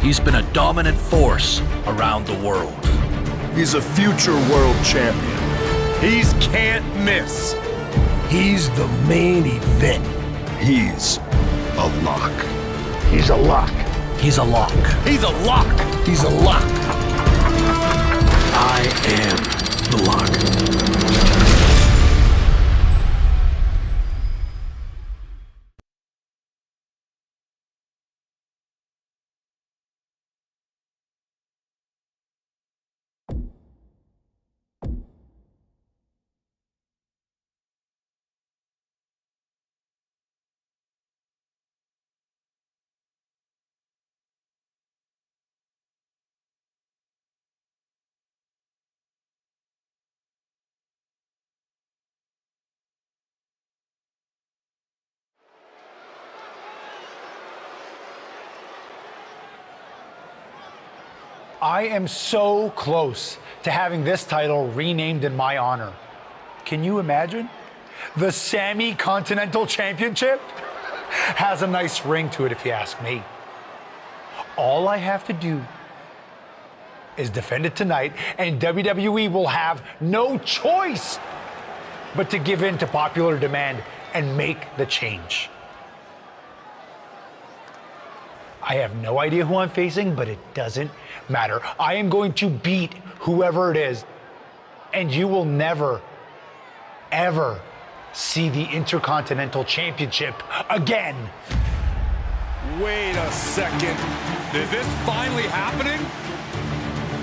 he's been a dominant force around the world. He's a future world champion. He's can't miss. He's the main event. He's a lock. He's a lock. He's a lock. He's a lock. He's a lock. I am the lock. I am so close to having this title renamed in my honor. Can you imagine? The Sammy Continental Championship has a nice ring to it if you ask me. All I have to do is defend it tonight and WWE will have no choice but to give in to popular demand and make the change. I have no idea who I'm facing, but it doesn't matter. I am going to beat whoever it is, and you will never, ever see the Intercontinental Championship again. Wait a second. Is this finally happening?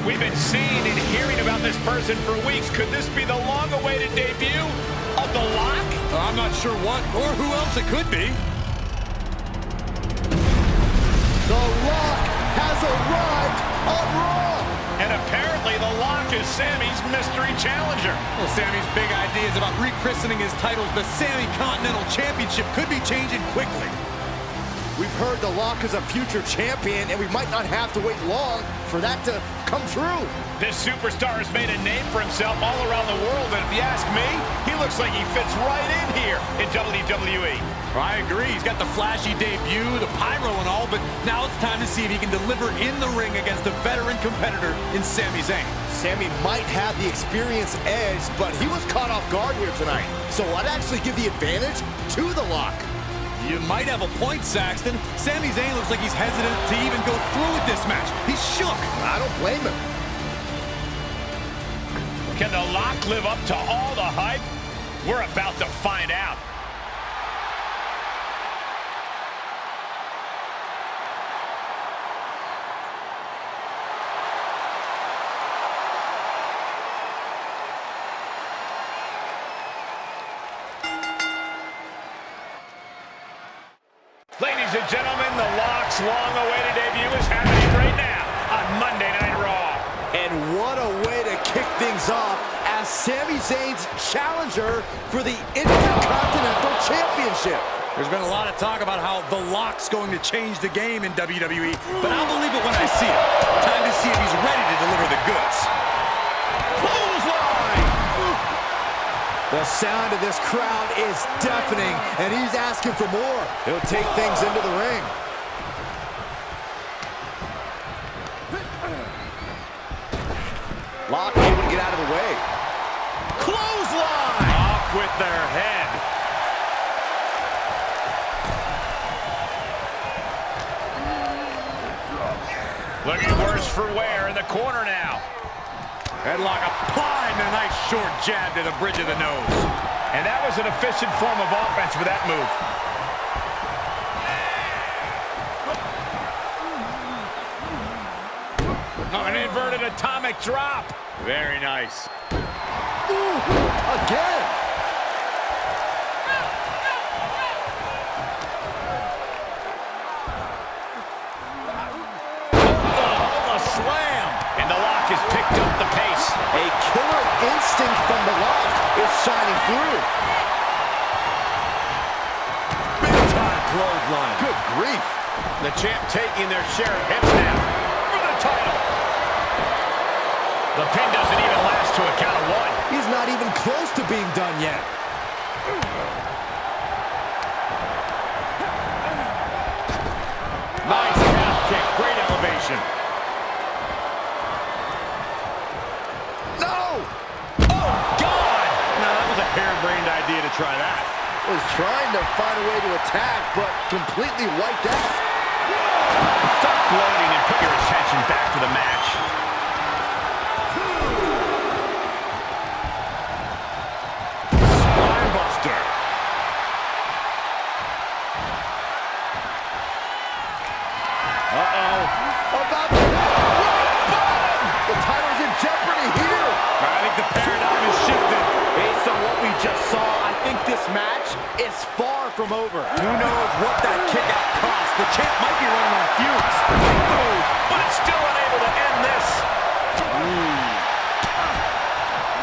We've been seeing and hearing about this person for weeks. Could this be the long-awaited debut of The Lock? I'm not sure what or who else it could be. The Lock has arrived on Raw! And apparently The Lock is Sammy's mystery challenger. Well, Sammy's big ideas about rechristening his titles the Sammy Continental Championship could be changing quickly. We've heard The Lock is a future champion, and we might not have to wait long for that to come true. This superstar has made a name for himself all around the world, and if you ask me, he looks like he fits right in here in WWE. I agree. He's got the flashy debut, the pyro and all, but now it's time to see if he can deliver in the ring against a veteran competitor in Sami Zayn. Sami might have the experience edge, but he was caught off guard here tonight. So I'd actually give the advantage to The Lock. You might have a point, Saxton. Sami Zayn looks like he's hesitant to even go through with this match. He's shook. I don't blame him. Can The Lock live up to all the hype? We're about to find out. Ladies and gentlemen, The Lock's long-awaited debut is happening right now on Monday Night Raw. And what a way to kick things off as Sami Zayn's challenger for the Intercontinental Championship. There's been a lot of talk about how The Lock's going to change the game in WWE, but I'll believe it when I see it. Time to see if he's ready to deliver the goods. Clothesline! The sound of this crowd is deafening, and he's asking for more. He'll take things into the ring. Lock able to get out of the way. Clothesline! Off with their head. Looking worse for wear in the corner now. Headlock applied and a nice short jab to the bridge of the nose. And that was an efficient form of offense with that move. Oh, an inverted atomic drop. Very nice. Ooh, again. Oh, a slam. And The Lock has picked up the pace. A killer instinct from The Lock is shining through. Big time clothesline. Good grief. The champ taking their share of hits now for the title. The pin doesn't even last to a count of one. He's not even close to being done yet. Nice calf kick. Great elevation. Was trying to find a way to attack, but completely wiped out. Stop gloating and put your attention back to the match. Spine buster. Uh-oh. About to the title's in jeopardy here. I think the paradigm has shifted. Based on what we just saw, I think this match is far from over. Who knows what that kick out cost? The champ might be running on fumes. But it's still unable to end this.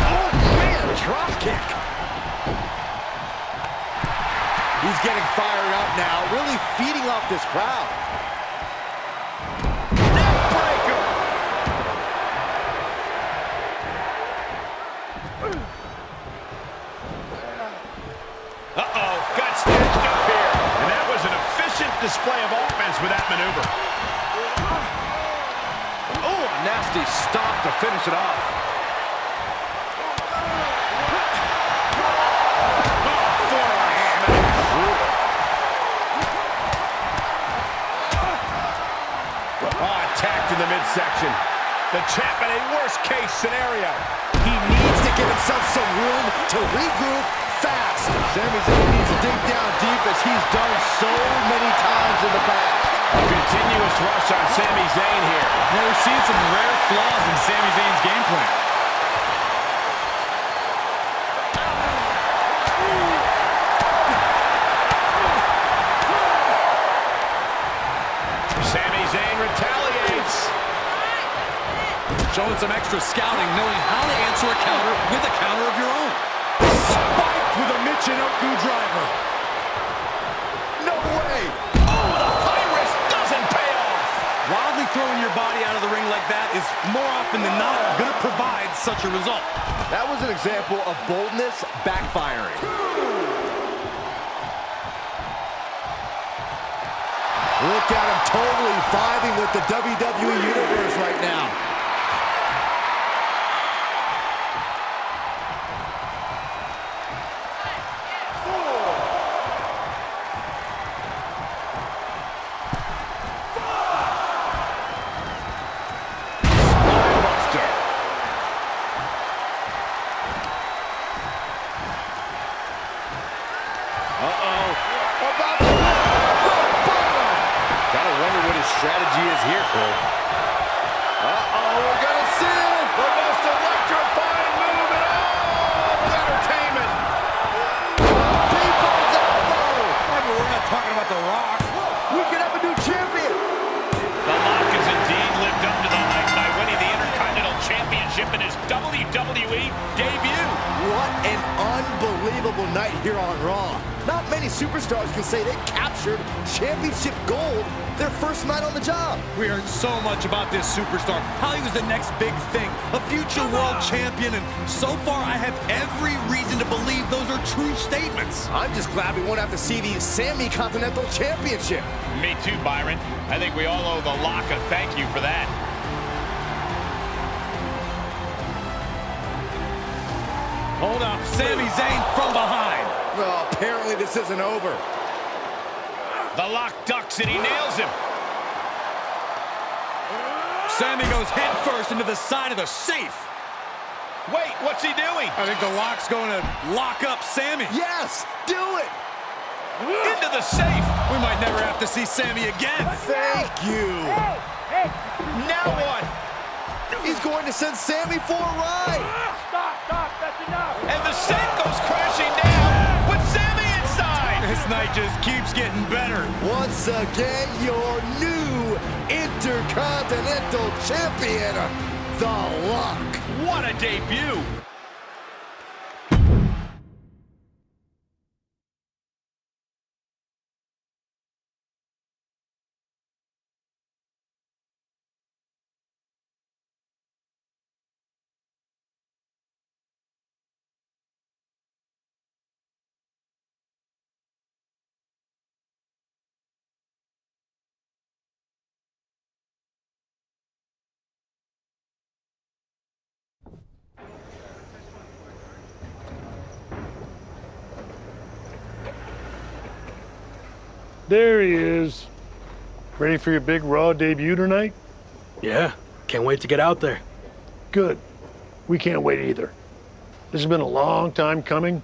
Oh, man, drop kick. He's getting fired up now, really feeding off this crowd. Neckbreaker. Uh-oh, got stitched up here. And that was an efficient display of offense with that maneuver. Oh, a nasty stop to finish it off. Attacked in the midsection. The champ in a worst-case scenario. He needs to give himself some room to regroup fast. Sami Zayn needs to dig down deep as he's done so many times in the past. A continuous rush on Sami Zayn here. Now we're seeing some rare flaws in Sami Zayn's game plan. Sami Zayn retaliates. Showing some extra scouting, knowing how to answer a counter with a counter of your own. Spiked with a Michinoku driver. No way. Oh, the high risk doesn't pay off. Wildly throwing your body out of the ring like that is more often than not going to provide such a result. That was an example of boldness backfiring. Look at him totally vibing with the WWE Universe right now. Strategy is here, Cole. Uh-oh, we're gonna see it! The most electrifying move in all of entertainment. People's elbow! We're not talking about The Rock. We could have a new champion! The Lock has indeed lived up to the hype by winning the Intercontinental Championship in his WWE debut. What an unbelievable night here on Raw. Not many superstars can say they captured championship gold their first night on the job. We heard so much about this superstar, how he was the next big thing, a future world champion, and so far I have every reason to believe those are true statements. I'm just glad we won't have to see the Sami Continental Championship. Me too, Byron. I think we all owe the Lock a thank you for that. Hold up, Sami Zayn from behind. Well, apparently this isn't over. The Lock ducks and he nails him. Sami goes head first into the side of the safe. Wait, what's he doing? I think the Lock's going to lock up Sami. Yes, do it! Into the safe. We might never have to see Sami again. Thank you. Now what? He's going to send Sami for a ride. And the safe goes crashing down with Sami inside. This night just keeps getting better. Once again, your new Intercontinental Champion, The Lock. What a debut. There he is. Ready for your big Raw debut tonight? Yeah, can't wait to get out there. Good. We can't wait either. This has been a long time coming,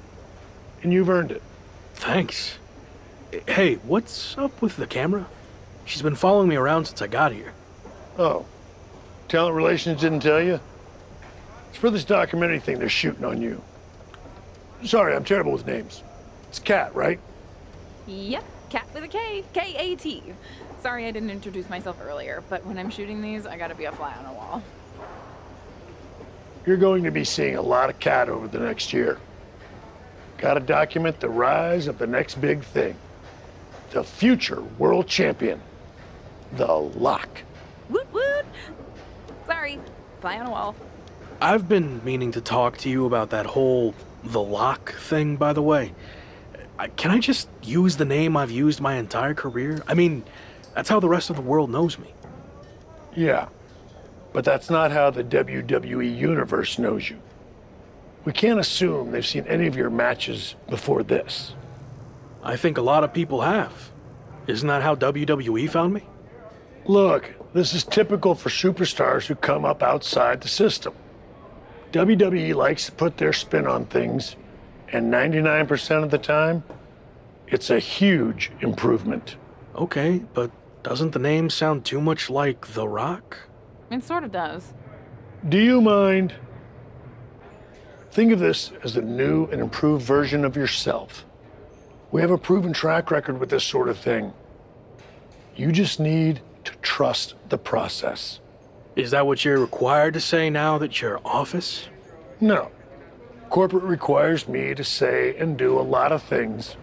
and you've earned it. Thanks. Hey, what's up with the camera? She's been following me around since I got here. Oh, talent relations didn't tell you? It's for this documentary thing they're shooting on you. Sorry, I'm terrible with names. It's Kat, right? Yep, Cat with a K, K-A-T. Sorry I didn't introduce myself earlier, but when I'm shooting these, I gotta be a fly on a wall. You're going to be seeing a lot of Kat over the next year. Gotta document the rise of the next big thing. The future world champion. The Lock. Woot woot! Sorry, fly on a wall. I've been meaning to talk to you about that whole The Lock thing, by the way. Can I just use the name I've used my entire career? I mean, that's how the rest of the world knows me. Yeah, but that's not how the WWE Universe knows you. We can't assume they've seen any of your matches before this. I think a lot of people have. Isn't that how WWE found me? Look, this is typical for superstars who come up outside the system. WWE likes to put their spin on things, and 99% of the time, it's a huge improvement. Okay, but doesn't the name sound too much like The Rock? It sort of does. Do you mind? Think of this as the new and improved version of yourself. We have a proven track record with this sort of thing. You just need to trust the process. Is that what you're required to say now that you're office? No. Corporate requires me to say and do a lot of things,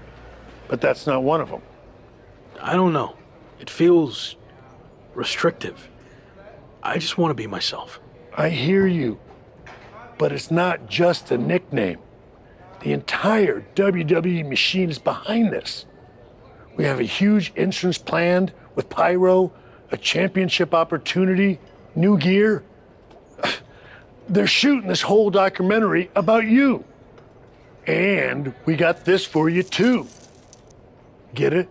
but that's not one of them. I don't know. It feels restrictive. I just want to be myself. I hear you, but it's not just a nickname. The entire WWE machine is behind this. We have a huge entrance planned with pyro, a championship opportunity, new gear. They're shooting this whole documentary about you. And we got this for you too. Get it?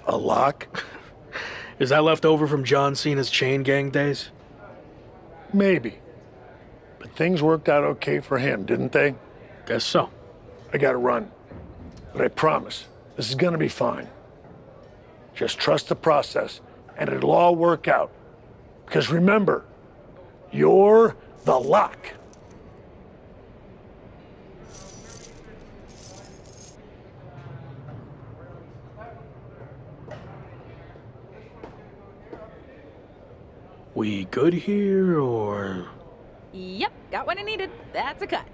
A lock? Is that left over from John Cena's chain gang days? Maybe. But things worked out okay for him, didn't they? Guess so. I gotta run. But I promise, this is gonna be fine. Just trust the process, and it'll all work out. Because remember, you're the Lock. We good here, or...? Yep, got what I needed. That's a cut.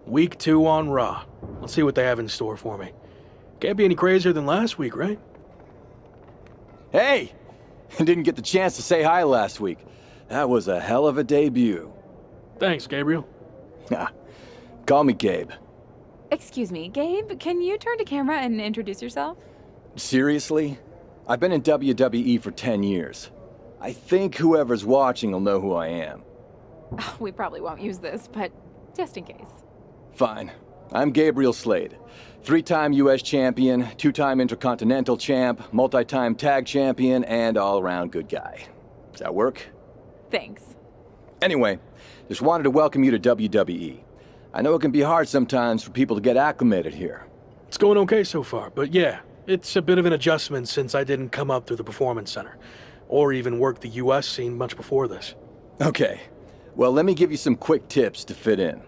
Week 2 on Raw. Let's see what they have in store for me. Can't be any crazier than last week, right? Hey! Didn't get the chance to say hi last week. That was a hell of a debut. Thanks, Gabriel. Call me Gabe. Excuse me, Gabe, can you turn to camera and introduce yourself? Seriously? I've been in WWE for 10 years. I think whoever's watching will know who I am. We probably won't use this, but just in case. Fine. I'm Gabriel Slade. 3-time US champion, 2-time Intercontinental champ, multi-time tag champion, and all-around good guy. Does that work? Thanks. Anyway, just wanted to welcome you to WWE. I know it can be hard sometimes for people to get acclimated here. It's going okay so far, but yeah, it's a bit of an adjustment since I didn't come up through the Performance Center, or even work the US scene much before this. Okay. Well, let me give you some quick tips to fit in.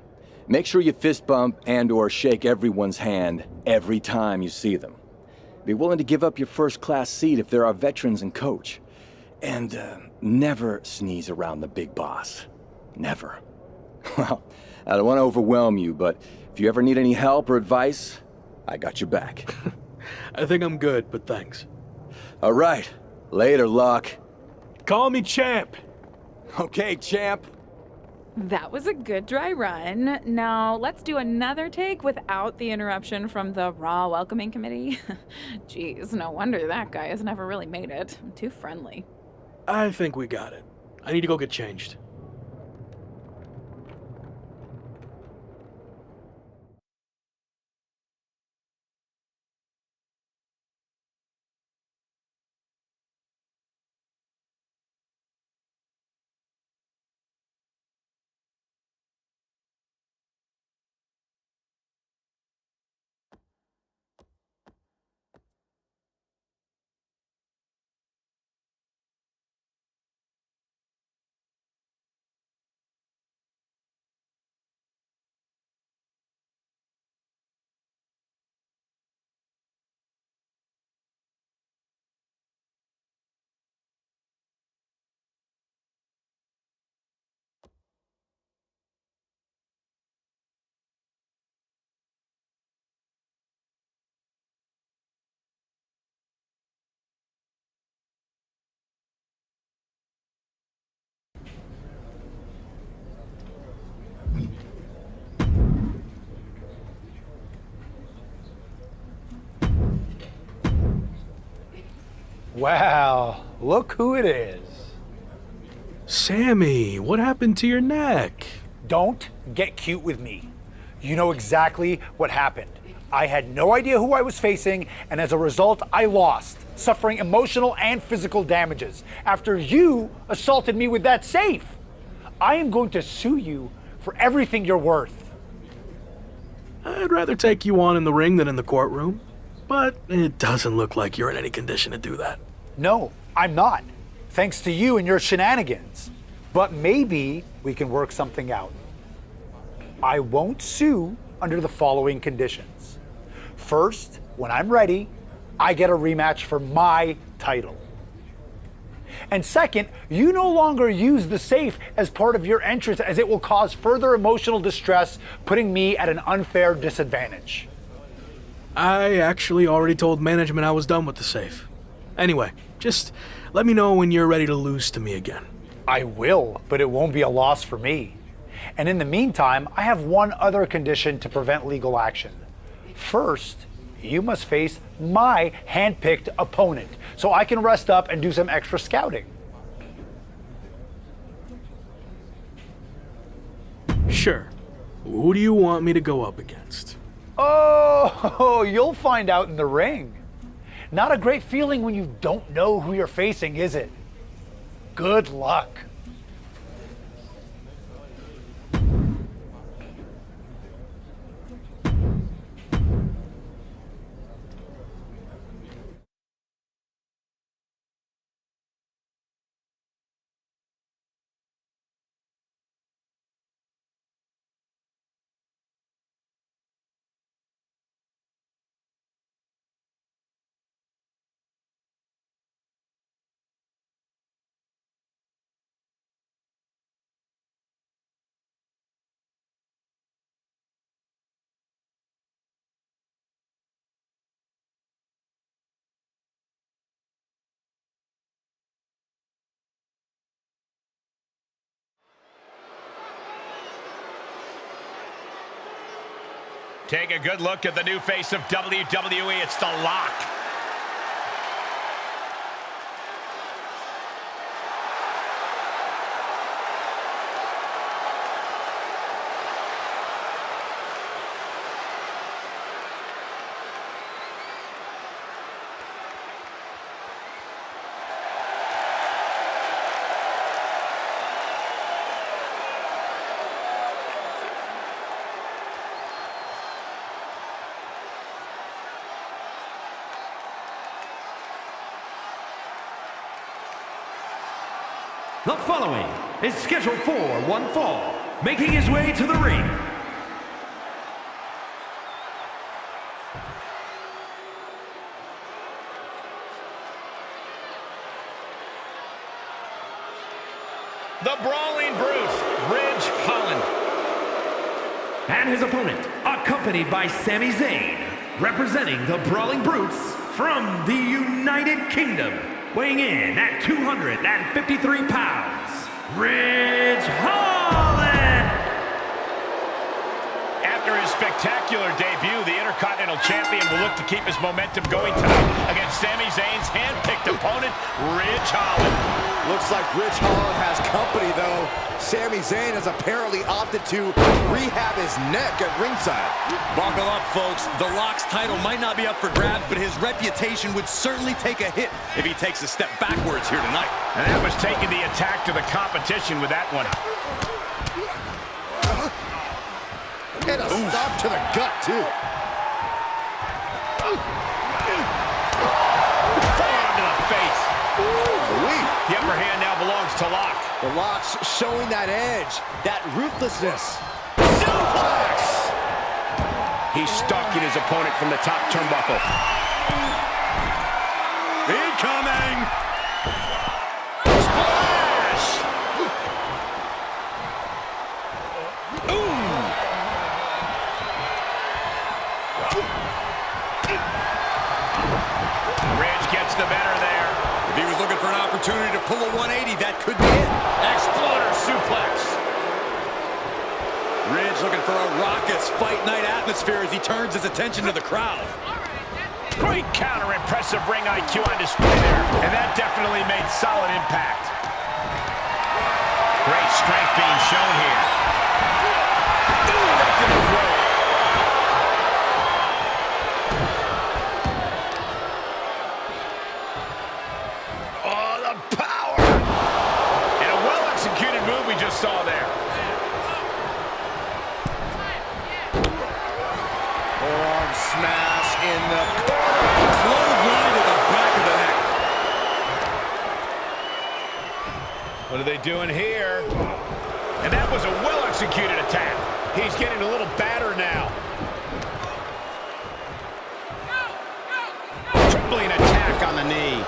Make sure you fist bump and/or shake everyone's hand every time you see them. Be willing to give up your first-class seat if there are veterans and coach. And never sneeze around the big boss. Never. Well, I don't want to overwhelm you, but if you ever need any help or advice, I got your back. I think I'm good, but thanks. All right. Later, Locke. Call me Champ. Okay, champ. That was a good dry run. Now let's do another take without the interruption from the Raw welcoming committee. Jeez, no wonder that guy has never really made it. I'm too friendly. I think we got it. I need to go get changed. Wow, look who it is. Sammy, what happened to your neck? Don't get cute with me. You know exactly what happened. I had no idea who I was facing, and as a result, I lost, suffering emotional and physical damages after you assaulted me with that safe. I am going to sue you for everything you're worth. I'd rather take you on in the ring than in the courtroom, but it doesn't look like you're in any condition to do that. No, I'm not, thanks to you and your shenanigans. But maybe we can work something out. I won't sue under the following conditions. First, when I'm ready, I get a rematch for my title. And second, you no longer use the safe as part of your entrance, as it will cause further emotional distress, putting me at an unfair disadvantage. I actually already told management I was done with the safe. Anyway, just let me know when you're ready to lose to me again. I will, but it won't be a loss for me. And in the meantime, I have one other condition to prevent legal action. First, you must face my hand-picked opponent, so I can rest up and do some extra scouting. Sure. Who do you want me to go up against? Oh, you'll find out in the ring. Not a great feeling when you don't know who you're facing, is it? Good luck. Take a good look at the new face of WWE. It's The Lock. The following is scheduled for one fall, making his way to the ring. The Brawling Brute, Ridge Holland. And his opponent, accompanied by Sami Zayn, representing the Brawling Brutes from the United Kingdom, weighing in at 253 pounds, Ridge Holland! After his spectacular debut, the Intercontinental Champion will look to keep his momentum going tonight against Sami Zayn's hand-picked opponent, Ridge Holland. Looks like Ridge Holland has company, though. Sami Zayn has apparently opted to rehab his neck at ringside. Buckle up, folks. The Lock's title might not be up for grabs, but his reputation would certainly take a hit if he takes a step backwards here tonight. And that was taking the attack to the competition with that one. And a stop to the gut, too. Forearm to the face. Ooh-wee. The upper hand now belongs to Lock. The Lock's showing that edge, that ruthlessness. Suplex! He's stalking his opponent from the top turnbuckle. Incoming! Splash! Ridge gets the better there. If he was looking for an opportunity to pull a 180, that could be it. Exploder suplex. Ridge looking for a raucous fight night atmosphere as he turns his attention to the crowd. Great counter, impressive ring IQ on display there. And that definitely made solid impact. Great strength being shown here. Right to the throat. Oh, the power! And a well-executed move we just saw there. Forearm smash in the Clothesline to the back of the neck. What are they doing here? And that was a well-executed attack. He's getting a little battered now. Tripling attack on the knee.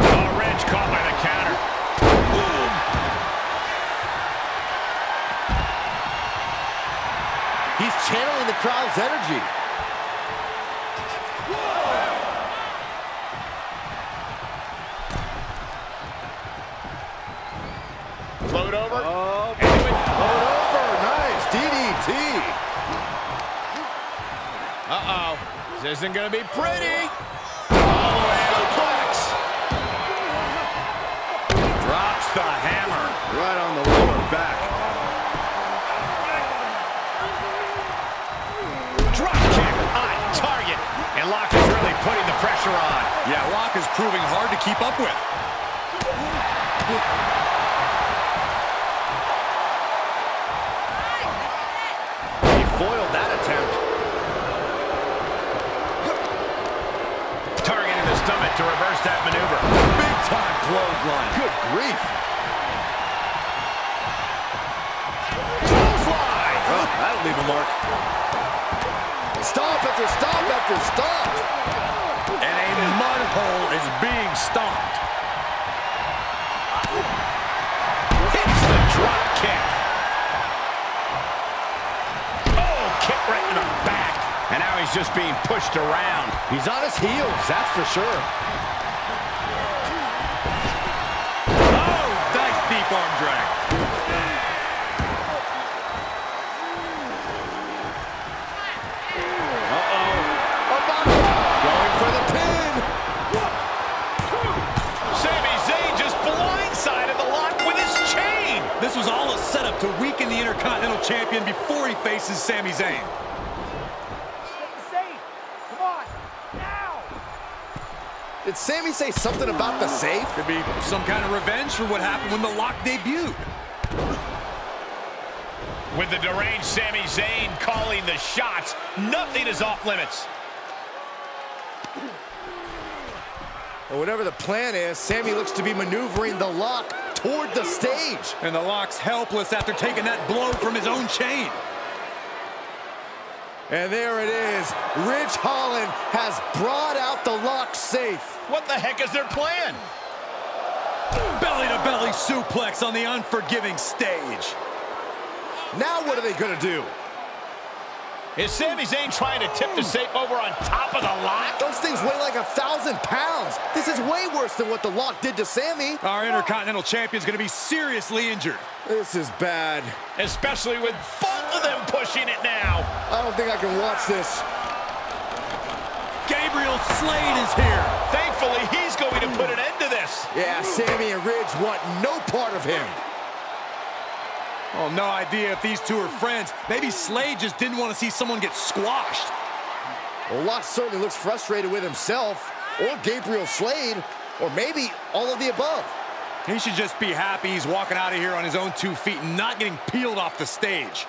Oh, Ridge caught by the counter. Boom. He's channeling the crowd's energy. Float over. Oh, And it- float over. Nice. DDT. Uh-oh. This isn't going to be pretty. All the way suplex. Drops the hammer. Right on the lower back. Drop kick on target. And Lock is really putting the pressure on. Yeah, Lock is proving hard to keep up with. He foiled that attempt. Targeting the stomach to reverse that maneuver. Big time clothesline. Good grief. Clothesline. Oh, that'll leave a mark. Stomp after stomp after stomp. And a mud hole is being stomped. Hits the drop kick. Oh, kick right in the back. And now he's just being pushed around. He's on his heels, that's for sure. Oh, nice deep arm drag. Going for the pin. Sami Zayn just blindsided the Lock with his chain. This was all a setup to weaken the Intercontinental Champion before he faces Sami Zayn. Did Sami say something about the safe? Could be some kind of revenge for what happened when the Lock debuted. With the deranged Sami Zayn calling the shots, nothing is off limits. And whatever the plan is, Sami looks to be maneuvering the Lock toward the stage. And the Lock's helpless after taking that blow from his own chain. And there it is. Ridge Holland has brought out the Lock safe. What the heck is their plan? Belly-to-belly suplex on the unforgiving stage. Now what are they going to do? Is Sami Zayn trying to tip the safe over on top of the lock? Those things weigh like 1,000 pounds. This is way worse than what the lock did to Sami. Our Intercontinental Champion's going to be seriously injured. This is bad. Especially with both of them pushing it now. I don't think I can watch this. Gabriel Slade is here. Thankfully, he's going to put an end to this. Yeah, Sami and Ridge want no part of him. Oh, no idea if these two are friends. Maybe Slade just didn't want to see someone get squashed. Well, Locke certainly looks frustrated with himself, or Gabriel Slade, or maybe all of the above. He should just be happy he's walking out of here on his own 2 feet and not getting peeled off the stage.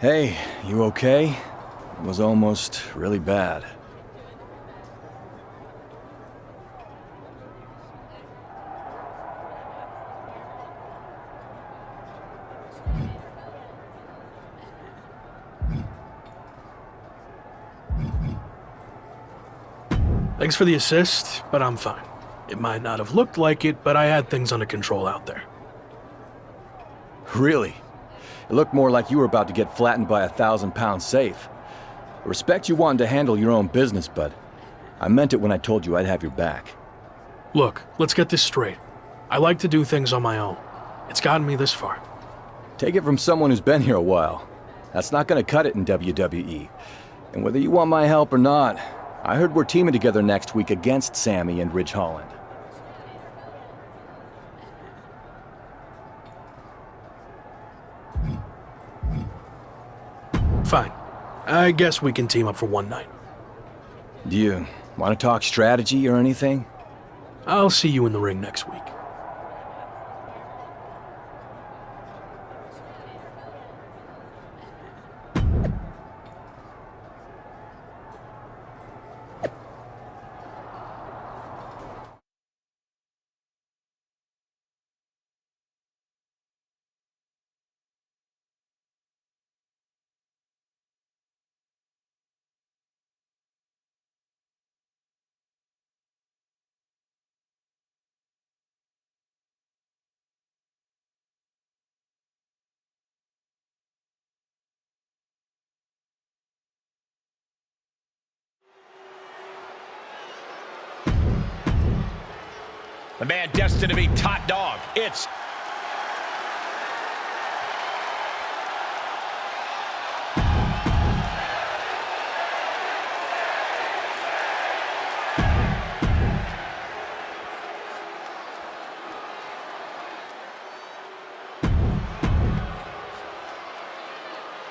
Hey, you okay? It was almost really bad. Thanks for the assist, but I'm fine. It might not have looked like it, but I had things under control out there. Really? It looked more like you were about to get flattened by a 1,000-pound safe. I respect you wanting to handle your own business, but I meant it when I told you I'd have your back. Look, let's get this straight. I like to do things on my own. It's gotten me this far. Take it from someone who's been here a while. That's not gonna cut it in WWE. And whether you want my help or not, I heard we're teaming together next week against Sami and Ridge Holland. Fine. I guess we can team up for one night. Do you want to talk strategy or anything? I'll see you in the ring next week. The man destined to be top dog. It's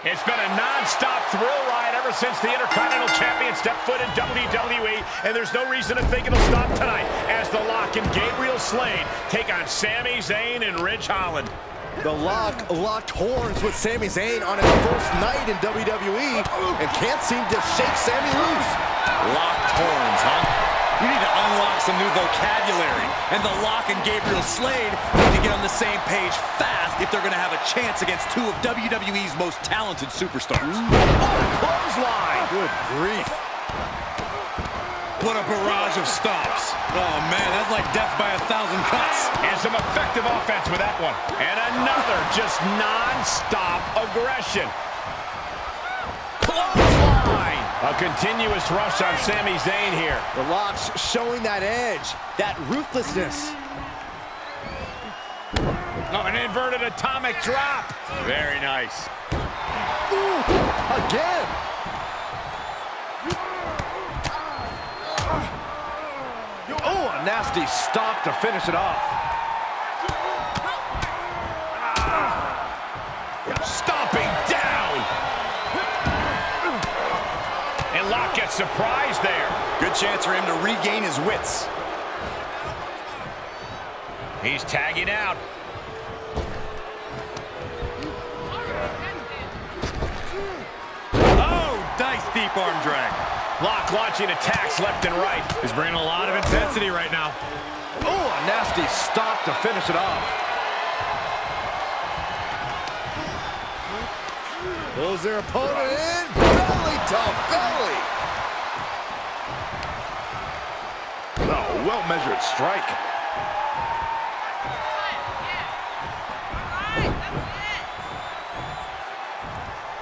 It's been a non-stop thrill ride ever since the Intercontinental Champion stepped foot in WWE, and there's no reason to think it'll stop tonight as The Lock and Gabriel Slade take on Sami Zayn and Ridge Holland. The Lock locked horns with Sami Zayn on his first night in WWE and can't seem to shake Sami loose. Locked horns, huh? some new vocabulary. And The Lock and Gabriel Slade need to get on the same page fast if they're going to have a chance against two of WWE's most talented superstars. Oh, clothesline! Good grief. What a barrage of stomps. Oh, man, that's like death by 1,000 cuts. And some effective offense with that one. And another just non-stop aggression. Clothesline! A continuous rush on Sami Zayn here. The Lock's showing that edge, that ruthlessness. Oh, an inverted atomic drop. Very nice. Ooh, again. Oh, a nasty stop to finish it off. Stomping down. And Lock gets surprised there. Good chance for him to regain his wits. He's tagging out. Oh, nice deep arm drag. Lock launching attacks left and right. He's bringing a lot of intensity right now. Oh, a nasty stop to finish it off. Pulls their opponent in, belly to belly. Oh, well-measured strike.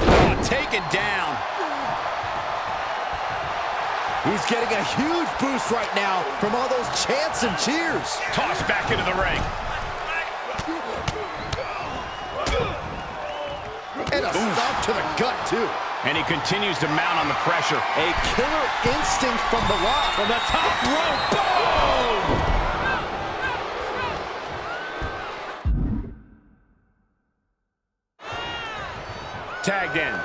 Oh, taken down. He's getting a huge boost right now from all those chants and cheers. Tossed back into the ring. And a stomp to the gut, too. And he continues to mount on the pressure. A killer instinct from the Lock. From the top rope. Boom! Tagged in.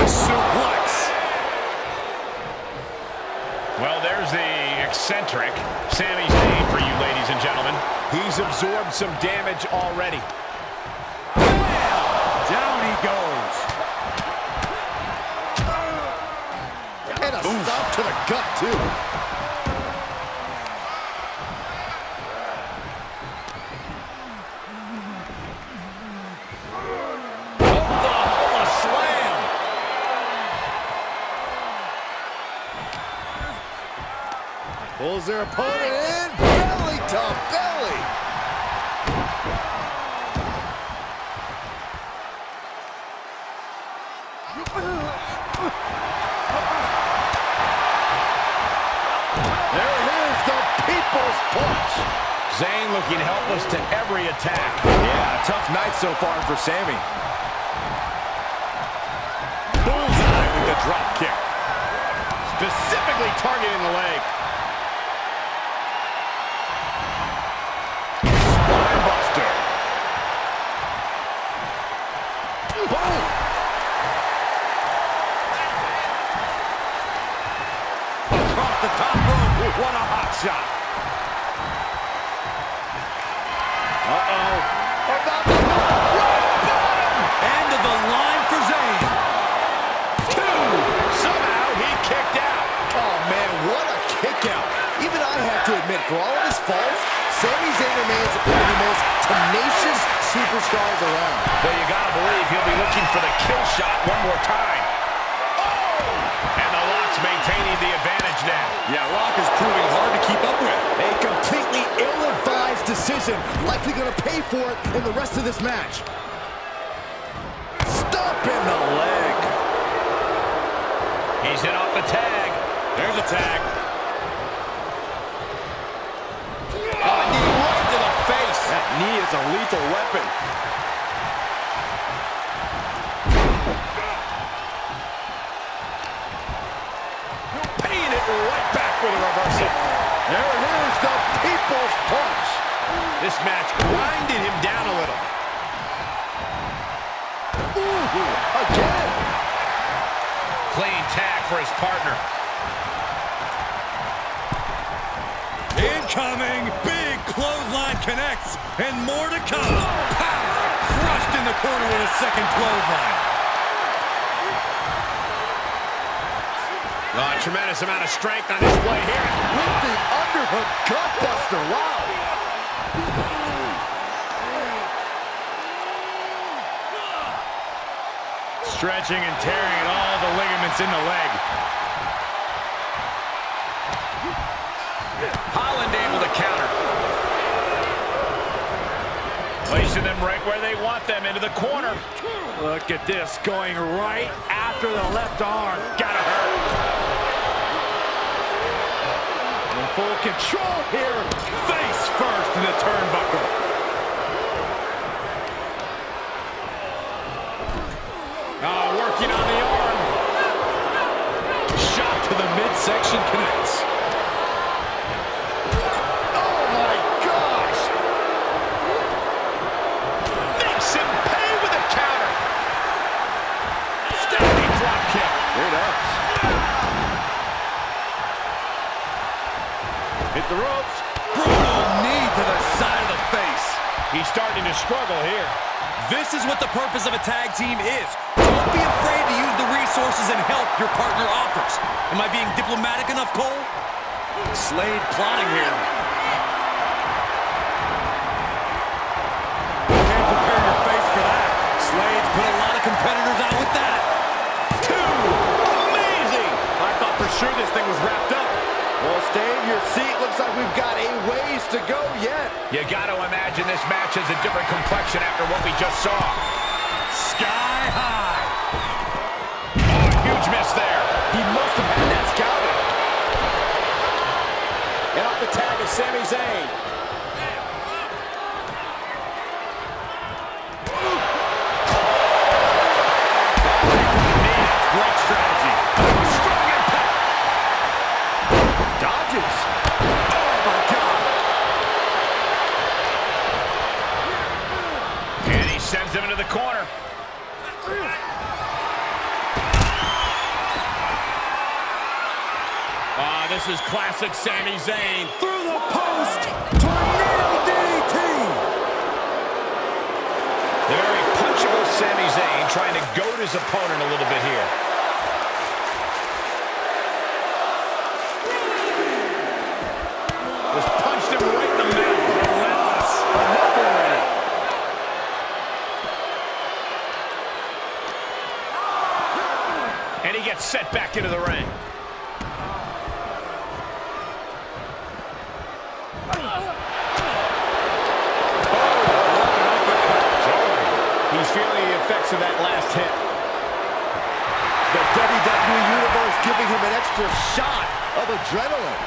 Suplex. Well, there's the eccentric Sami Zayn for you, ladies and gentlemen. He's absorbed some damage already. Down he goes. And a stomp to the gut, too. Oh, a slam. Pulls their opponent in, belly to belly. There it is, the People's Punch. Zayn looking helpless to every attack. Yeah, tough night so far for Sami. Bullseye with the drop kick. Specifically targeting the leg. Spine buster. Boom. Across the top rope. What a hot shot. Uh-oh. About the rock bottom. End of the line for Zayn. Two. Somehow he kicked out. Oh, man, what a kick out. Even I have to admit, for all of his faults, Sami Zayn remains one of the most tenacious superstars around. But you gotta believe he'll be looking for the kill shot one more time. Oh! And the Lock's maintaining the advantage now. Yeah, Lock is proving hard to keep up with. A completely ill-advised decision, likely going to pay for it in the rest of this match. Stomp in the leg. He's in off the tag. There's a tag. Oh, knee right to the face. That knee is a lethal weapon. Paying it right back with a reversal. There it is, the People's Punch. This match grinded him down a little. Ooh, again. Clean tag for his partner. Incoming. Big clothesline connects, and more to come. Power crushed in the corner with a second clothesline. Oh, tremendous amount of strength on display here. With the underhook gutbuster. Wow. Stretching and tearing at all the ligaments in the leg. Holland able to counter. Placing them right where they want them, into the corner. Look at this, going right after the left arm. Gotta hurt. In full control here. Face first in the turnbuckle. Working on the arm. Shot to the midsection connects. Oh my gosh. Makes him pay with a counter. Standing drop kick. Here it is. Hit the ropes. Brutal knee to the side of the face. He's starting to struggle here. This is what the purpose of a tag team is. Don't be afraid to use the resources and help your partner offers. Am I being diplomatic enough, Cole? Slade plotting here. Can't prepare your face for that. Slade's put a lot of competitors out with that. Two. Amazing. I thought for sure this thing was wrapped up. Well, stay in your seat. Looks like we've got a ways to go yet. You got to imagine this match has a different complexion after what we just saw. Sky high. Oh, huge miss there. He must have had that scouted. And off the tag is Sami Zayn. Great strategy. Strong impact. Dodges. Oh, my God. And he sends him into the corner. This is classic Sami Zayn. Through the post. Tornado DDT. The very punchable Sami Zayn trying to goad his opponent a little bit here. Just punched him right in the mouth. Relentless. Enough already. And he gets set back into the ring. He's feeling the effects of that last hit. The WWE Universe giving him an extra shot of adrenaline.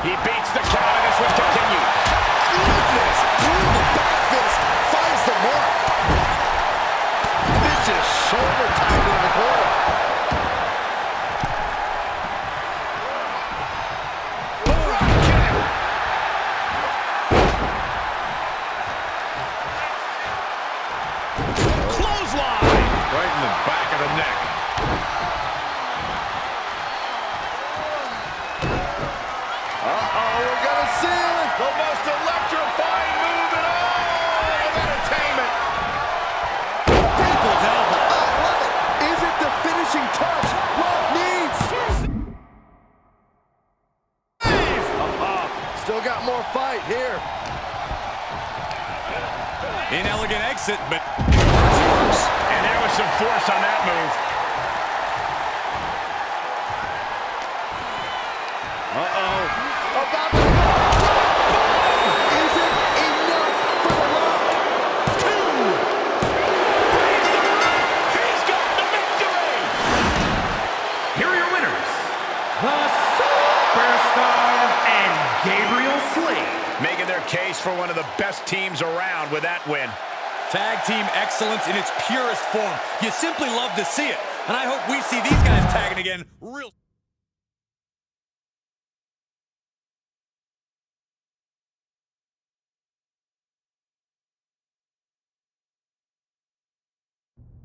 He beats the count, and this one continues. Goodness, brutal back fist finds the mark. Vicious shoulder tackle in the corner. Fight here. Inelegant exit, but and there was some force on that move. About to is it enough for the lock? Two. He's got the victory. Here are your winners, the Superstar and Gabriel Slade. Making their case for one of the best teams around with that win. Tag team excellence in its purest form. You simply love to see it. And I hope we see these guys tagging again real soon.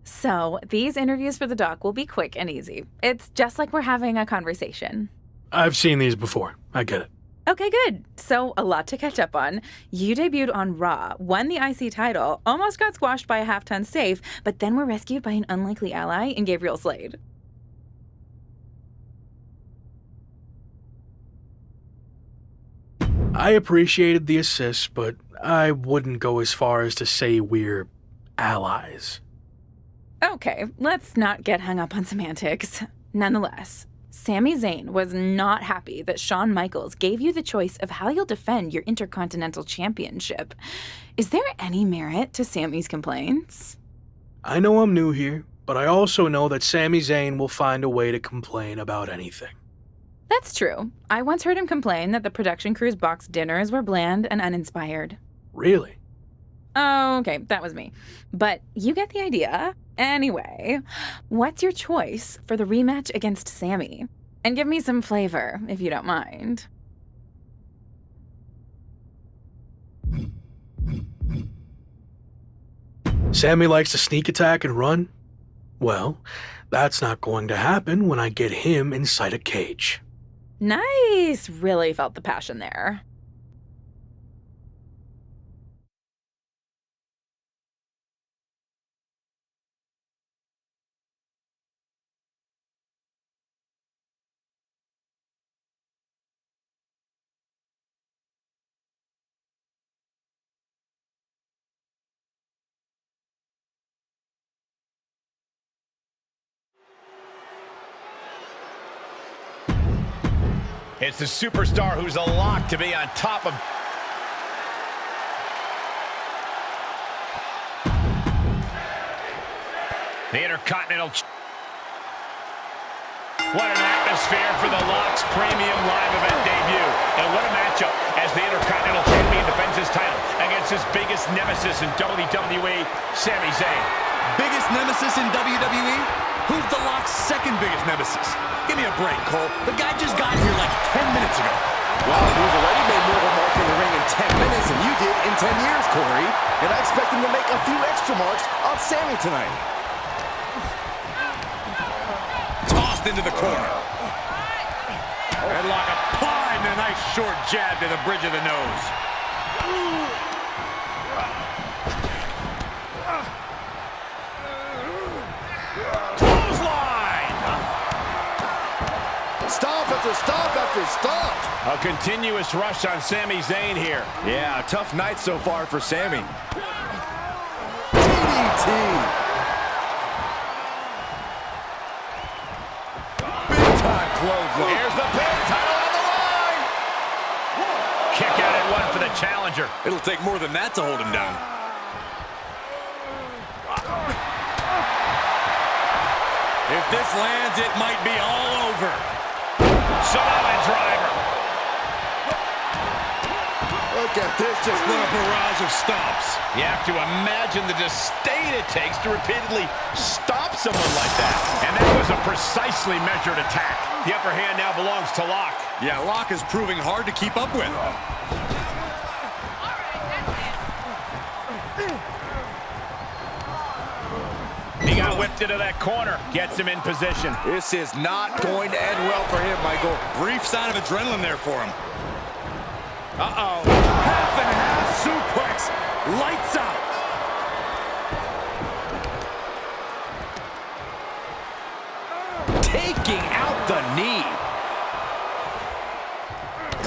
So, these interviews for the doc will be quick and easy. It's just like we're having a conversation. I've seen these before. I get it. Okay, good. So, a lot to catch up on. You debuted on Raw, won the IC title, almost got squashed by a half-ton safe, but then were rescued by an unlikely ally in Gabriel Slade. I appreciated the assist, but I wouldn't go as far as to say we're allies. Okay, let's not get hung up on semantics. Nonetheless, Sami Zayn was not happy that Shawn Michaels gave you the choice of how you'll defend your Intercontinental Championship. Is there any merit to Sami's complaints? I know I'm new here, but I also know that Sami Zayn will find a way to complain about anything. That's true. I once heard him complain that the production crew's box dinners were bland and uninspired. Really? Oh, okay, that was me. But you get the idea. Anyway, what's your choice for the rematch against Sami? And give me some flavor, if you don't mind. Sami likes to sneak attack and run? Well, that's not going to happen when I get him inside a cage. Nice! Really felt the passion there. It's the superstar who's a lock to be on top of... the Intercontinental... What an atmosphere for the Lock's premium live event debut. And what a matchup as the Intercontinental Champion defends his title against his biggest nemesis in WWE, Sami Zayn. Biggest nemesis in WWE? Who's the Lock's second biggest nemesis? Give me a break, Cole. The guy just got here like 10 minutes ago. Well, he's already made more of a mark in the ring in 10 minutes than you did in 10 years, Corey. And I expect him to make a few extra marks on Sami tonight. Tossed into the corner. Headlock applied and a nice short jab to the bridge of the nose. Stomp after stomp after stomp. A continuous rush on Sami Zayn here. Yeah, tough night so far for Sami. DDT. Big time clothesline. Here's the pin, title on the line. Kick out at one for the challenger. It'll take more than that to hold him down. If this lands, it might be all over. Samoan driver. Look at this, just What a barrage of stomps. You have to imagine the disdain it takes to repeatedly stop someone like that. And that was a precisely measured attack. The upper hand now belongs to Lock. Yeah, Lock is proving hard to keep up with. He got whipped into that corner. Gets him in position. This is not going to end well for him, Michael. Brief sign of adrenaline there for him. Uh-oh. Half and half suplex. Lights out. Taking out the knee.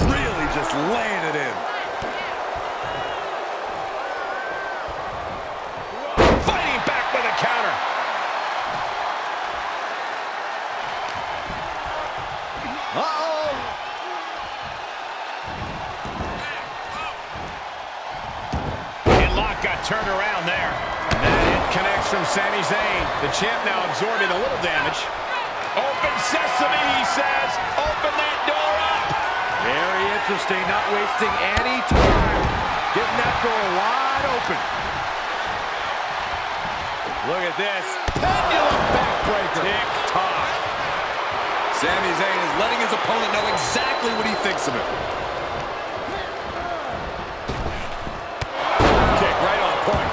Really just laying it in. Fighting back with a counter. Uh-oh. And Lock got turned around there. That hit connects from Sami Zayn. The champ now absorbing a little damage. Open sesame, he says. Open that door up. Very interesting, not wasting any time. Getting that door wide open. Look at this. Pendulum backbreaker. Tick-tock. Sami Zayn is letting his opponent know exactly what he thinks of him. Kick right on point.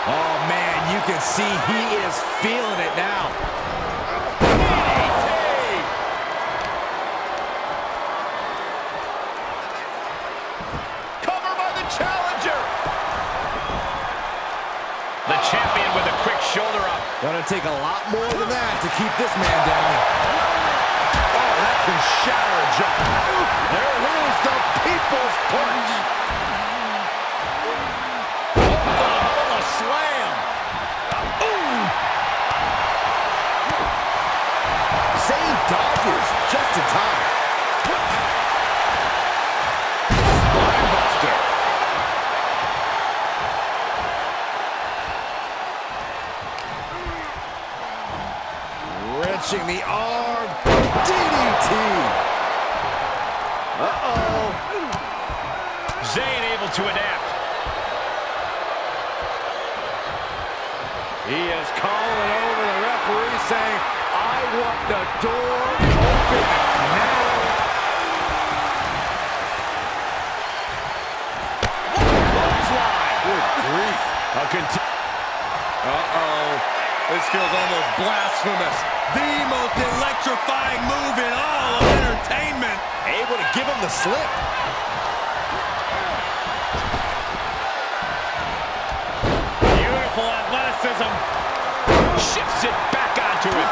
Oh, man, you can see he is feeling it now. Cover by the challenger. The champion with a quick shoulder up. Gonna take a lot more than that to keep this man down. Oh, that can shatter a jaw. There it is, the people's punch. Oh, a slam. Ooh. Zayn dodges just in time. Spinebuster. Wrenching the arm. DDT. Uh-oh. Zayn able to adapt. He is calling over the referee saying, I want the door open now. Clothesline. Good grief. Uh-oh. This feels almost blasphemous. The most electrifying move in all of entertainment. Able to give him the slip. Beautiful athleticism. Shifts it back onto him.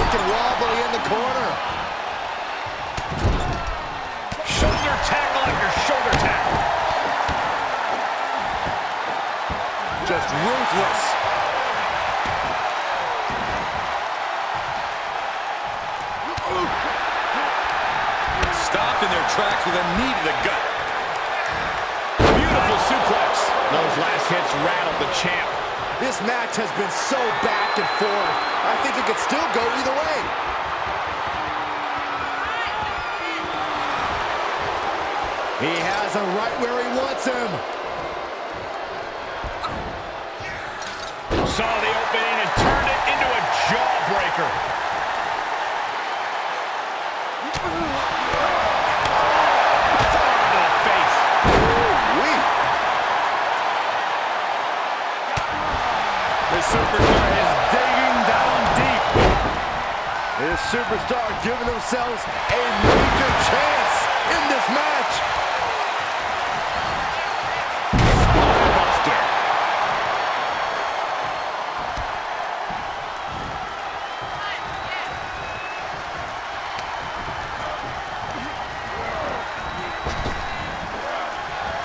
Looking wobbly in the corner. Shoulder tackle after shoulder tackle. Just ruthless. Stopped in their tracks with a knee to the gut. Beautiful suplex. Those last hits rattled the champ. This match has been so back and forth. I think it could still go either way. He has him right where he wants him. Saw the opening and turned it into a jawbreaker. Onto the face. Ooh-wee. The superstar is digging down deep. This superstar giving themselves a major chance in this match. Spinebuster.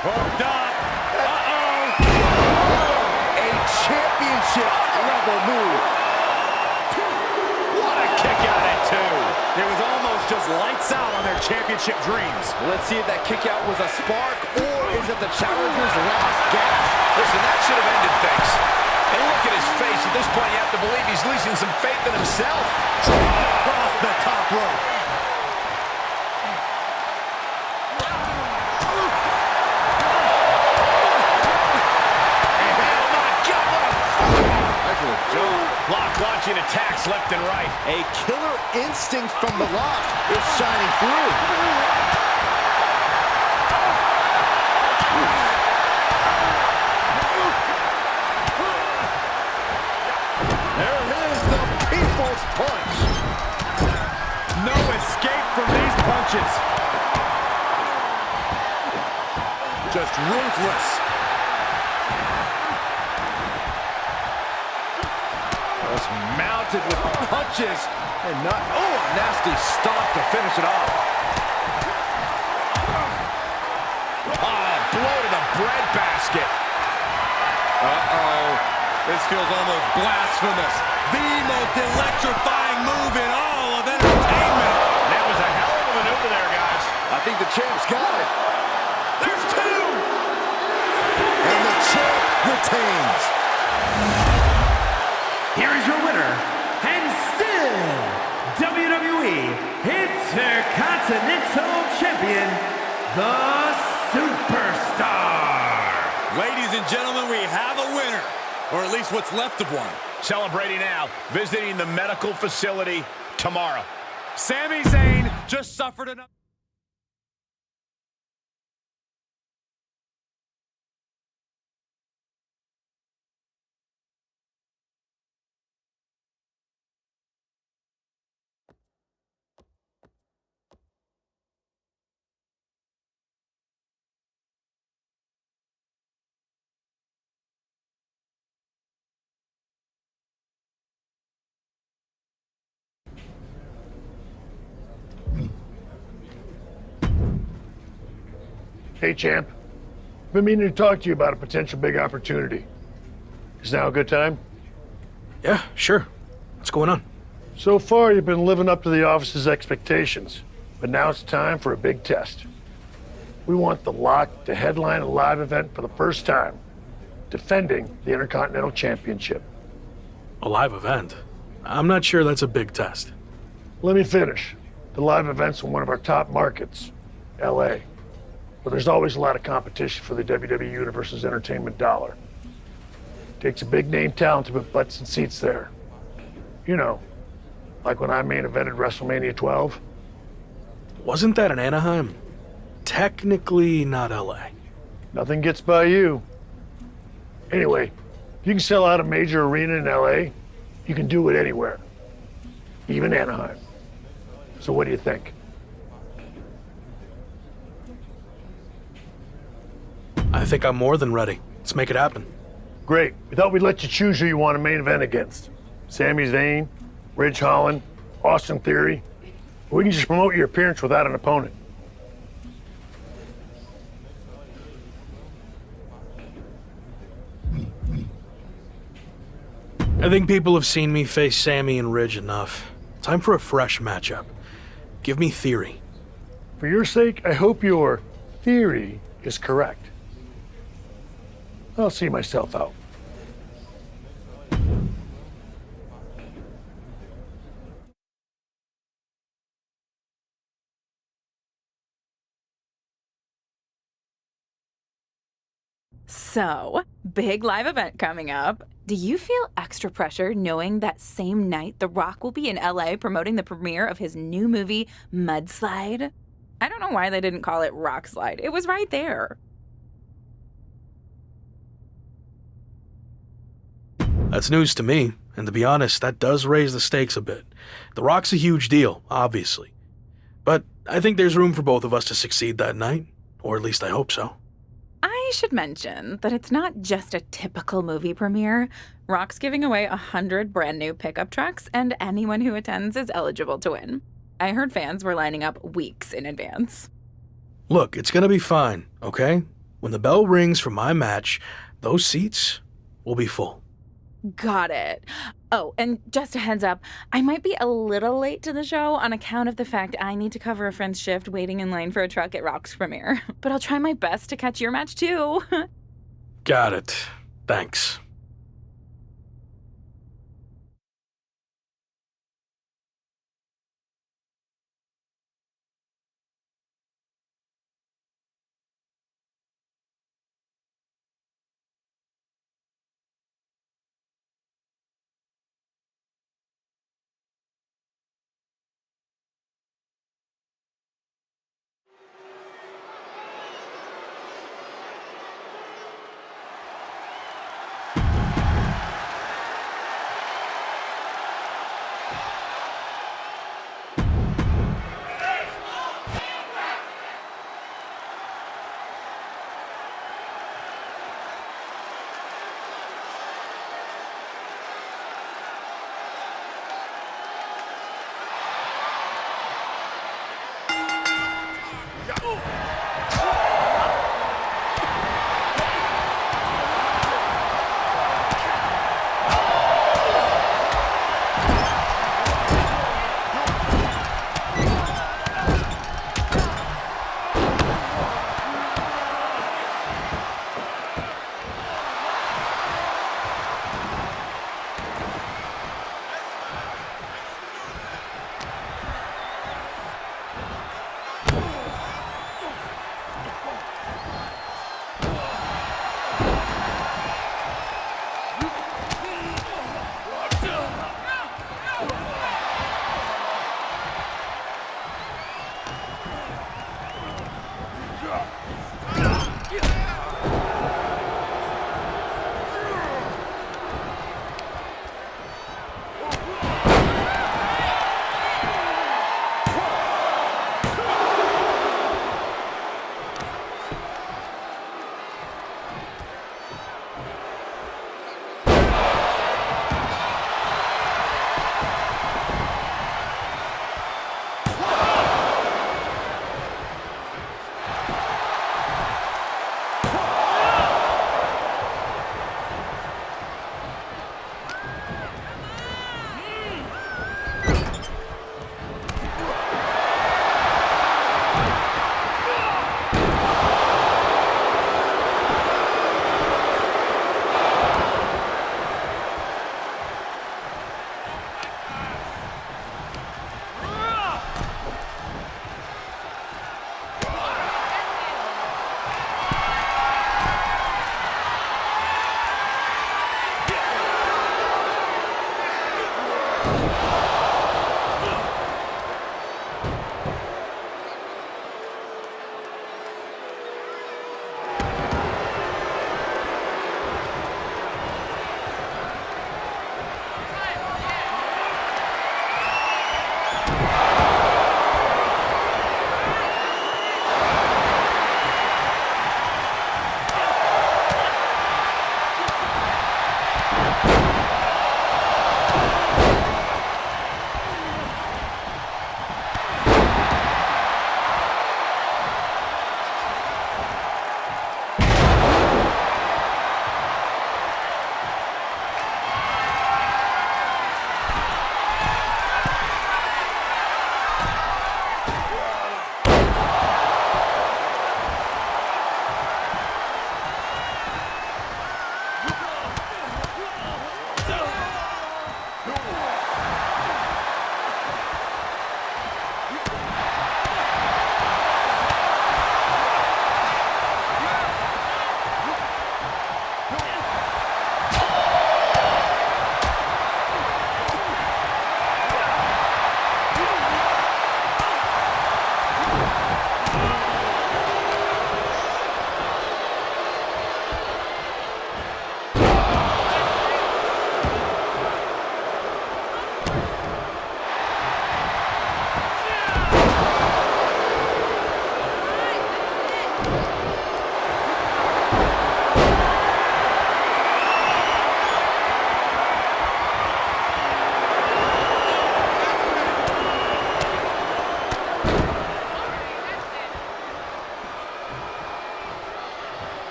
Hooked up. Uh-oh. A championship level move. What a kick out at two. It was almost just lights out on their championship dreams. Let's see if that kick out was a spark or is it the challenger's last gasp? Listen, that should have ended things. And look at his face. At this point, you have to believe he's losing some faith in himself. Across the top rope. Lock launching attacks left and right. A killer instinct from the Lock is shining through. There is the people's punch. No escape from these punches. Just ruthless. Mounted with punches and not, oh, a nasty stomp to finish it off. Ah, blow to the breadbasket. Uh-oh. This feels almost blasphemous. The most electrifying move in all of entertainment. That was a hell of a maneuver there, guys. I think the champ's got it. There's two! And the champ retains. Here is your winner, and still WWE Intercontinental Champion, the Superstar. Ladies and gentlemen, we have a winner, or at least what's left of one. Celebrating now, visiting the medical facility tomorrow. Sami Zayn just suffered another... Hey, champ. Been meaning to talk to you about a potential big opportunity. Is now a good time? Yeah, sure. What's going on? So far, you've been living up to the office's expectations, but now it's time for a big test. We want the Lock to headline a live event for the first time, defending the Intercontinental Championship. A live event? I'm not sure that's a big test. Let me finish. The live event's in one of our top markets, LA, where there's always a lot of competition for the WWE Universe's entertainment dollar. Takes a big name talent to put butts and seats there. You know, like when I main evented WrestleMania 12. Wasn't that in Anaheim? Technically not LA. Nothing gets by you. Anyway, if you can sell out a major arena in LA, you can do it anywhere, even Anaheim. So what do you think? I think I'm more than ready. Let's make it happen. Great. We thought we'd let you choose who you want to main event against. Sami Zayn, Ridge Holland, Austin Theory. We can just promote your appearance without an opponent. I think people have seen me face Sammy and Ridge enough. Time for a fresh matchup. Give me Theory. For your sake, I hope your theory is correct. I'll see myself out. So, big live event coming up. Do you feel extra pressure knowing that same night The Rock will be in LA promoting the premiere of his new movie, Mudslide? I don't know why they didn't call it Rock Slide. It was right there. That's news to me, and to be honest, that does raise the stakes a bit. The Rock's a huge deal, obviously. But I think there's room for both of us to succeed that night, or at least I hope so. I should mention that it's not just a typical movie premiere. Rock's giving away 100 brand new pickup trucks, and anyone who attends is eligible to win. I heard fans were lining up weeks in advance. Look, it's gonna be fine, okay? When the bell rings for my match, those seats will be full. Got it. Oh, and just a heads up, I might be a little late to the show on account of the fact I need to cover a friend's shift waiting in line for a truck at Rock's premiere. But I'll try my best to catch your match too. Got it. Thanks.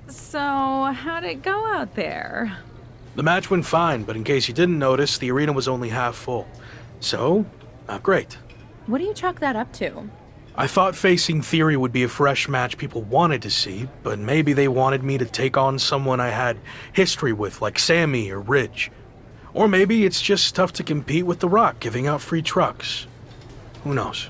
So, how'd it go out there? The match went fine, but in case you didn't notice, the arena was only half full. So, not great. What do you chalk that up to? I thought facing Theory would be a fresh match people wanted to see, but maybe they wanted me to take on someone I had history with, like Sammy or Ridge. Or maybe it's just tough to compete with The Rock giving out free trucks. Who knows?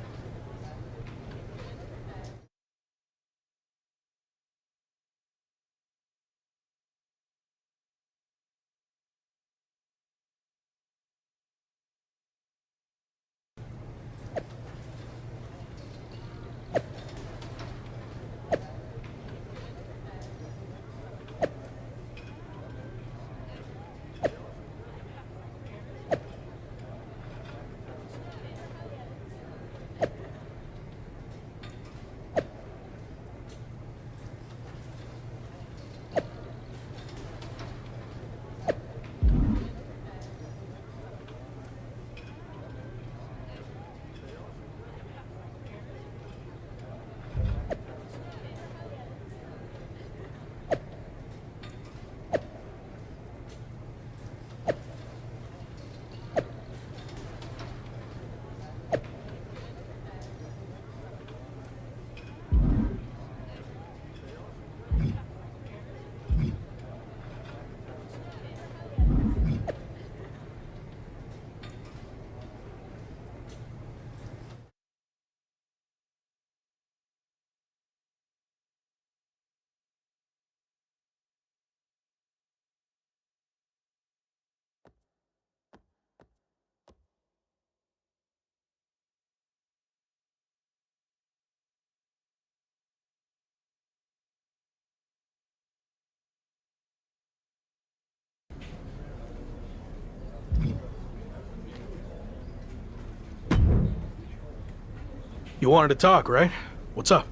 You wanted to talk, right? What's up?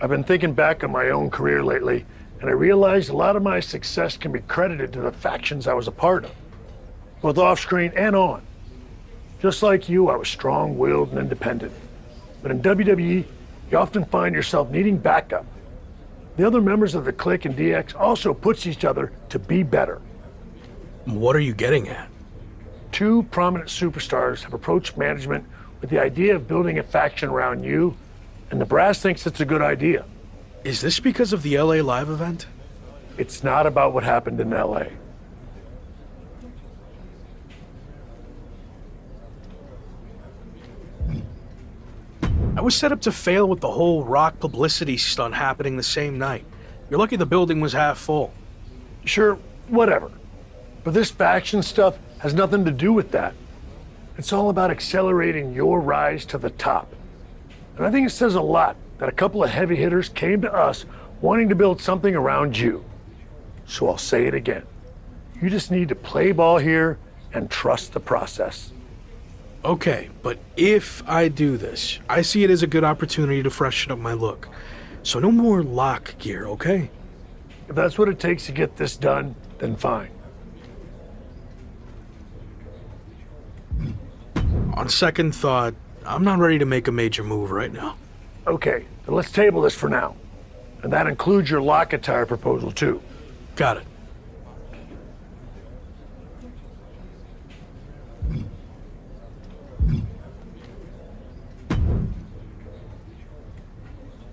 I've been thinking back on my own career lately, and I realized a lot of my success can be credited to the factions I was a part of, both off-screen and on. Just like you, I was strong-willed and independent. But in WWE, you often find yourself needing backup. The other members of the Clique and DX also push each other to be better. What are you getting at? Two prominent superstars have approached management with the idea of building a faction around you, and the brass thinks it's a good idea. Is this because of the LA Live event? It's not about what happened in LA. I was set up to fail with the whole Rock publicity stunt happening the same night. You're lucky the building was half full. Sure, whatever. But this faction stuff has nothing to do with that. It's all about accelerating your rise to the top. And I think it says a lot that a couple of heavy hitters came to us wanting to build something around you. So I'll say it again. You just need to play ball here and trust the process. Okay, but if I do this, I see it as a good opportunity to freshen up my look. So no more lock gear, okay? If that's what it takes to get this done, then fine. On second thought, I'm not ready to make a major move right now. Okay, then let's table this for now. And that includes your lock attire proposal too. Got it.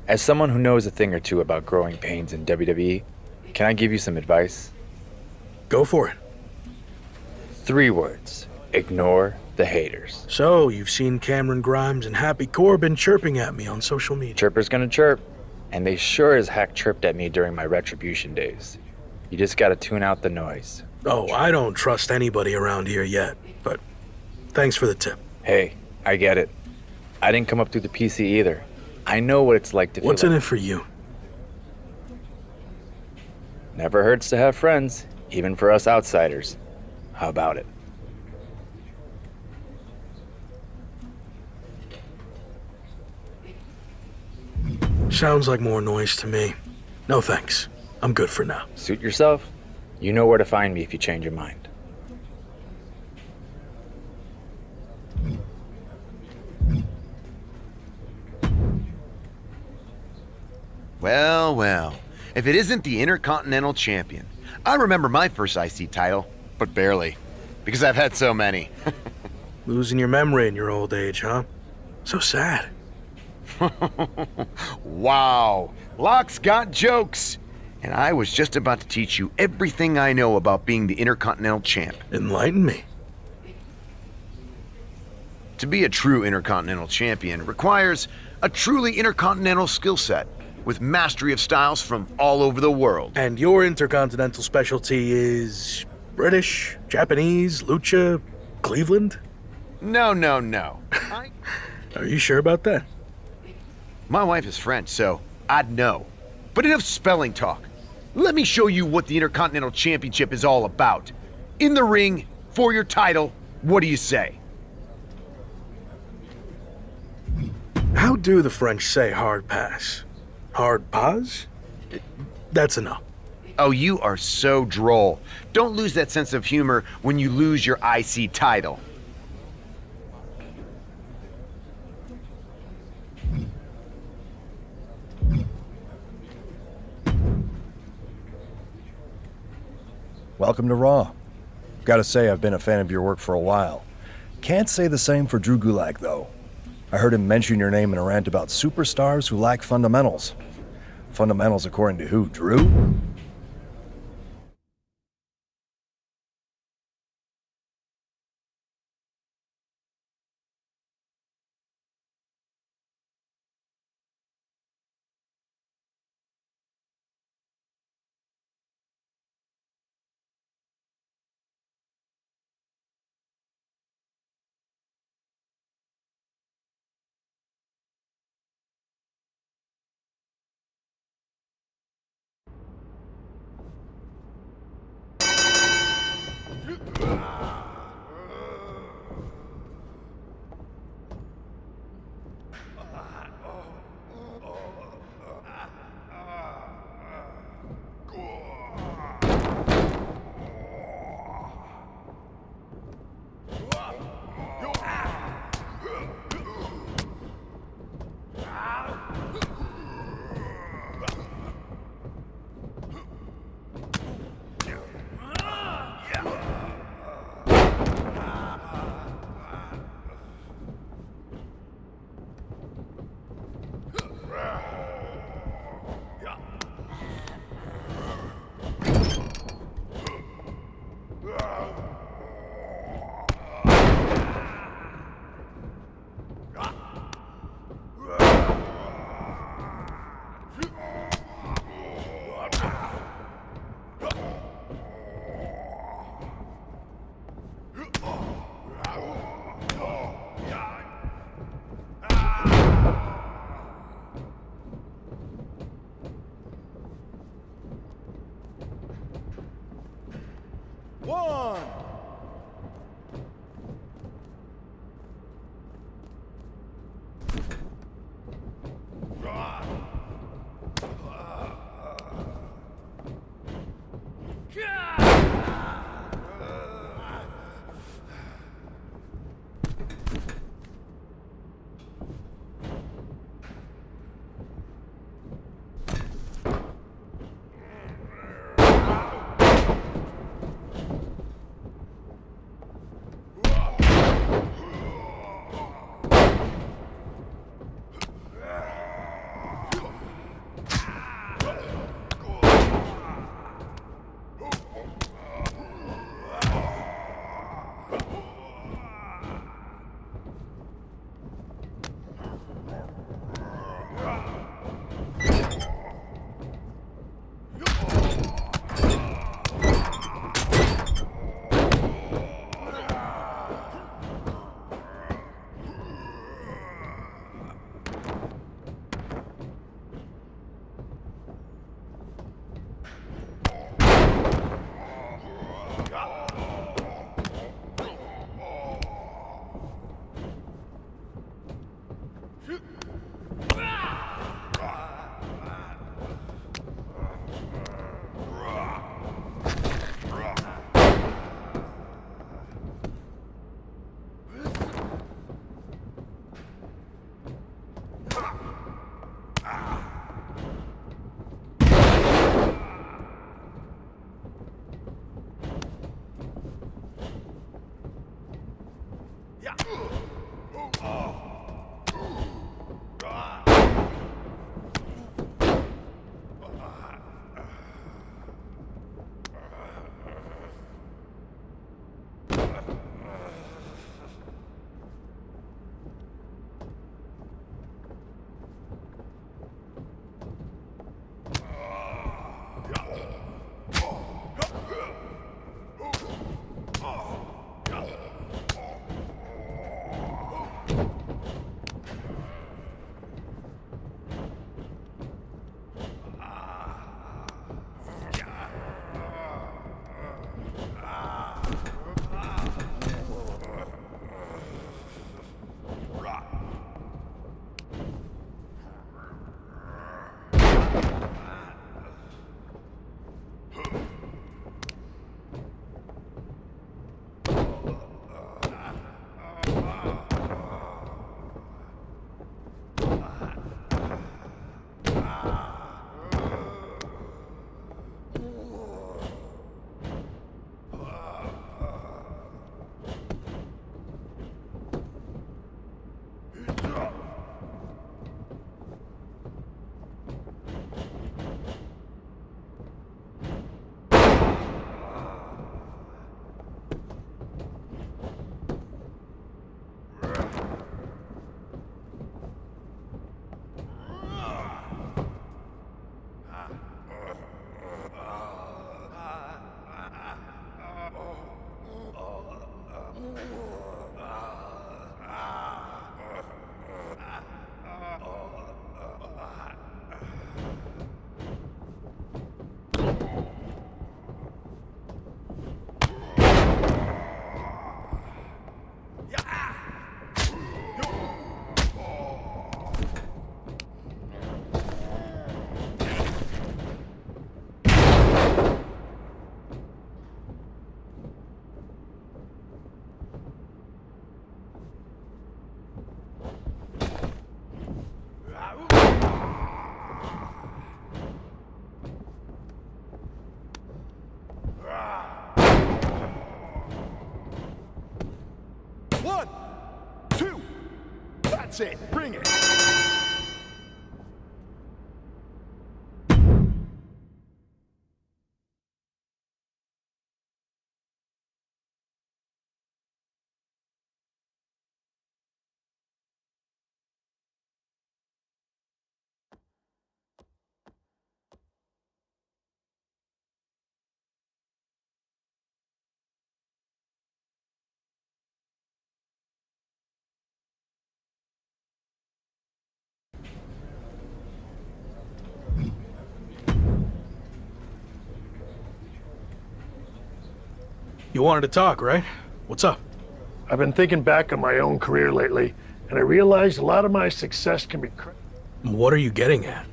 As someone who knows a thing or two about growing pains in WWE, can I give you some advice? Go for it. 3 words. Ignore the haters. So, you've seen Cameron Grimes and Happy Corbin chirping at me on social media. Chirpers gonna chirp, and they sure as heck chirped at me during my Retribution days. You just gotta tune out the noise. Oh, I don't trust anybody around here yet, but thanks for the tip. Hey, I get it. I didn't come up through the PC either. I know what it's like to feel What's in it for you? Never hurts to have friends, even for us outsiders. How about it? Sounds like more noise to me. No thanks. I'm good for now. Suit yourself. You know where to find me if you change your mind. Well, well. if it isn't the Intercontinental Champion. I remember my first IC title, but barely, because I've had so many. Losing your memory in your old age, huh? So sad. Wow, Locke's got jokes. And I was just about to teach you everything I know about being the Intercontinental Champ. Enlighten me. To be a true Intercontinental Champion requires a truly intercontinental skill set with mastery of styles from all over the world. And your Intercontinental specialty is British, Japanese, Lucha, Cleveland? No. Are you sure about that? My wife is French, so I'd know. But enough spelling talk. Let me show you what the Intercontinental Championship is all about. In the ring, for your title, what do you say? How do the French say hard pass? Hard pause? That's enough. Oh, you are so droll. Don't lose that sense of humor when you lose your IC title. Welcome to Raw. Gotta say, I've been a fan of your work for a while. Can't say the same for Drew Gulak, though. I heard him mention your name in a rant about superstars who lack fundamentals. Fundamentals according to who, Drew? That's it. Bring it. You wanted to talk, right? What's up? I've been thinking back on my own career lately, and I realized a lot of my success can be What are you getting at?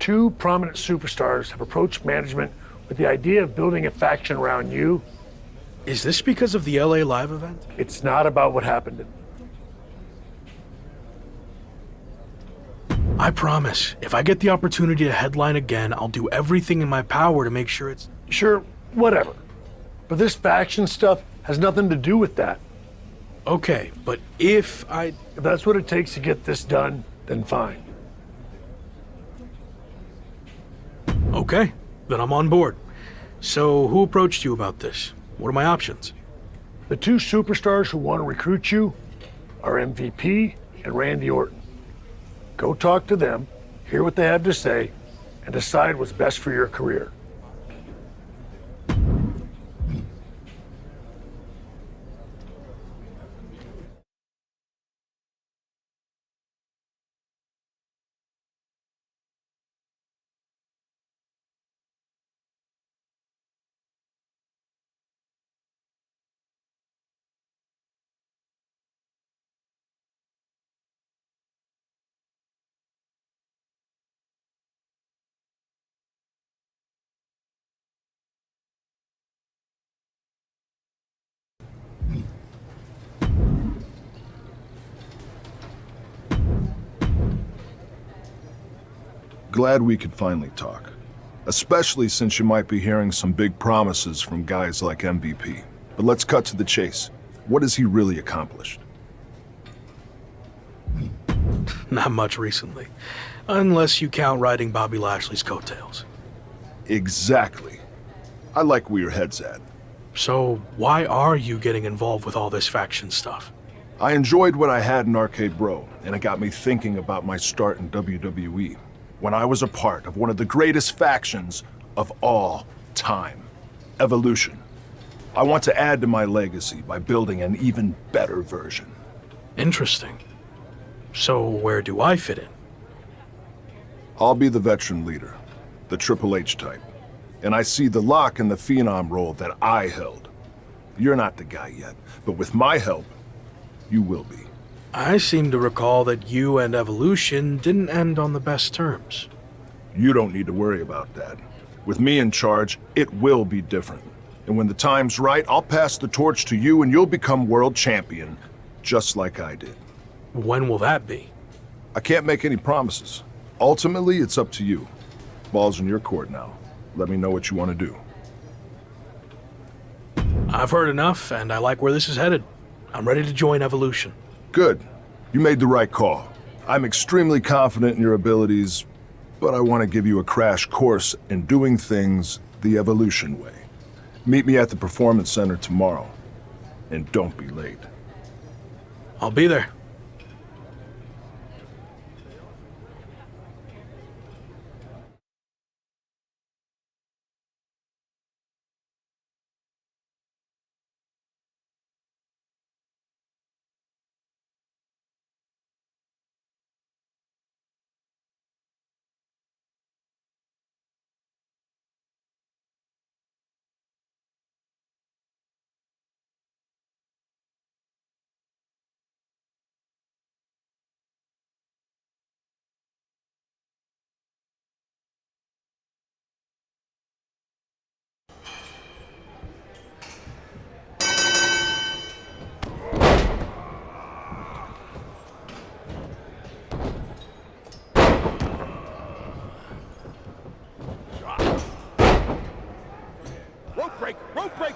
Two prominent superstars have approached management with the idea of building a faction around you. Is this because of the LA Live event? It's not about what happened. I promise, if I get the opportunity to headline again, I'll do everything in my power to make sure it's... Sure, whatever. But this faction stuff has nothing to do with that. Okay, but if that's what it takes to get this done, then fine. Okay, then I'm on board. So who approached you about this? What are my options? The two superstars who want to recruit you are MVP and Randy Orton. Go talk to them, hear what they have to say, and decide what's best for your career. Glad we could finally talk. Especially since you might be hearing some big promises from guys like MVP. But let's cut to the chase. What has he really accomplished? Not much recently. Unless you count riding Bobby Lashley's coattails. Exactly. I like where your head's at. So why are you getting involved with all this faction stuff? I enjoyed what I had in Arcade Bro, and it got me thinking about my start in WWE. When I was a part of one of the greatest factions of all time, Evolution. I want to add to my legacy by building an even better version. Interesting. So where do I fit in? I'll be the veteran leader, the Triple H type. And I see the Lock in the Phenom role that I held. You're not the guy yet, but with my help, you will be. I seem to recall that you and Evolution didn't end on the best terms. You don't need to worry about that. With me in charge, it will be different. And when the time's right, I'll pass the torch to you and you'll become world champion, just like I did. When will that be? I can't make any promises. Ultimately, it's up to you. Ball's in your court now. Let me know what you want to do. I've heard enough, and I like where this is headed. I'm ready to join Evolution. Good. You made the right call. I'm extremely confident in your abilities, but I want to give you a crash course in doing things the Evolution way. Meet me at the Performance Center tomorrow, and don't be late. I'll be there. Rope break! Rope break!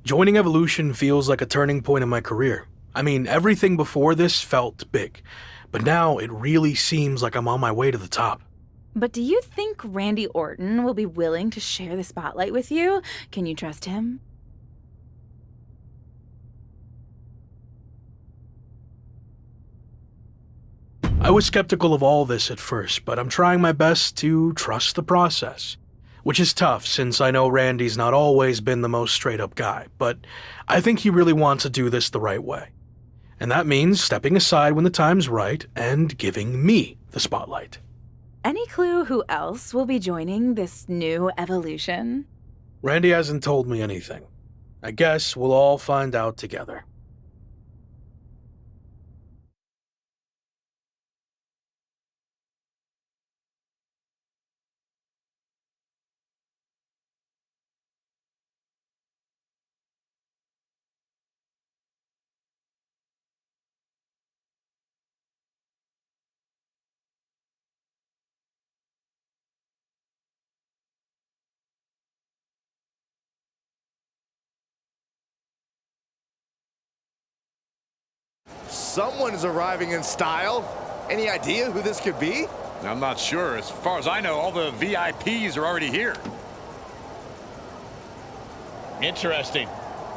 Joining Evolution feels like a turning point in my career. I mean, everything before this felt big, but now it really seems like I'm on my way to the top. But do you think Randy Orton will be willing to share the spotlight with you? Can you trust him? I was skeptical of all this at first, but I'm trying my best to trust the process. Which is tough since I know Randy's not always been the most straight-up guy, but I think he really wants to do this the right way. And that means stepping aside when the time's right and giving me the spotlight. Any clue who else will be joining this new evolution? Randy hasn't told me anything. I guess we'll all find out together. Someone is arriving in style. Any idea who this could be? I'm not sure. As far as I know, all the VIPs are already here. Interesting.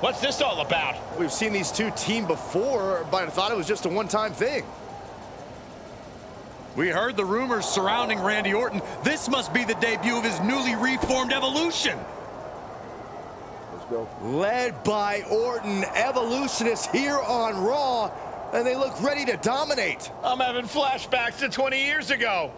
What's this all about? We've seen these two team before, but I thought it was just a one-time thing. We heard the rumors surrounding Randy Orton. This must be the debut of his newly reformed Evolution. Let's go. Led by Orton, Evolution is here on Raw, and they look ready to dominate. I'm having flashbacks to 20 years ago.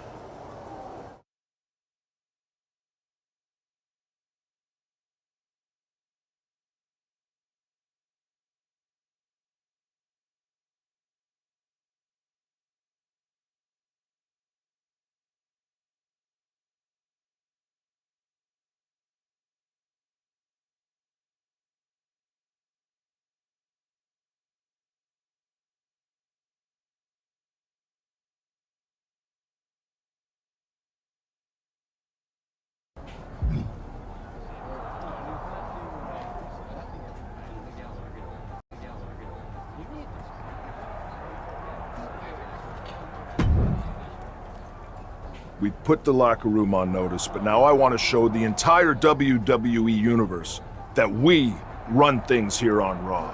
We put the locker room on notice, but now I want to show the entire WWE universe that we run things here on Raw.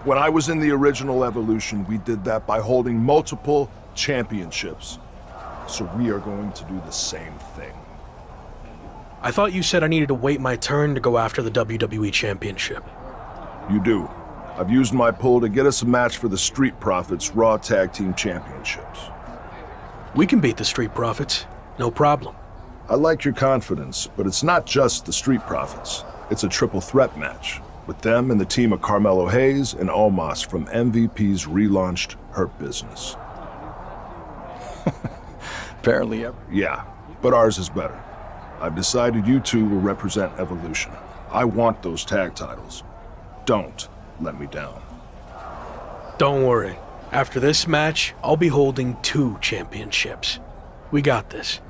When I was in the original Evolution, we did that by holding multiple championships. So we are going to do the same thing. I thought you said I needed to wait my turn to go after the WWE Championship. You do. I've used my pull to get us a match for the Street Profits Raw Tag Team Championships. We can beat the Street Profits. No problem. I like your confidence, but it's not just the Street Profits. It's a triple threat match, with them and the team of Carmelo Hayes and Omos from MVP's relaunched Hurt Business. Apparently, Yeah, but ours is better. I've decided you two will represent Evolution. I want those tag titles. Don't let me down. Don't worry. After this match, I'll be holding 2 championships. We got this.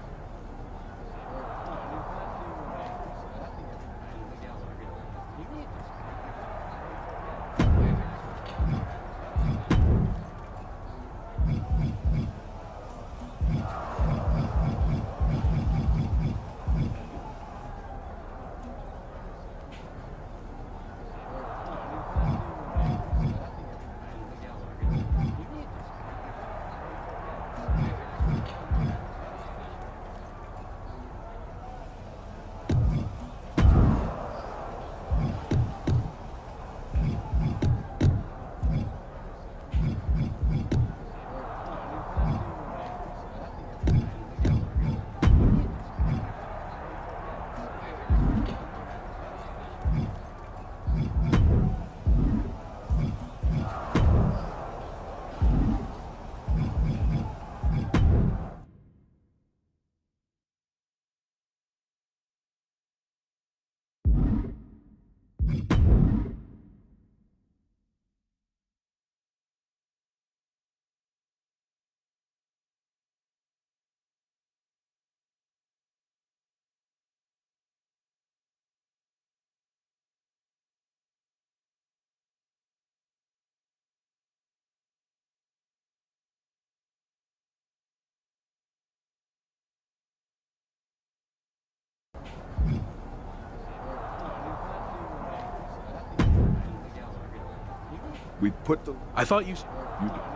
We put the... I thought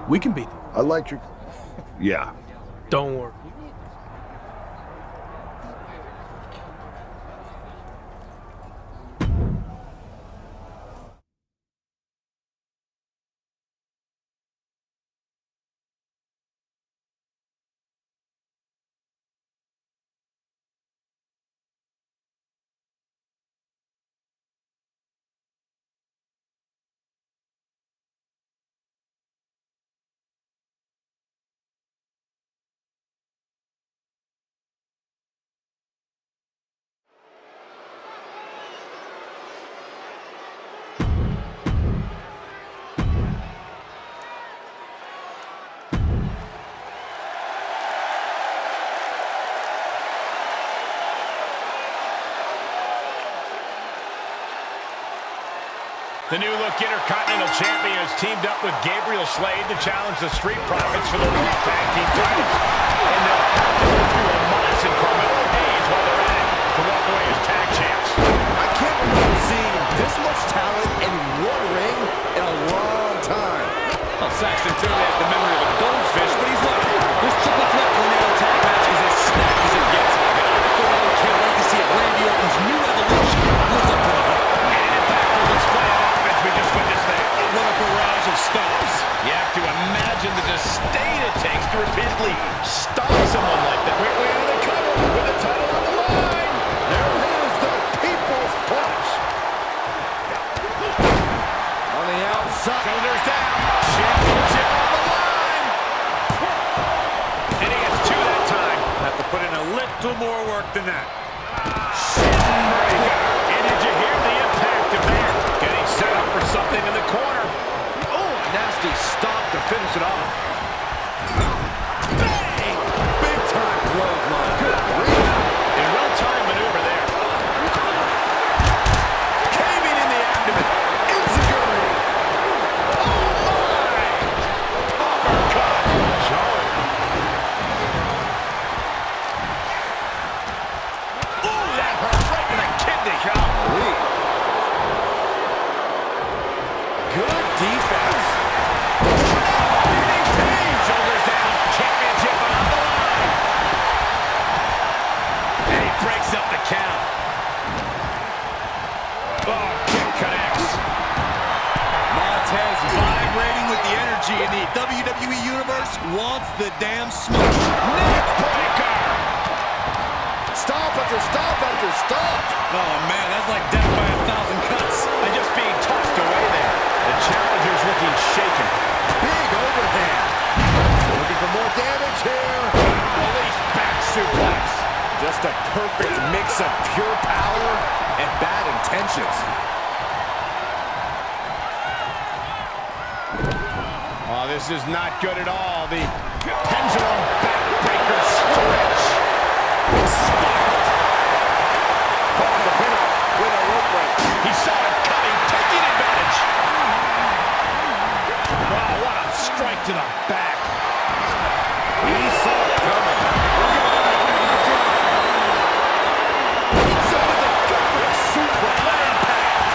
we can beat them. I like your... Yeah. Don't worry. The new look Intercontinental Champion has teamed up with Gabriel Slade to challenge the Street Profits for the Raw Tag Team titles. And they'll have to go through a Moss and Carmelo Hayes while they're at it to walk away as tag champs. I can't remember seeing this much talent in one ring in a long time. Well, Saxton clearly has the memory of a goldfish, but he's right. This triple threat tornado tag match is as snappy as it gets. And I, for one, can't wait to see if Randy Orton's new evolution lives up to the hype. And impactful display of offense we just witnessed there. What a barrage of stomps. You have to imagine the disdain it takes to repeatedly stomp someone like that. Wait, on the cover with the title on the line. There is the People's Punch. On the outside. Shoulders down. Championship on the line. And he gets two that time. Have to put in a little more work than that. Shinbreaker. And did you hear the impact of that? Getting set up for something in the corner. Oh, a nasty stop to finish it off. Bang! Big time clothesline. Good grief. And well-timed maneuver there. Caving in the abdomen. Enziguri. Oh, my! Uppercut. Showing. Ooh, that hurt right in the kidney. Golly. Good defense. DDT. Shoulders down. Championship on the line. And he breaks up the count. Oh, kick connects. Montez vibrating with the energy in the WWE Universe wants the damn smoke. Neck breaker. Stop after stop after stop. Oh, man, that's like death by 1,000 cuts. And just being tossed away there. The challenger's looking shaken. Big overhand. Looking for more damage here. Release back suplex. Just a perfect mix of pure power and bad intentions. Oh, this is not good at all. The pendulum backbreaker stretch. Spiked. Oh, the winner with a rope break. He saw it coming, taking advantage. Oh, what a strike to the back. He saw it coming. Hits him with a gut suplex. What impact.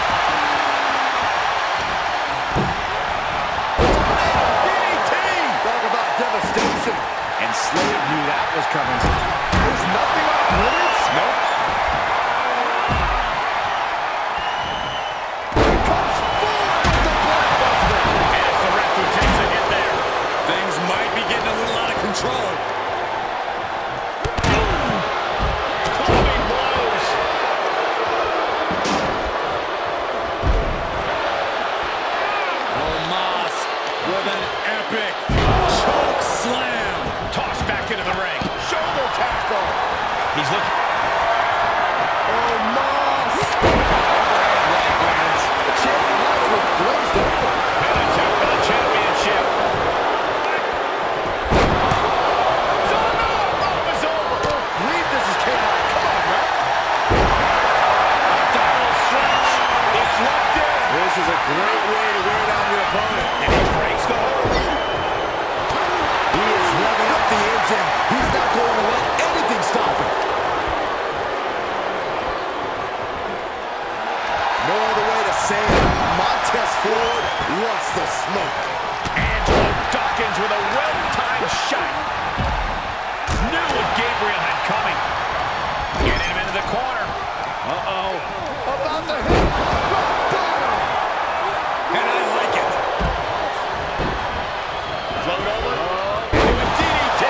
DDT. Talk about devastation. And Slade knew that was coming. There's nothing off limits. Nope. Comes forward with the blockbuster. And it's the ref who takes a hit there. Things might be getting a little out of control. Clubbing blows. Omos with an epic choke slam. Tossed back into the ring. Shoulder tackle. He's looking. Oh, Moss. The champion eyes were glazed over. And a tap for the championship. It's over. Believe this is chaotic. Come on, man. Abdominal stretch. It's locked in. This is a great way to wear down your opponent. And he breaks the hold. He is revving up the engine. He's not going to let anything stop him. No other way to say it. Montez Ford What's the smoke? Angelo Dawkins with a well-timed shot. Knew what Gabriel had coming. Getting him into the corner. Uh-oh. About to hit. And I like it. Float over. Into a DDT.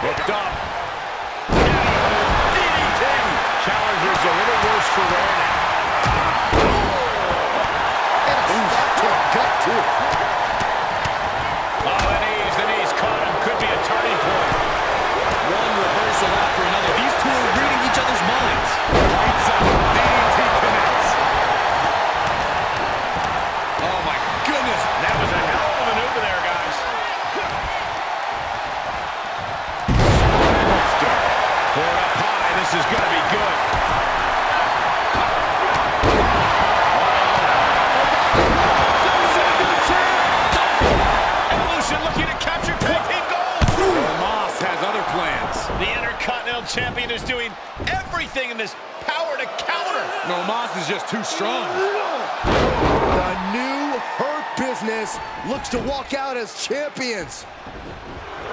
Hooked up. DDT. Challenger's a little worse for wear now. Gut too. Oh, the knees caught him. Could be a turning point. One reversal after another. These two are reading each other's minds. Lights up. DDT connects. Oh, my goodness. That was a hell of a maneuver there, guys. Forward up high. This is going to be good. Looking to capture tag team gold. Moss has other plans. The Intercontinental Champion is doing everything in his power to counter. No, Moss is just too strong. The new Hurt Business looks to walk out as champions.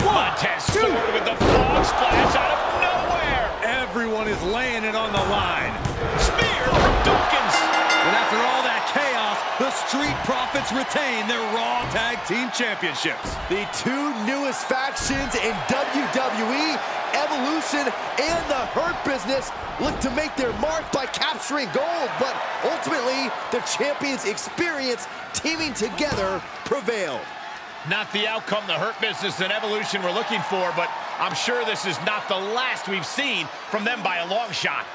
Montez forward with the frog splash out of nowhere. Everyone is laying it on the line. Spear from Dawkins. And after all that chaos, the Street Profits retain their Raw Tag Team Championships. The two newest factions in WWE, Evolution and the Hurt Business, look to make their mark by capturing gold, but ultimately, the champions' experience teaming together prevailed. Not the outcome the Hurt Business and Evolution were looking for, but I'm sure this is not the last we've seen from them by a long shot.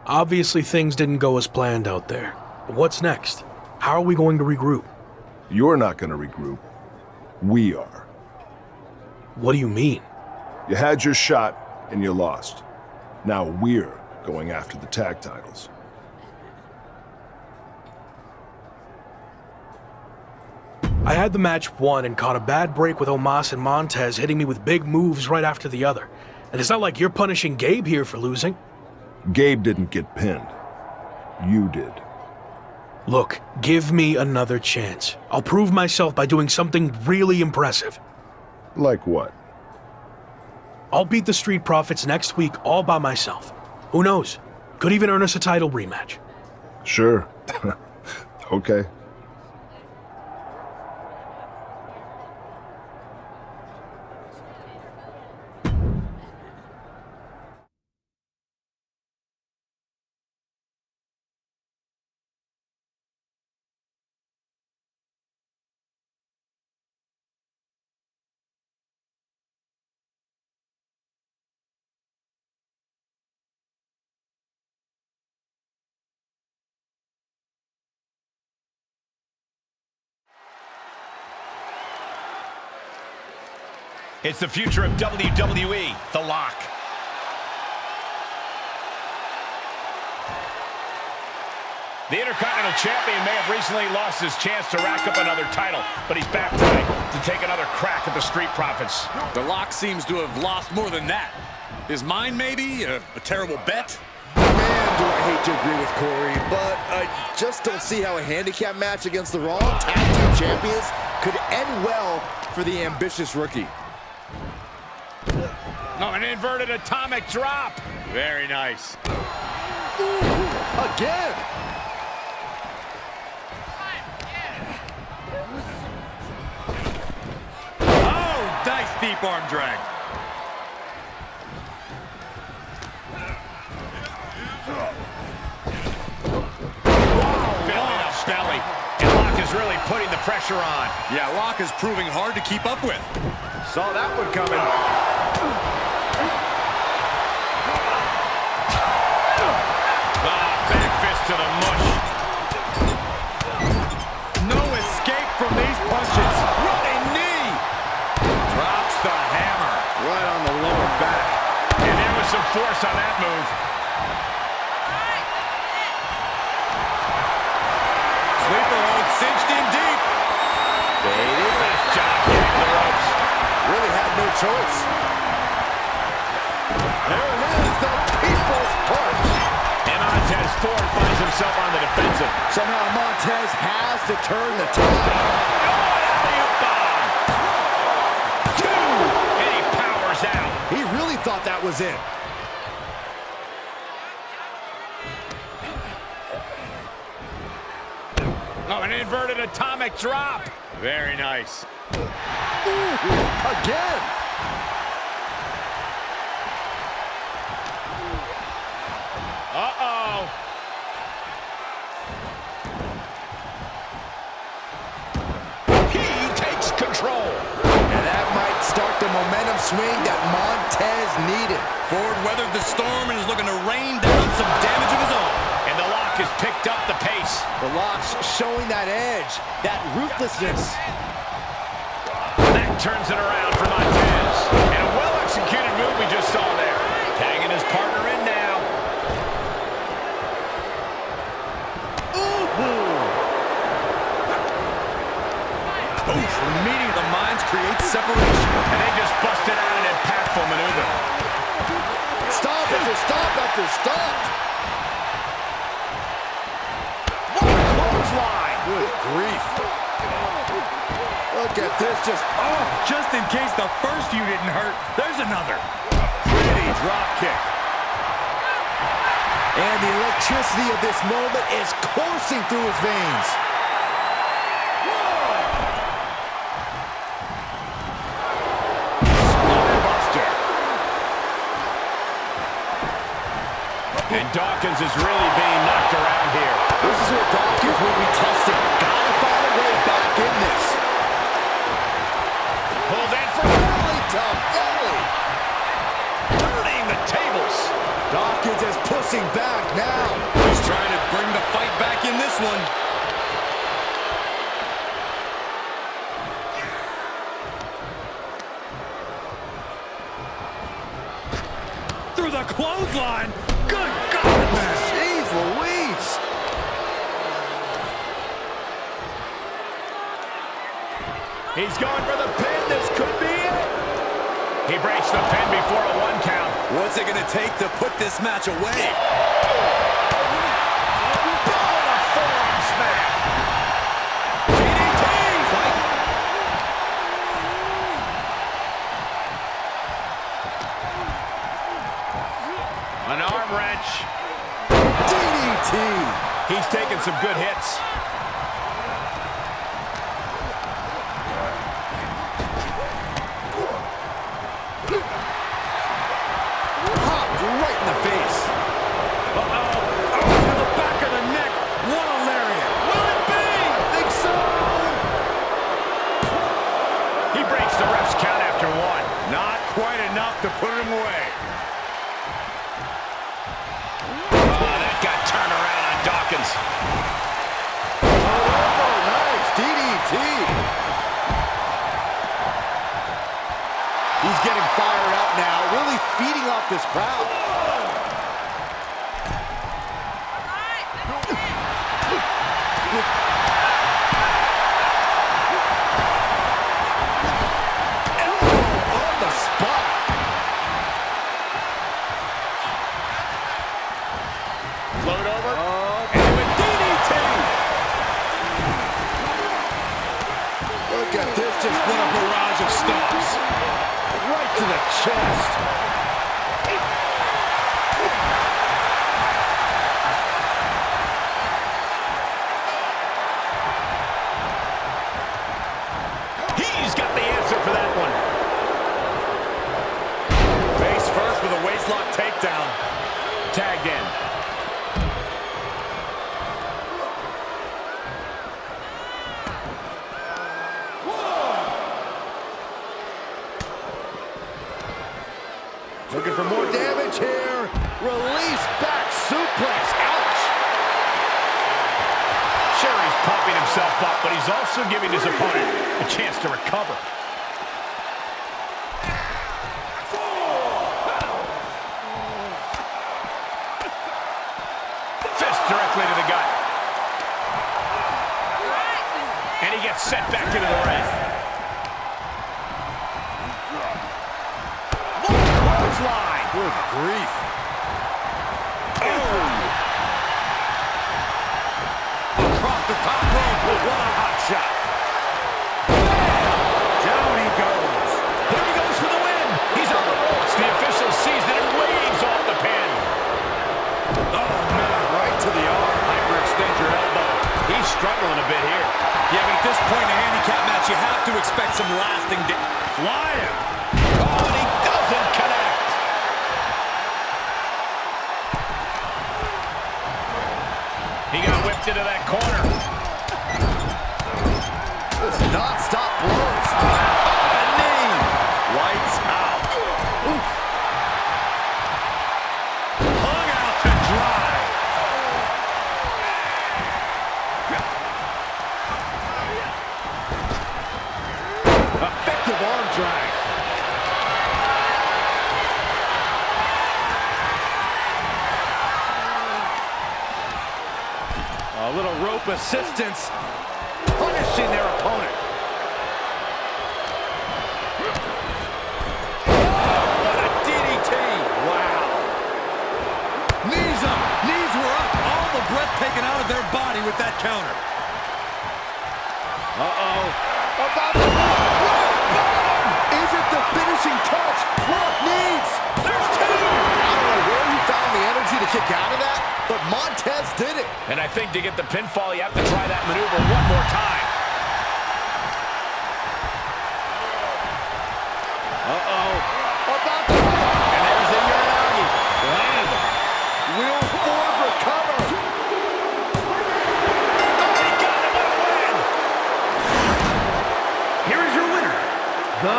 Obviously, things didn't go as planned out there. What's next? How are we going to regroup? You're not going to regroup. We are. What do you mean? You had your shot, and you lost. Now we're going after the tag titles. I had the match won and caught a bad break with Omos and Montez hitting me with big moves right after the other. And it's not like you're punishing Gabe here for losing. Gabe didn't get pinned. You did. Look, give me another chance. I'll prove myself by doing something really impressive. Like what? I'll beat the Street Profits next week all by myself. Who knows? Could even earn us a title rematch. Sure. Okay. It's the future of WWE, The Lock. The Intercontinental Champion may have recently lost his chance to rack up another title, but he's back tonight to take another crack at the Street Profits. The Lock seems to have lost more than that. His mind, maybe? A terrible bet? Man, do I hate to agree with Corey, but I just don't see how a handicap match against the Raw Tag Team Champions could end well for the ambitious rookie. Oh, an inverted atomic drop. Very nice. Ooh, again. Oh, nice deep arm drag. is really putting the pressure on. Yeah, Rock is proving hard to keep up with. Saw that one coming. Back fist to the mush. No escape from these punches. Running knee. Drops the hammer. Right on the lower back. And there was some force on that move. Sleeper hold cinched in deep. Nice job getting the ropes. Really had no choice. There it is, the People's Punch. And Montez Ford finds himself on the defensive. Somehow Montez has to turn the tide. Two! And he powers out. He really thought that was it. Oh, an inverted atomic drop. Very nice. Ooh, again. Uh-oh. He takes control. And that might start the momentum swing that Montez needed. Ford weathered the storm and is looking to rain down some damage of his own. And the Lock has picked up the pace. The Lock's showing that edge, that ruthlessness. That turns it around for Montez. And a well-executed move we just saw there. Tagging his partner in now. Oof, the meeting of the minds creates separation. And they just busted out an impactful maneuver. Stop after stop after stop. What a clothesline. Good grief. Look at this, Just in case the first few didn't hurt, there's another. Pretty drop kick. and the electricity of this moment is coursing through his veins. And Dawkins is really being knocked around here. This is where Dawkins will be tested. Gotta find a way back in this. Pulled in for belly to belly. Turning the tables. Dawkins is pushing back now. He's trying to bring the fight back in this one. Through the clothesline. Good God, man. Jeez Louise. He's going for the pin. This could be it. He breaks the pin before a 1 count. What's it going to take to put this match away? Forearm smack. DDT. Fight. An arm wrench. DDT. He's taking some good hits. Popped right in the face. Uh-oh. Oh, to the back of the neck. What a lariat. Will it be? I think so. He breaks the ref's count after 1. Not quite enough to put him away. That got turned around on Dawkins. Oh, nice DDT. He's getting fired up now, really feeding off this crowd. Elbow on the spot. Float over. And with DDT. Look at this, just what a barrage of stomps. Right to the chest. He's got the answer for that one. Face first with a waistlock takedown. Tagged in. up, but he's also giving his opponent a chance to recover. Fist directly to the gut. And he gets sent back into the ring. Clothesline. Good grief. Across the top rope. What a hot shot. Down he goes. There he goes for the win. He's on the ropes. The official sees that and waves off the pin. Oh, man. Right to the arm. Hyperextend your elbow. He's struggling a bit here. Yeah, but at this point in a handicap match, you have to expect some lasting Flying. Oh, and he doesn't connect. He got whipped into that corner. Non-stop blows. Oh, a knee. Lights out. Oof. Hung out to dry. Effective arm drag. A little rope assistance, punishing their opponent. Oh, what a DDT! Wow. Knees up. Knees were up. All the breath taken out of their body with that counter. Uh-oh. About to Is it the finishing touch? Rock needs. There's two! I don't know where he found the energy to kick out of that, but Montez did it. And I think to get the pinfall, you have to try that maneuver one more time. Uh-oh. About to And there's the Uranagi. Landed him. Will Ford recover? He got him on a win! Here is your winner, the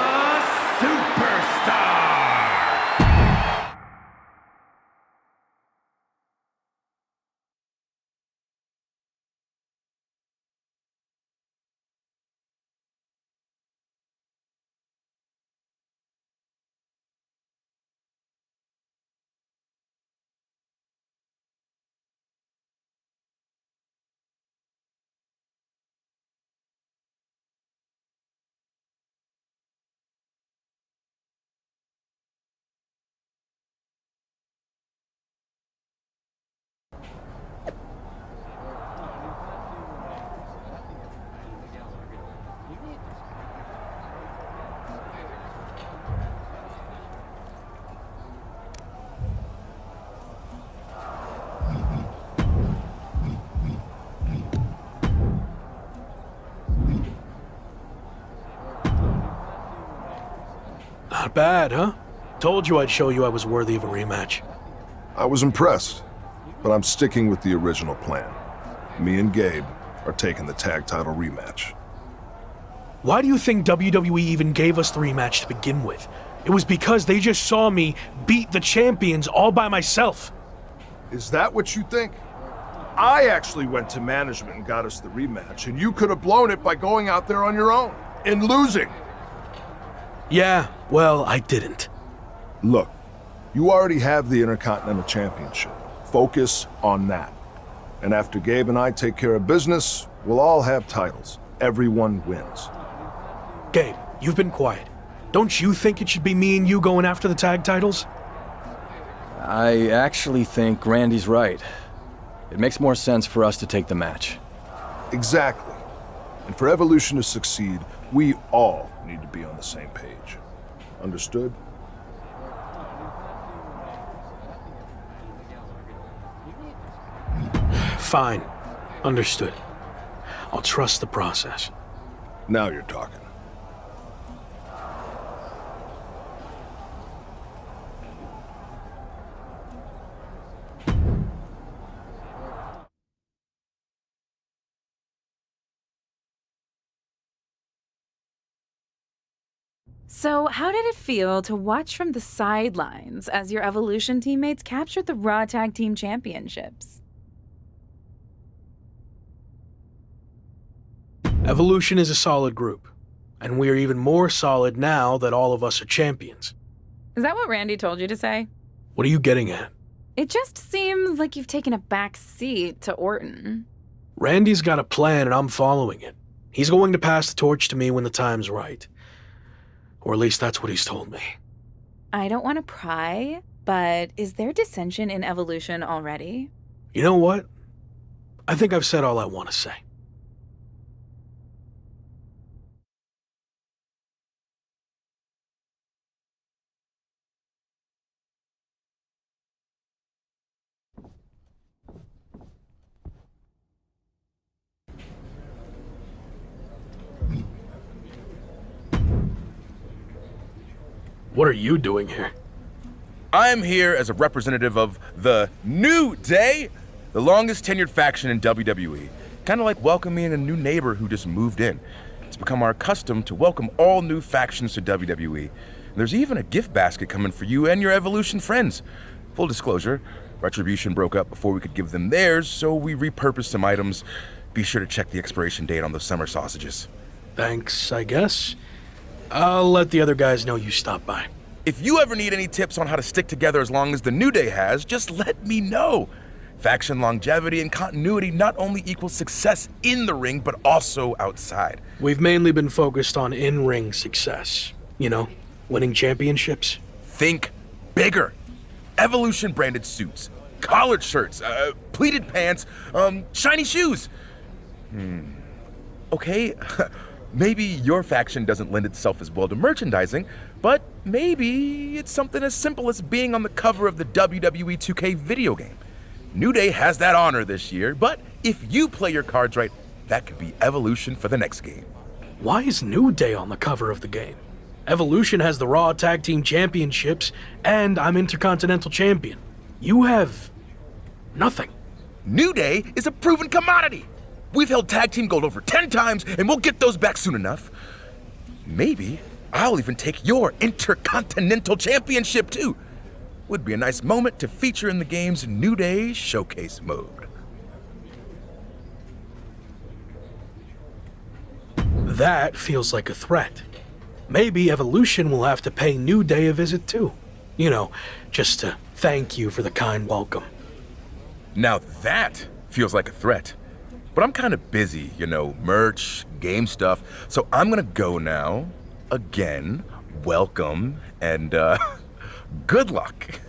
Superstar. Not bad, huh? Told you I'd show you I was worthy of a rematch. I was impressed, but I'm sticking with the original plan. Me and Gabe are taking the tag title rematch. Why do you think WWE even gave us the rematch to begin with? It was because they just saw me beat the champions all by myself. Is that what you think? I actually went to management and got us the rematch, and you could have blown it by going out there on your own and losing. Yeah, well, I didn't. Look, you already have the Intercontinental Championship. Focus on that. And after Gabe and I take care of business, we'll all have titles. Everyone wins. Gabe, you've been quiet. Don't you think it should be me and you going after the tag titles? I actually think Randy's right. It makes more sense for us to take the match. Exactly. And for Evolution to succeed, we all need to be on the same page. Understood? Fine. Understood. I'll trust the process. Now you're talking. So, how did it feel to watch from the sidelines as your Evolution teammates captured the Raw Tag Team Championships? Evolution is a solid group, and we are even more solid now that all of us are champions. Is that what Randy told you to say? What are you getting at? It just seems like you've taken a back seat to Orton. Randy's got a plan and I'm following it. He's going to pass the torch to me when the time's right. Or at least that's what he's told me. I don't want to pry, but is there dissension in Evolution already? You know what? I think I've said all I want to say. What are you doing here? I'm here as a representative of the New Day, the longest tenured faction in WWE. Kind of like welcoming a new neighbor who just moved in. It's become our custom to welcome all new factions to WWE. And there's even a gift basket coming for you and your Evolution friends. Full disclosure, Retribution broke up before we could give them theirs, so we repurposed some items. Be sure to check the expiration date on those summer sausages. Thanks, I guess. I'll let the other guys know you stopped by. If you ever need any tips on how to stick together as long as the New Day has, just let me know. Faction longevity and continuity not only equals success in the ring, but also outside. We've mainly been focused on in-ring success. You know, winning championships. Think bigger. Evolution branded suits, collared shirts, pleated pants, shiny shoes. Okay, maybe your faction doesn't lend itself as well to merchandising, but maybe it's something as simple as being on the cover of the WWE 2K video game. New Day has that honor this year, but if you play your cards right, that could be Evolution for the next game. Why is New Day on the cover of the game? Evolution has the Raw Tag Team Championships, and I'm Intercontinental Champion. You have nothing. New Day is a proven commodity. We've held tag team gold over 10 times, and we'll get those back soon enough. Maybe I'll even take your Intercontinental Championship, too. Would be a nice moment to feature in the game's New Day Showcase mode. That feels like a threat. Maybe Evolution will have to pay New Day a visit, too. You know, just to thank you for the kind welcome. Now that feels like a threat. But I'm kind of busy, you know, merch, game stuff, so I'm gonna go now. Again, welcome, and good luck.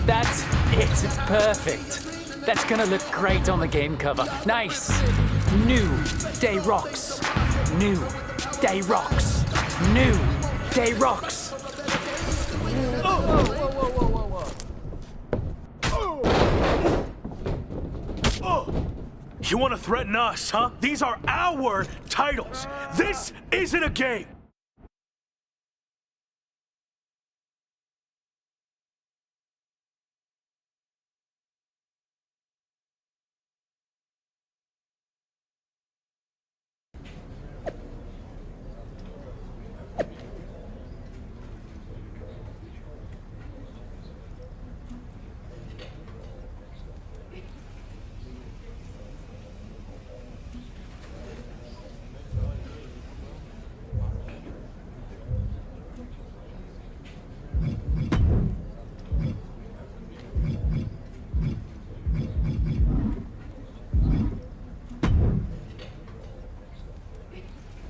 That's it. It's perfect. That's gonna look great on the game cover. Nice. New Day rocks. New Day rocks. New Day rocks. You want to threaten us, huh? These are our titles. This isn't a game.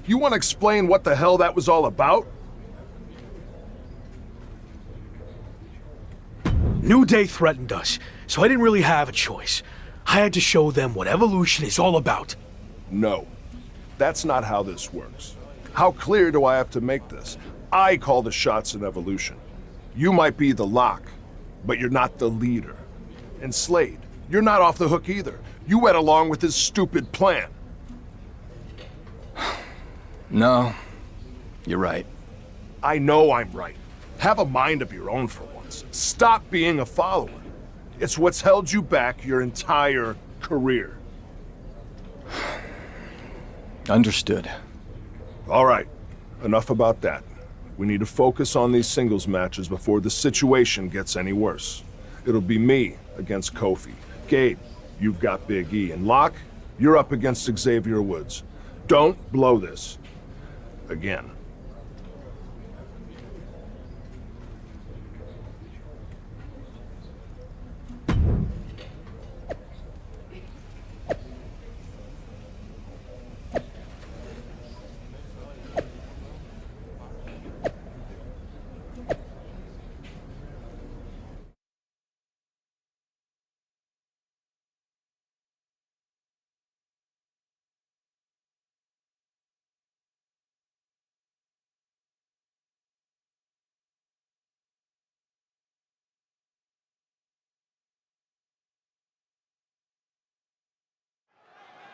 You want to explain what the hell that was all about? New Day threatened us, so I didn't really have a choice. I had to show them what Evolution is all about. No, that's not how this works. How clear do I have to make this? I call the shots in Evolution. You might be the lock, but you're not the leader. And Slade, you're not off the hook either. You went along with his stupid plan. No, you're right. I know I'm right. Have a mind of your own for once. Stop being a follower. It's what's held you back your entire career. Understood. All right, enough about that. We need to focus on these singles matches before the situation gets any worse. It'll be me against Kofi. Gabe, you've got Big E. And Locke, you're up against Xavier Woods. Don't blow this. Again.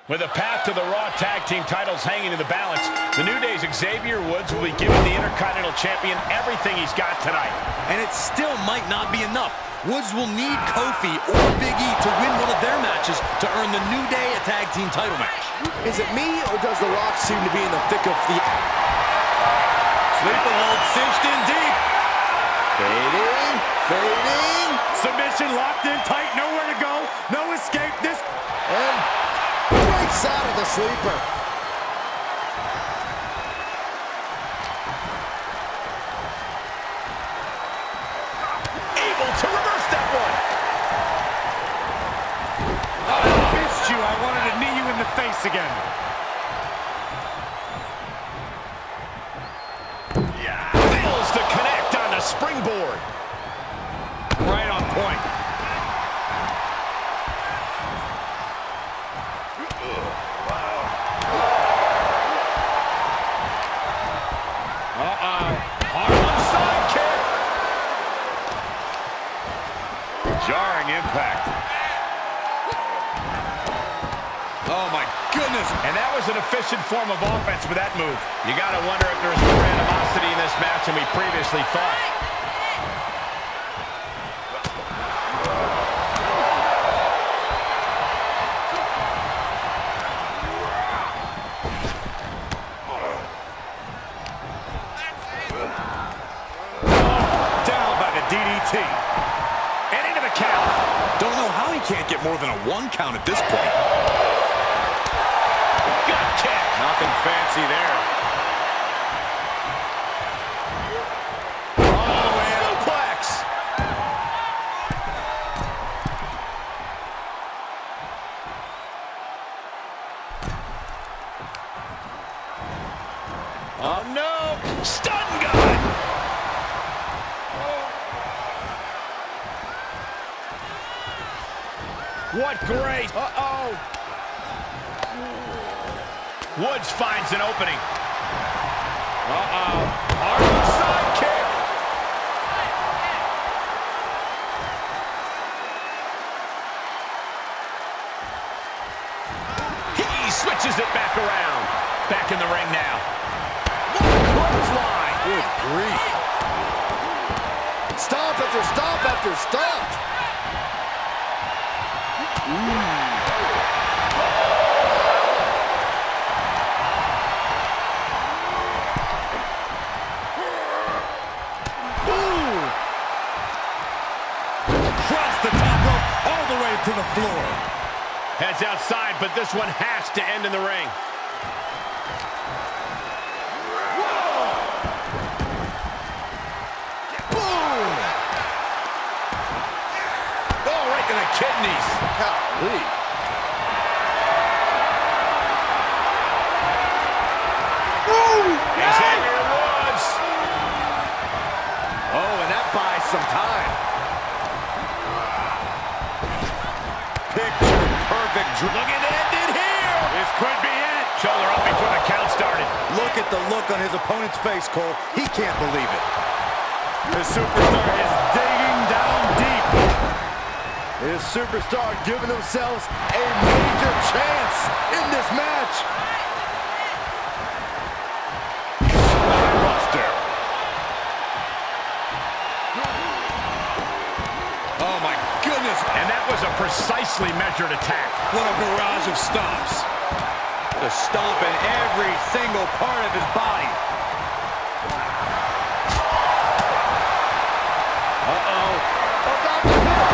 With a path to the Raw Tag Team titles hanging in the balance, the New Day's Xavier Woods will be giving the Intercontinental Champion everything he's got tonight. And it still might not be enough. Woods will need Kofi or Big E to win one of their matches to earn the New Day a tag team title match. Is it me, or does The Rock seem to be in the thick of the... Sleeper hold cinched in deep. Fading, fading. Submission locked in tight, nowhere to go, no escape. This... And breaks out of the sleeper. Able to reverse that one. I missed you. I wanted to knee you in the face again. Fails to connect on the springboard. Right on point. Jarring impact. Oh, my goodness. And that was an efficient form of offense with that move. You got to wonder if there's more animosity in this match than we previously thought. Down by the DDT. And into the count. Don't know how he can't get more than a 1 count at this point. Gut kick. Nothing fancy there. Oh, suplex. Oh, no. Stun gun. What great. Uh-oh. Woods finds an opening. Uh-oh. Hard side kick. He switches it back around. Back in the ring now. Clothesline. Good grief. Stomp after stomp after stomp. Across the top rope, all the way to the floor. Heads outside, but this one has to end in the ring. Boom! Oh, right to the kidneys. Golly. Xavier Woods. Oh, and that buys some time. Picture perfect. Looking to end it here. This could be it. Shoulder up before the count started. Look at the look on his opponent's face, Cole. He can't believe it. The superstar is digging down deep. His superstar giving themselves a major chance in this match. was a precisely measured attack. What a barrage of stomps. The stomp in every single part of his body. Uh-oh. About to hit.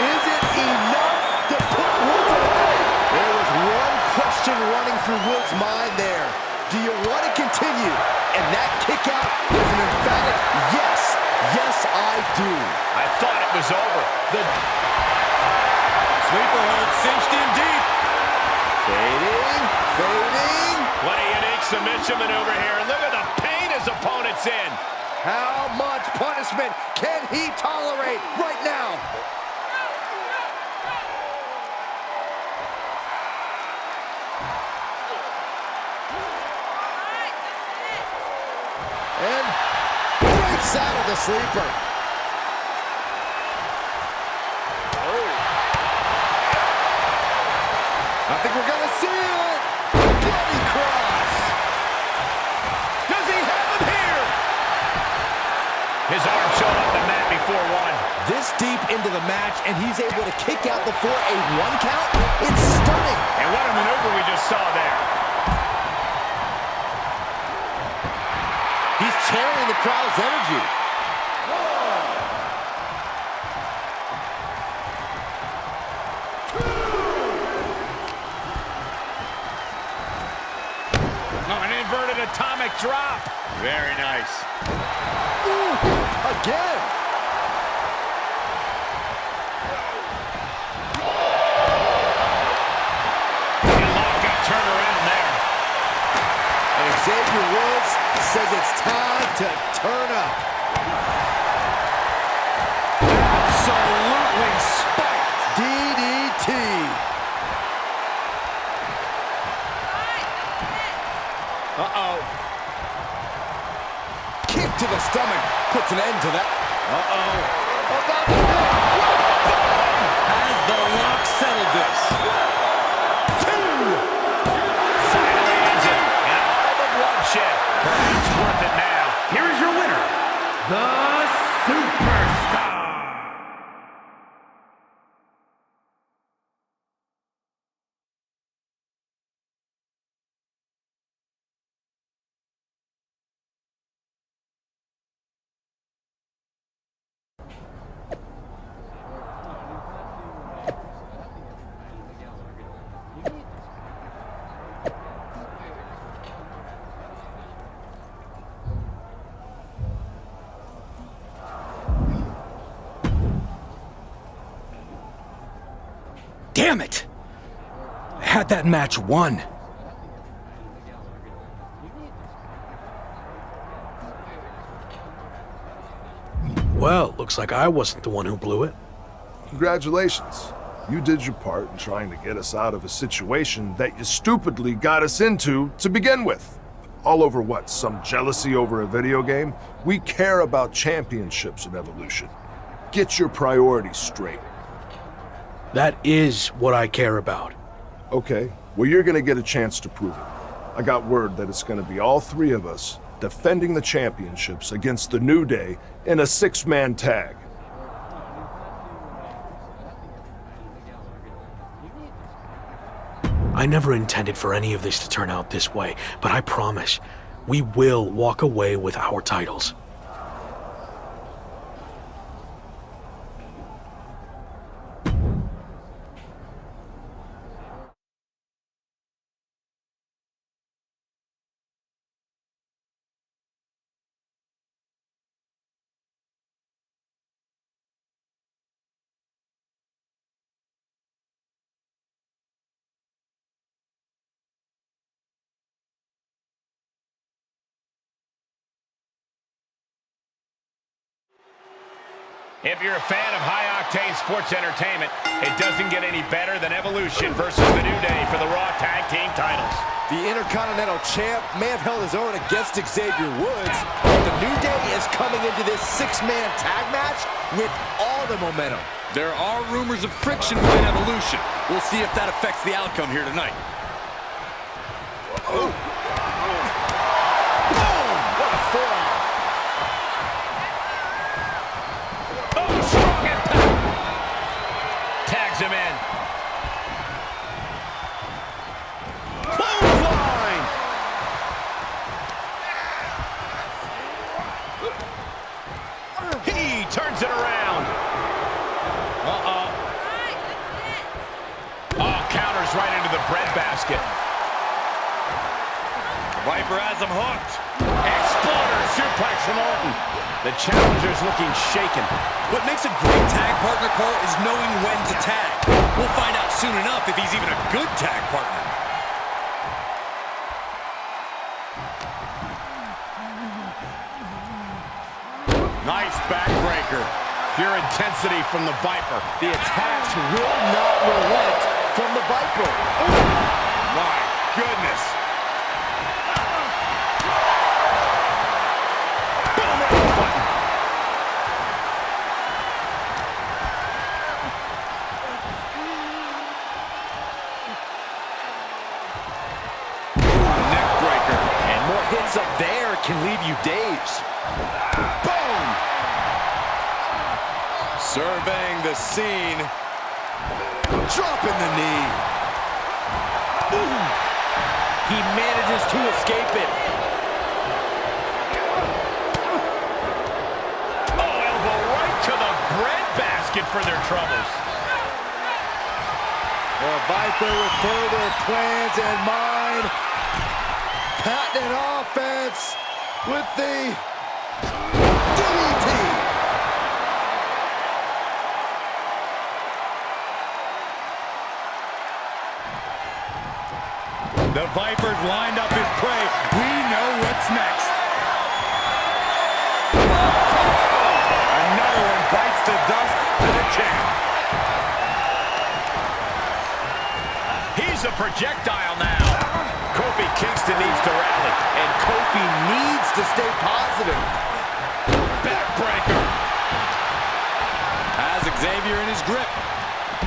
Is it enough to put Woods away? There was one question running through Woods' mind there. Do you want to continue? And that kick out was an emphatic yes. Yes, I do. I thought it was over. The Sleeper hold cinched in deep. Fading, fading. what a unique submission maneuver here. Look at the pain his opponent's in. How much punishment can he tolerate right now? And breaks out of the sleeper. I think we're gonna see it. Bloody cross. Does he have him here? His arm showed up the mat before one. This deep into the match, and he's able to kick out before a 1 count? It's stunning. And what a maneuver we just saw there. He's channeling the crowd's energy. Oh, an inverted atomic drop. Very nice. Ooh, again. And Locke got turned around there. And Xavier Woods says it's time to turn up. Absolutely spiked. DDT. Uh-oh. Kick to the stomach puts an end to that. Uh-oh. About to hit. Has the Lock settled this? Finally ends it. And all the bloodshed. It's worth it now. Here is your winner, the Superstar. Damn it! I had that match won. Well, looks like I wasn't the one who blew it. Congratulations. You did your part in trying to get us out of a situation that you stupidly got us into to begin with. All over what? Some jealousy over a video game? We care about championships in Evolution. Get your priorities straight. That is what I care about. Okay, well, you're gonna get a chance to prove it. I got word that it's gonna be all three of us defending the championships against the New Day in a 6-man tag. I never intended for any of this to turn out this way, but I promise, we will walk away with our titles. If you're a fan of high-octane sports entertainment, it doesn't get any better than Evolution versus the New Day for the Raw Tag Team titles. The Intercontinental Champ may have held his own against Xavier Woods, but the New Day is coming into this 6-man tag match with all the momentum. There are rumors of friction within Evolution. We'll see if that affects the outcome here tonight. Oh. Boom! What a forearm. Oh, strong impact. Drags him in. Clothesline! He turns it around. Uh-oh. Oh, counters right into the breadbasket. Viper has him hooked. Exploder suplex from Orton. The challenger's looking shaken. What makes a great tag partner, Cole, is knowing when to tag. We'll find out soon enough if he's even a good tag partner. Nice backbreaker. Pure intensity from the Viper. The attacks will not relent from the Viper. My goodness. Hits up there can leave you dazed. Boom! Surveying the scene. Dropping the knee. Ooh. He manages to escape it. Oh, elbow right to the breadbasket for their troubles. The Viper with further plans in mind. Patented offense with the DDT. The Viper's lined up his prey. We know what's next. Another one bites the dust to the champ. He's a projectile now. Kofi Kingston needs to rally, and Kofi needs to stay positive. Backbreaker. Has Xavier in his grip.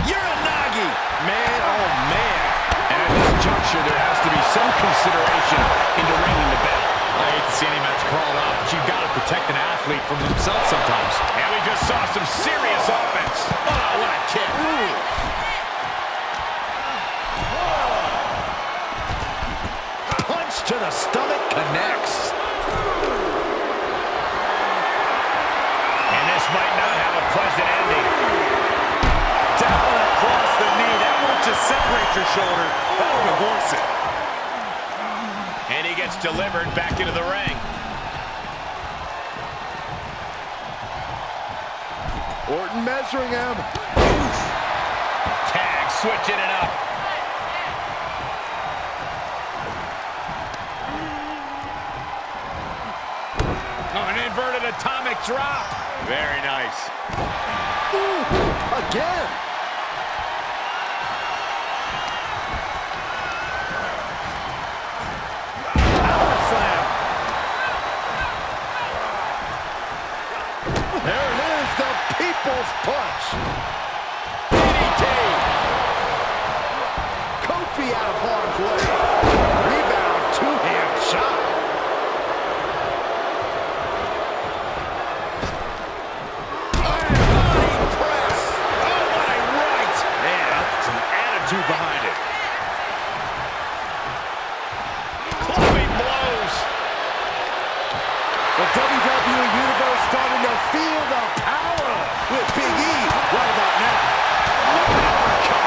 Uranagi. Man, oh man. And at this juncture, there has to be some consideration into ringing the bell. I hate to see any match called off, but you've got to protect an athlete from themselves sometimes. And we just saw some serious offense. Oh, what a kick. Ooh. To the stomach connects. And this might not have a pleasant ending. Down across the knee. That won't just separate your shoulder. That'll divorce it. And he gets delivered back into the ring. Orton measuring him. Oof. Tag switching it up. Inverted atomic drop. Very nice. Ooh, again. Power slam. There it is, the people's punch. DDT. Kofi out of harm's way. Rebound, two-hand shot. Behind it. Clubbing blows. The WWE Universe starting to feel the power with Big E right about now.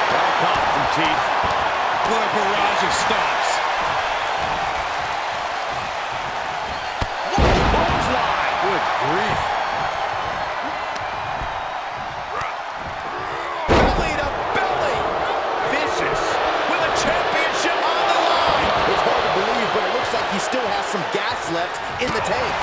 That'll cost some teeth. What a barrage of stops. Clothesline. Good grief. He still has some gas left in the tank.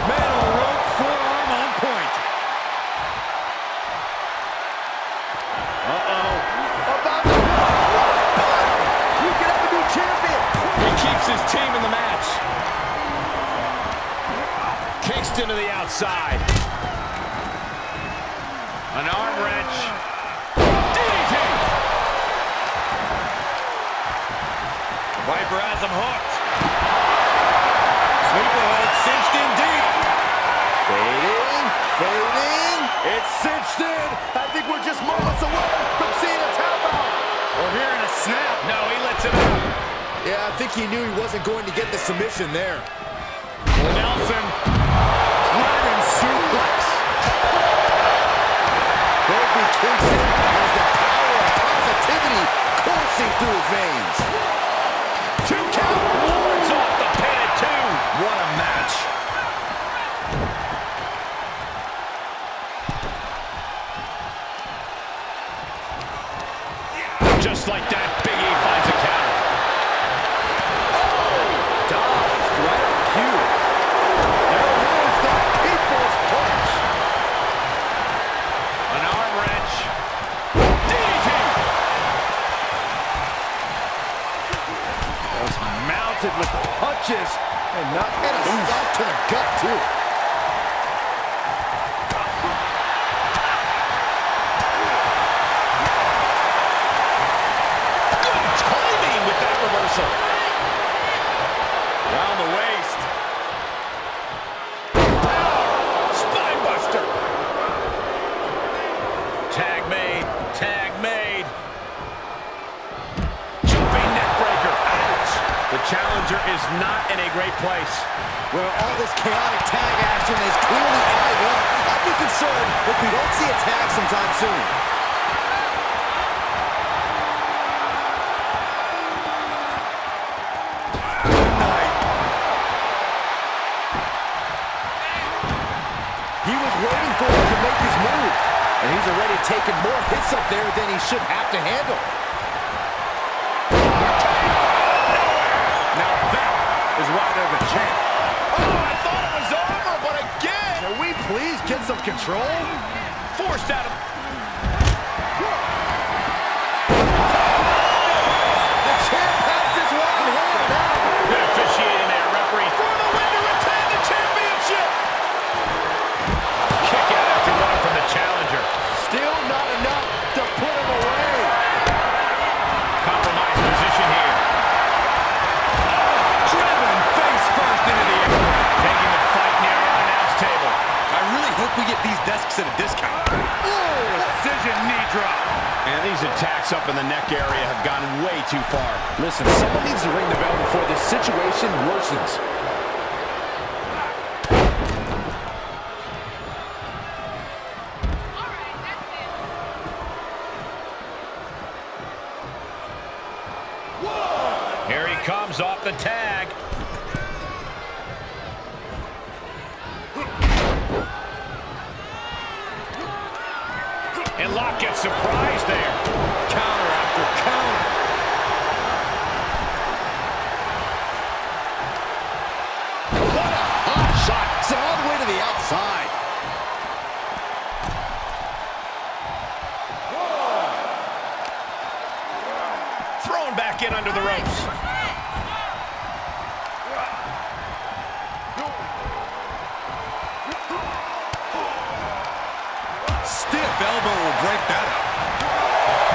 Metal rope forearm on point. Uh-oh. About to you can have a new champion. He keeps his team in the match. Kingston to the outside. An arm wrench. DDT. Viper has him hooked. Sleeper hold cinched in deep. Fading, fading. It's cinched in. I think we're just moments away from seeing a tap out. We're hearing a snap. No, he lets it out. Yeah, I think he knew he wasn't going to get the submission there. Nelson. Running suplex. Kofi Kingston has the power of positivity coursing through his veins. 2 count. Wards off the pin at 2. What a match. Just like that, Big E finds a counter. Dodged right on cue. There is the people's punch. An arm wrench. DDT. Was mounted with punches and not and a stop to the gut too. Round the waist. Spine buster. Tag made. Tag made. Jumping neck breaker. Ouch. The challenger is not in a great place. Well, all this chaotic tag action is clearly adding up. I'd be concerned if we don't see a tag sometime soon. Waiting for him to make his move. And he's already taken more hits up there than he should have to handle. Now that is why they're the champ. Oh, I thought it was over, but again. Can we please get some control? Forced out of... The champ has his one hand now. Good officiating there, referee. For the win to retain the championship. Kick out after one from the challenger. Still not enough to put him away. Compromised position here. Driven face first into the air. Taking the fight near our announce table. I really hope we get these desks at a discount. Precision knee drop. And these attacks up in the neck area have gone way too far. Listen, someone needs to ring the bell before this situation worsens. Here he comes off the tag. And Locke gets surprised there. Counter after counter. What a hot shot. Sent all the way to the outside. Thrown back in under the ropes. Stiff elbow will break that up.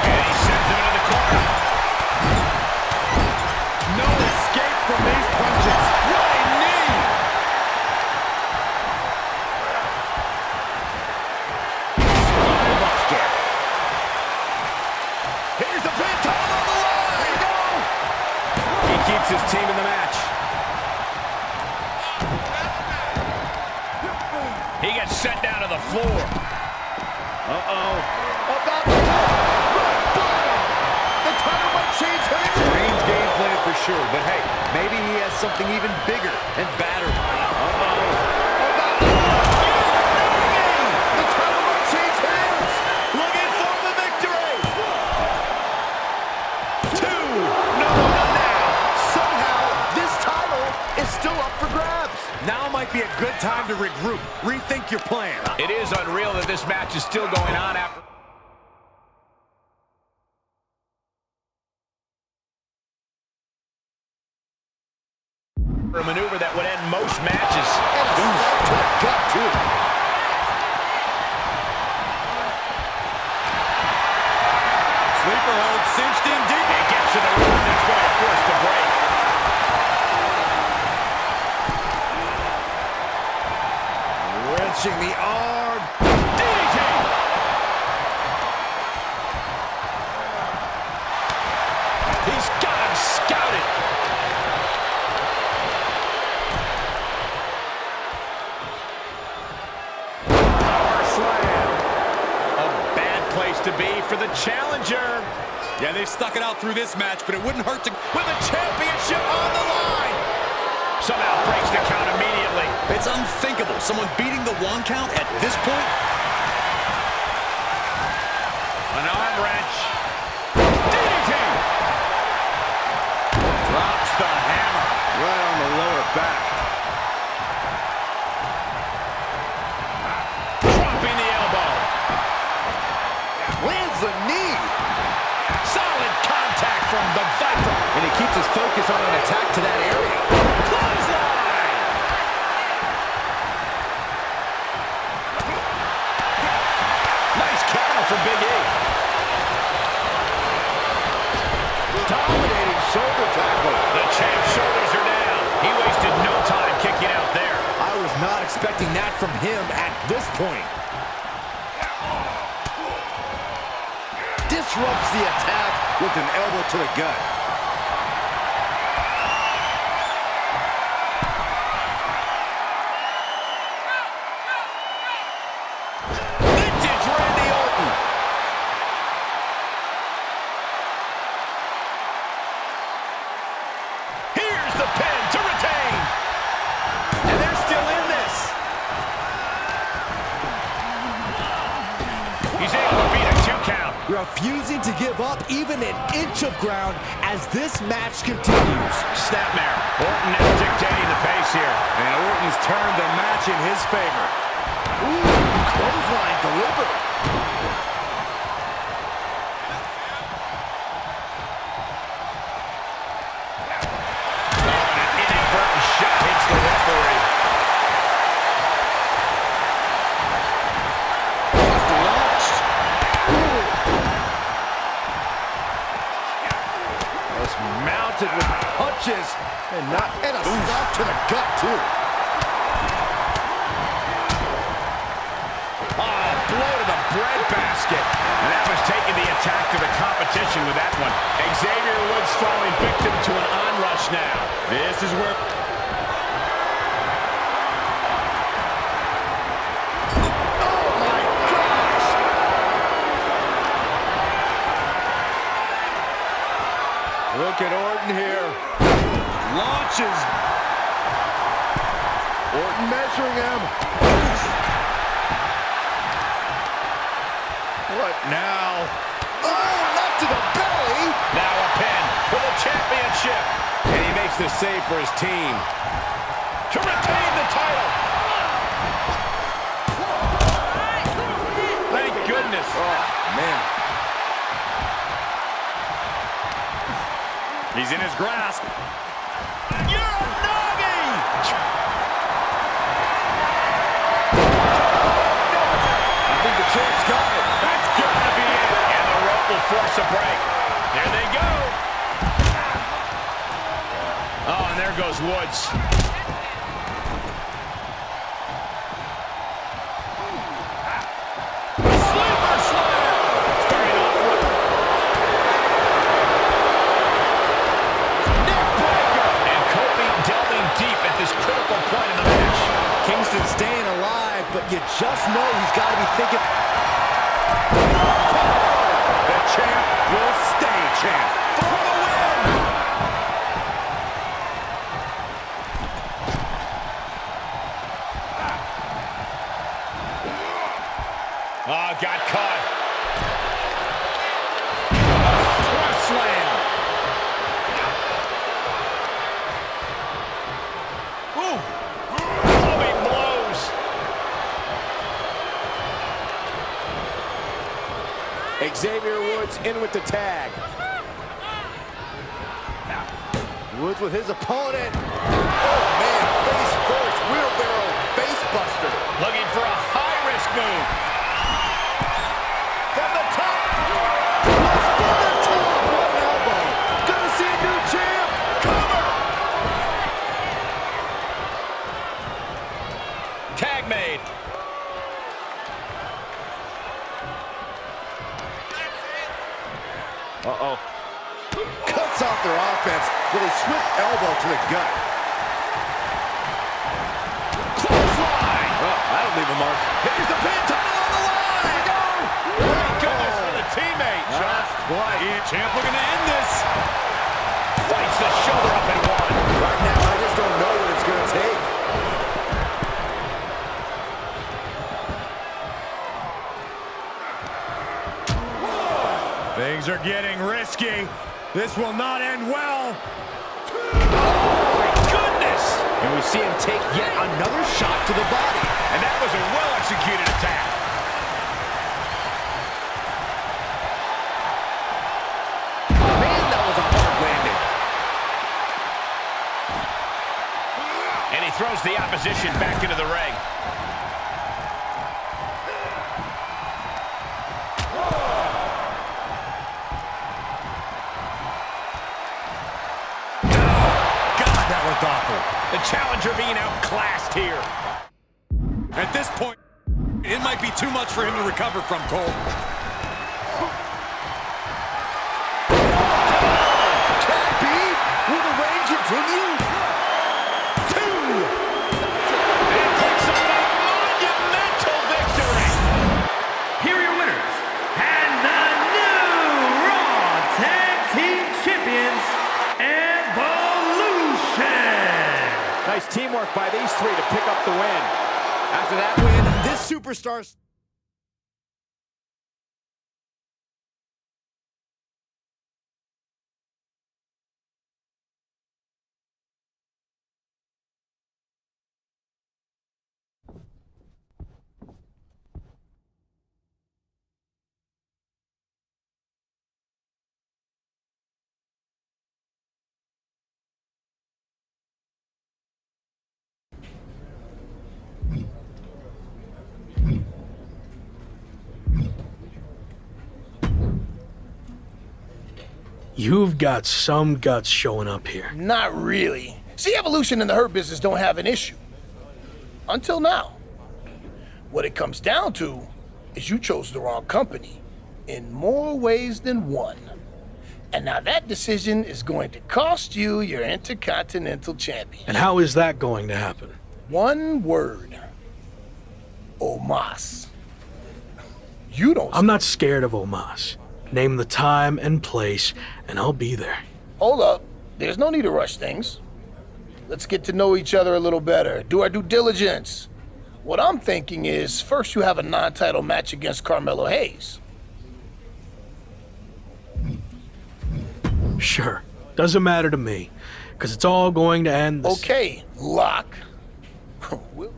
And he sends him into the corner. No escape from these punches. Running knee. Spinebuster. Here's the pin, title on the line. There you go. He keeps his team in the match. He gets sent down to the floor. Uh-oh. About the rock bottom. The title might change hands. Strange game plan for sure, but hey, maybe he has something even bigger and badder. About the The title might change hands. Looking for the victory. 2. No, not now. Somehow, this title is still up for grabs. Now might be a good time to regroup, rethink your plan. It is unreal that this match is still going on after... a maneuver that would end most matches. And a stop to the gut, too. Sleeper hold cinched in deep. It gets to the rope. It's going to force the break. launching the arm. DDT! He's got him scouted. Power slam. A bad place to be for the challenger. Yeah, they stuck it out through this match, but it wouldn't hurt to... With the championship on the line! Somehow breaks the count immediately. It's unthinkable. Someone beating the 1 count at this point. An arm wrench. DDT! Drops the hammer. Right on the lower back. Dropping the elbow. Lands the knee. Solid contact from the Viper. And he keeps his focus on an attack to that area. Clothesline. Nice counter from Big E. Dominating shoulder tackle. The champ's shoulders are down. He wasted no time kicking out there. I was not expecting that from him at this point. Disrupts the attack with an elbow to the gut. Vintage Randy Orton. Here's the pin to retain. And they're still in this. He's able to beat a 2 count. Refusing to give up even an inch of ground as this match continues. Snapmare. Orton now dictating the pace here. And Orton's turned the match in his favor. Ooh, clothesline delivered. Oh, and an inadvertent shot hits the referee. Just launched. Just mounted with punches and a stop to the gut too. Blow to the breadbasket. And that was taking the attack to the competition with that one. Xavier Woods falling victim to an onrush now. This is where... Oh my gosh! Look at Orton here. Launches. Orton measuring him. What now? Oh, not to the belly! Now a pin for the championship. And he makes the save for his team. To retain the title. Thank goodness. Oh, man. He's in his grasp. Uranagi! I think the champ's got it. That's gotta be it. And the rope will force a break. There they go. Oh, and there goes Woods. Sleeper slam! Starting off with neck breaker. And Kofi delving deep at this critical point in the match. Kingston staying alive, but you just know he's got to be thinking. The champ will stay champ for the win. Oh, got caught. Cross slam. Ooh. Clubbing blows. Xavier Woods in with the tag. Woods with his opponent. Oh, man, face first, wheelbarrow, face buster. Looking for a high-risk move. From the top. From the top, one elbow. Gonna see a new champ. Cover. Tag made. elbow to the gut. Clothesline! Oh, that'll leave a mark. Here's the pin, title on the line! Here we go! Thank goodness for the teammate. Just what? Champ looking to end this. Fights the shoulder up and one. Right now, I just don't know what it's going to take. Things are getting risky. This will not end well. Oh, my goodness! And we see him take yet another shot to the body. And that was a well-executed attack. Man, that was a hard landing. And he throws the opposition back into the ring. Awful. The challenger being outclassed here. At this point, it might be too much for him to recover from, Cole. Can it be? Will the reign continue? Two. And picks up a monumental victory. Here are your winners, and the new Raw Tag Team Champions, Nice teamwork by these three to pick up the win. After that win, this superstar... You've got some guts showing up here. Not really. See, Evolution and the Hurt Business don't have an issue. Until now. What it comes down to is you chose the wrong company in more ways than one. And now that decision is going to cost you your Intercontinental Champion. And how is that going to happen? One word. Omos. You don't... I'm not scared of Omos. Name the time and place, and I'll be there. Hold up. There's no need to rush things. Let's get to know each other a little better. Do our due diligence. What I'm thinking is, first you have a non-title match against Carmelo Hayes. Sure. Doesn't matter to me, because it's all going to end this... Okay, Lock. We'll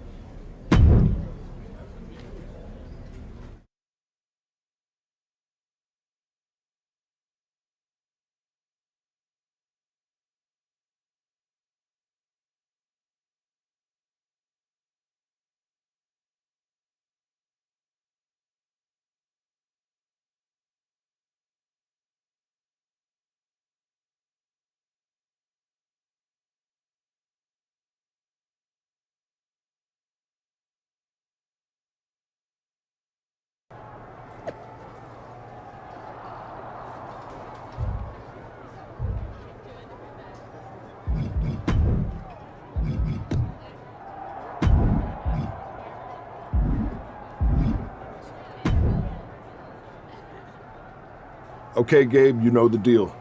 Okay, Gabe, you know the deal.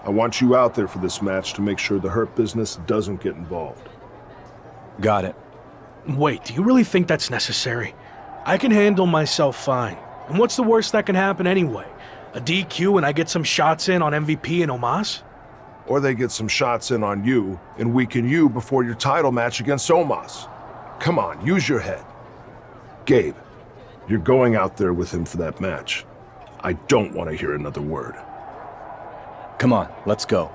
I want you out there for this match to make sure the Hurt Business doesn't get involved. Got it. Wait, do you really think that's necessary? I can handle myself fine. And what's the worst that can happen anyway? A DQ and I get some shots in on MVP and Omos? Or they get some shots in on you and weaken you before your title match against Omos. Come on, use your head. Gabe, you're going out there with him for that match. I don't want to hear another word. Come on, let's go.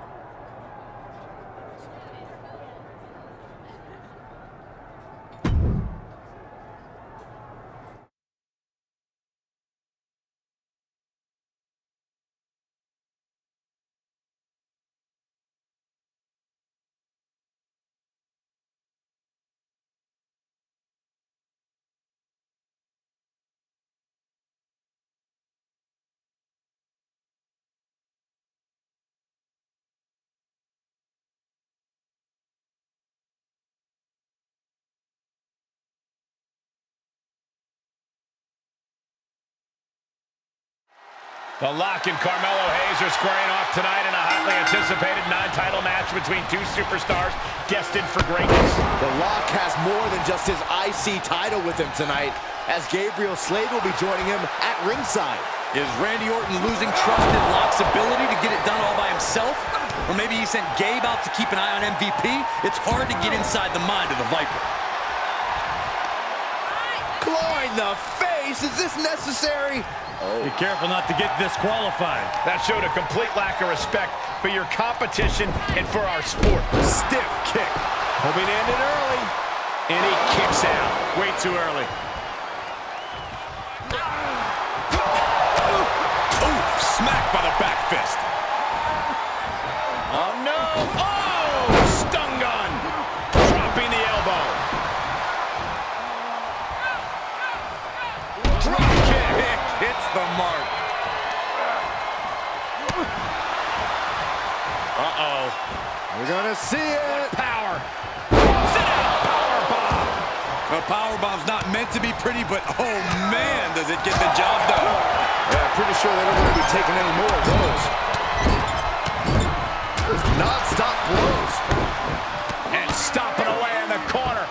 The Lock and Carmelo Hayes are squaring off tonight in a hotly anticipated non-title match between two superstars destined for greatness. The Lock has more than just his IC title with him tonight, as Gabriel Slade will be joining him at ringside. Is Randy Orton losing trust in Locke's ability to get it done all by himself? Or maybe he sent Gabe out to keep an eye on MVP? It's hard to get inside the mind of the Viper. Claw in the face, is this necessary? Be careful not to get disqualified. That showed a complete lack of respect for your competition and for our sport. Stiff kick. Hoping to end it early. And he kicks out. Way too early. Ooh, smacked by the back fist. Oh, no. Oh, stun gun. Dropping the elbow. Drop kick. Hits the mark. Uh-oh. We're gonna see it. Power. Sit down. Power bomb. A power bomb's not meant to be pretty, but oh man, does it get the job done. Yeah, pretty sure they don't want to be taking any more of those. Non-stop blows. And stomping away in the corner.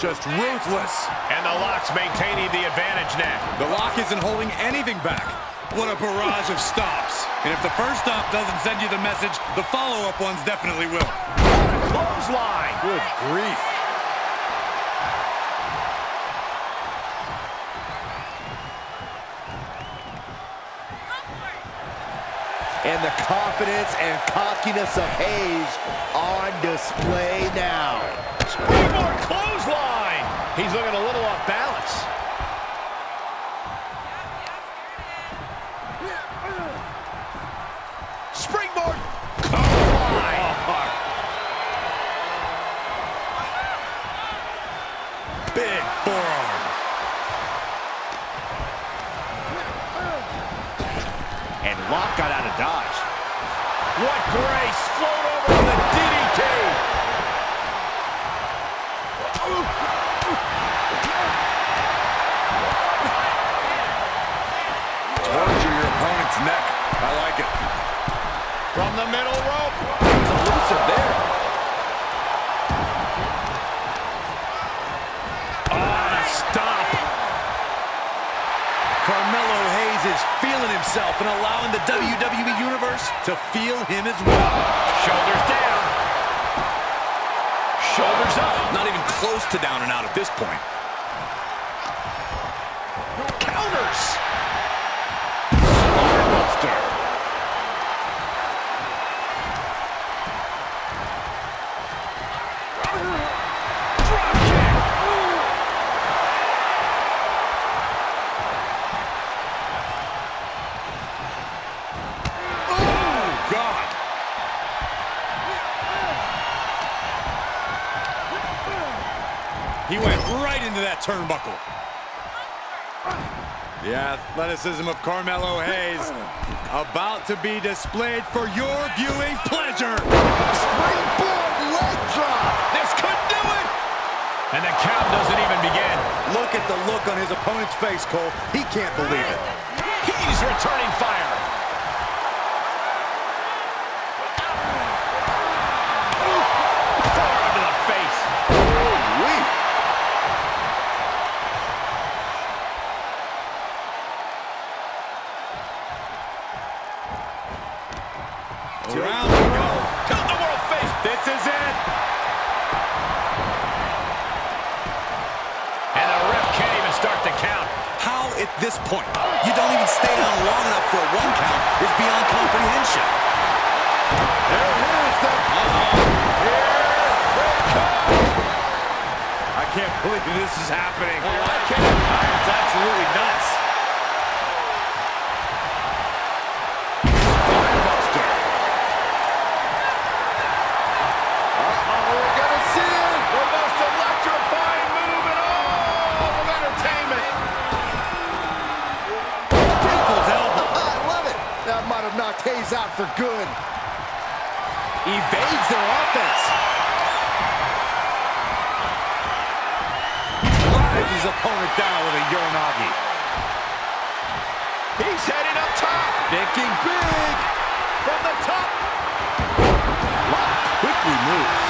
Just ruthless. And the Lock's maintaining the advantage now. The Lock isn't holding anything back. What a barrage of stops. And if the first stop doesn't send you the message, the follow-up ones definitely will. Clothesline. Good grief. And the confidence and cockiness of Hayes on display now. Springboard clothesline. He's looking a little off balance. Springboard clothesline. Big forearm. And Lock got out of dodge. What grace. Float over to the DDT. Torture your opponent's neck. I like it. From the middle rope. It's elusive there. Oh, the stomp. Carmelo Hayes is feeling himself and allowing the WWE Universe to feel him as well. Shoulders down. Shoulders up. Not even close to down and out at this point. Counters. Buster. Drop kick. Oh, God. He went right into that turnbuckle. The athleticism of Carmelo Hayes about to be displayed for your viewing pleasure. Springboard leg drop. This could do it. And the count doesn't even begin. Look at the look on his opponent's face, Cole. He can't believe it. He's returning fire. Forearm to the face. Ooh-wee. Round we go. Tilt the world face. This is it. And the ref can't even start the count. How at this point you don't even stay down long enough for a one count is beyond comprehension. There it is. Here they come. I can't believe this is happening. Oh, I can't. It's absolutely nuts. Spinebuster. We're gonna see it. The most electrifying move in all of entertainment. People's elbow. I love it. That might have knocked Hayes out for good. Evades their offense. Drives his opponent down with a Uranagi. He's heading up top. Thinking big from the top. Lock quickly moves.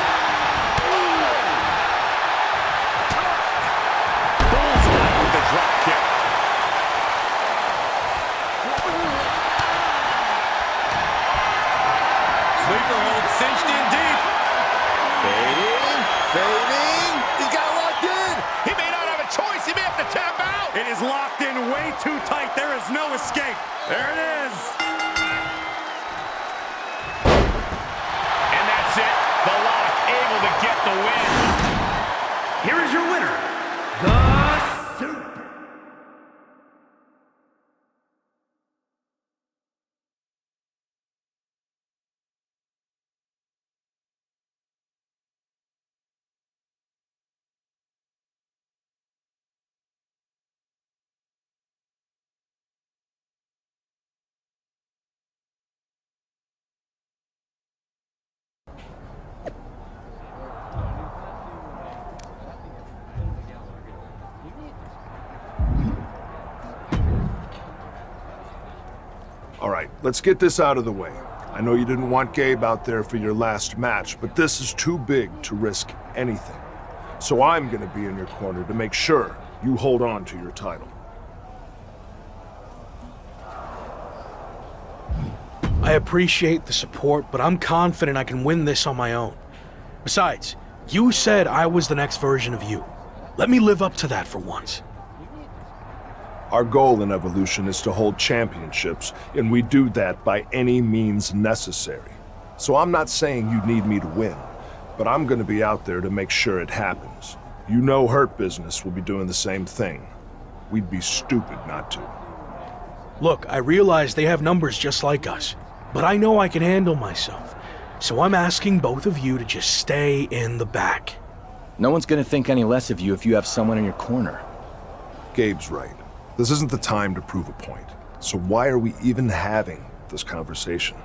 Bullseye with a drop kick. Sleeper hold cinched in deep. Fading, fading. He's got it locked in. He may not have a choice. He may have to tap out. It is locked in way too tight. There is no escape. There it is. And that's it. The Lock able to get the win. Here is your winner, the Super. All right, let's get this out of the way. I know you didn't want Gabe out there for your last match, but this is too big to risk anything. So I'm gonna be in your corner to make sure you hold on to your title. I appreciate the support, but I'm confident I can win this on my own. Besides, you said I was the next version of you. Let me live up to that for once. Our goal in Evolution is to hold championships, and we do that by any means necessary. So I'm not saying you need me to win, but I'm gonna be out there to make sure it happens. You know Hurt Business will be doing the same thing. We'd be stupid not to. Look, I realize they have numbers just like us, but I know I can handle myself. So I'm asking both of you to just stay in the back. No one's gonna think any less of you if you have someone in your corner. Gabe's right. This isn't the time to prove a point. So why are we even having this conversation?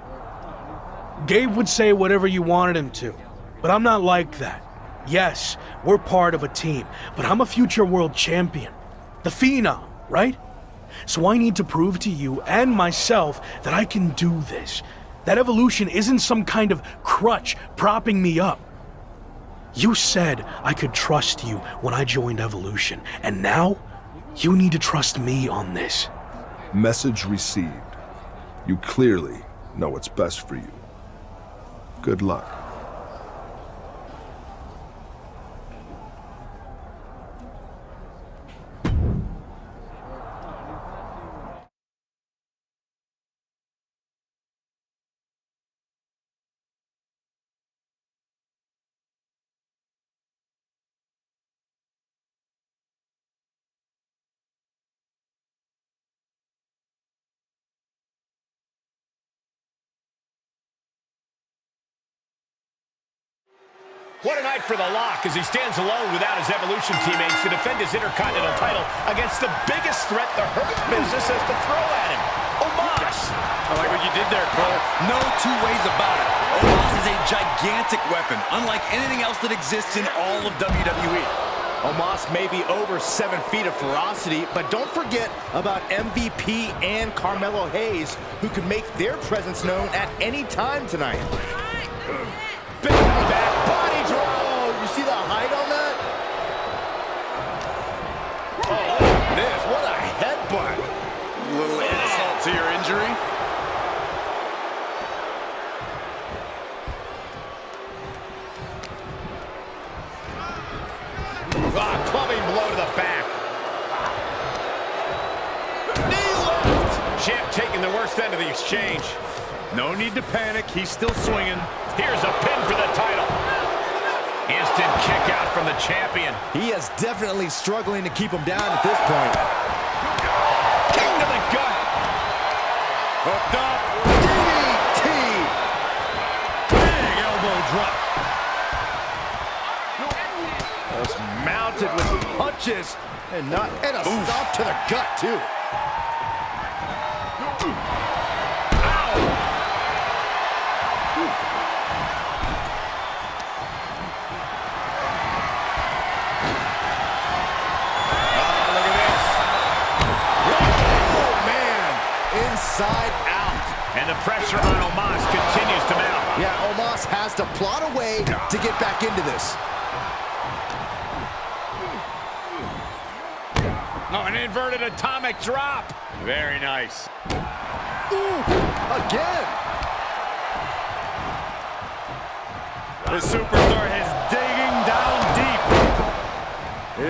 Gabe would say whatever you wanted him to, but I'm not like that. Yes, we're part of a team, but I'm a future world champion. The Phenom, right? So I need to prove to you and myself that I can do this. That Evolution isn't some kind of crutch propping me up. You said I could trust you when I joined Evolution, and now you need to trust me on this. Message received. You clearly know what's best for you. Good luck. What a night for the Lock as he stands alone without his Evolution teammates to defend his Intercontinental title against the biggest threat the Hurt Business has to throw at him, Omos. I like what you did there, Cole. No two ways about it. Omos is a gigantic weapon, unlike anything else that exists in all of WWE. Omos may be over 7 feet of ferocity, but don't forget about MVP and Carmelo Hayes, who could make their presence known at any time tonight. Big back body draw. You see the height on that? Oh, look at this. What a headbutt. A little insult to your injury. Clubbing blow to the back. Knee lift. Champ taking the worst end of the exchange. No need to panic. He's still swinging. Here's a pin for the title. Instant kick out from the champion. He is definitely struggling to keep him down at this point. King to the gut. Hooked up. DDT. Big elbow drop. Just mounted with punches and a stop to the gut too. Inside out. And the pressure on Omos continues to mount. Yeah, Omos has to plot a way to get back into this. Oh, an inverted atomic drop. Very nice. Ooh, again. The superstar is digging down deep.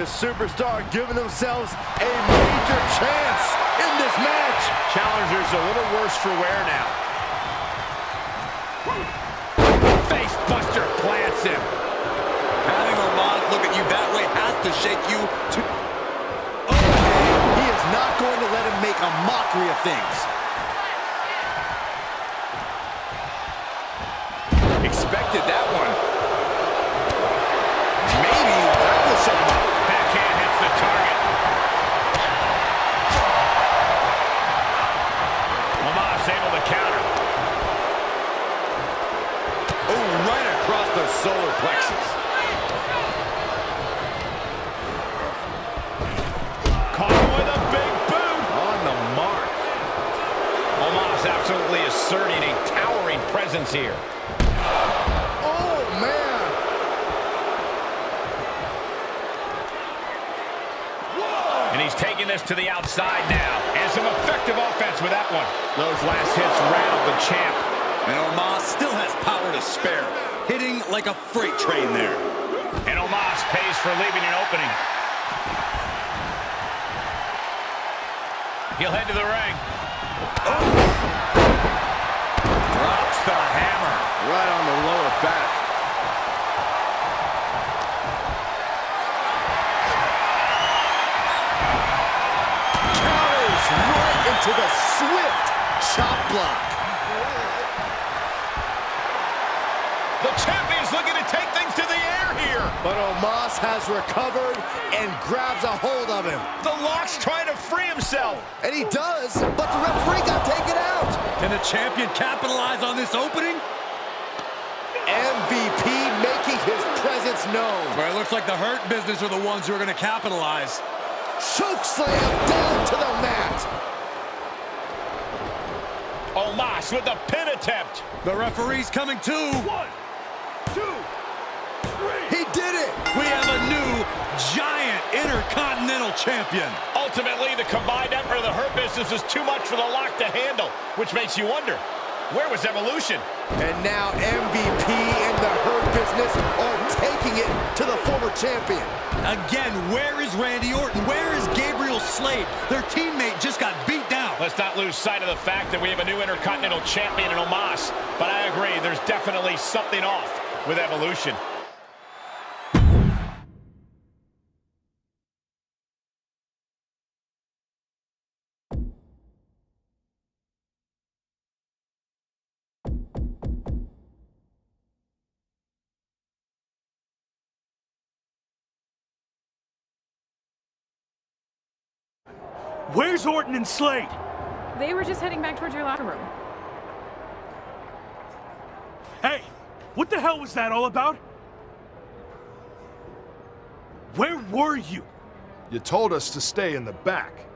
This superstar giving themselves a major chance in this match. Challenger's a little worse for wear now. Face buster plants him. Having Omos look at you that way has to shake you to... He is not going to let him make a mockery of things. Expected that one. Maybe that will set him up. Backhand hits the target. Omos able to counter. Oh, right across the solar plexus. Caught him with a big boot. On the mark. Omos absolutely asserting a towering presence here. Oh, man. And he's taking this to the outside now. And some effective offense with that one. Those last hits rattled the champ. And Omos still has power to spare, hitting like a freight train there. And Omos pays for leaving an opening. He'll head to the ring. Oh. Drops the hammer. Right on the lower back. Counters right into the swift chop block. The champion's looking to take things to the air here. But Omos has recovered and grabs a hold of him. The Lock's trying to free himself. And he does, but the referee got taken out. Can the champion capitalize on this opening? MVP making his presence known. Well, it looks like the Hurt Business are the ones who are going to capitalize. Choke slam down to the mat. Omos with the pin attempt. The referee's coming too. 1, 2, 3. He did it. We have a new giant Intercontinental Champion. Ultimately, the combined effort of the Hurt Business is too much for the Lock to handle, which makes you wonder, where was Evolution? And now MVP and the Hurt Business are taking it to the former champion. Again, where is Randy Orton? Where is Gabriel Slade? Their teammate just got beat down. Let's not lose sight of the fact that we have a new Intercontinental Champion in Omos. But I agree, there's definitely something off with Evolution. Where's Orton and Slade? They were just heading back towards your locker room. Hey, what the hell was that all about? Where were you? You told us to stay in the back.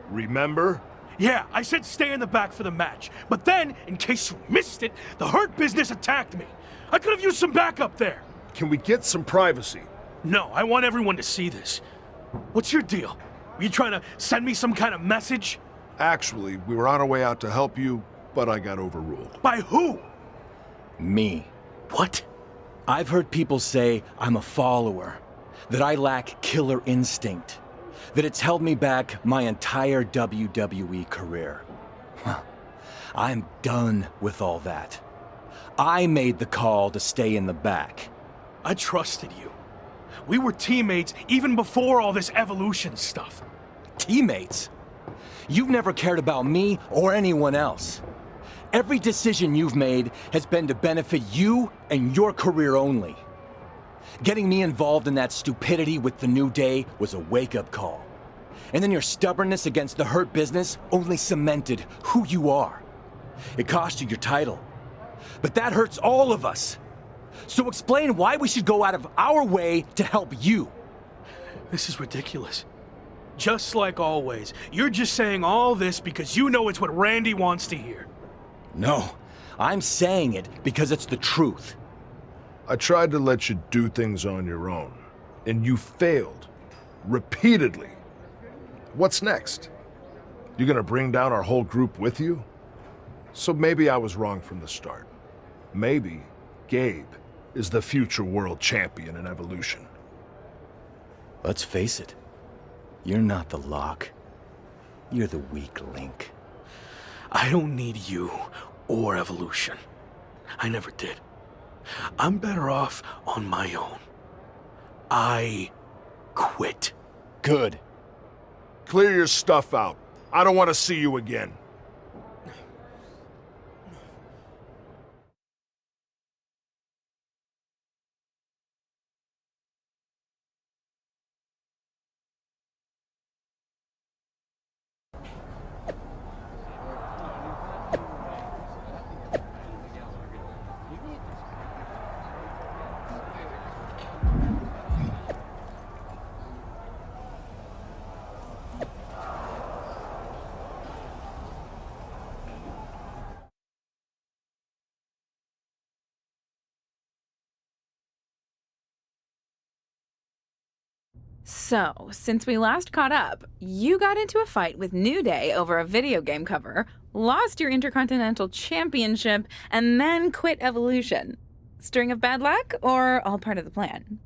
Remember? Yeah, I said stay in the back for the match. But then, in case you missed it, the Hurt Business attacked me. I could have used some backup there. Can we get some privacy? No, I want everyone to see this. What's your deal? Were you trying to send me some kind of message? Actually, we were on our way out to help you, but I got overruled. By who? Me. What? I've heard people say I'm a follower, that I lack killer instinct, that it's held me back my entire WWE career. I'm done with all that. I made the call to stay in the back. I trusted you. We were teammates even before all this Evolution stuff. Teammates? You've never cared about me or anyone else. Every decision you've made has been to benefit you and your career only. Getting me involved in that stupidity with the New Day was a wake-up call. And then your stubbornness against the Hurt Business only cemented who you are. It cost you your title. But that hurts all of us. So explain why we should go out of our way to help you. This is ridiculous. Just like always, you're just saying all this because you know it's what Randy wants to hear. No, I'm saying it because it's the truth. I tried to let you do things on your own, and you failed. Repeatedly. What's next? You gonna bring down our whole group with you? So maybe I was wrong from the start. Maybe Gabe is the future world champion in Evolution. Let's face it. You're not the lock. You're the weak link. I don't need you or Evolution. I never did. I'm better off on my own. I quit. Good. Clear your stuff out. I don't want to see you again. So, since we last caught up, you got into a fight with New Day over a video game cover, lost your Intercontinental Championship, and then quit Evolution. String of bad luck, or all part of the plan?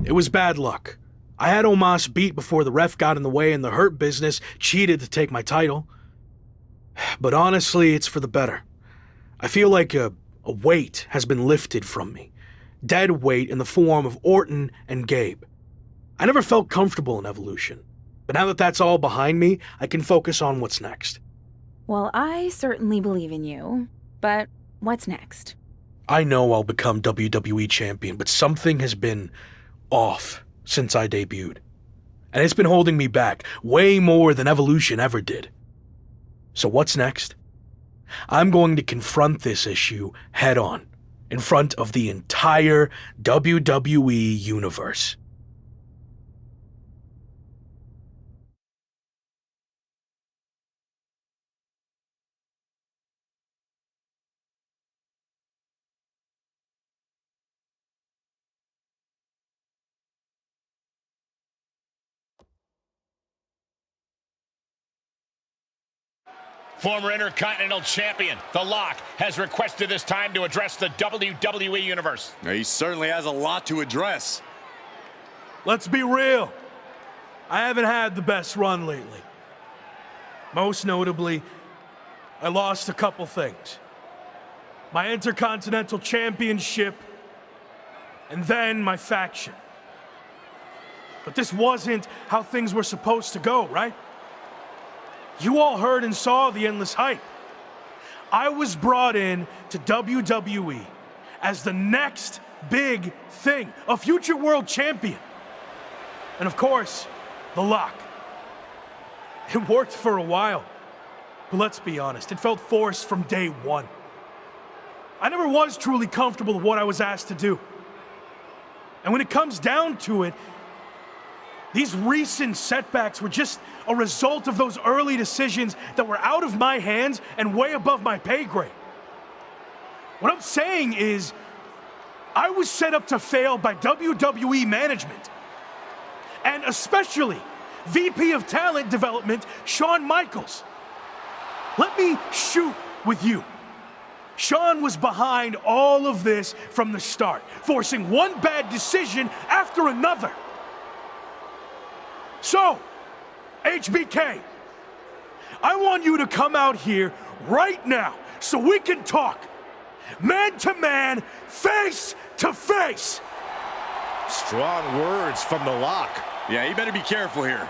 It was bad luck. I had Omos beat before the ref got in the way and the Hurt Business cheated to take my title. But honestly, it's for the better. I feel like a weight has been lifted from me. Dead weight in the form of Orton and Gabe. I never felt comfortable in Evolution, but now that that's all behind me, I can focus on what's next. Well, I certainly believe in you, but what's next? I know I'll become WWE champion, but something has been off since I debuted. And it's been holding me back way more than Evolution ever did. So what's next? I'm going to confront this issue head on, in front of the entire WWE universe. Former Intercontinental Champion, The Lock, has requested this time to address the WWE Universe. He certainly has a lot to address. Let's be real. I haven't had the best run lately. Most notably, I lost a couple things. My Intercontinental Championship, and then my faction. But this wasn't how things were supposed to go, right? You all heard and saw the endless hype. I was brought in to WWE as the next big thing, a future world champion. And of course, The Lock. It worked for a while, but let's be honest, it felt forced from day one. I never was truly comfortable with what I was asked to do. And when it comes down to it, these recent setbacks were just a result of those early decisions that were out of my hands and way above my pay grade. What I'm saying is, I was set up to fail by WWE management. And especially VP of Talent Development, Shawn Michaels. Let me shoot with you. Shawn was behind all of this from the start, forcing one bad decision after another. So, HBK, I want you to come out here right now so we can talk. Man to man, face to face. Strong words from The Lock. Yeah, you better be careful here.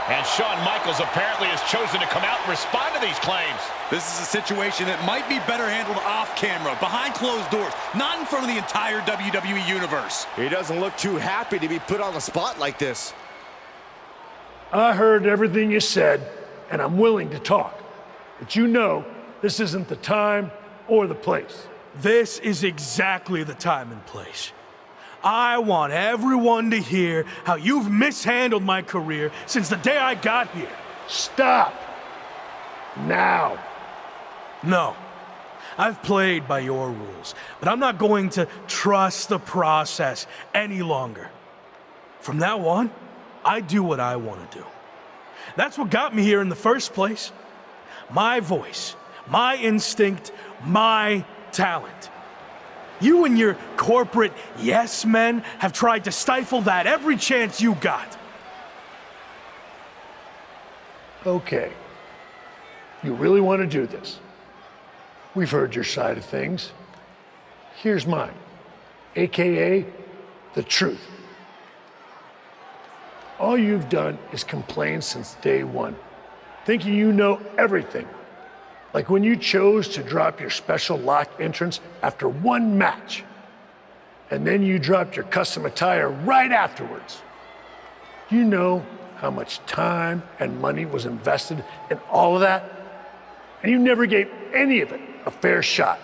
And Shawn Michaels apparently has chosen to come out and respond to these claims. This is a situation that might be better handled off camera, behind closed doors, not in front of the entire WWE Universe. He doesn't look too happy to be put on the spot like this. I heard everything you said, and I'm willing to talk. But you know, this isn't the time or the place. This is exactly the time and place. I want everyone to hear how you've mishandled my career since the day I got here. Stop. Now. No. I've played by your rules, but I'm not going to trust the process any longer. From now on, I do what I want to do. That's what got me here in the first place. My voice, my instinct, my talent. You and your corporate yes men have tried to stifle that every chance you got. Okay. You really want to do this? We've heard your side of things. Here's mine, AKA the truth. All you've done is complain since day one, thinking you know everything. Like when you chose to drop your special lock entrance after one match, and then you dropped your custom attire right afterwards. You know how much time and money was invested in all of that, and you never gave any of it a fair shot.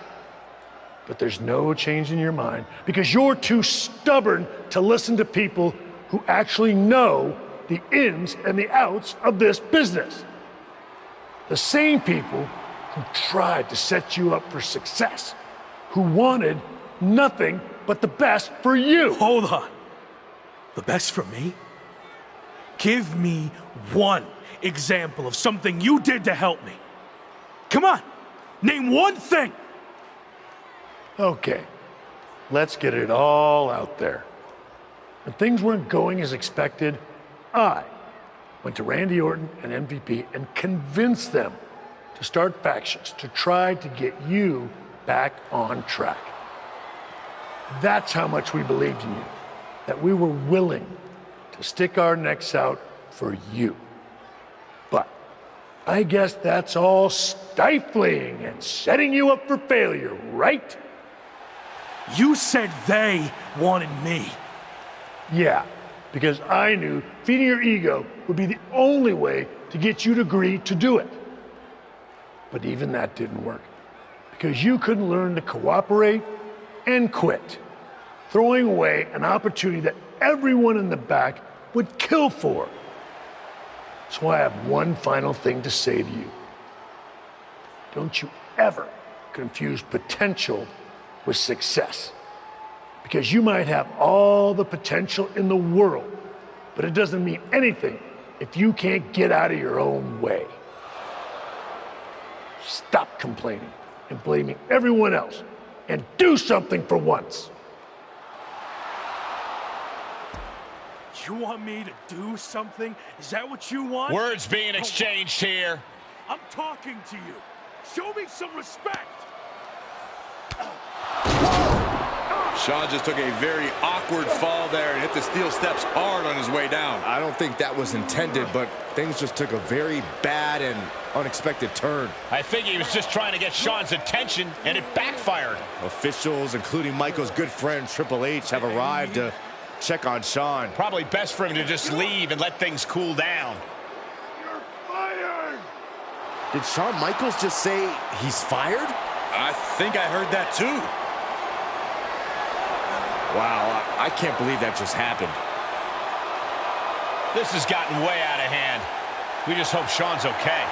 But there's no change in your mind because you're too stubborn to listen to people who actually know the ins and the outs of this business. The same people who tried to set you up for success, who wanted nothing but the best for you. Hold on. The best for me? Give me one example of something you did to help me. Come on, name one thing. Okay, let's get it all out there. When things weren't going as expected, I went to Randy Orton and MVP and convinced them to start factions to try to get you back on track. That's how much we believed in you, that we were willing to stick our necks out for you. But I guess that's all stifling and setting you up for failure, right? You said they wanted me. Yeah, because I knew feeding your ego would be the only way to get you to agree to do it. But even that didn't work, because you couldn't learn to cooperate and quit, throwing away an opportunity that everyone in the back would kill for. So I have one final thing to say to you. Don't you ever confuse potential with success. Because you might have all the potential in the world, but it doesn't mean anything if you can't get out of your own way. Stop complaining and blaming everyone else and do something for once. You want me to do something? Is that what you want? Words being exchanged here. I'm talking to you. Show me some respect. Shawn just took a very awkward fall there and hit the steel steps hard on his way down. I don't think that was intended, but things just took a very bad and unexpected turn. I think he was just trying to get Shawn's attention, and it backfired. Officials, including Michael's good friend Triple H, have arrived to check on Shawn. Probably best for him to just leave and let things cool down. You're fired! Did Shawn Michaels just say he's fired? I think I heard that too. Wow, I can't believe that just happened. This has gotten way out of hand. We just hope Shawn's okay.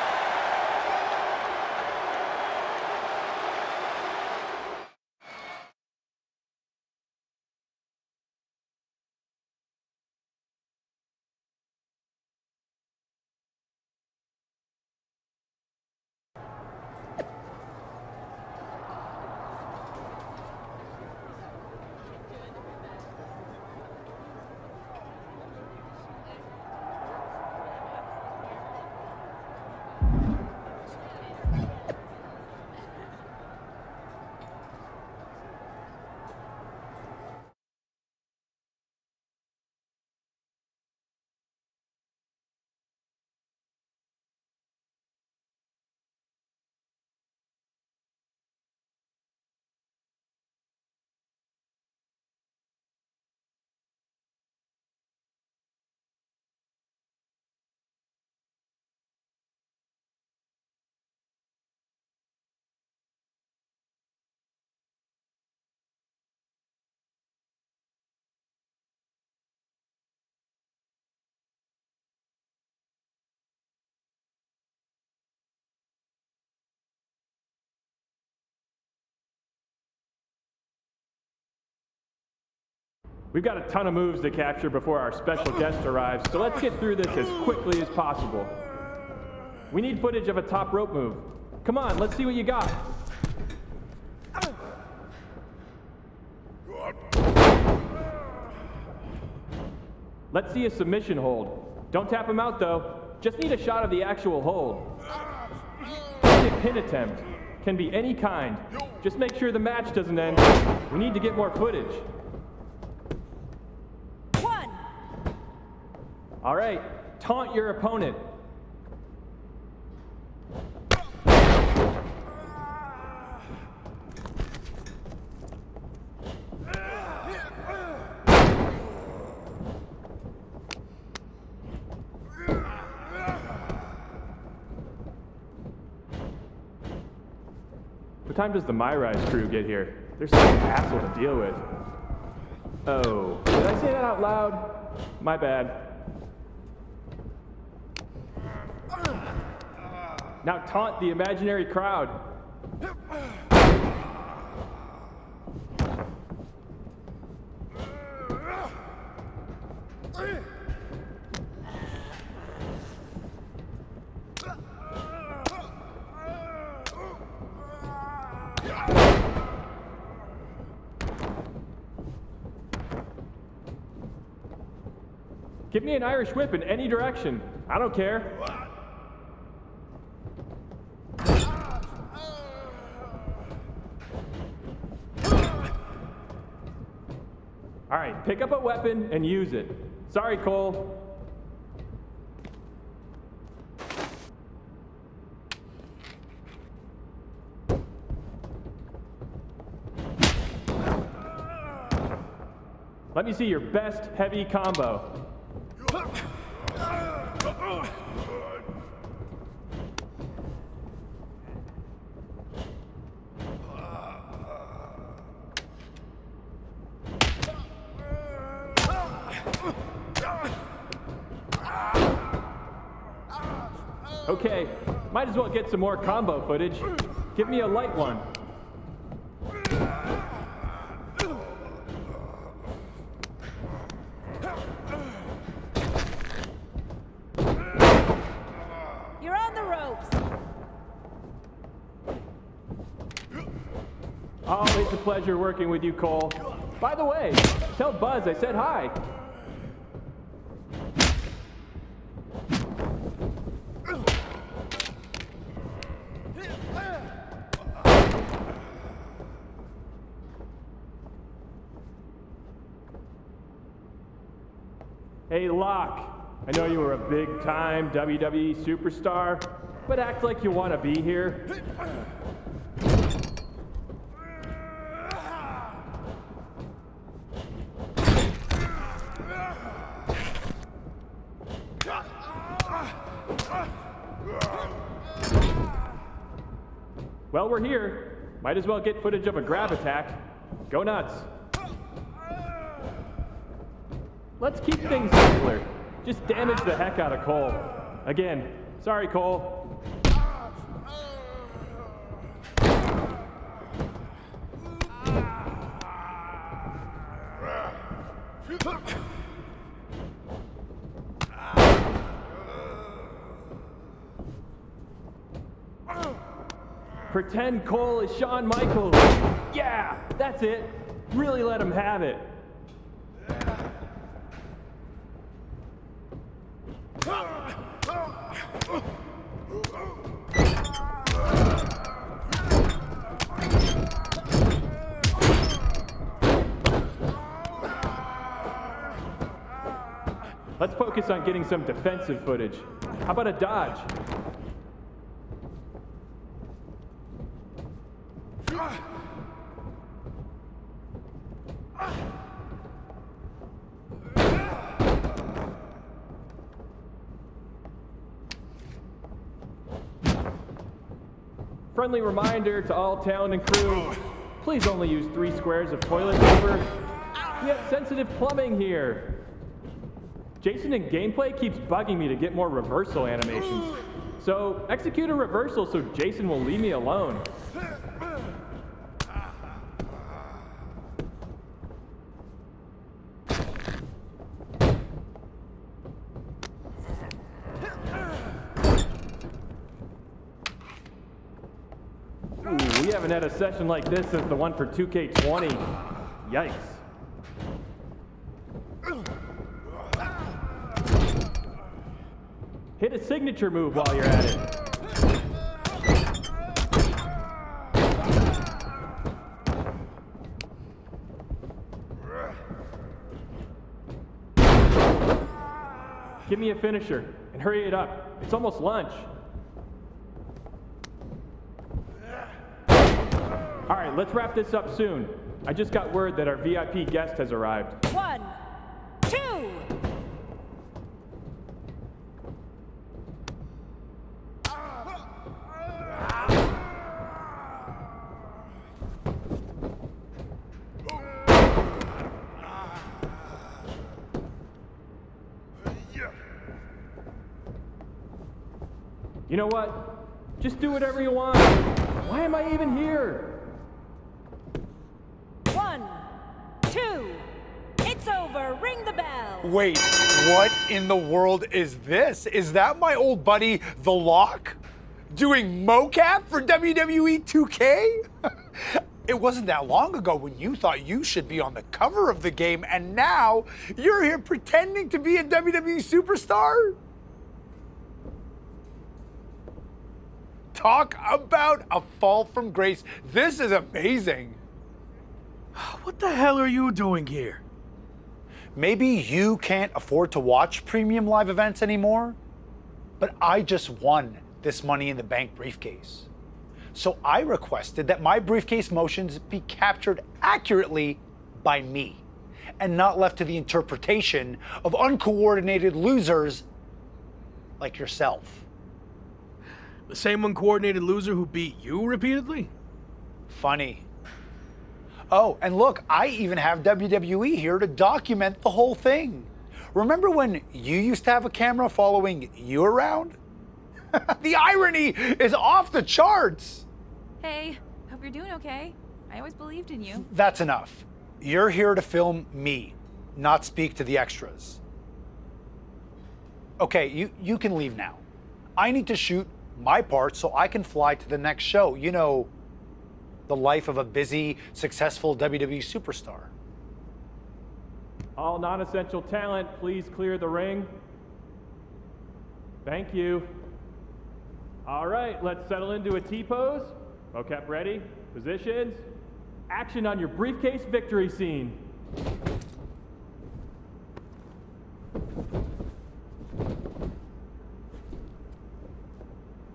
We've got a ton of moves to capture before our special guest arrives, so let's get through this as quickly as possible. We need footage of a top rope move. Come on, let's see what you got. Let's see a submission hold. Don't tap him out though. Just need a shot of the actual hold. Pin attempt. Can be any kind. Just make sure the match doesn't end. We need to get more footage. All right, taunt your opponent. What time does the My Rise crew get here? There's some hassle to deal with. Oh, did I say that out loud? My bad. Now taunt the imaginary crowd. Give me an Irish whip in any direction. I don't care. All right, pick up a weapon and use it. Sorry, Cole. Let me see your best heavy combo. Okay, might as well get some more combo footage. Give me a light one. You're on the ropes. Always a pleasure working with you, Cole. By the way, tell Buzz I said hi. Hey, Locke, I know you were a big-time WWE superstar, but act like you want to be here. Well, we're here. Might as well get footage of a grab attack. Go nuts. Let's keep things simpler. Just damage the heck out of Cole. Again, sorry, Cole. Pretend Cole is Shawn Michaels. Yeah, that's it. Really let him have it. Let's focus on getting some defensive footage. How about a dodge? Friendly reminder to all talent and crew, please only use 3 squares of toilet paper. We have sensitive plumbing here. Jason in gameplay keeps bugging me to get more reversal animations. So execute a reversal so Jason will leave me alone. haven't had a session like this since the one for 2K20. Yikes. Hit a signature move while you're at it. Give me a finisher, and hurry it up. It's almost lunch. All right, let's wrap this up soon. I just got word that our VIP guest has arrived. 1, 2. You know what? Just do whatever you want. Why am I even here? 1, 2. It's over. Ring the bell. Wait, what in the world is this? Is that my old buddy, The Lock? Doing mocap for WWE 2K? It wasn't that long ago when you thought you should be on the cover of the game, and now you're here pretending to be a WWE superstar? Talk about a fall from grace. This is amazing. What the hell are you doing here? Maybe you can't afford to watch premium live events anymore, but I just won this Money in the Bank briefcase. So I requested that my briefcase motions be captured accurately by me and not left to the interpretation of uncoordinated losers like yourself. The same uncoordinated loser who beat you repeatedly? Funny. Oh, and look, I even have WWE here to document the whole thing. Remember when you used to have a camera following you around? The irony is off the charts. Hey, hope you're doing okay. I always believed in you. That's enough. You're here to film me, not speak to the extras. Okay, you can leave now. I need to shoot my part so I can fly to the next show. You know, the life of a busy, successful WWE superstar. All non-essential talent, please clear the ring. Thank you. All right, let's settle into a T-pose. Mocap ready, positions. Action on your briefcase victory scene.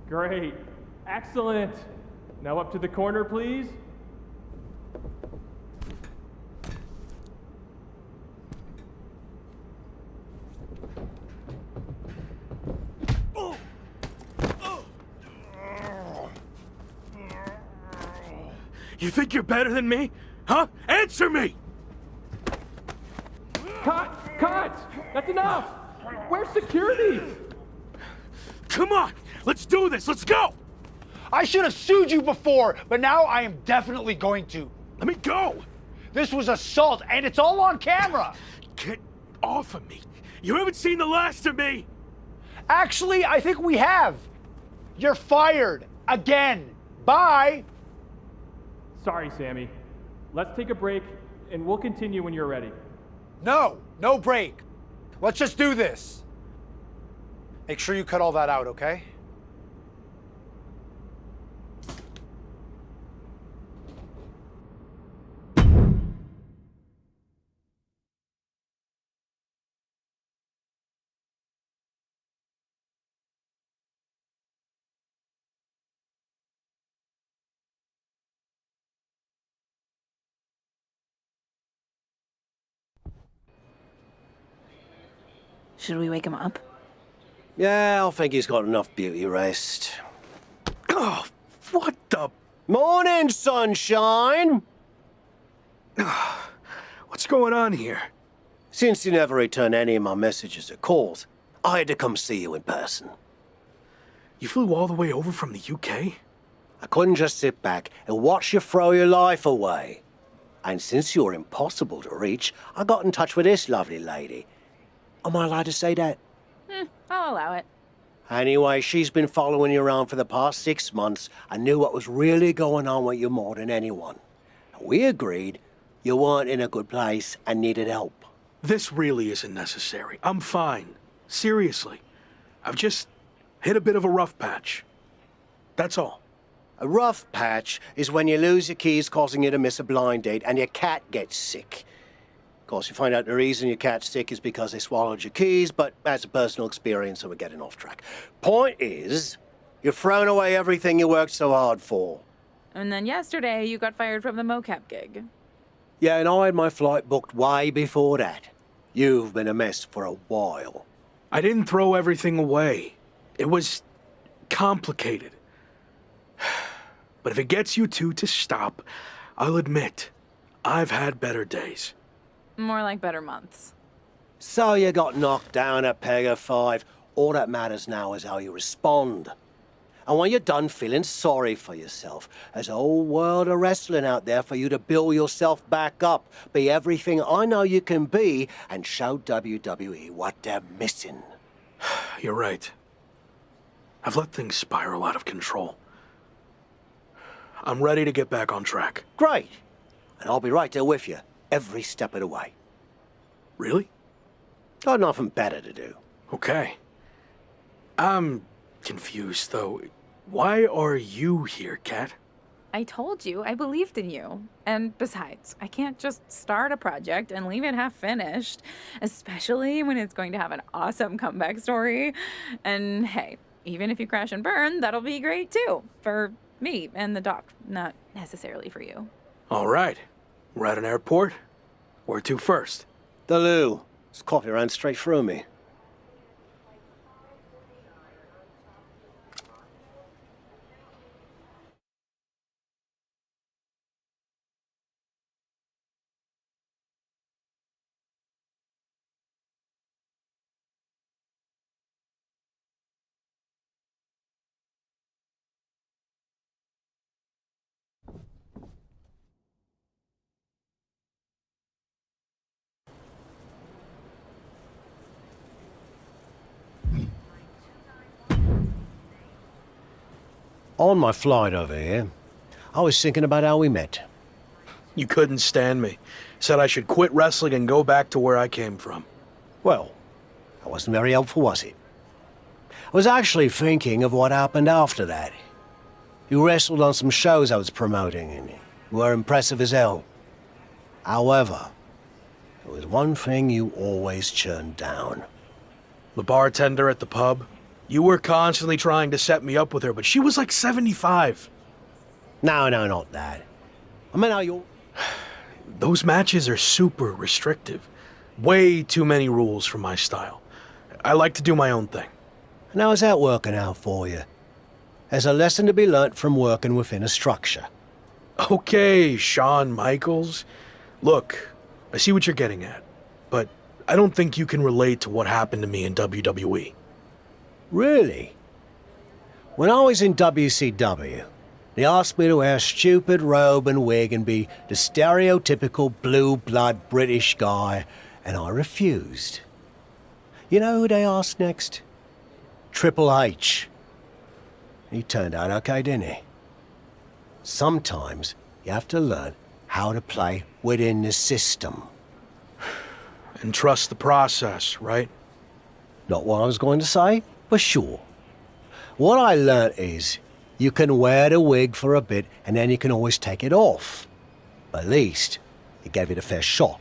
Great, excellent. Now up to the corner, please. You think you're better than me? Huh? Answer me! Cut! Cut! That's enough! Where's security? Come on! Let's do this! Let's go! I should have sued you before, but now I am definitely going to. Let me go! This was assault, and it's all on camera! Get off of me! You haven't seen the last of me! Actually, I think we have. You're fired. Again. Bye! Sorry, Sammy. Let's take a break, and we'll continue when you're ready. No, no break. Let's just do this. Make sure you cut all that out, okay? Should we wake him up? Yeah, I think he's got enough beauty rest. Oh, what the? Morning, sunshine! What's going on here? Since you never return any of my messages or calls, I had to come see you in person. You flew all the way over from the UK? I couldn't just sit back and watch you throw your life away. And since you're impossible to reach, I got in touch with this lovely lady. Am I allowed to say that? I'll allow it. Anyway, she's been following you around for the past 6 months and knew what was really going on with you more than anyone. We agreed you weren't in a good place and needed help. This really isn't necessary. I'm fine. Seriously. I've just hit a bit of a rough patch. That's all. A rough patch is when you lose your keys, causing you to miss a blind date, and your cat gets sick. Of course, you find out the reason your cat's sick is because they swallowed your keys, but that's a personal experience, so we're getting off track. Point is, you've thrown away everything you worked so hard for. And then yesterday, you got fired from the mocap gig. Yeah, and I had my flight booked way before that. You've been a mess for a while. I didn't throw everything away. It was complicated. But if it gets you two to stop, I'll admit, I've had better days. More like better months. So you got knocked down at peg of 5. All that matters now is how you respond. And when you're done feeling sorry for yourself, there's a whole world of wrestling out there for you to build yourself back up, be everything I know you can be, and show WWE what they're missing. You're right. I've let things spiral out of control. I'm ready to get back on track. Great. And I'll be right there with you, every step of the way. Really? Got nothing better to do. Okay. I'm confused, though. Why are you here, Kat? I told you, I believed in you. And besides, I can't just start a project and leave it half finished, especially when it's going to have an awesome comeback story. And hey, even if you crash and burn, that'll be great too. For me and the doc, not necessarily for you. All right. We're at an airport. Where to first? The loo. This coffee ran straight through me. On my flight over here, I was thinking about how we met. You couldn't stand me. Said I should quit wrestling and go back to where I came from. Well, that wasn't very helpful, was it? I was actually thinking of what happened after that. You wrestled on some shows I was promoting, and you were impressive as hell. However, there was one thing you always turned down. The bartender at the pub? You were constantly trying to set me up with her, but she was like 75. No, not that. I mean how you... Those matches are super restrictive. Way too many rules for my style. I like to do my own thing. And how's that working out for you? There's a lesson to be learnt from working within a structure. Okay, Shawn Michaels. Look, I see what you're getting at, but I don't think you can relate to what happened to me in WWE. Really? When I was in WCW, they asked me to wear a stupid robe and wig and be the stereotypical blue-blood British guy, and I refused. You know who they asked next? Triple H. He turned out okay, didn't he? Sometimes you have to learn how to play within the system. And trust the process, right? Not what I was going to say, but sure. What I learnt is you can wear the wig for a bit and then you can always take it off. At least you gave it a fair shot.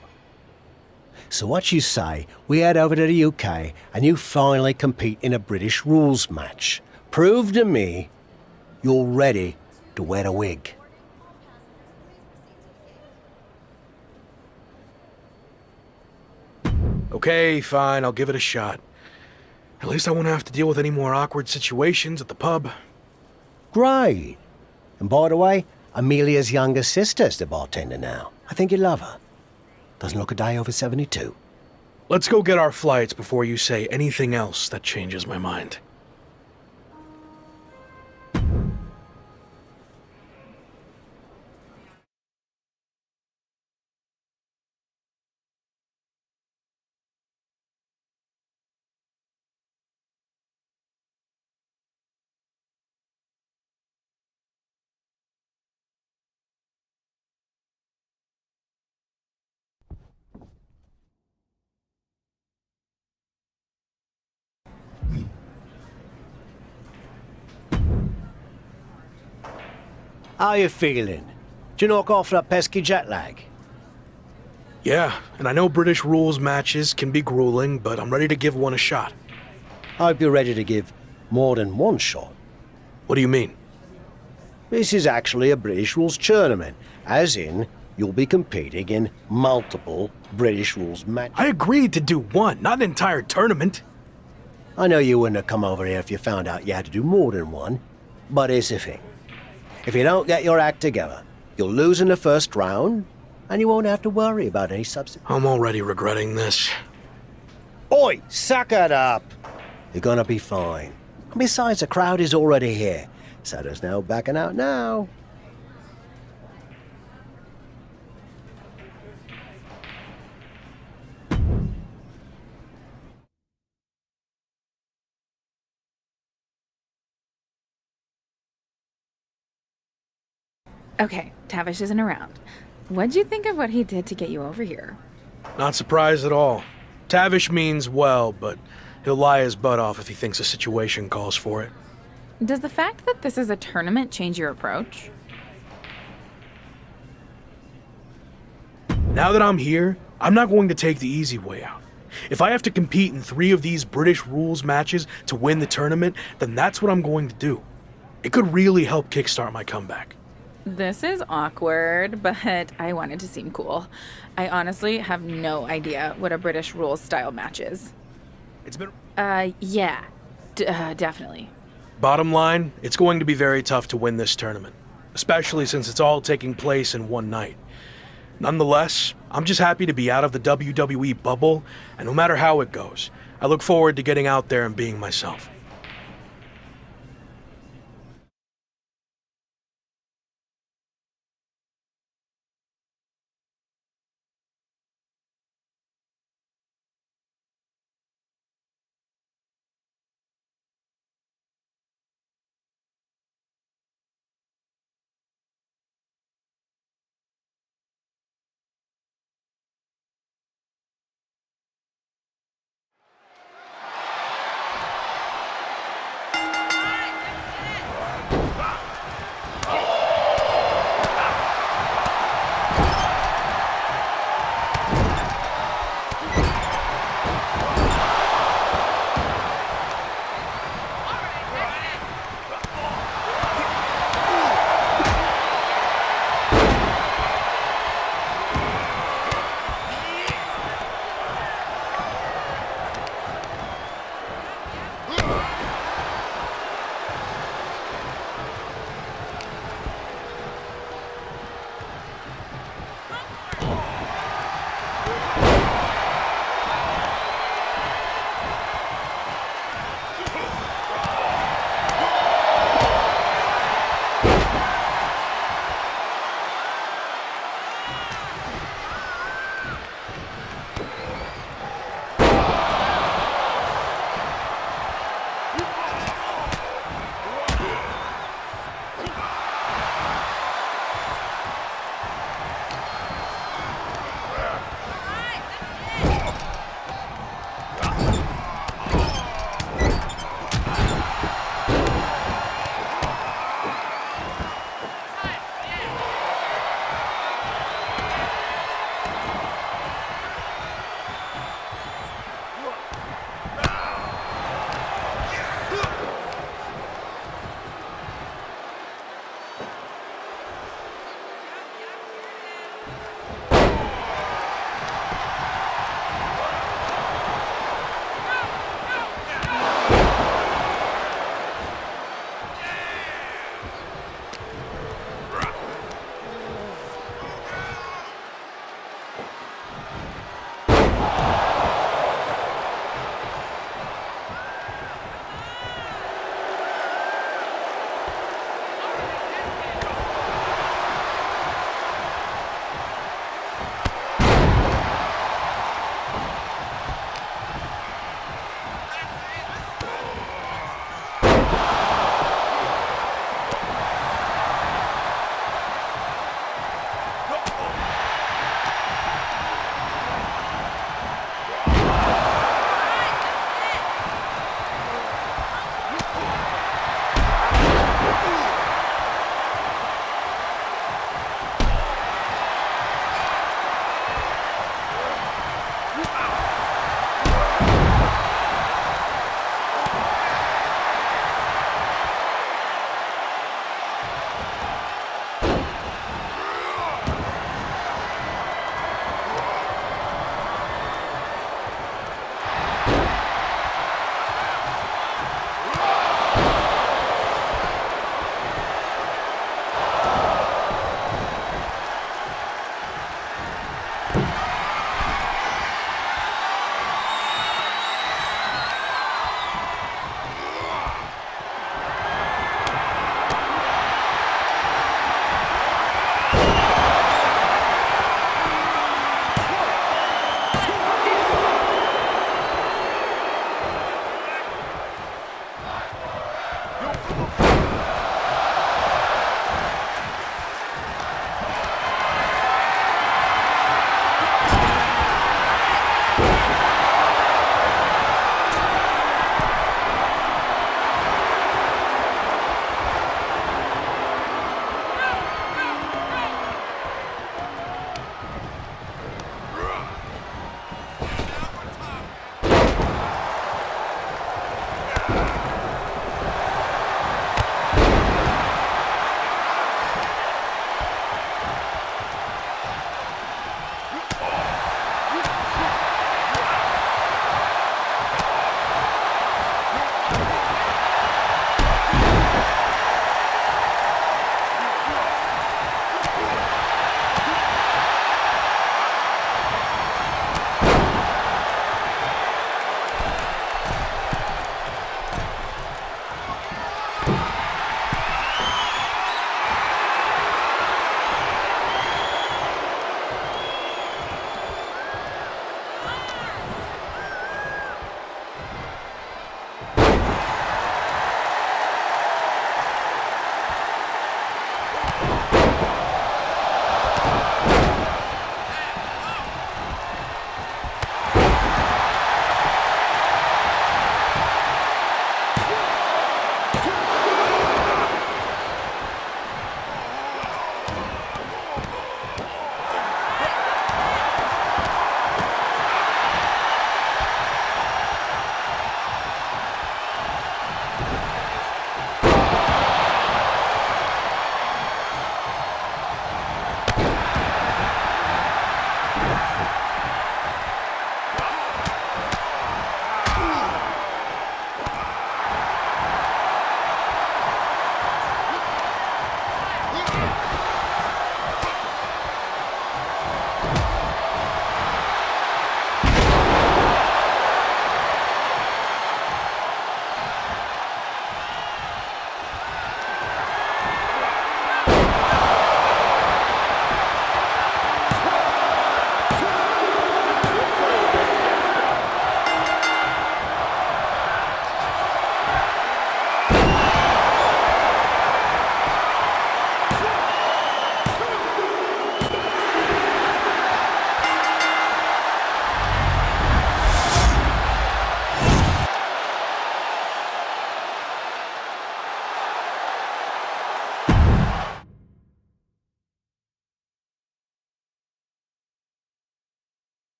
So what you say, we head over to the UK and you finally compete in a British rules match. Prove to me you're ready to wear the wig. Okay, fine, I'll give it a shot. At least I won't have to deal with any more awkward situations at the pub. Great. And by the way, Amelia's younger sister's the bartender now. I think you love her. Doesn't look a day over 72. Let's go get our flights before you say anything else that changes my mind. How you feeling? Did you knock off that pesky jet lag? Yeah, and I know British rules matches can be grueling, but I'm ready to give one a shot. I hope you're ready to give more than one shot. What do you mean? This is actually a British rules tournament, as in, you'll be competing in multiple British rules matches. I agreed to do one, not an entire tournament. I know you wouldn't have come over here if you found out you had to do more than one, but here's the thing. If you don't get your act together, you'll lose in the first round, and you won't have to worry about any substitute. I'm already regretting this. Oi, suck it up! You're gonna be fine. And besides, the crowd is already here, so there's no backing out now. Okay, Tavish isn't around. What'd you think of what he did to get you over here? Not surprised at all. Tavish means well, but he'll lie his butt off if he thinks a situation calls for it. Does the fact that this is a tournament change your approach? Now that I'm here, I'm not going to take the easy way out. If I have to compete in 3 of these British rules matches to win the tournament, then that's what I'm going to do. It could really help kickstart my comeback. This is awkward, but I wanted to seem cool. I honestly have no idea what a British rules style match is. It's been... Yeah. Definitely. Bottom line, it's going to be very tough to win this tournament, especially since it's all taking place in one night. Nonetheless, I'm just happy to be out of the WWE bubble, and no matter how it goes, I look forward to getting out there and being myself.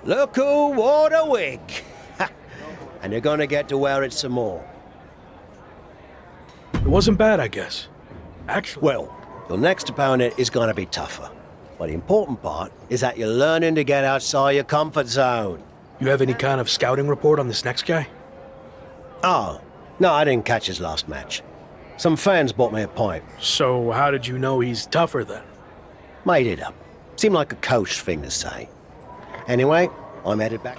Look who wore the wig! And you're gonna get to wear it some more. It wasn't bad, I guess. Actually. Well, your next opponent is gonna be tougher. But the important part is that you're learning to get outside your comfort zone. You have any kind of scouting report on this next guy? Oh, no, I didn't catch his last match. Some fans bought me a pint. So how did you know he's tougher then? Made it up. Seemed like a coach thing to say. Anyway, I'm headed back.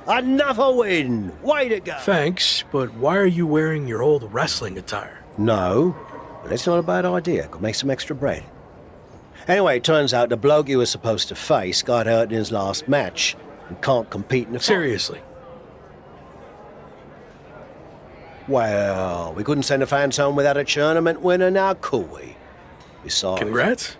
Another win! Way to go! Thanks, but why are you wearing your old wrestling attire? No, but it's not a bad idea. Could make some extra bread. Anyway, it turns out the bloke you were supposed to face got hurt in his last match and can't compete in the fight. Seriously. Well, we couldn't send the fans home without a tournament winner now, could we? Besides... Congrats.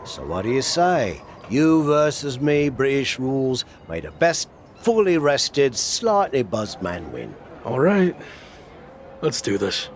So what do you say? You versus me, British rules, may the best fully rested, slightly buzzed man win. All right. Let's do this.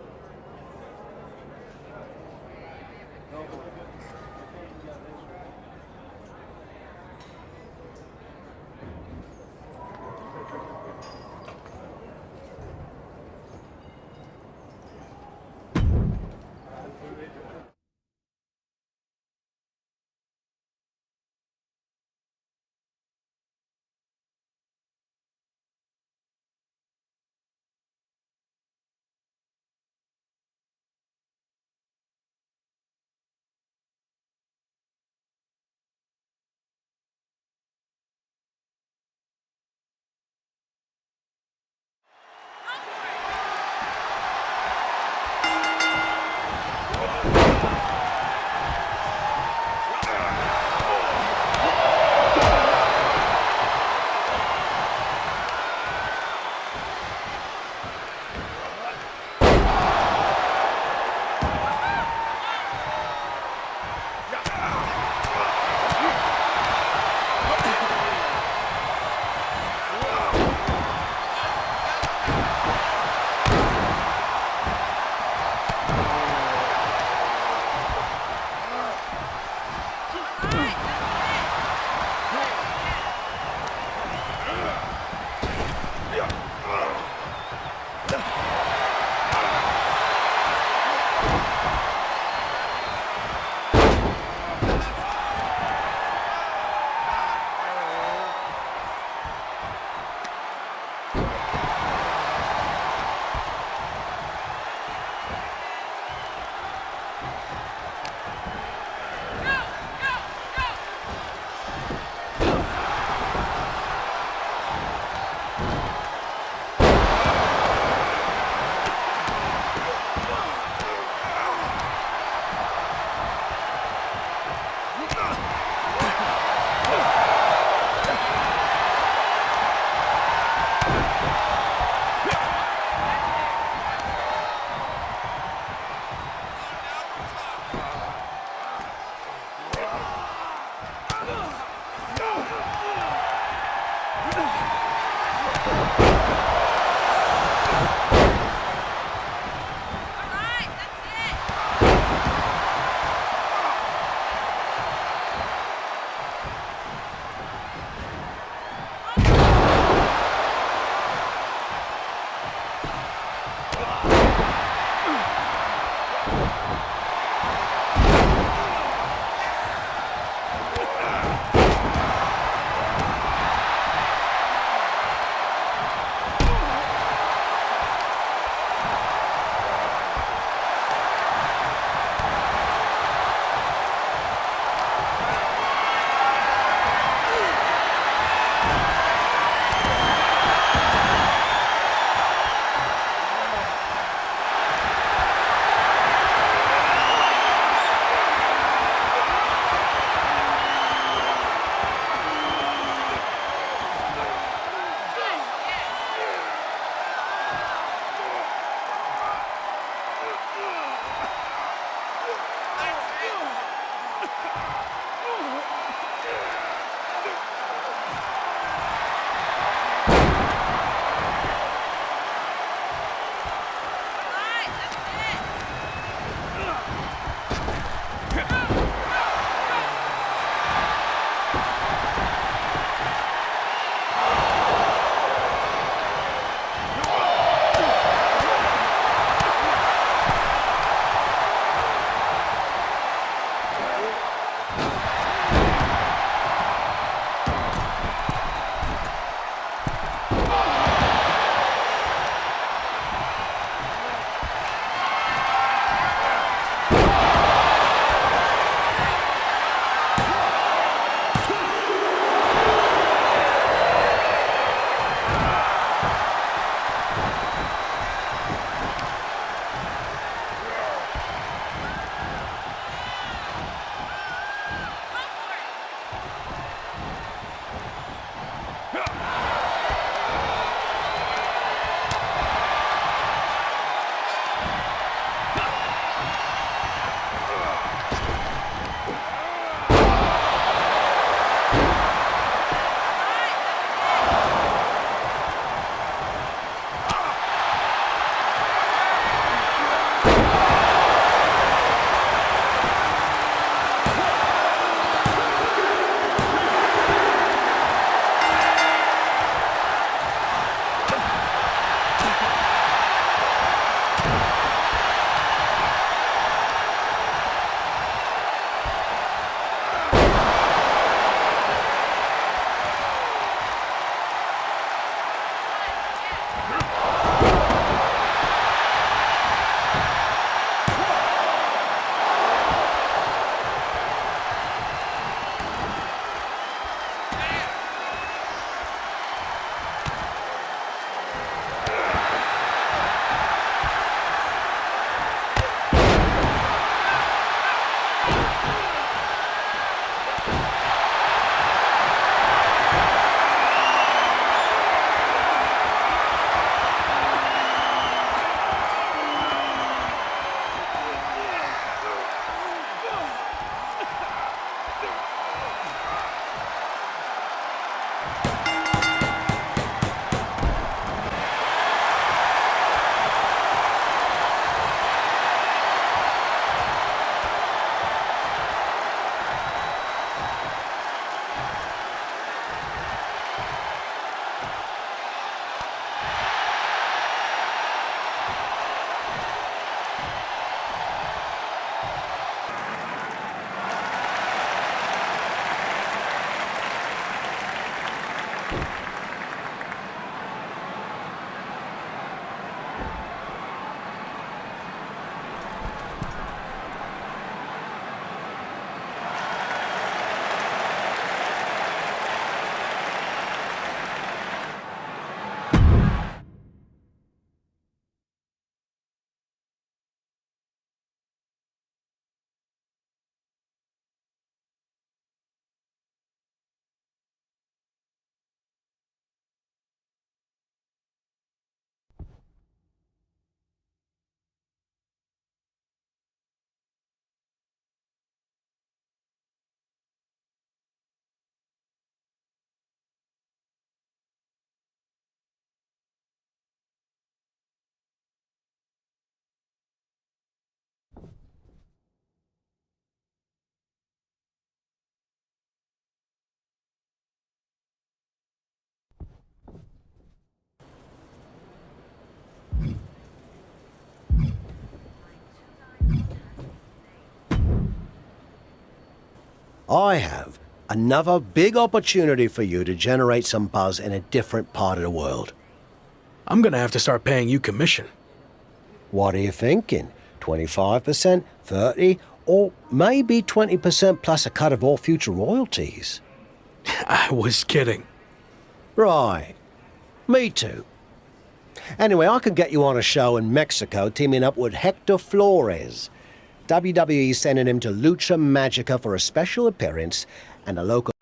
I have another big opportunity for you to generate some buzz in a different part of the world. I'm gonna have to start paying you commission. What are you thinking? 25%, 30%, or maybe 20% plus a cut of all future royalties? I was kidding. Right. Me too. Anyway, I can get you on a show in Mexico teaming up with Hector Flores. WWE sending him to Lucha Magica for a special appearance and a local...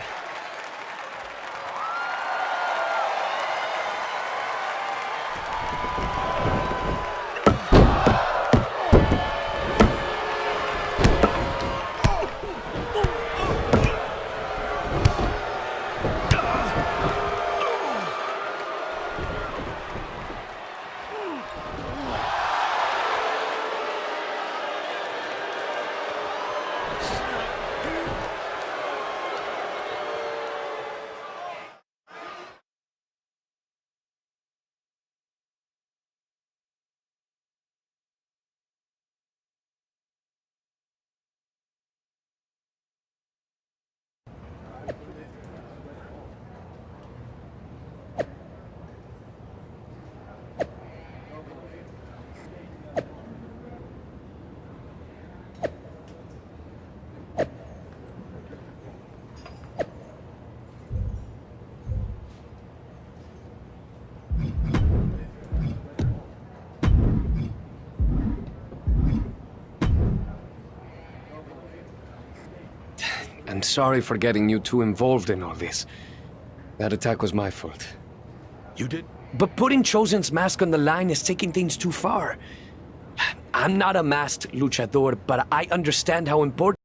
I'm sorry for getting you too involved in all this. That attack was my fault. You did? But putting Chosen's mask on the line is taking things too far. I'm not a masked luchador, but I understand how important...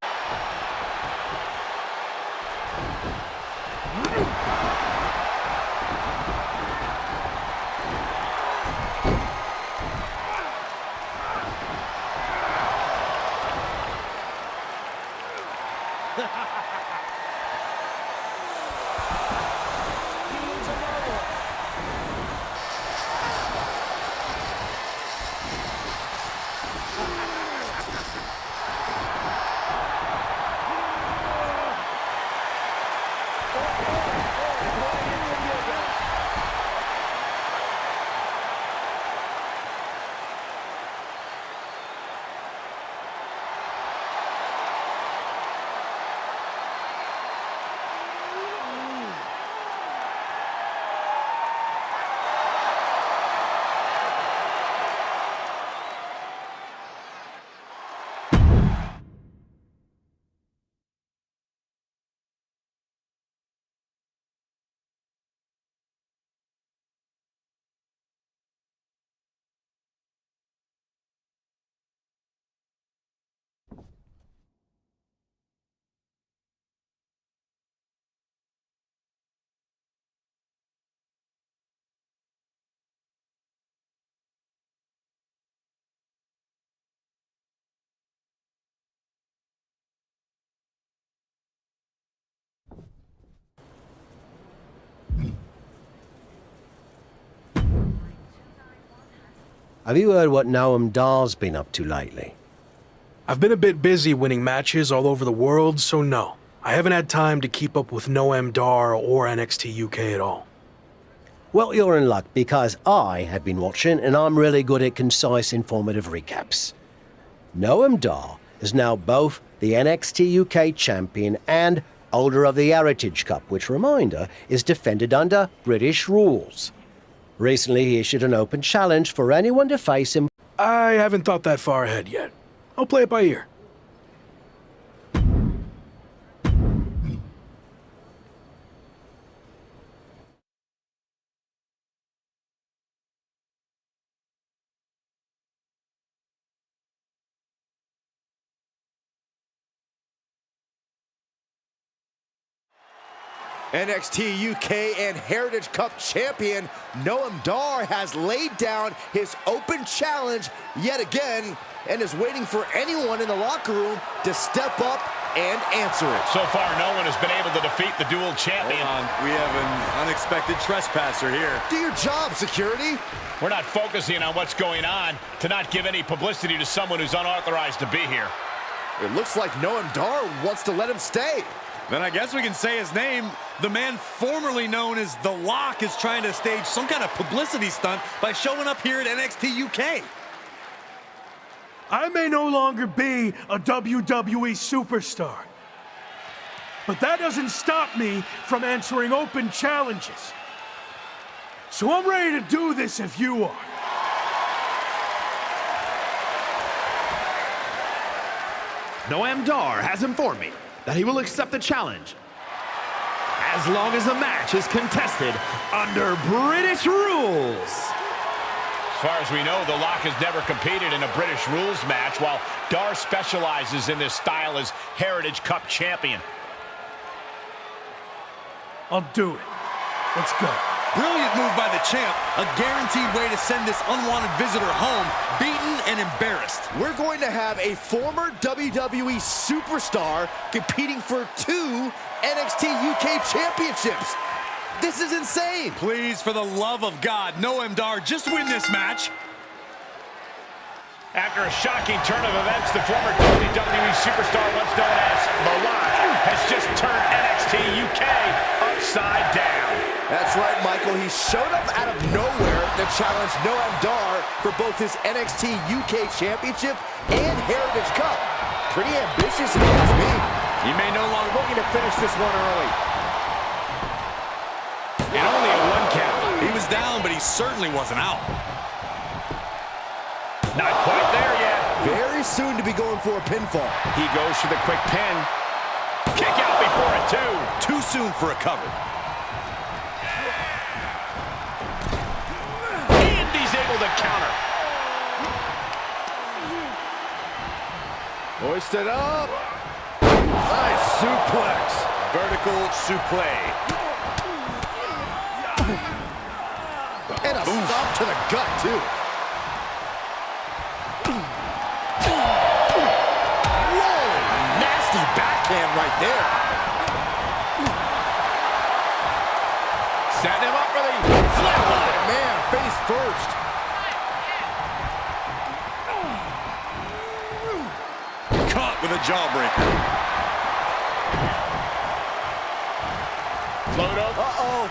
Have you heard what Noam Dar's been up to lately? I've been a bit busy winning matches all over the world, so no. I haven't had time to keep up with Noam Dar or NXT UK at all. Well, you're in luck because I have been watching and I'm really good at concise, informative recaps. Noam Dar is now both the NXT UK champion and holder of the Heritage Cup, which, reminder, is defended under British rules. Recently, he issued an open challenge for anyone to face him. I haven't thought that far ahead yet. I'll play it by ear. NXT UK and Heritage Cup champion Noam Dar has laid down his open challenge yet again and is waiting for anyone in the locker room to step up and answer it. So far, no one has been able to defeat the dual champion. Hold on. We have an unexpected trespasser here. Do your job, security. We're not focusing on what's going on to not give any publicity to someone who's unauthorized to be here. It looks like Noam Dar wants to let him stay. Then I guess we can say his name. The man formerly known as The Lock is trying to stage some kind of publicity stunt by showing up here at NXT UK. I may no longer be a WWE superstar, but that doesn't stop me from answering open challenges. So I'm ready to do this if you are. Noam Dar has informed me that he will accept the challenge as long as the match is contested under British rules. As far as we know, The Lock has never competed in a British rules match, while Dar specializes in this style as Heritage Cup champion. I'll do it. Let's go. Brilliant move by the champ. A guaranteed way to send this unwanted visitor home, beaten and embarrassed. We're going to have a former WWE superstar competing for 2 NXT UK championships. This is insane. Please, for the love of God, Noam Dar, just win this match. After a shocking turn of events, the former WWE superstar, once known as The Lock, has just turned NXT UK upside down. That's right, Michael. He showed up out of nowhere to challenge Noam Dar for both his NXT UK Championship and Heritage Cup. Pretty ambitious, if you ask me. He may no longer looking to finish this one early. And only a 1 count. He was down, but he certainly wasn't out. Not quite there yet. Very soon to be going for a pinfall. He goes for the quick pin. Kick out before a 2. Too soon for a cover. And he's able to counter. Hoisted up. Nice suplex. Vertical suplex. And a stop to the gut, too. Whoa! Nasty backhand right there. Setting him up for the flatline. Man, face first. Caught with a jawbreaker. Float up. Uh-oh.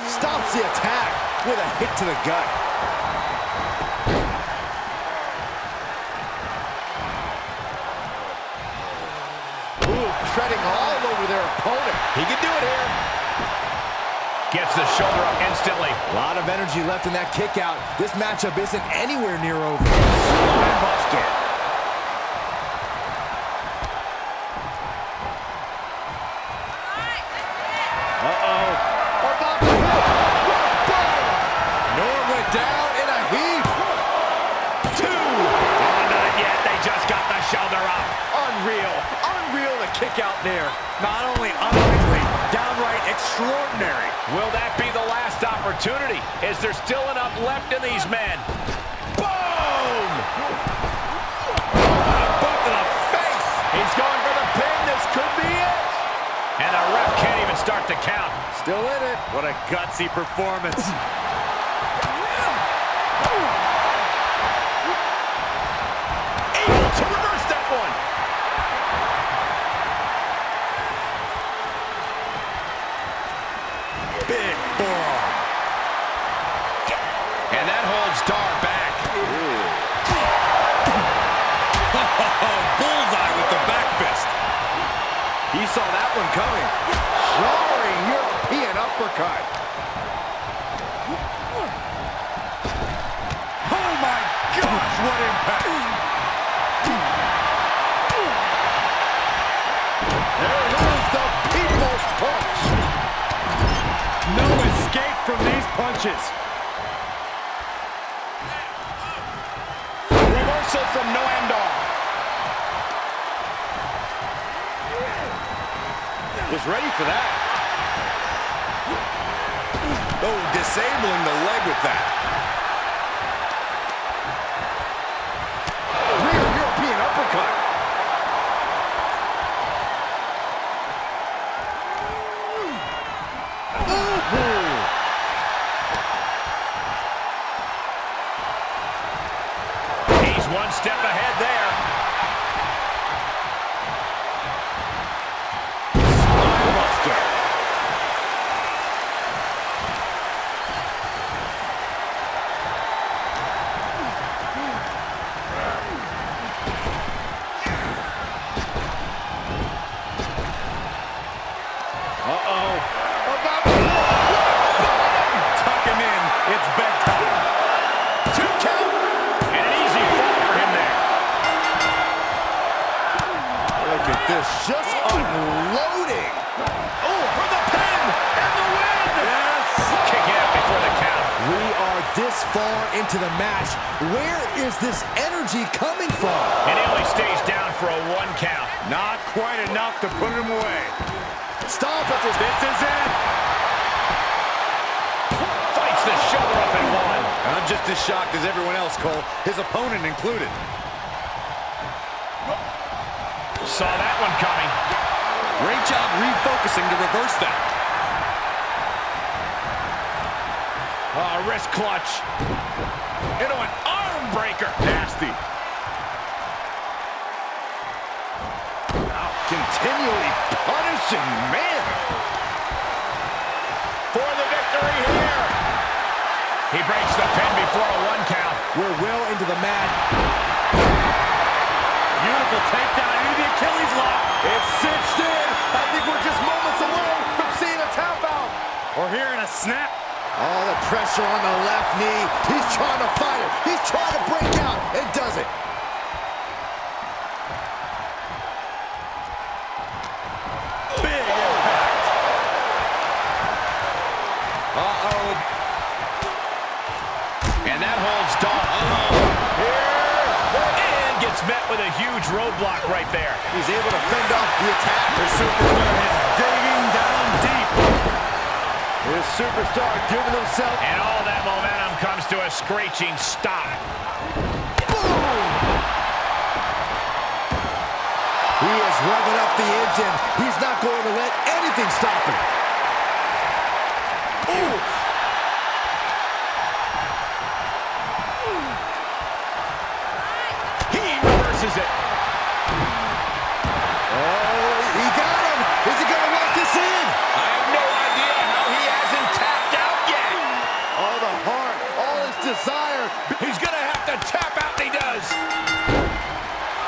Stops the attack with a hit to the gut. Ooh, treading all over their opponent. He can do it here. Gets the shoulder up instantly. A lot of energy left in that kick out. This matchup isn't anywhere near over. Spine buster. Unreal to kick out there. Not only unlikely, downright extraordinary. Will that be the last opportunity? Is there still enough left in these men? Boom! Boot to the face. He's going for the pin. This could be it. And the ref can't even start to count. Still in it. What a gutsy performance. Able to reverse that one. Big forearm. And that holds Dar back. Bullseye with the back fist. He saw that one coming. Soaring European uppercut. Oh my gosh, what impact. There is the people's punch. No escape from these punches. Reversal from Noam Dar. Was ready for that. Oh, disabling the leg with that. Rear European uppercut. He's one step ahead there. It's bedtime. 2 count. And an easy fall for him there. Look at this, just unloading. Oh, for the pin and the win. Yes. Kick out before the count. We are this far into the match. Where is this energy coming from? And he only stays down for a 1 count. Not quite enough to put him away. Stop it. This is it. Fights the shoulder up and 1. And I'm just as shocked as everyone else, Cole, his opponent included. Saw that one coming. Great job refocusing to reverse that. Wrist clutch. Into an arm breaker. Nasty. Continually punishing, man. For the victory here. He breaks the pin before a 1 count. We're well into the match. Beautiful takedown into the Achilles lock. It's cinched in. I think we're just moments away from seeing a tap out. Or hearing a snap. All the pressure on the left knee. He's trying to fight it. He's trying to break out and does it. Big impact. Uh-oh. And that holds Dawn. And gets met with a huge roadblock right there. He's able to fend off the attack. The superstar is digging down deep. This superstar giving himself. And all that momentum comes to a screeching stop. Boom! He is revving up the engine. He's not going to let anything stop him. Oof! He reverses it. Oh, he got him. Is he going to lock this in? I have no idea how he hasn't tapped out yet. All the heart, all his desire. He's going to have to tap out, and he does.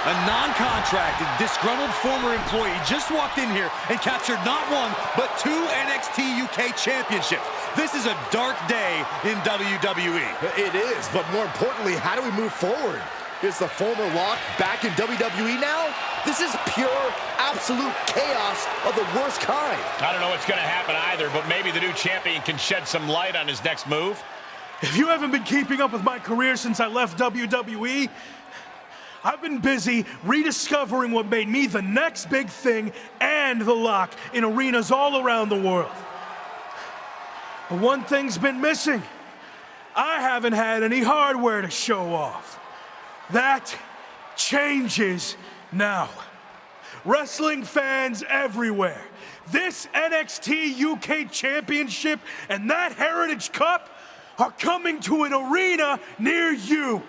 A non-contracted, disgruntled former employee just walked in here and captured not 1, but 2 NXT UK championships. This is a dark day in WWE. It is, but more importantly, how do we move forward? Is the former Lock back in WWE now? This is pure, absolute chaos of the worst kind. I don't know what's going to happen either, but maybe the new champion can shed some light on his next move. If you haven't been keeping up with my career since I left WWE, I've been busy rediscovering what made me the next big thing and the Lock in arenas all around the world. But one thing's been missing. I haven't had any hardware to show off. That changes now. Wrestling fans everywhere, this NXT UK Championship and that Heritage Cup are coming to an arena near you.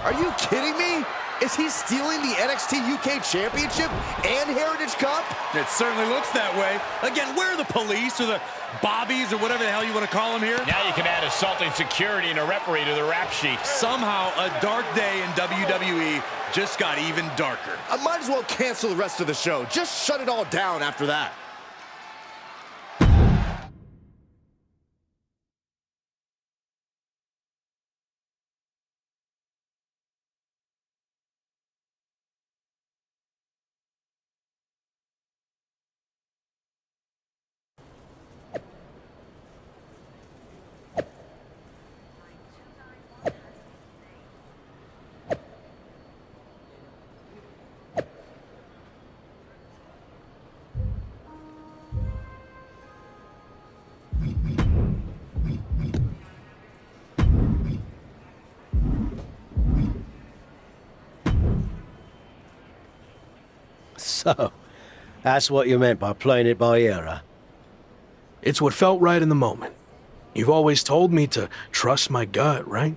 Are you kidding me? Is he stealing the NXT UK Championship and Heritage Cup? It certainly looks that way. Again, where are the police or the bobbies or whatever the hell you want to call them here? Now you can add assaulting security and a referee to the rap sheet. Somehow, a dark day in WWE just got even darker. I might as well cancel the rest of the show. Just shut it all down after that. So, that's what you meant by playing it by ear, huh? It's what felt right in the moment. You've always told me to trust my gut, right?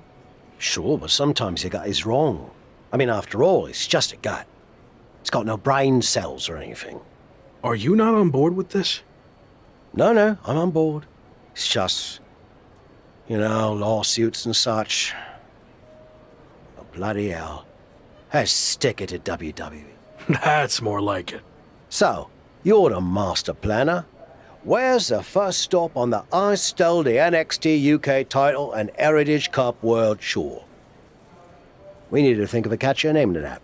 Sure, but sometimes your gut is wrong. I mean, after all, it's just a gut. It's got no brain cells or anything. Are you not on board with this? No, I'm on board. It's just, lawsuits and such. Oh, bloody hell. Let's stick it to WWE. That's more like it. So, you're the master planner. Where's the first stop on the I Stole the NXT UK title and Heritage Cup World Tour? We need to think of a catchier name than that.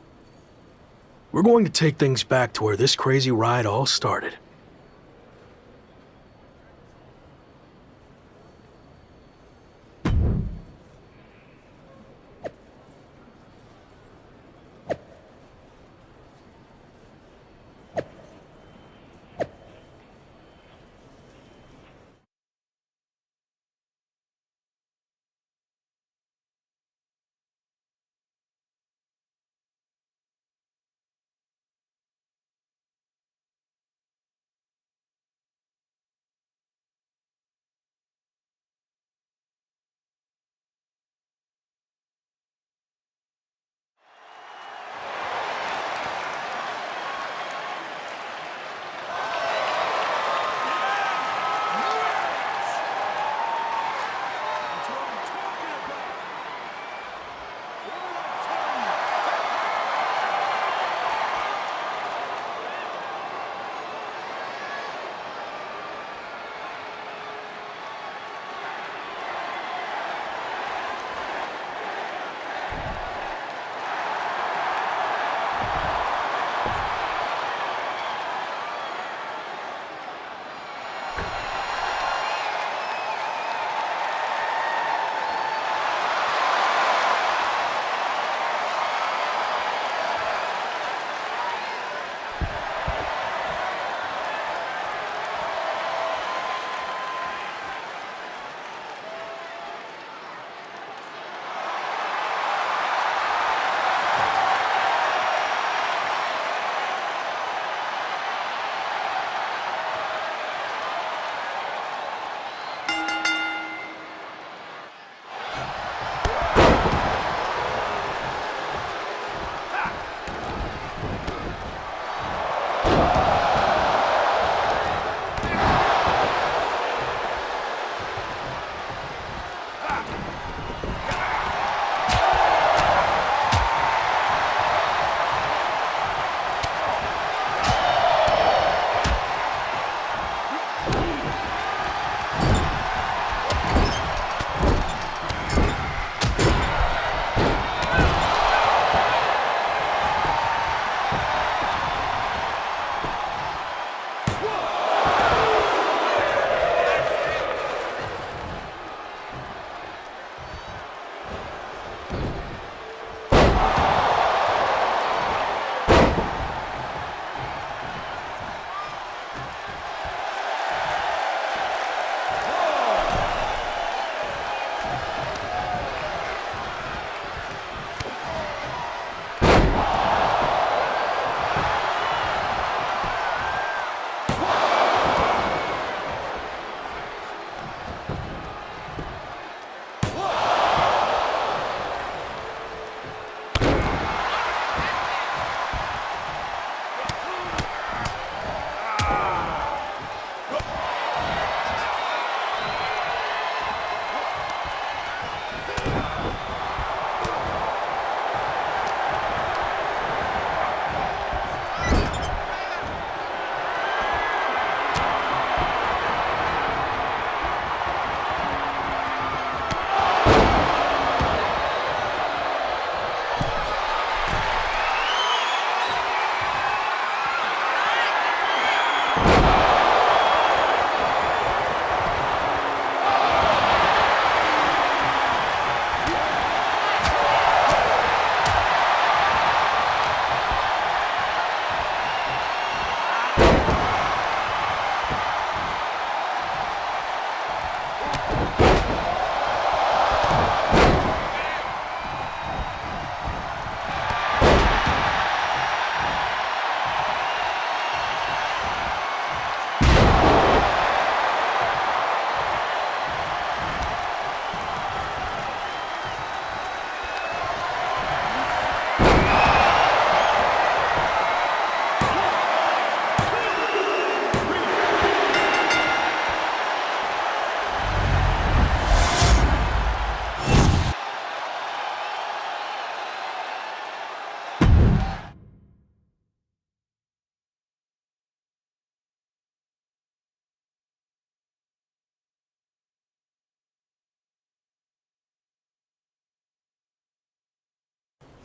We're going to take things back to where this crazy ride all started.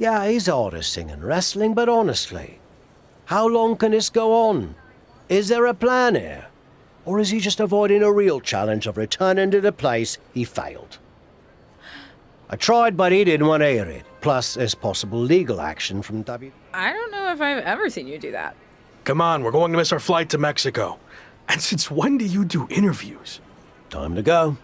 Yeah, he's hardest thing in wrestling, but honestly, how long can this go on? Is there a plan here? Or is he just avoiding a real challenge of returning to the place he failed? I tried, but he didn't want to hear it. Plus, there's possible legal action from W. I don't know if I've ever seen you do that. Come on, we're going to miss our flight to Mexico. And since when do you do interviews? Time to go.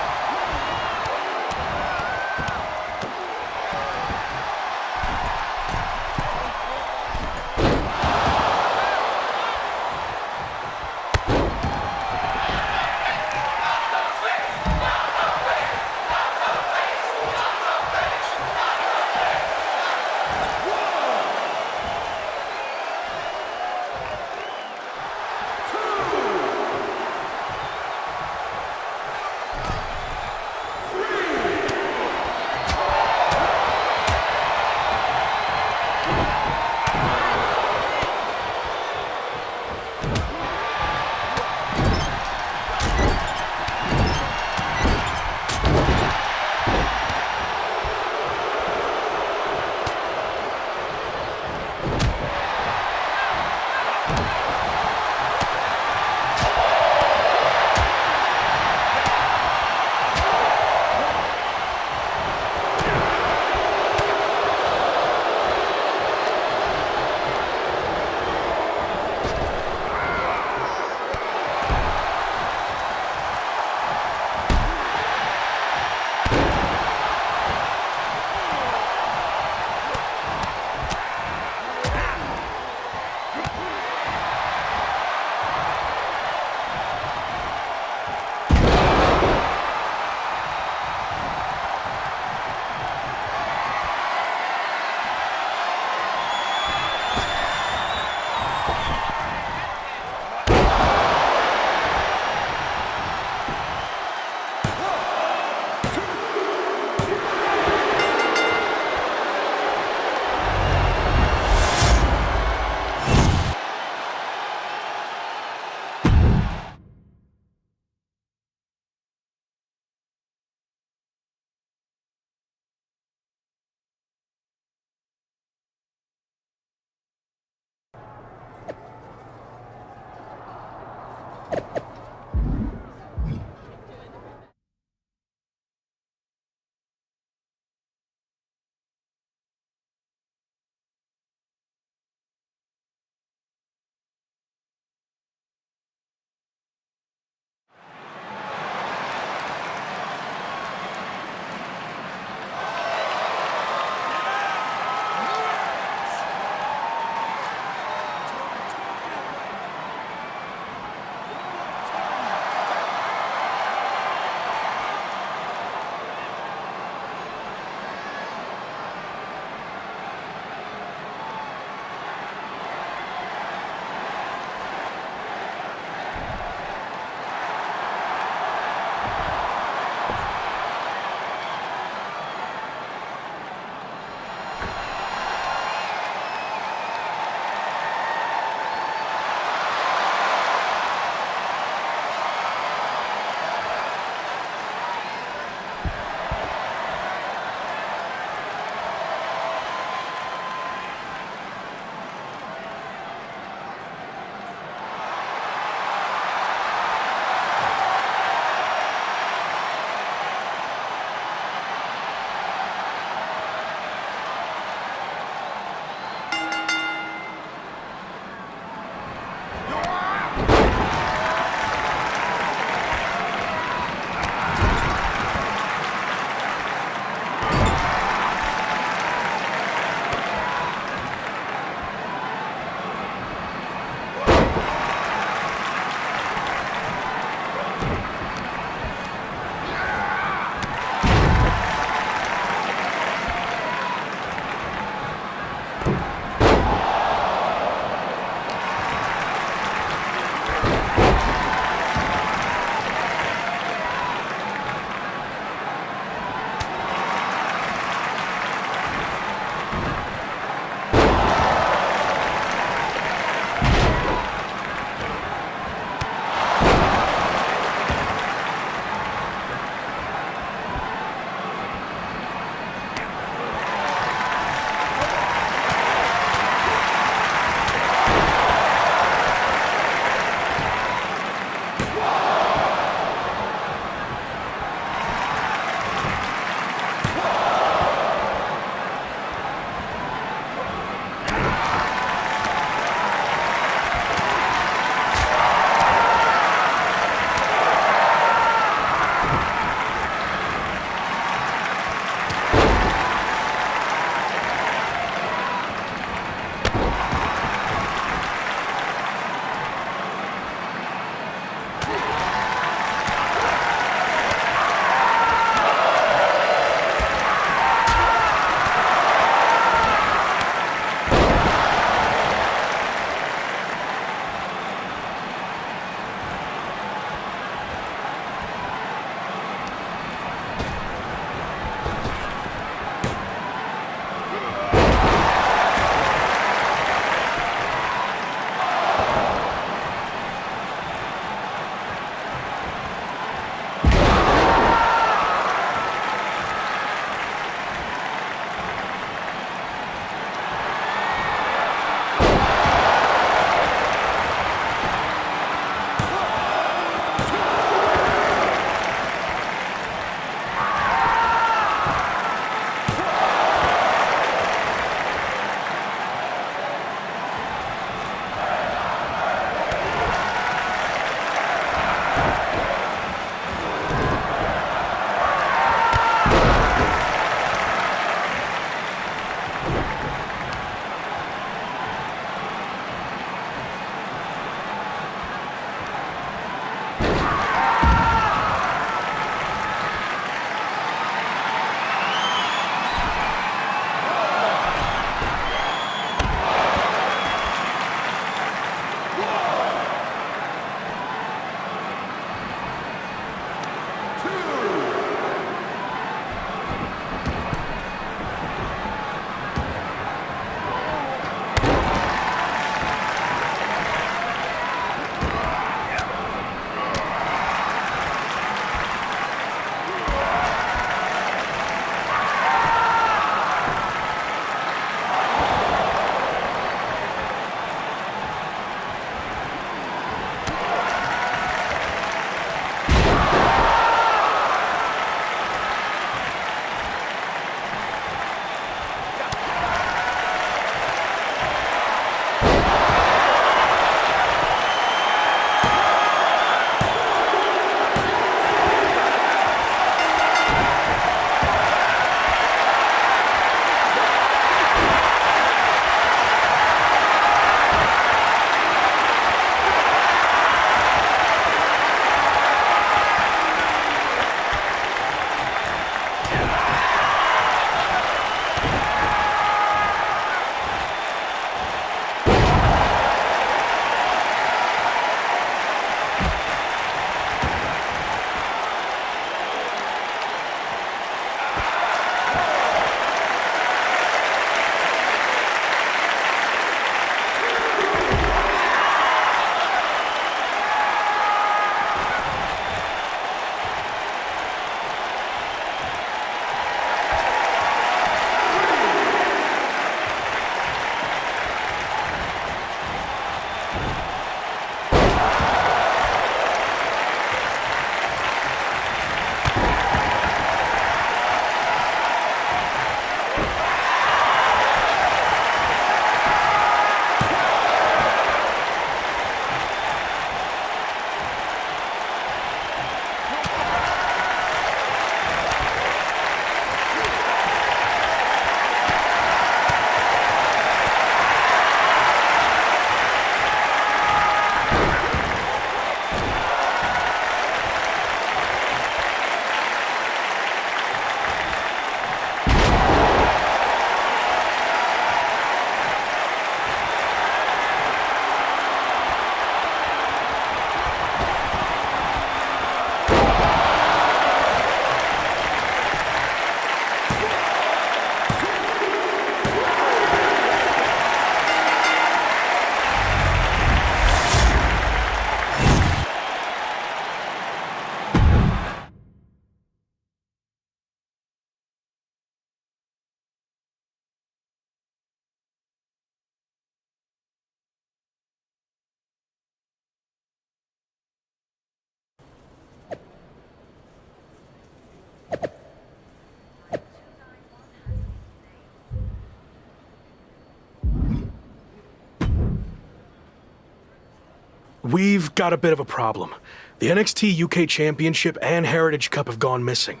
We've got a bit of a problem. The NXT UK Championship and Heritage Cup have gone missing.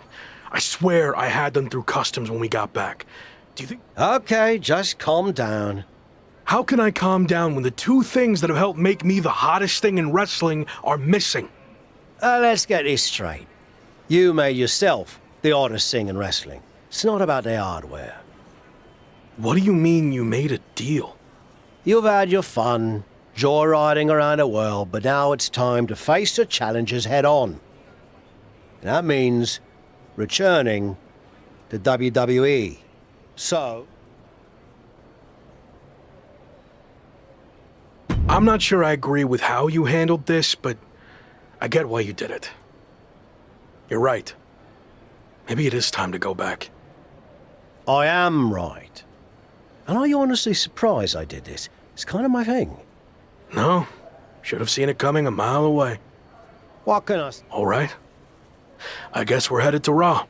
I swear I had them through customs when we got back. Do you think... Okay, just calm down. How can I calm down when the two things that have helped make me the hottest thing in wrestling are missing? Let's get this straight. You made yourself the hottest thing in wrestling. It's not about the hardware. What do you mean you made a deal? You've had your fun, joyriding around the world, but now it's time to face the challenges head on. That means returning to WWE. So... I'm not sure I agree with how you handled this, but I get why you did it. You're right. Maybe it is time to go back. I am right. And are you honestly surprised I did this? It's kind of my thing. No. Should have seen it coming a mile away. What can I... All right. I guess we're headed to Raw.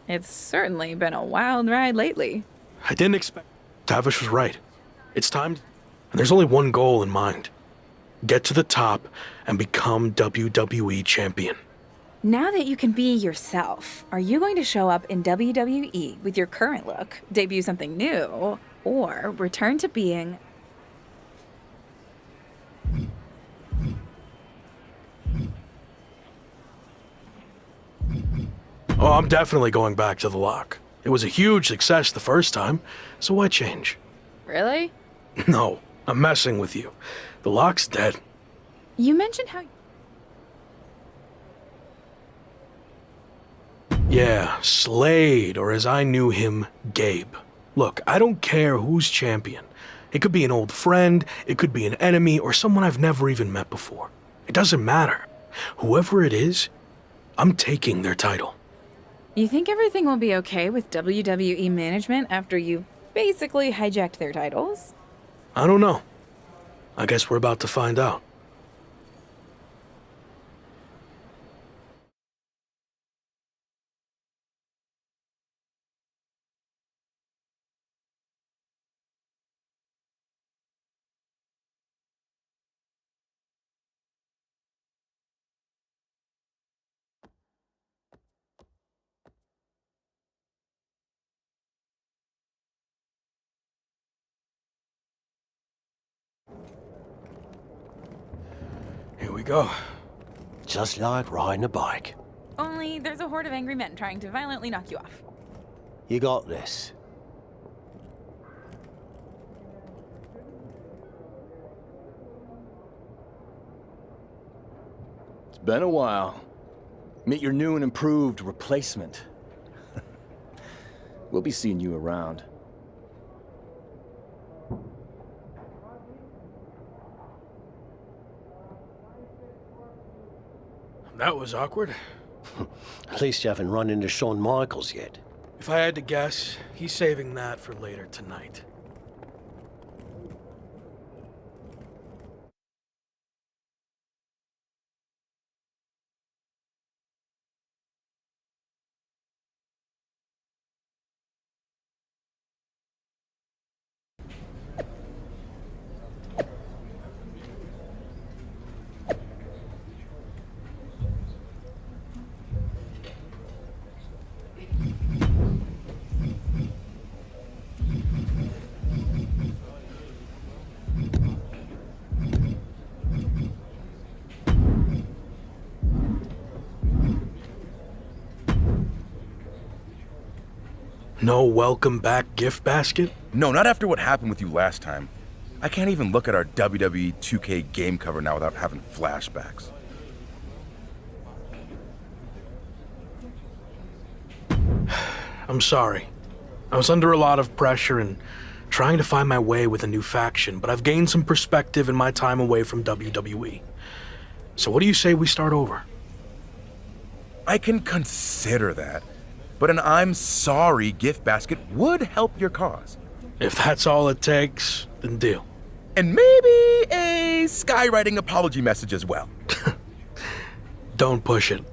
It's certainly been a wild ride lately. I didn't expect... Tavish was right. It's time... And there's only one goal in mind. Get to the top and become WWE champion. Now that you can be yourself, are you going to show up in WWE with your current look, debut something new, or return to being... Oh, I'm definitely going back to the Lock. It was a huge success the first time, so why change? Really? No, I'm messing with you. The Lock's dead. You mentioned how... Yeah, Slade, or as I knew him, Gabe. Look, I don't care who's champion. It could be an old friend, it could be an enemy, or someone I've never even met before. It doesn't matter. Whoever it is, I'm taking their title. You think everything will be okay with WWE management after you basically hijacked their titles? I don't know. I guess we're about to find out. Here we go. Just like riding a bike. Only there's a horde of angry men trying to violently knock you off. You got this. It's been a while. Meet your new and improved replacement. We'll be seeing you around. That was awkward. At least you haven't run into Shawn Michaels yet. If I had to guess, he's saving that for later tonight. No welcome back gift basket? No, not after what happened with you last time. I can't even look at our WWE 2K game cover now without having flashbacks. I'm sorry. I was under a lot of pressure and trying to find my way with a new faction, but I've gained some perspective in my time away from WWE. So what do you say we start over? I can consider that, but an I'm sorry gift basket would help your cause. If that's all it takes, then deal. and maybe a skywriting apology message as well. Don't push it.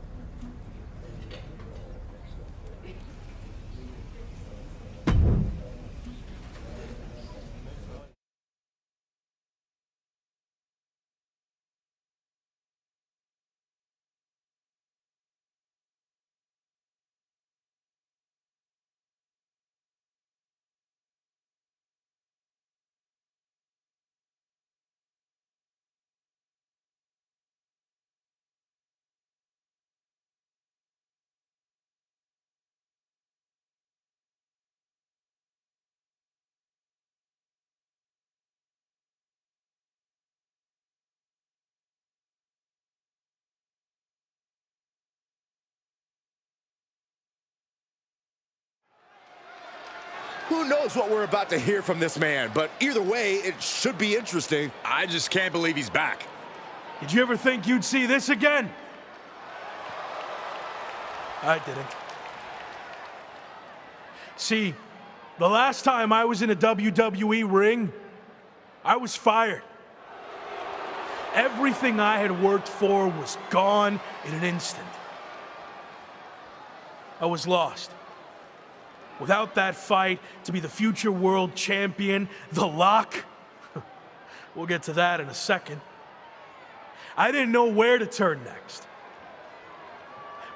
Who knows what we're about to hear from this man, but either way, it should be interesting. I just can't believe he's back. Did you ever think you'd see this again? I didn't. See, the last time I was in a WWE ring, I was fired. Everything I had worked for was gone in an instant. I was lost. Without that fight to be the future world champion, The Lock, we'll get to that in a second. I didn't know where to turn next.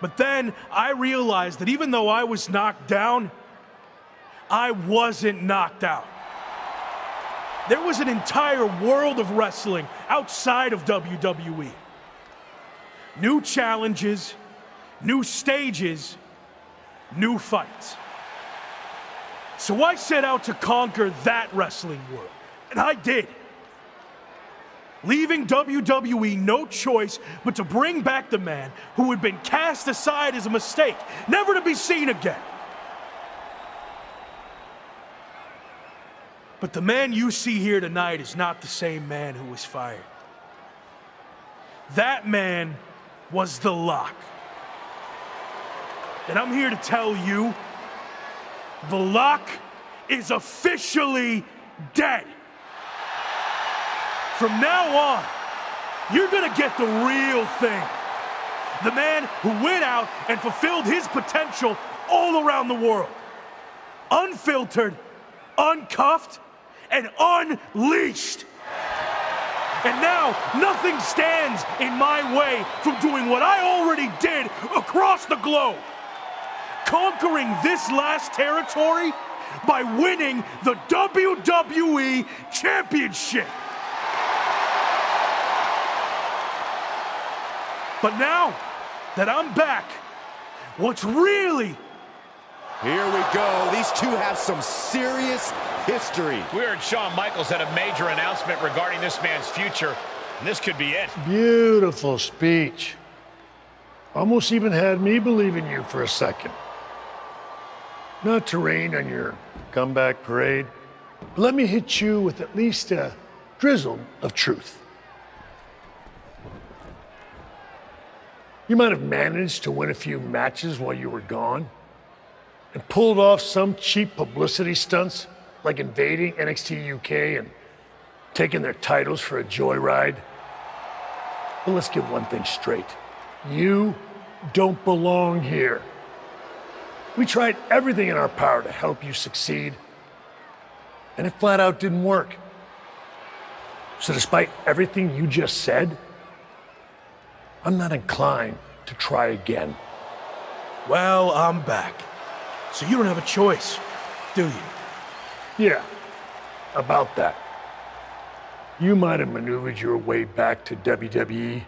But then I realized that even though I was knocked down, I wasn't knocked out. There was an entire world of wrestling outside of WWE. New challenges, new stages, new fights. So I set out to conquer that wrestling world, and I did. Leaving WWE no choice but to bring back the man who had been cast aside as a mistake, never to be seen again. But the man you see here tonight is not the same man who was fired. That man was The Lock. And I'm here to tell you, The Lock is officially dead. From now on, you're gonna get the real thing. The man who went out and fulfilled his potential all around the world. Unfiltered, uncuffed, and unleashed. And now, nothing stands in my way from doing what I already did across the globe. Conquering this last territory by winning the WWE Championship. But now that I'm back, what's really... Here we go. These two have some serious history. We heard Shawn Michaels had a major announcement regarding this man's future, and this could be it. Beautiful speech. Almost even had me believe in you for a second. Not to rain on your comeback parade, but let me hit you with at least a drizzle of truth. You might have managed to win a few matches while you were gone and pulled off some cheap publicity stunts like invading NXT UK and taking their titles for a joyride. But let's get one thing straight. You don't belong here. We tried everything in our power to help you succeed, and it flat out didn't work. So despite everything you just said, I'm not inclined to try again. Well, I'm back. So you don't have a choice, do you? Yeah, about that. You might have maneuvered your way back to WWE,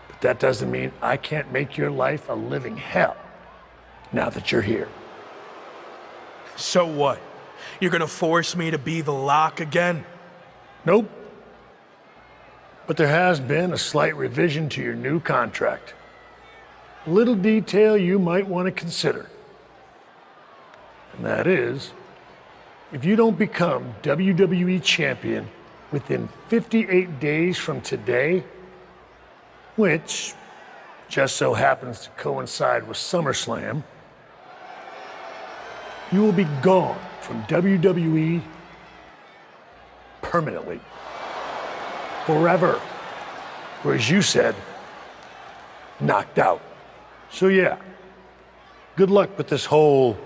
but that doesn't mean I can't make your life a living hell now that you're here. So what? You're gonna force me to be The Lock again? Nope. But there has been a slight revision to your new contract. A little detail you might want to consider. And that is, if you don't become WWE champion within 58 days from today, which just so happens to coincide with SummerSlam, you will be gone from WWE permanently. Forever. Or as you said, knocked out. So yeah, good luck with this whole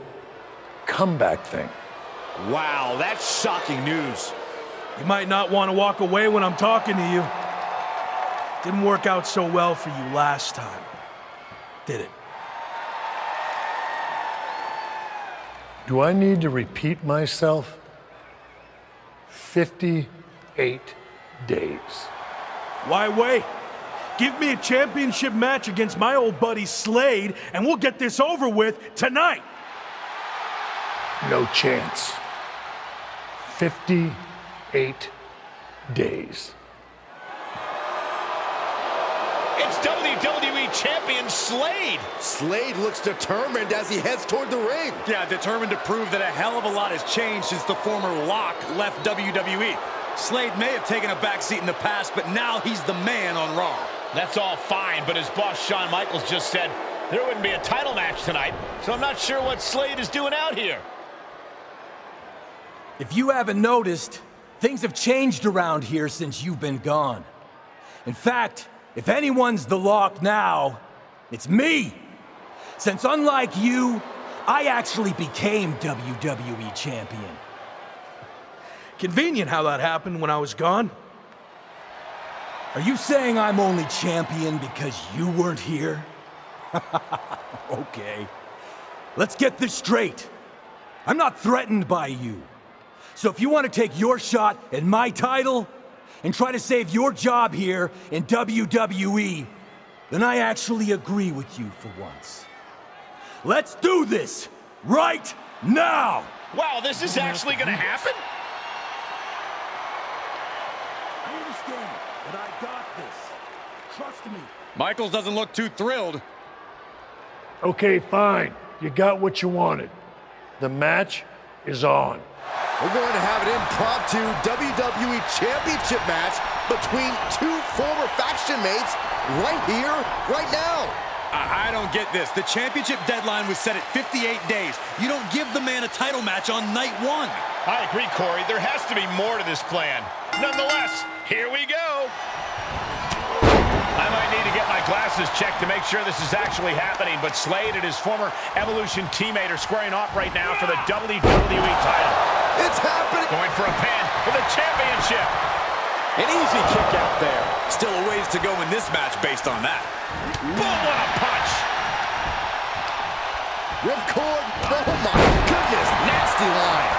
comeback thing. Wow, that's shocking news. You might not want to walk away when I'm talking to you. Didn't work out so well for you last time, did it? Do I need to repeat myself? 58 days. Why wait? Give me a championship match against my old buddy Slade, and we'll get this over with tonight. No chance. 58 days. It's WWE Champion Slade. Slade looks determined as he heads toward the ring. Yeah, determined to prove that a hell of a lot has changed since the former Lock left WWE. Slade may have taken a backseat in the past, but now he's the man on Raw. That's all fine, but as boss Shawn Michaels just said, there wouldn't be a title match tonight, so I'm not sure what Slade is doing out here. If you haven't noticed, things have changed around here since you've been gone. In fact, if anyone's the Lock now, it's me. Since unlike you, I actually became WWE Champion. Convenient how that happened when I was gone. Are you saying I'm only champion because you weren't here? Okay. Let's get this straight. I'm not threatened by you. So if you want to take your shot at my title and try to save your job here in WWE, then I actually agree with you for once. Let's do this right now! Wow, this is actually going to happen? I understand, but I got this. Trust me. Michaels doesn't look too thrilled. Okay, fine. You got what you wanted. The match is on. We're going to have an impromptu WWE Championship match between two former faction mates right here, right now. I don't get this. The championship deadline was set at 58 days. You don't give the man a title match on night one. I agree, Corey. There has to be more to this plan. Nonetheless, here we go. I might need to get my glasses checked to make sure this is actually happening, but Slade and his former Evolution teammate are squaring off right now for the WWE title. It's happening! Going for a pin for the championship. An easy kick out there. Still a ways to go in this match based on that. Boom, what a punch! Ripcord, oh my goodness, nasty line.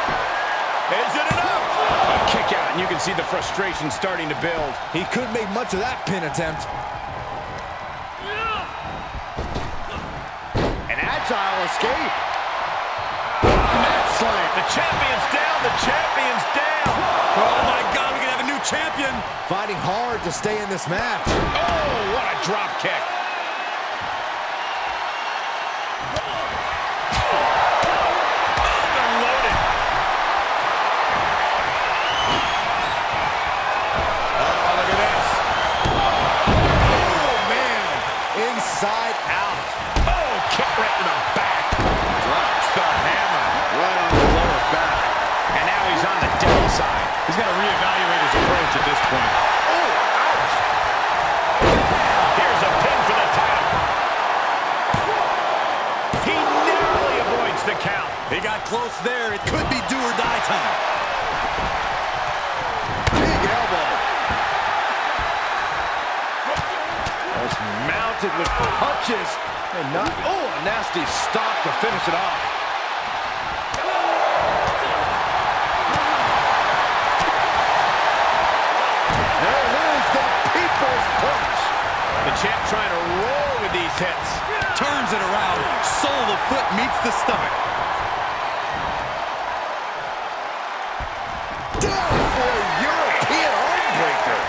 Is it enough? A kick out, and you can see the frustration starting to build. He couldn't make much of that pin attempt. An agile escape. Mat slam. The champion's down, the champion's down. Oh my God, we can have a new champion. Fighting hard to stay in this match. Oh, what a drop kick. Inside out. Oh, kick right to the back. Drops the hammer right on the lower back. And now he's on the devil side. He's got to reevaluate his approach at this point. Oh, ouch. Here's a pin for the title. He narrowly avoids the count. He got close there. It could be do or die time. Big elbow. Mounted with punches and not, oh, a nasty stop to finish it off. There it is, the people's punch. The champ trying to roll with these hits. Turns it around. Sole of the foot meets the stomach. Down for a European armbreaker.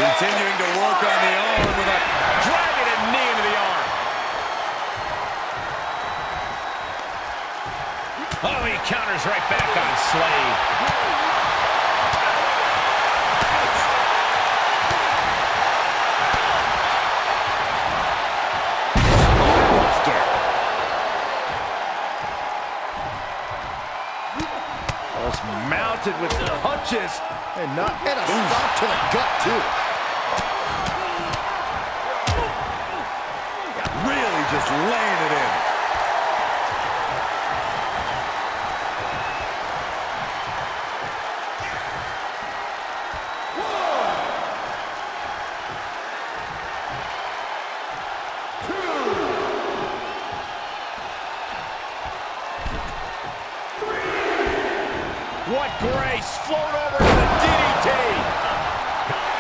Continuing to work on the arm with a dragging a knee into the arm. Oh, he counters right back on Slade. Buster. Let's mount taunted with punches and a stop to the gut, too. Really just laying it in. What grace! Float over to the DDT!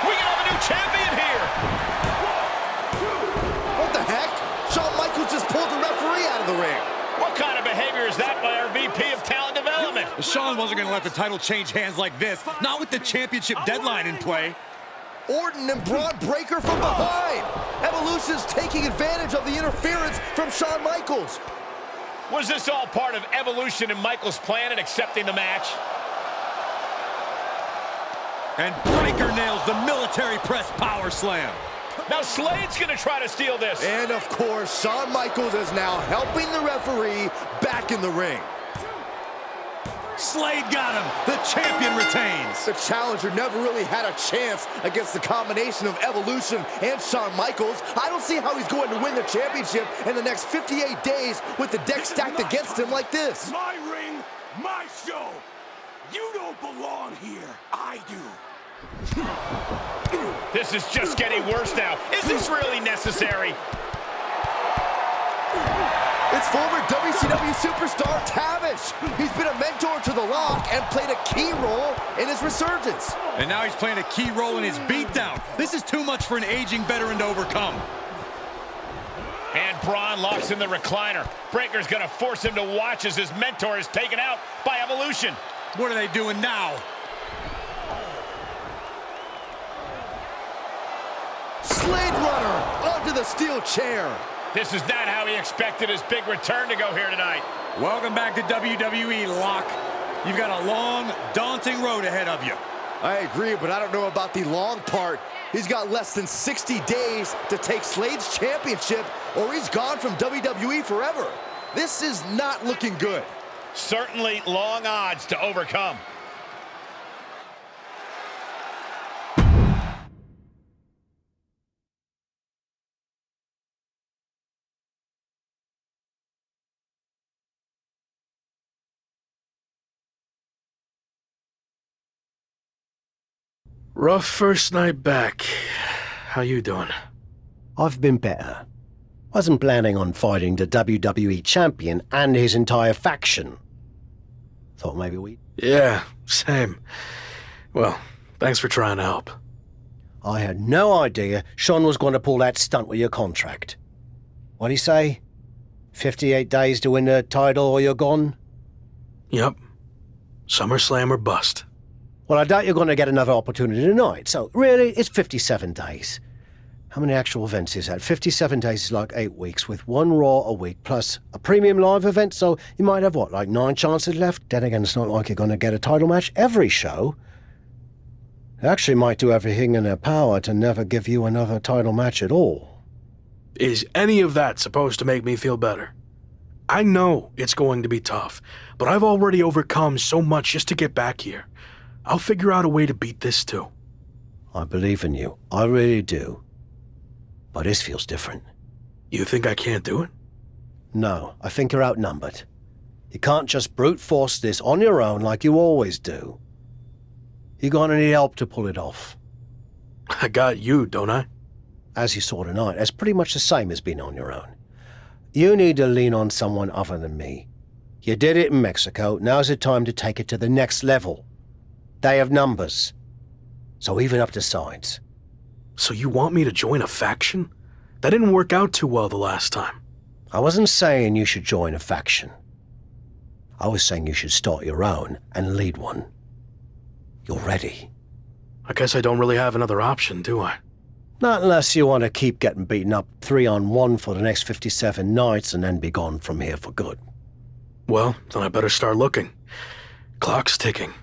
We can have a new champion here! What the heck? Shawn Michaels just pulled the referee out of the ring. What kind of behavior is that by our VP of Talent Development? Shawn wasn't going to let the title change hands like this, not with the championship deadline in play. Orton and Braun Breaker from behind. Evolution's taking advantage of the interference from Shawn Michaels. Was this all part of Evolution and Michaels' plan in accepting the match? And Breaker nails the military press power slam. Now Slade's gonna try to steal this. And of course, Shawn Michaels is now helping the referee back in the ring. Slade got him. The champion retains. The challenger never really had a chance against the combination of Evolution and Shawn Michaels. I don't see how he's going to win the championship in the next 58 days with the deck stacked against him like this. My ring, my show. You don't belong here. I do. This is just getting worse now. Is this really necessary? It's former WCW superstar Tavish. He's been a mentor to The Rock and played a key role in his resurgence. And now he's playing a key role in his beatdown. This is too much for an aging veteran to overcome. And Braun locks in the recliner. Breaker's gonna force him to watch as his mentor is taken out by Evolution. What are they doing now? Slade Runner onto the steel chair. This is not how he expected his big return to go here tonight. Welcome back to WWE, Locke. You've got a long, daunting road ahead of you. I agree, but I don't know about the long part. He's got less than 60 days to take Slade's championship, or he's gone from WWE forever. This is not looking good. Certainly long odds to overcome. Rough first night back. How you doing? I've been better. Wasn't planning on fighting the WWE champion and his entire faction. Thought maybe we... Yeah, same. Well, thanks for trying to help. I had no idea Shawn was going to pull that stunt with your contract. What'd he say? 58 days to win the title or you're gone? Yep. SummerSlam or bust. Well, I doubt you're going to get another opportunity tonight, so really, it's 57 days. How many actual events is that? 57 days is like 8 weeks, with one Raw a week, plus a premium live event, so you might have, what, like 9 chances left? Then again, it's not like you're going to get a title match every show. They actually might do everything in their power to never give you another title match at all. Is any of that supposed to make me feel better? I know it's going to be tough, but I've already overcome so much just to get back here. I'll figure out a way to beat this too. I believe in you. I really do. But this feels different. You think I can't do it? No, I think you're outnumbered. You can't just brute force this on your own like you always do. You're gonna need help to pull it off. I got you, don't I? As you saw tonight, that's pretty much the same as being on your own. You need to lean on someone other than me. You did it in Mexico, now's the time to take it to the next level. They have numbers. So even up the sides. So you want me to join a faction? That didn't work out too well the last time. I wasn't saying you should join a faction. I was saying you should start your own and lead one. You're ready. I guess I don't really have another option, do I? Not unless you want to keep getting beaten up 3-on-1 for the next 57 nights and then be gone from here for good. Well, then I better start looking. Clock's ticking.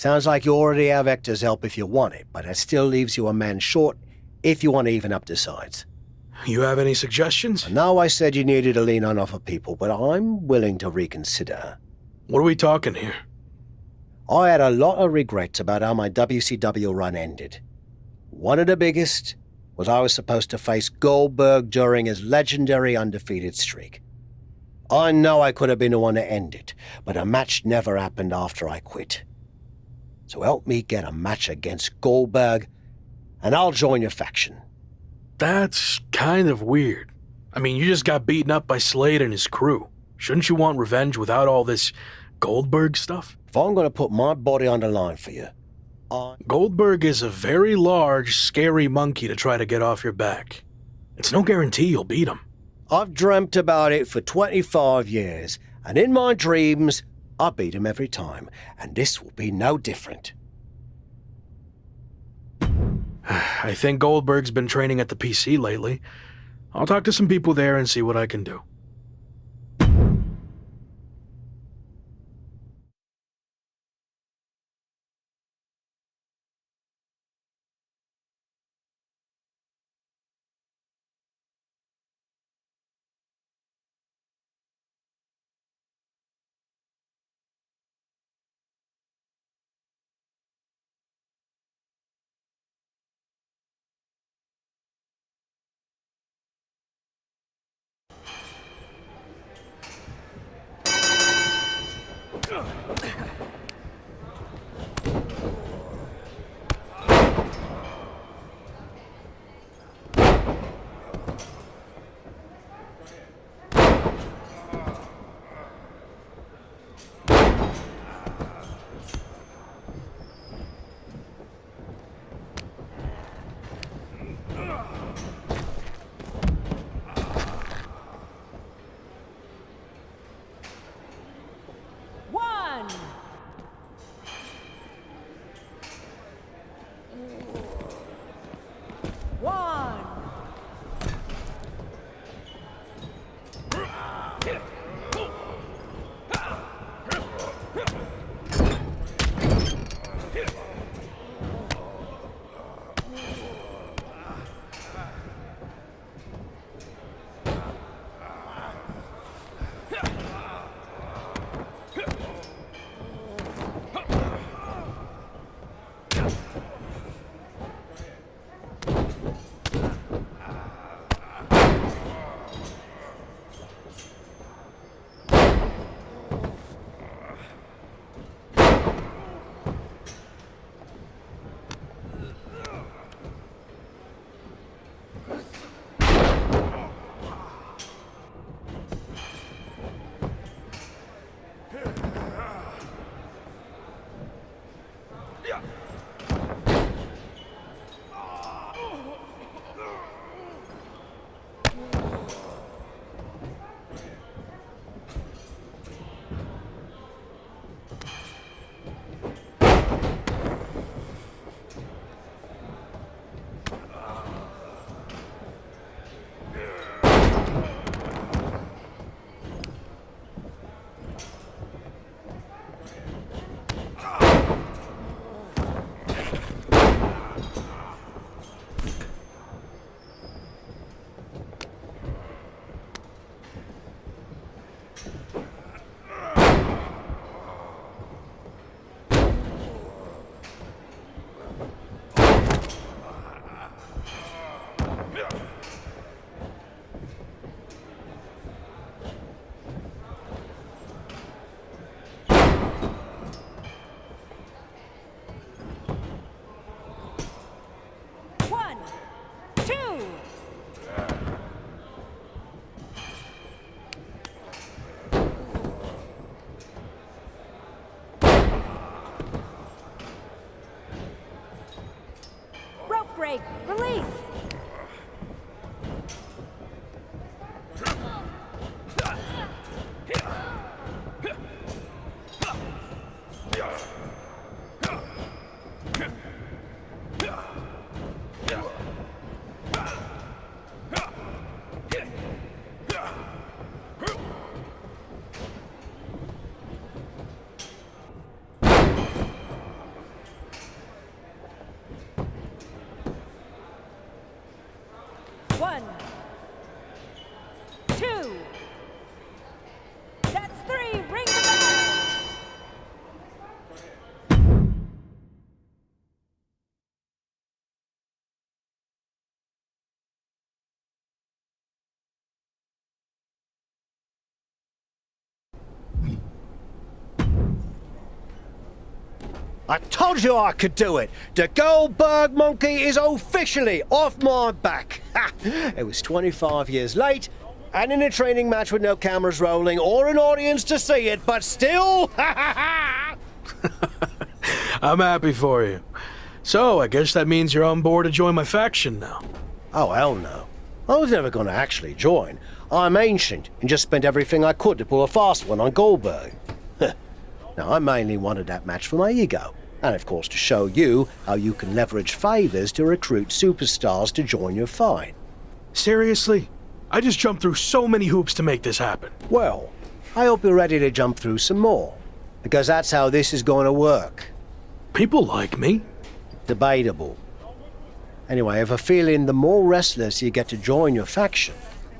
Sounds like you already have Hector's help if you want it, but that still leaves you a man short if you want to even up the sides. You have any suggestions? I know I said you needed to lean on other people, but I'm willing to reconsider. What are we talking here? I had a lot of regrets about how my WCW run ended. One of the biggest was I was supposed to face Goldberg during his legendary undefeated streak. I know I could have been the one to end it, but a match never happened after I quit. So help me get a match against Goldberg, and I'll join your faction. That's kind of weird. I mean, you just got beaten up by Slade and his crew. Shouldn't you want revenge without all this Goldberg stuff? If I'm going to put my body on the line for you, Goldberg is a very large, scary monkey to try to get off your back. It's no guarantee you'll beat him. I've dreamt about it for 25 years, and in my dreams, I beat him every time, and this will be no different. I think Goldberg's been training at the PC lately. I'll talk to some people there and see what I can do. break. Release. 1, 2, that's 3, ring the bell! I told you I could do it! The Goldberg monkey is officially off my back! Ha! It was 25 years late, and in a training match with no cameras rolling or an audience to see it, but still, ha ha ha! I'm happy for you. So, I guess that means you're on board to join my faction now. Oh, hell no. I was never going to actually join. I'm ancient and just spent everything I could to pull a fast one on Goldberg. Now, I mainly wanted that match for my ego, and of course to show you how you can leverage favors to recruit superstars to join your fight. Seriously? I just jumped through so many hoops to make this happen. Well, I hope you're ready to jump through some more, because that's how this is going to work. People like me. Debatable. Anyway, I have a feeling the more wrestlers you get to join your faction,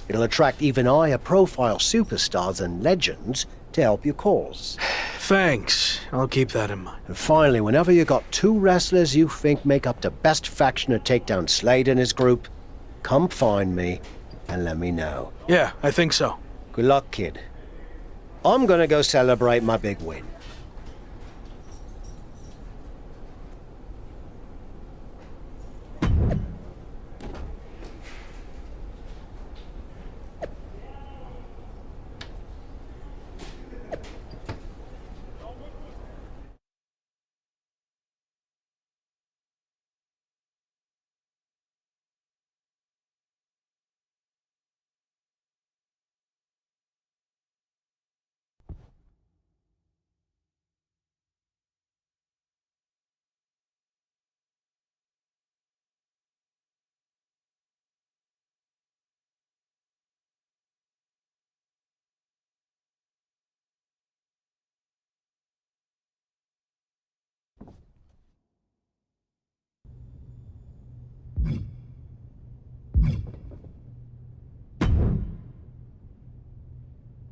it'll attract even higher profile superstars and legends to help your cause. Thanks. I'll keep that in mind. And finally, whenever you got 2 wrestlers you think make up the best faction to take down Slade and his group, come find me and let me know. Yeah, I think so. Good luck, kid. I'm gonna go celebrate my big win.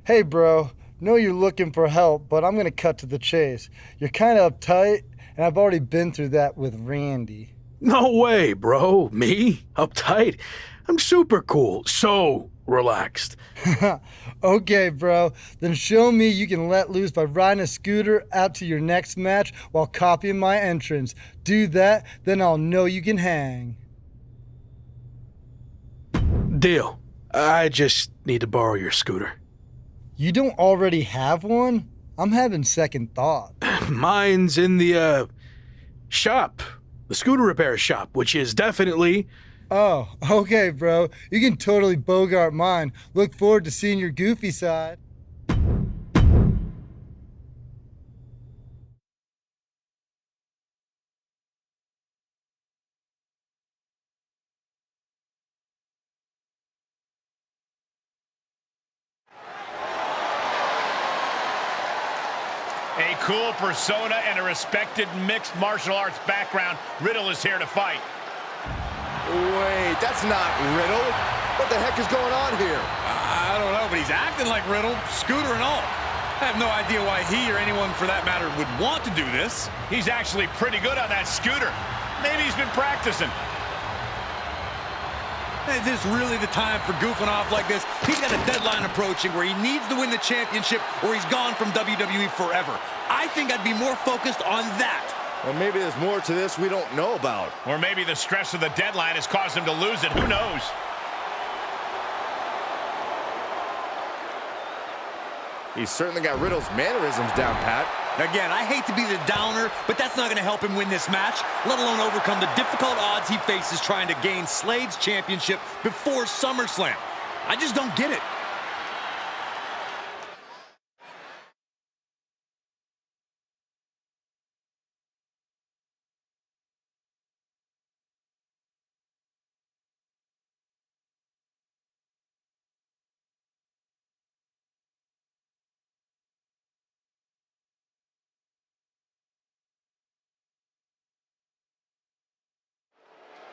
Hey bro, know you're looking for help, but I'm gonna cut to the chase. You're kinda uptight, and I've already been through that with Randy. No way, bro. Me? Uptight? I'm super cool. So relaxed. Okay bro, then show me you can let loose by riding a scooter out to your next match while copying my entrance. Do that, then I'll know you can hang. Deal. I just need to borrow your scooter. You don't already have one? I'm having second thought. Mine's in the, shop. The scooter repair shop, which is definitely... Oh, okay, bro. You can totally bogart mine. Look forward to seeing your goofy side. A cool persona and a respected mixed martial arts background, Riddle is here to fight. Wait, that's not Riddle. What the heck is going on here? I don't know, but he's acting like Riddle, scooter and all. I have no idea why he or anyone for that matter would want to do this. He's actually pretty good on that scooter. Maybe he's been practicing. Is this really the time for goofing off like this? He's got a deadline approaching where he needs to win the championship or he's gone from WWE forever. I think I'd be more focused on that. Well, maybe there's more to this we don't know about. Or maybe the stress of the deadline has caused him to lose it. Who knows? He's certainly got Riddle's mannerisms down, Pat. Again, I hate to be the downer, but that's not going to help him win this match, let alone overcome the difficult odds he faces trying to gain Slade's championship before SummerSlam. I just don't get it.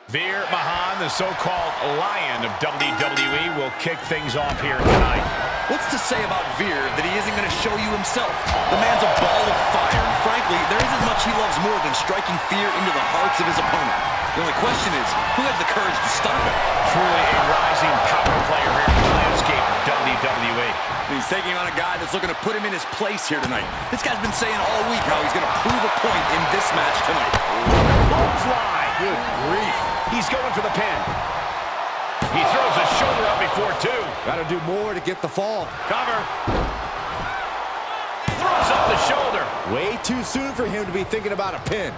Veer Mahan, the so-called lion of WWE, will kick things off here tonight. What's to say about Veer that he isn't going to show you himself? The man's a ball of fire, and frankly, there isn't much he loves more than striking fear into the hearts of his opponent. The only question is, who has the courage to stop him? Truly a rising power player here in the landscape of WWE. He's taking on a guy that's looking to put him in his place here tonight. This guy's been saying all week how he's going to prove a point in this match tonight. Clothesline. Good grief. He's going for the pin. He throws a shoulder up before two. Got to do more to get the fall. Cover. Throws up the shoulder. Way too soon for him to be thinking about a pin.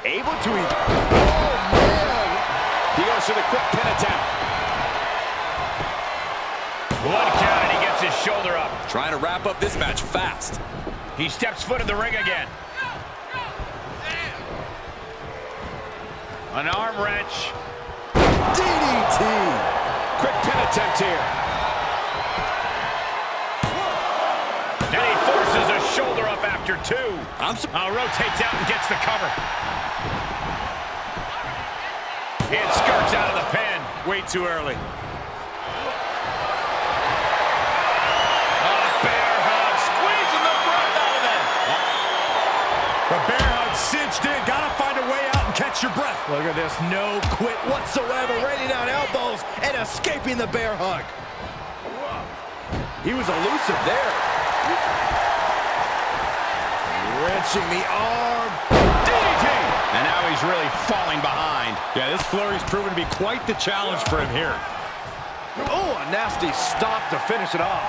Able to eat. Oh, man. He goes for the quick pin attempt. One count, and he gets his shoulder up. Trying to wrap up this match fast. He steps foot in the ring again. An arm wrench. DDT. Quick pin attempt here. And he forces a shoulder up after two. Rotates out and gets the cover. It skirts out of the pin. Way too early. Bear hug, squeezing the breath out of him. The bear hug cinched in. Gotta find a way out and catch your breath. Look at this, no quit whatsoever, raining down elbows and escaping the bear hug. He was elusive there. Wrenching the arm. DDT! And now he's really falling behind. Yeah, this flurry's proven to be quite the challenge for him here. Oh, a nasty stop to finish it off.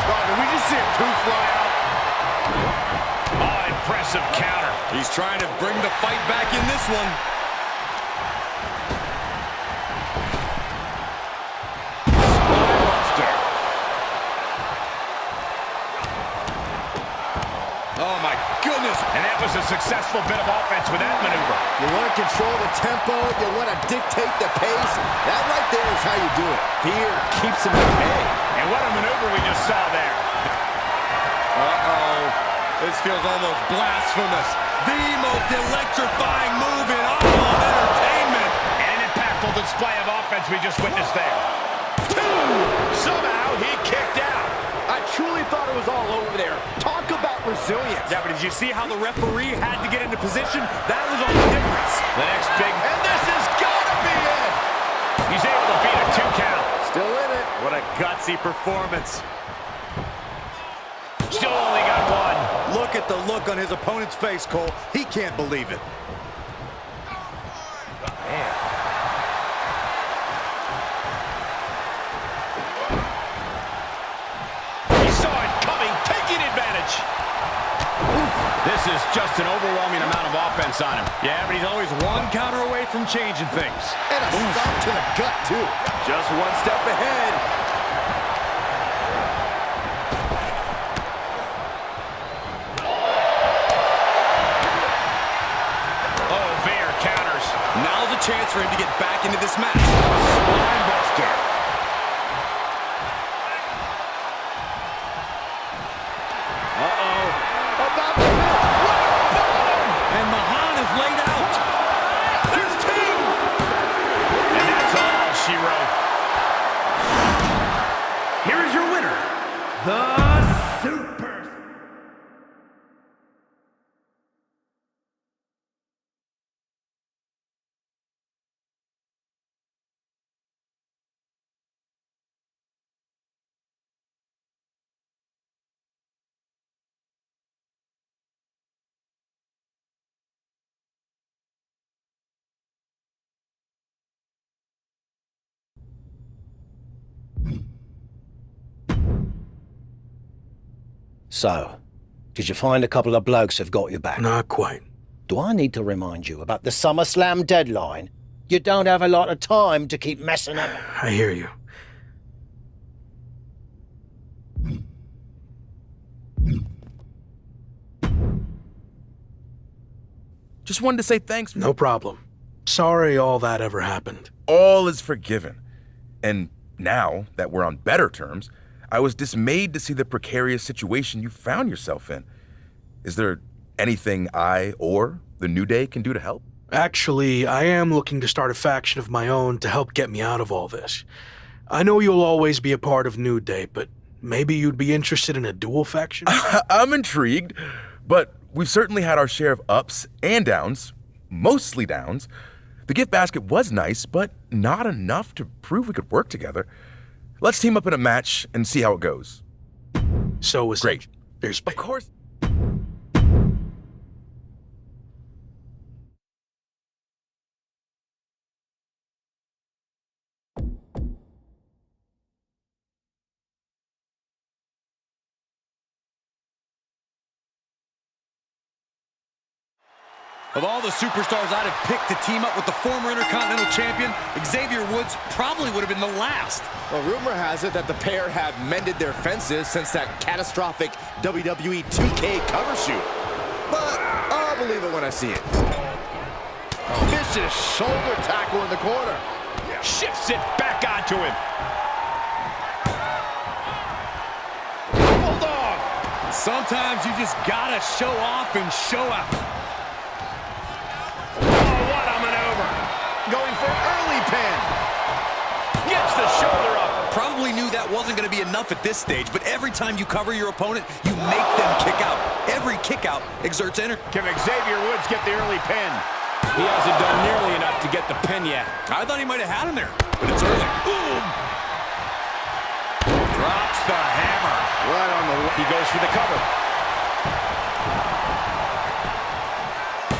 Oh, did we just see a tooth fly out? Oh, impressive counter. He's trying to bring the fight back in this one. Spinebuster. Oh, my goodness. And that was a successful bit of offense with that maneuver. You want to control the tempo, you want to dictate the pace. That right there is how you do it. Fear keeps him at bay. And what a maneuver we just saw there. Uh-oh. This feels almost blasphemous. The most electrifying move in all of entertainment. And an impactful display of offense we just witnessed there. Two! Somehow he kicked out. I truly thought it was all over there. Talk about resilience. Yeah, but did you see how the referee had to get into position? That was all the difference. The next big... And this has got to be it. He's able to beat a 2 count. Still in it. What a gutsy performance. Still only got one. Look at the look on his opponent's face, Cole. He can't believe it. Man. He saw it coming, taking advantage. This is just an overwhelming amount of offense on him. Yeah, but he's always one counter away from changing things. And a stop to the gut, too. Just one step ahead. Oh, Veer counters. Now's a chance for him to get back into this match. Spinebuster. About to hit. And Mahan is laid out. There's two. And that's all she wrote. Here is your winner, the Super. So, did you find a couple of blokes who've got your back? Not quite. Do I need to remind you about the SummerSlam deadline? You don't have a lot of time to keep messing up. I hear you. Just wanted to say thanks. No problem. Sorry all that ever happened. All is forgiven. And now that we're on better terms, I was dismayed to see the precarious situation you found yourself in. Is there anything I or the New Day can do to help? Actually, I am looking to start a faction of my own to help get me out of all this. I know you'll always be a part of New Day, but maybe you'd be interested in a dual faction? I'm intrigued, but we've certainly had our share of ups and downs, mostly downs. The gift basket was nice, but not enough to prove we could work together. Let's team up in a match and see how it goes. So is great. There's of course. Of all the superstars I'd have picked to team up with the former Intercontinental Champion, Xavier Woods probably would have been the last. Well, rumor has it that the pair have mended their fences since that catastrophic WWE 2K cover shoot. But I'll believe it when I see it. Vicious shoulder tackle in the corner. Shifts it back onto him. Bulldog! Sometimes you just gotta show off and show out. Going for early pin. Gets the shoulder up. Probably knew that wasn't going to be enough at this stage, but every time you cover your opponent, you make them kick out. Every kick out exerts energy. Can Xavier Woods get the early pin? He hasn't done nearly enough to get the pin yet. I thought he might have had him there, but it's early. Boom! Drops the hammer. Right on the... He goes for the cover.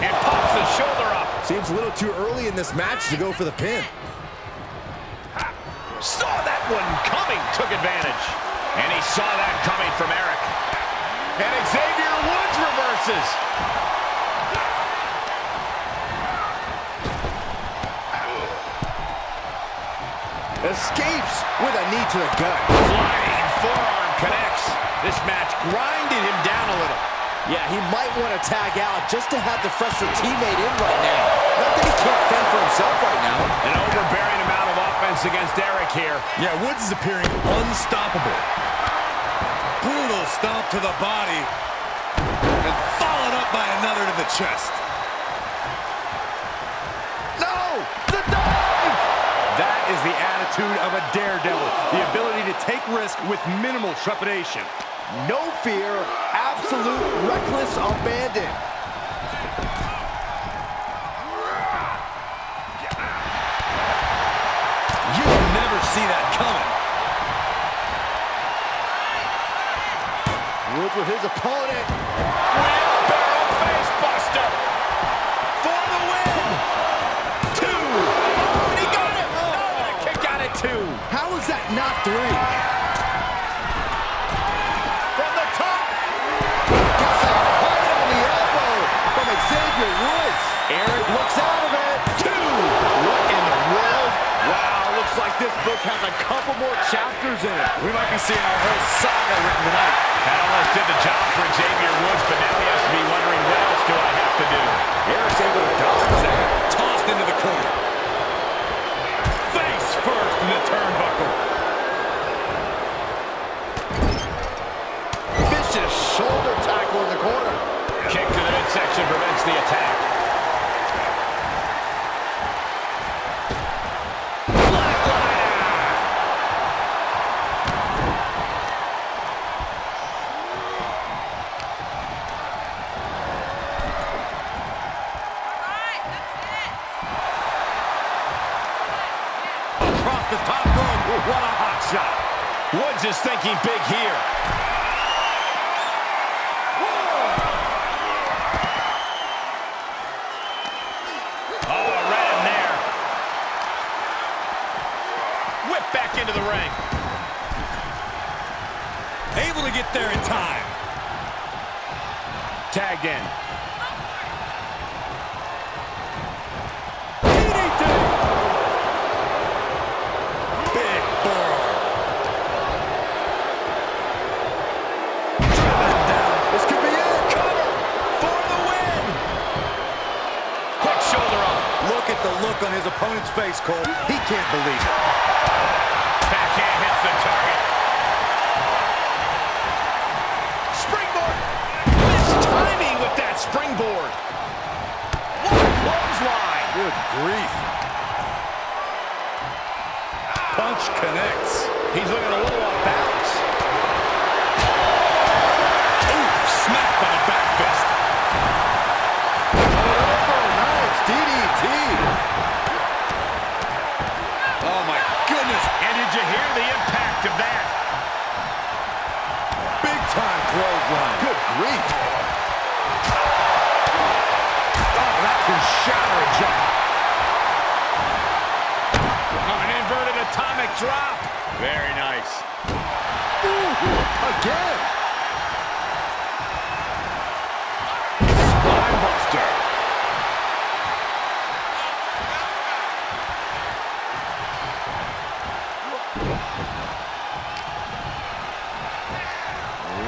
And pops the shoulder up. Seems a little too early in this match to go for the pin. Saw that one coming, took advantage. And he saw that coming from Eric. And Xavier Woods reverses. Escapes with a knee to the gut. Flying forearm connects. This match grinded him down a little. Yeah, he might want to tag out just to have the fresher teammate in right now. Not that he can't fend for himself right now. An overbearing amount of offense against Eric here. Yeah, Woods is appearing unstoppable. Brutal stomp to the body. And followed up by another to the chest. No! The dive! That is the attitude of a daredevil. The ability to take risk with minimal trepidation. No fear, absolute reckless abandon. You never see that coming. Woods with his opponent. Wheelbarrow face buster. For the win. 2. Oh, and he got it. Oh, and a kick out at 2. How is that not 3? Xavier Woods. Eric looks out of it. 2. What in the world? Wow, looks like this book has a couple more chapters in it. We might be seeing our whole saga written tonight. That almost did the job for Xavier Woods, but now he has to be wondering, what else do I have to do? Eric's able to dodge that. Tossed into the corner. Face first in the turnbuckle. Vicious shoulder tackle in the corner. Kick to the midsection prevents the attack. Across the top rope, what a hot shot. Woods is thinking big here. Into the ring. Able to get there in time. Tagged in. DDT. Big forearm. Driven down. This could be it. Cover for the win. Quick shoulder up. Look at the look on his opponent's face, Cole. He can't believe it. Backhand hits the target. grief. Punch connects. He's looking a little off balance. Ooh, smacked by the back fist. Nice DDT. Oh, my goodness. And did you hear the impact of that? Big time clothesline. Good grief. Oh, that can shatter a jaw. Oh, an inverted atomic drop. Very nice. Ooh, again. Spine buster.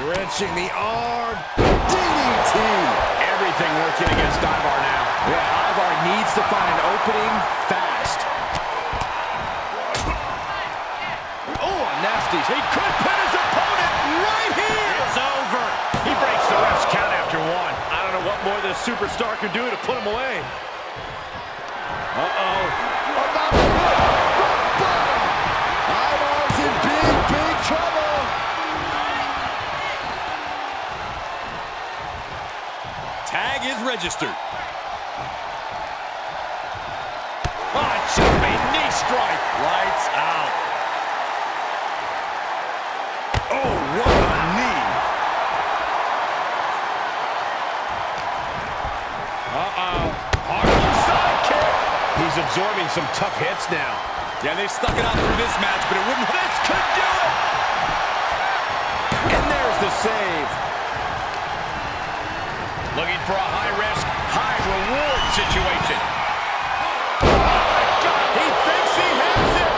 Wrenching the arm. DDT. Everything working against Ivar now. Yeah, Ivar needs to find an opening fast. Oh, nasty. He could pin his opponent right here. It's over. He breaks the ref's count after one. I don't know what more this superstar can do to put him away. Uh-oh. About to hit. Ivar's in big, big trouble. Tag is registered. Oh, jumping knee strike. Lights out. Oh, what a knee. Uh-oh. Harlem sidekick. He's absorbing some tough hits now. Yeah, they stuck it out through this match, but it wouldn't. This could do it. And there's the save. Looking for a high-risk, high-reward situation. Oh, my God. He thinks he has it.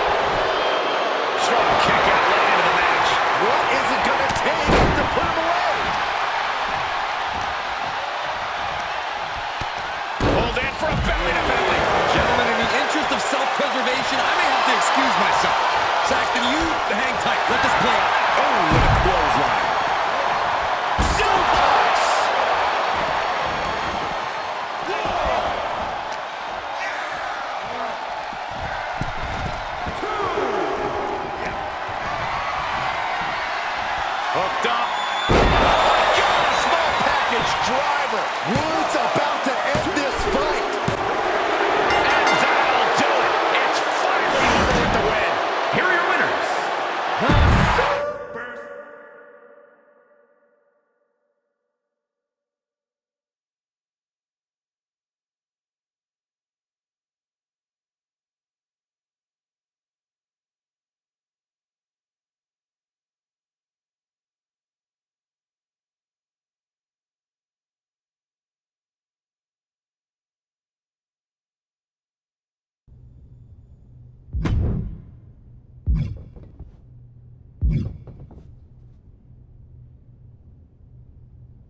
Strong kick out late into the match. What is it going to take to put him away? Pulled in for a belly-to-belly. Gentlemen, in the interest of self-preservation, I may have to excuse myself. Saxton, you hang tight. Let this play out. Oh, what a clothesline. Suplex. Hooked up. Oh, my God, a small package driver. Wood's about to end this fight. And that'll do it. It's finally over with the win. Here are your winners.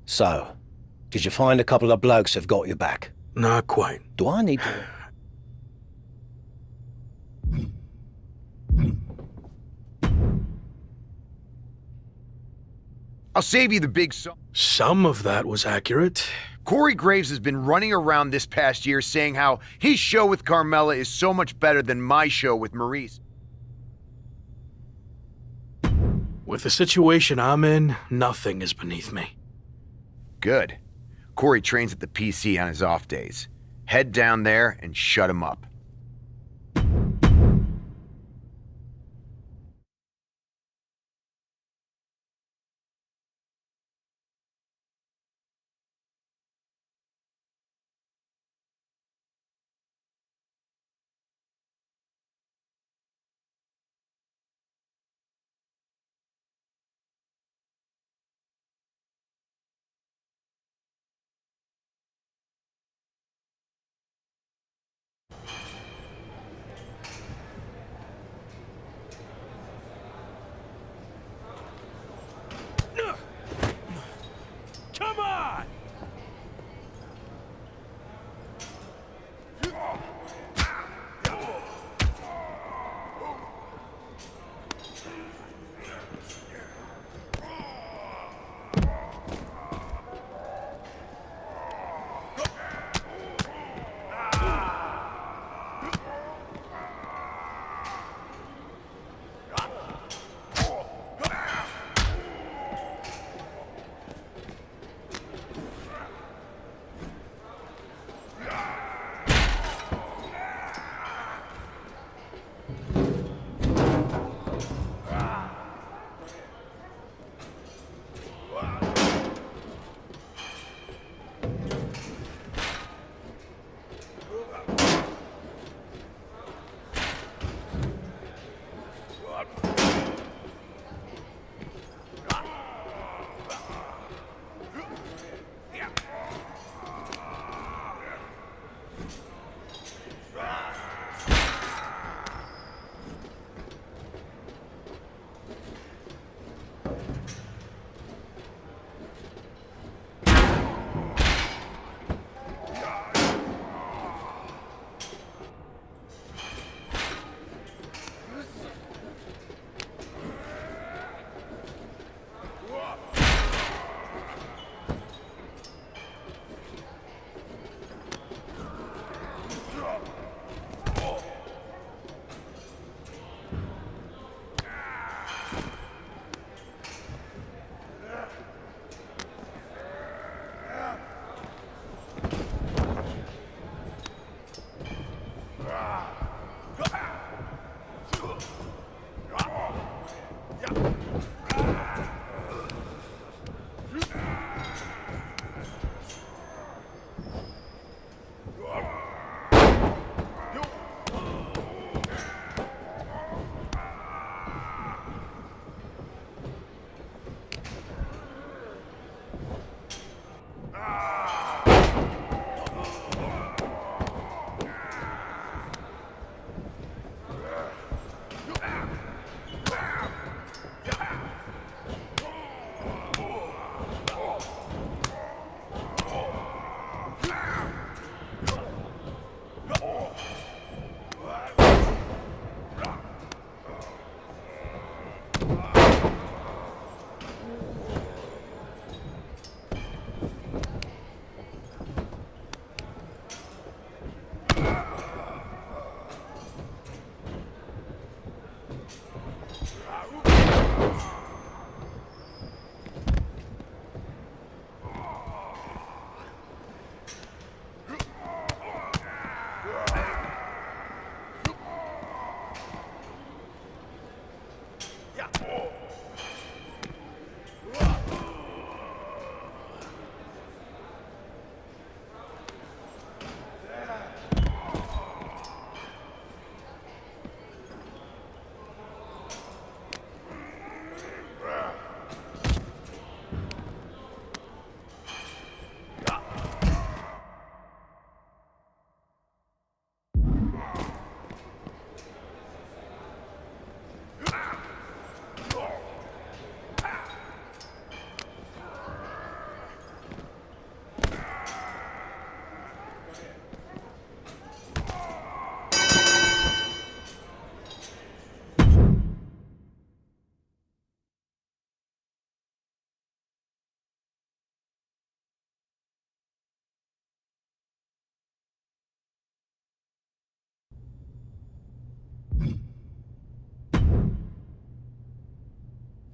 So, did you find a couple of blokes who've got your back? Not quite. Do I need to... I'll save you the big song. Some of that was accurate. Corey Graves has been running around this past year saying how his show with Carmella is so much better than my show with Maurice. With the situation I'm in, nothing is beneath me. Good. Corey trains at the PC on his off days. Head down there and shut him up.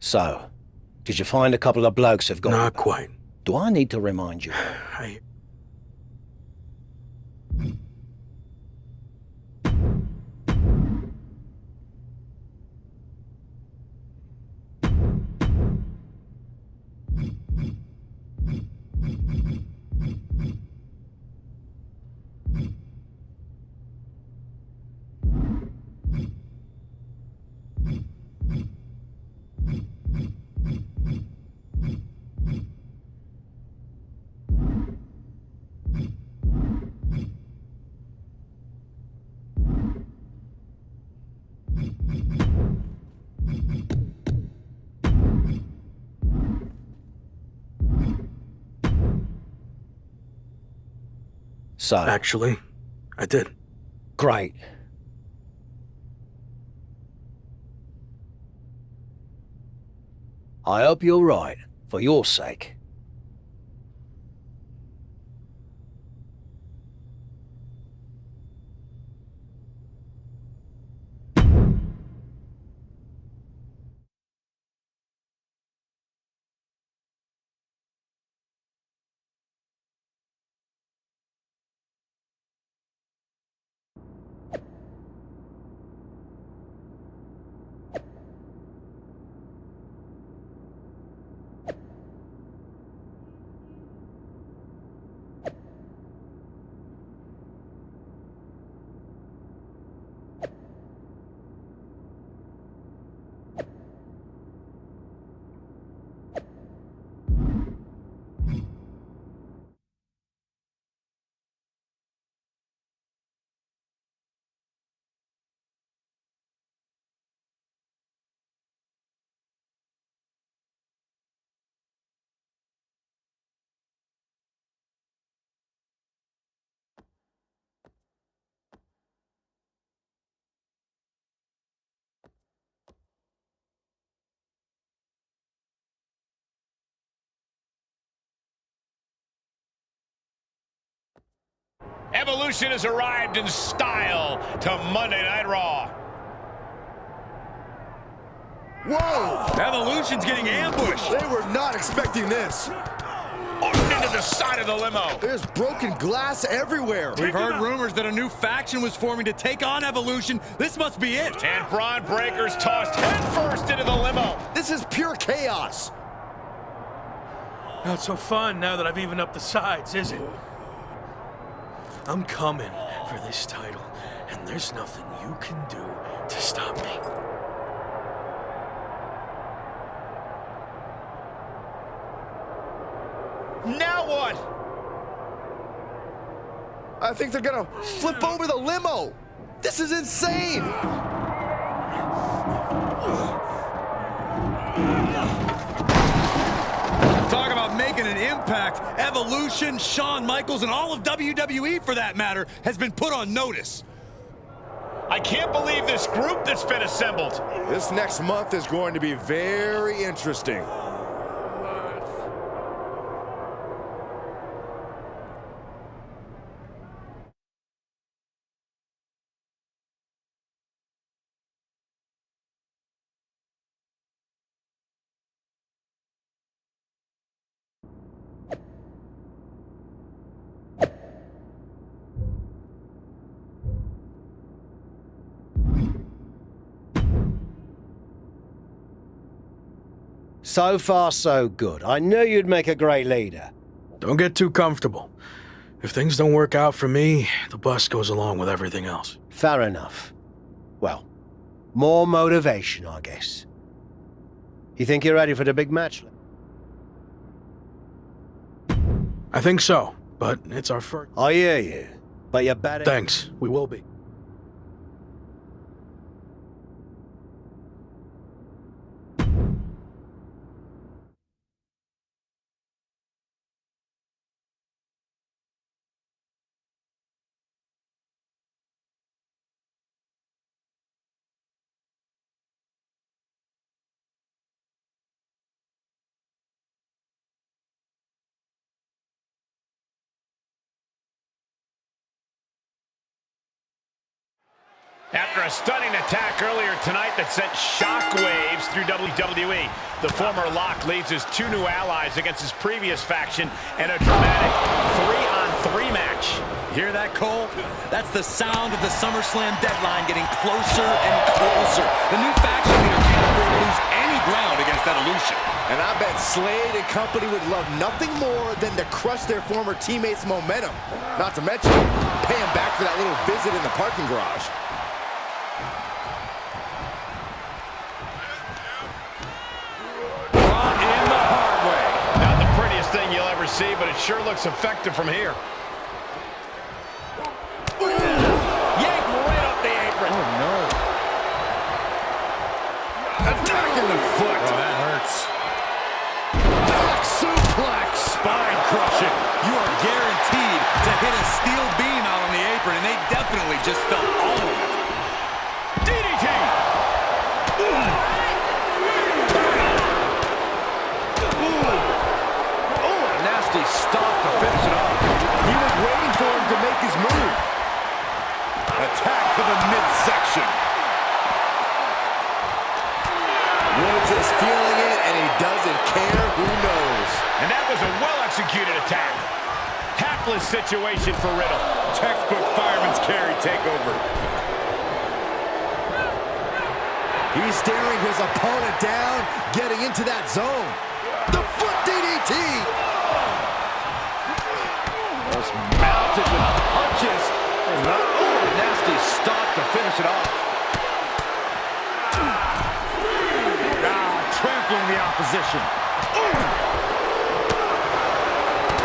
So, did you find a couple of blokes who've got... Not quite. Do I need to remind you? So... Actually, I did. Great. I hope you're right, for your sake. Evolution has arrived in style to Monday Night Raw. Whoa! Evolution's getting ambushed. They were not expecting this. Into the side of the limo. There's broken glass everywhere. We've heard rumors that a new faction was forming to take on Evolution. This must be it. And Braun Breaker's tossed headfirst into the limo. This is pure chaos. Not so fun now that I've evened up the sides, is it? I'm coming for this title, and there's nothing you can do to stop me. Now what? I think they're gonna flip over the limo. This is insane. Talk about making an impact. Evolution, Shawn Michaels, and all of WWE, for that matter, has been put on notice. I can't believe this group that's been assembled. This next month is going to be very interesting. So far, so good. I knew you'd make a great leader. Don't get too comfortable. If things don't work out for me, the bus goes along with everything else. Fair enough. Well, more motivation, I guess. You think you're ready for the big match? I think so, but it's our first... I hear you, but you're better... Thanks, we will be. After a stunning attack earlier tonight that sent shockwaves through WWE, the former Lock leads his 2 new allies against his previous faction in a dramatic 3-on-3 match. Hear that, Cole? That's the sound of the SummerSlam deadline getting closer and closer. The new faction leader can't afford to lose any ground against Evolution. And I bet Slade and company would love nothing more than to crush their former teammates' momentum. Not to mention, pay them back for that little visit in the parking garage. Thing you'll ever see, but it sure looks effective from here. Yank right off the apron. Oh, no. Attacking the foot. Oh, that hurts. Back suplex. Spine crushing. You are guaranteed to hit a steel beam out on the apron, and they definitely just felt all of it. DDT. Stop to finish it off. He was waiting for him to make his move. Attack to the midsection. Woods is feeling it, and he doesn't care who knows. And that was a well-executed attack. Hapless situation for Riddle. Textbook fireman's carry takeover. He's staring his opponent down, getting into that zone. The foot DDT. Mounted with punches. Nasty stop to finish it off. Trampling the opposition.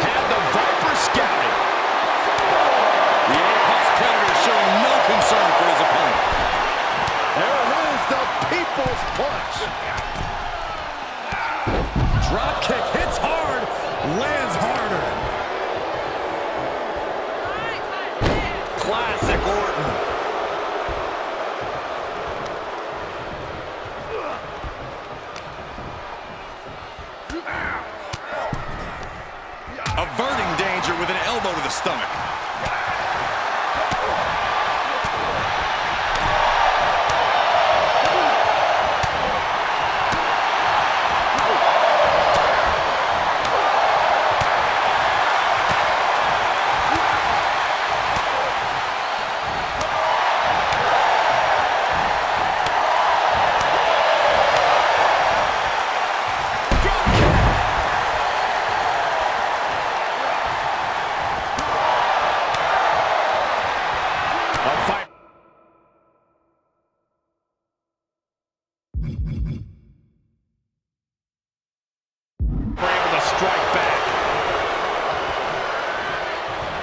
Had the Viper scouted. The Apex Predator showing no concern for his opponent. There is the People's Punch. Drop kick hits hard, lands harder. Classic Orton. Averting danger with an elbow to the stomach.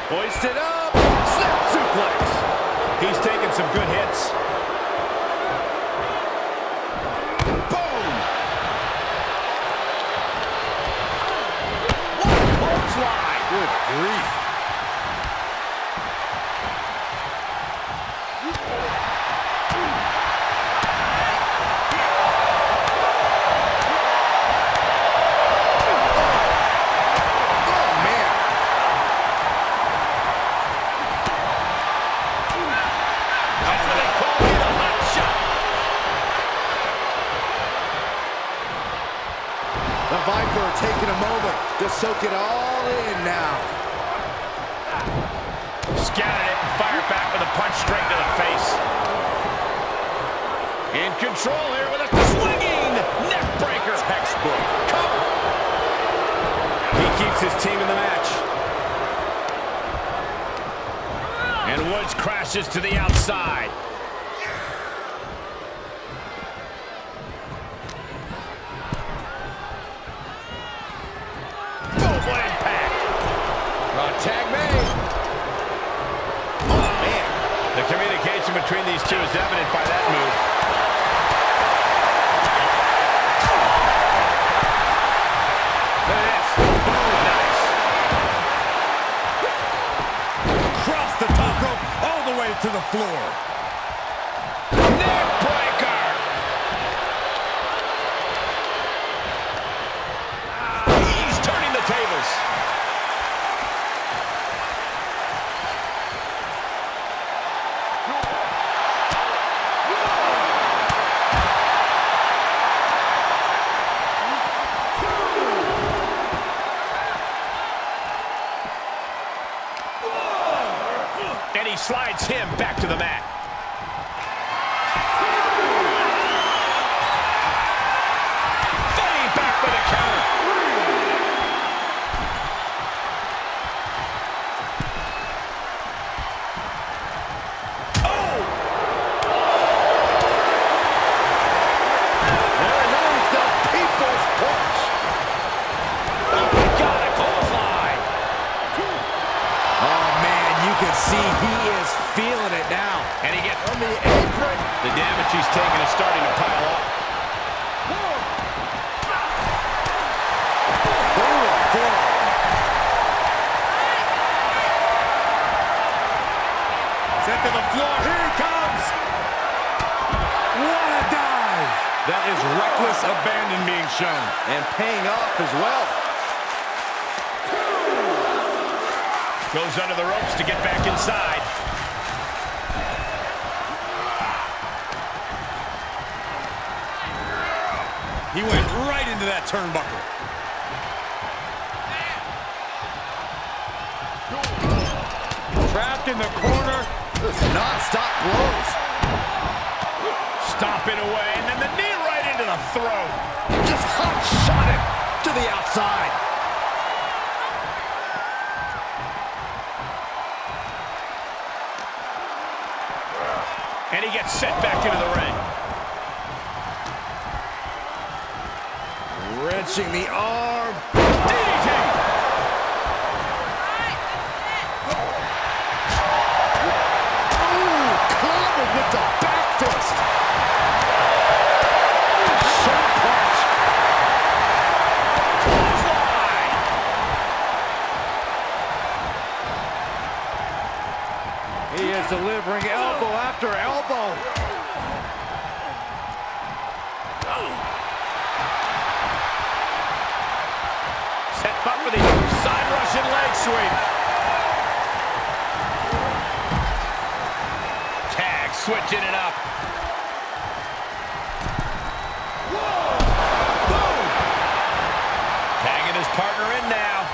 Hoisted up. Snap suplex. He's taking some good hits. Boom. What a clothesline. Good grief. Viper taking a moment to soak it all in now. Scattered it and fired back with a punch straight to the face. In control here with a swinging neck breaker. Textbook. Cover. He keeps his team in the match. And Woods crashes to the outside. Tag made. Oh, man. The communication between these two is evident by that move. Look at this. Nice. Across the top rope, all the way to the floor. Neck breaker. He's turning the tables. slides him back to the mat. Fighting back with a counter. Oh! There goes the people's punch. Got a clothesline. Oh, man, you can see he is feeling it now. And he gets on the apron. The damage he's taken is starting to pile up. Sent to the floor. Here he comes. What a dive. That is reckless abandon being shown. And paying off as well. Goes under the ropes to get back inside. He went right into that turnbuckle. Trapped in the corner. Non-stop blows. Stomping away, and then the knee right into the throat. Just hot shot it to the outside. And he gets sent back into the ring. Wrenching the arm. DDT! Ooh, clobbered with the back fist. Sharp punch. Clothesline! He is delivering elbow after elbow. Set up for the side Russian leg sweep. Tag switching it up. Boom! Tagging his partner in now.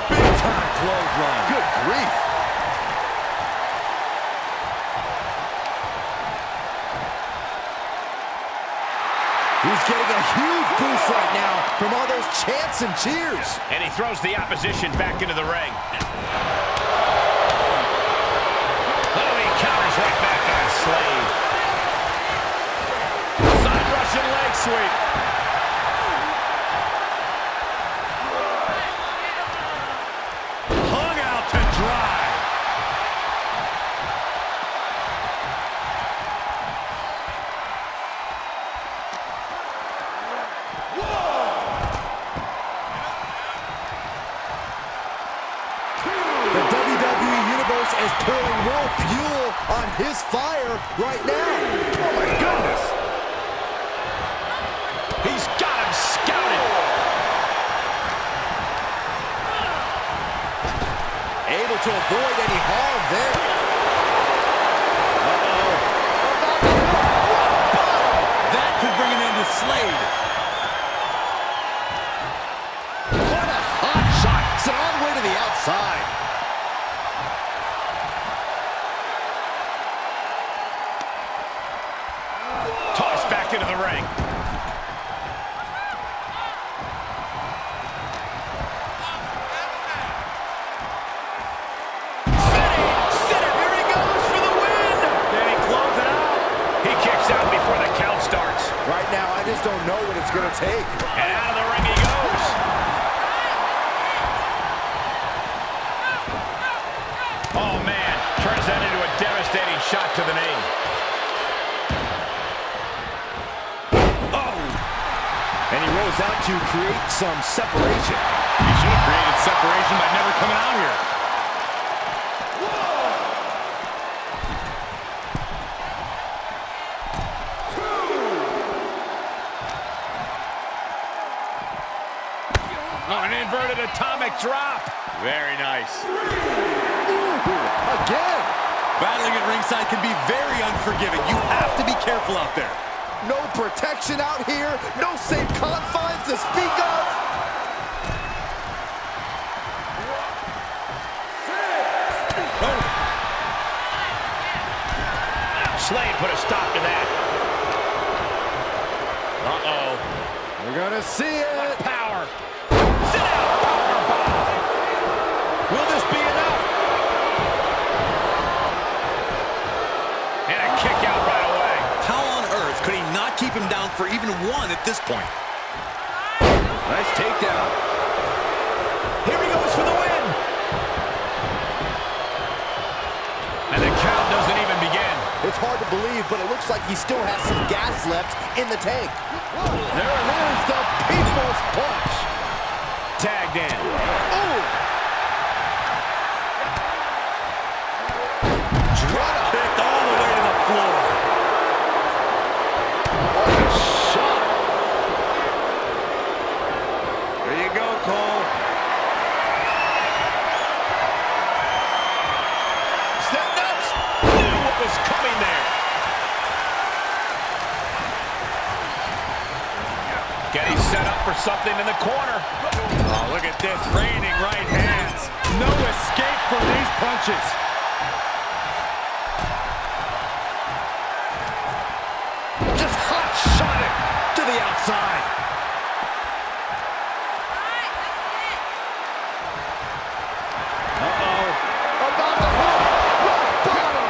Big time clothesline. Good grief. He's getting a huge boost right now from all those chants and cheers. And he throws the opposition back into the ring. Oh, he counters right back on Slade. Side Russian leg sweep. Hung out to dry. The WWE Universe is pouring more fuel on his fire right now. Oh my goodness. He's got him scouted. Able to avoid any harm there. That could bring an end to Slade. What a hot shot. Sent all the way to the outside. Tossed back into the ring. Here he goes for the win. Can he close it out? He kicks out before the count starts. Right now, I just don't know what it's going to take. And out of the ring he goes. Oh, man. Turns that into a devastating shot to the knee. Oh! And he rolls out to create some separation. He should have created separation by never coming out here. Oh, an inverted atomic drop. Very nice. Again. Battling at ringside can be very unforgiving. You have to be careful out there. No protection out here. No safe confines to speak of. Gonna see it. Power. Sit out. Power bomb. Will this be enough? And a kick out right away. How on earth could he not keep him down for even one at this point? Nice takedown. Here he goes for the win. And the count doesn't even begin. It's hard to believe, but it looks like he still has some gas left in the tank. There it is, the People's Punch. Tagged in. Ooh. Drop kicked all the way to the floor. What a shot. There you go, Cole. Stand-ups. Knew what was coming there. Getting set up for something in the corner. Oh, look at this. Raining right hands. No escape from these punches. Just hot shot it to the outside. Uh-oh. About to hit rock bottom.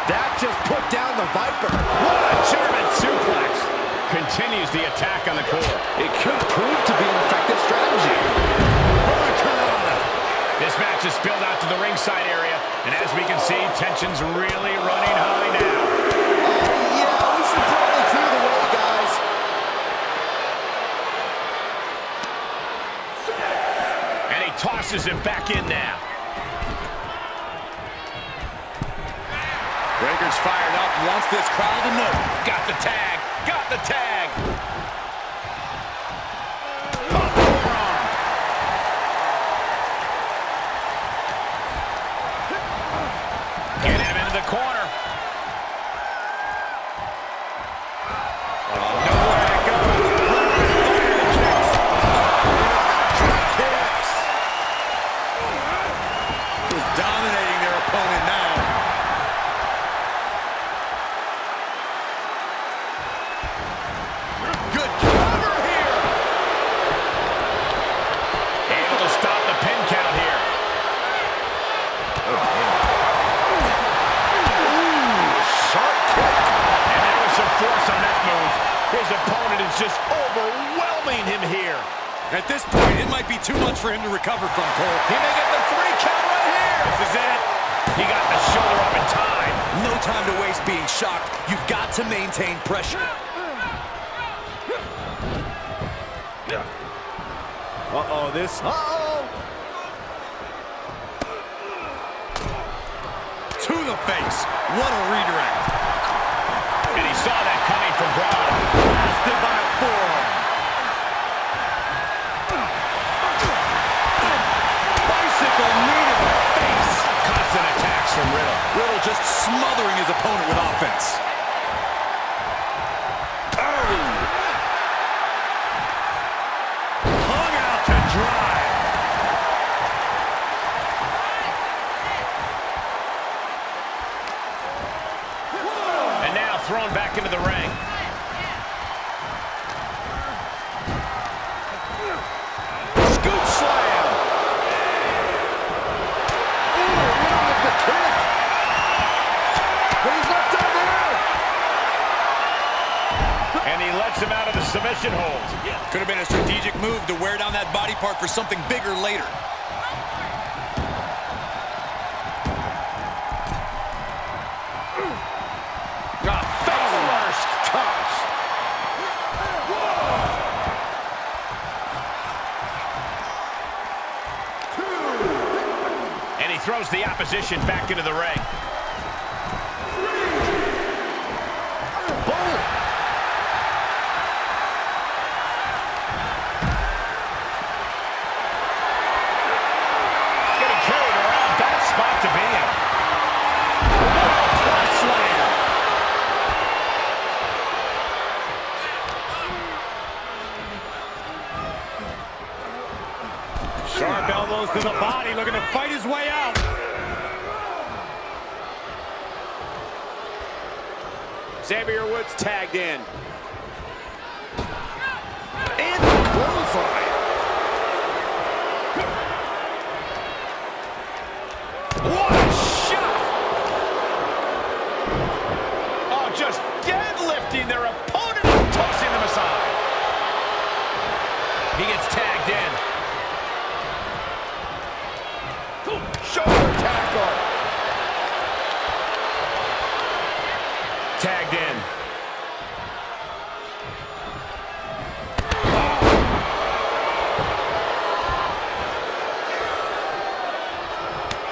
That just put down the Viper. What a German suplex. Continues the attack on the core. It could prove to be an effective strategy. This match is spilled out to the ringside area, and as we can see, tension's really running high now. Yeah, we should probably clear the way, guys. And he tosses him back in now. Breaker's fired up, wants this crowd to know. Got the tag. Got the tag. Get him into the corner. Nowhere to go. Kicks. Just dominating their opponent now. Good cover here. Able to stop the pin count here. Sharp kick. And there was some force on that move. His opponent is just overwhelming him here. At this point, it might be too much for him to recover from, Cole. He may get the 3 count right here. This is it. He got the shoulder up in time. No time to waste being shocked. You've got to maintain pressure. Uh-oh, this... Uh-oh. To the face. What a redirect. And he saw that coming from Braun. Blasted by a forearm. Bicycle knee to the face. Constant attacks from Riddle. Riddle just smothering his opponent with offense. Hung out to dry. And now thrown back into the ring. Scoop slam. Ooh, Riddle with the kick. But he's not done there. And he lets him out of the submission hold. Could have been a strategic move to wear down that body part for something bigger later. Face first. Toss. And he throws the opposition back into the ring. Getting carried around. Bad spot to be in. Slam. Sharp elbows to the body, looking to fight his way out. Xavier Woods tagged in. And terrifying. What a shot! Oh, just deadlifting their opponent and tossing them aside. He gets tagged in. Shoulder tackle. Tagged in.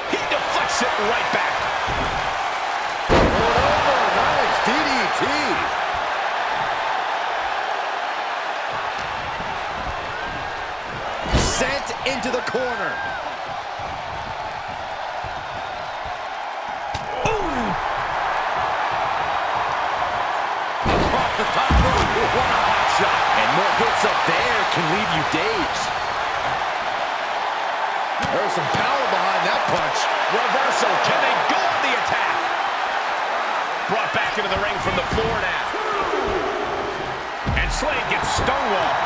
He deflects it right back. Over, nice DDT. Sent into the corner. Across the top rope. What a hot shot. And more hits up there can leave you dazed. There's some power behind that punch. Reversal. Can they go on the attack? Brought back into the ring from the floor now. And Slade gets stonewalled.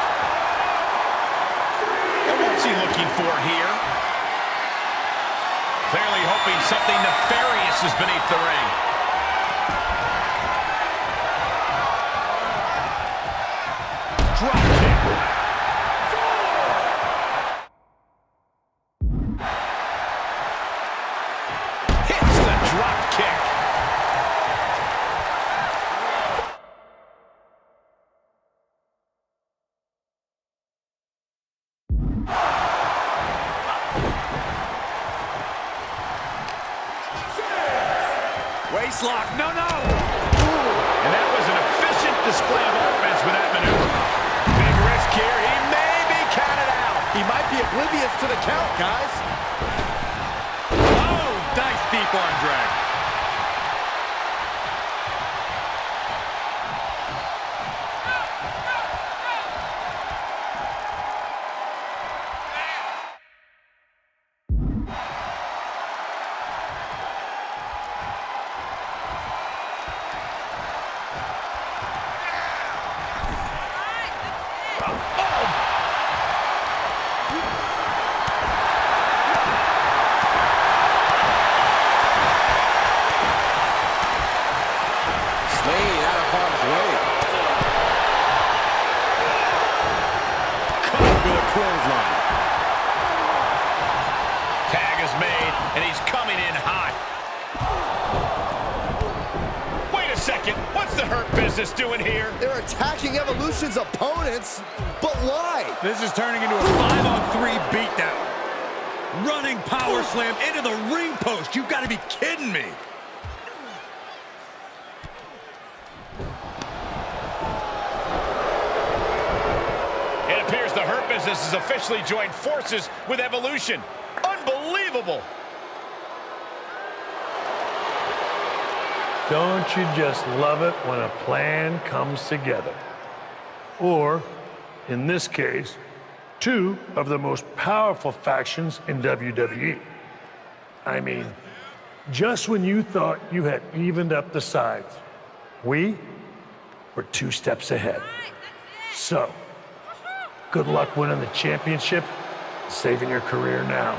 And what's he looking for here? Clearly hoping something nefarious is beneath the ring. Drop kick. Hits the drop kick. Waistlock, no! And that was an efficient display of offense with that maneuver. Big risk here. He may be counted out. He might be oblivious to the count, guys. Oh, nice deep arm drag. Slade out of harm's way. Caught with a clothesline. Tag is made, and he's coming in hot. Wait a second. What's the Hurt Business doing here? They're attacking Evolution's opponents, but why? This is turning into a 5-on-3 beatdown. Running power slam into the ring post. You've got to be kidding me. It appears the Hurt Business has officially joined forces with Evolution. Unbelievable. Don't you just love it when a plan comes together? Or, in this case, two of the most powerful factions in WWE. I mean, just when you thought you had evened up the sides, we were 2 steps ahead. So, good luck winning the championship, saving your career now.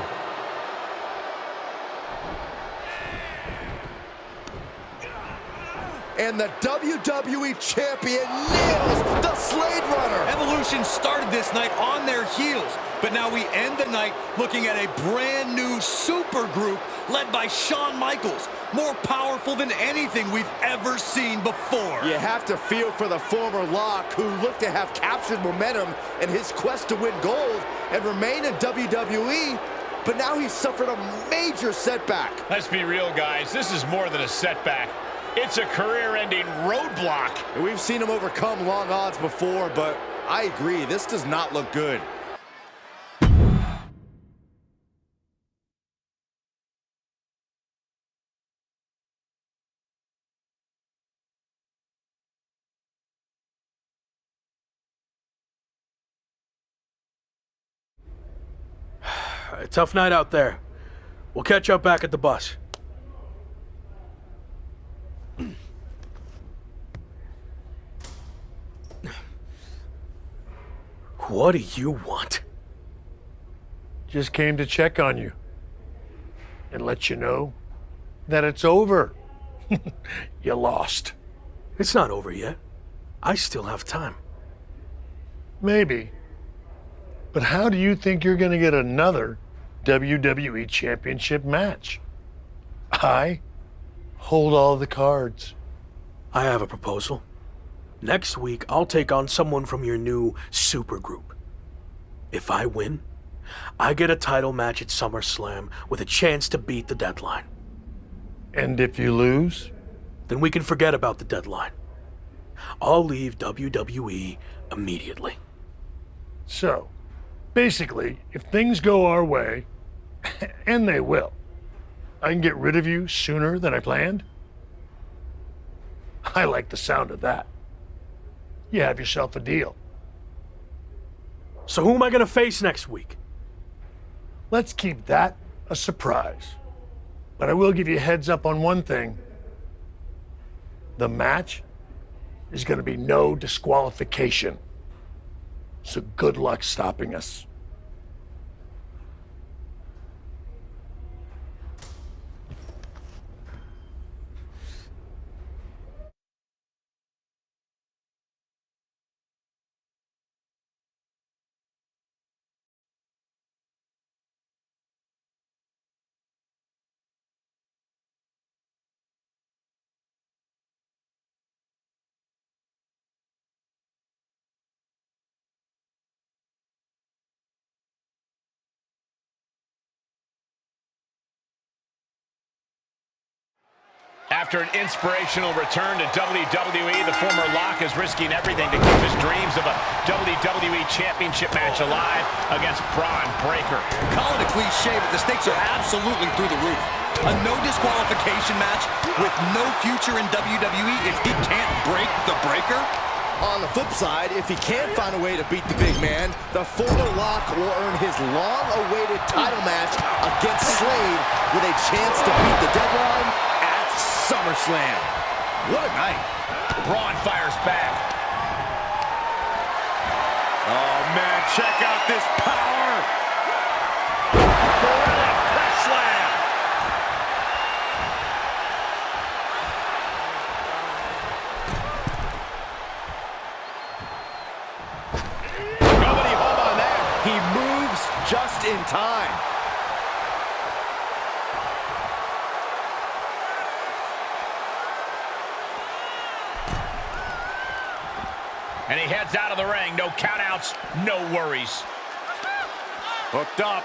And the WWE Champion nails the Slade Runner. Evolution started this night on their heels, but now we end the night looking at a brand new super group led by Shawn Michaels, more powerful than anything we've ever seen before. You have to feel for the former Lock, who looked to have captured momentum in his quest to win gold and remain in WWE, but now he's suffered a major setback. Let's be real, guys. This is more than a setback. It's a career-ending roadblock. We've seen him overcome long odds before, but I agree, this does not look good. A tough night out there. We'll catch up back at the bus. What do you want? Just came to check on you and let you know that it's over. You lost. It's not over yet. I still have time. Maybe. But how do you think you're going to get another WWE Championship match? I hold all the cards. I have a proposal. Next week, I'll take on someone from your new supergroup. If I win, I get a title match at SummerSlam with a chance to beat the deadline. And if you lose? Then we can forget about the deadline. I'll leave WWE immediately. So, basically, if things go our way, and they will, I can get rid of you sooner than I planned? I like the sound of that. You have yourself a deal. So who am I gonna face next week? Let's keep that a surprise. But I will give you a heads up on one thing. The match is going to be no disqualification. So good luck stopping us. After an inspirational return to WWE, the former Lock is risking everything to keep his dreams of a WWE Championship match alive against Braun Breaker. Call it a cliche, but the stakes are absolutely through the roof. A no disqualification match with no future in WWE if he can't break the Breaker? On the flip side, if he can't find a way to beat the big man, the former Lock will earn his long-awaited title match against Slade with a chance to beat the deadline at SummerSlam. What a night. Braun fires back. Oh, man, check out this power. Brilliant press slam. Nobody home on that. He moves just in time. And he heads out of the ring. No countouts, no worries. Hooked up.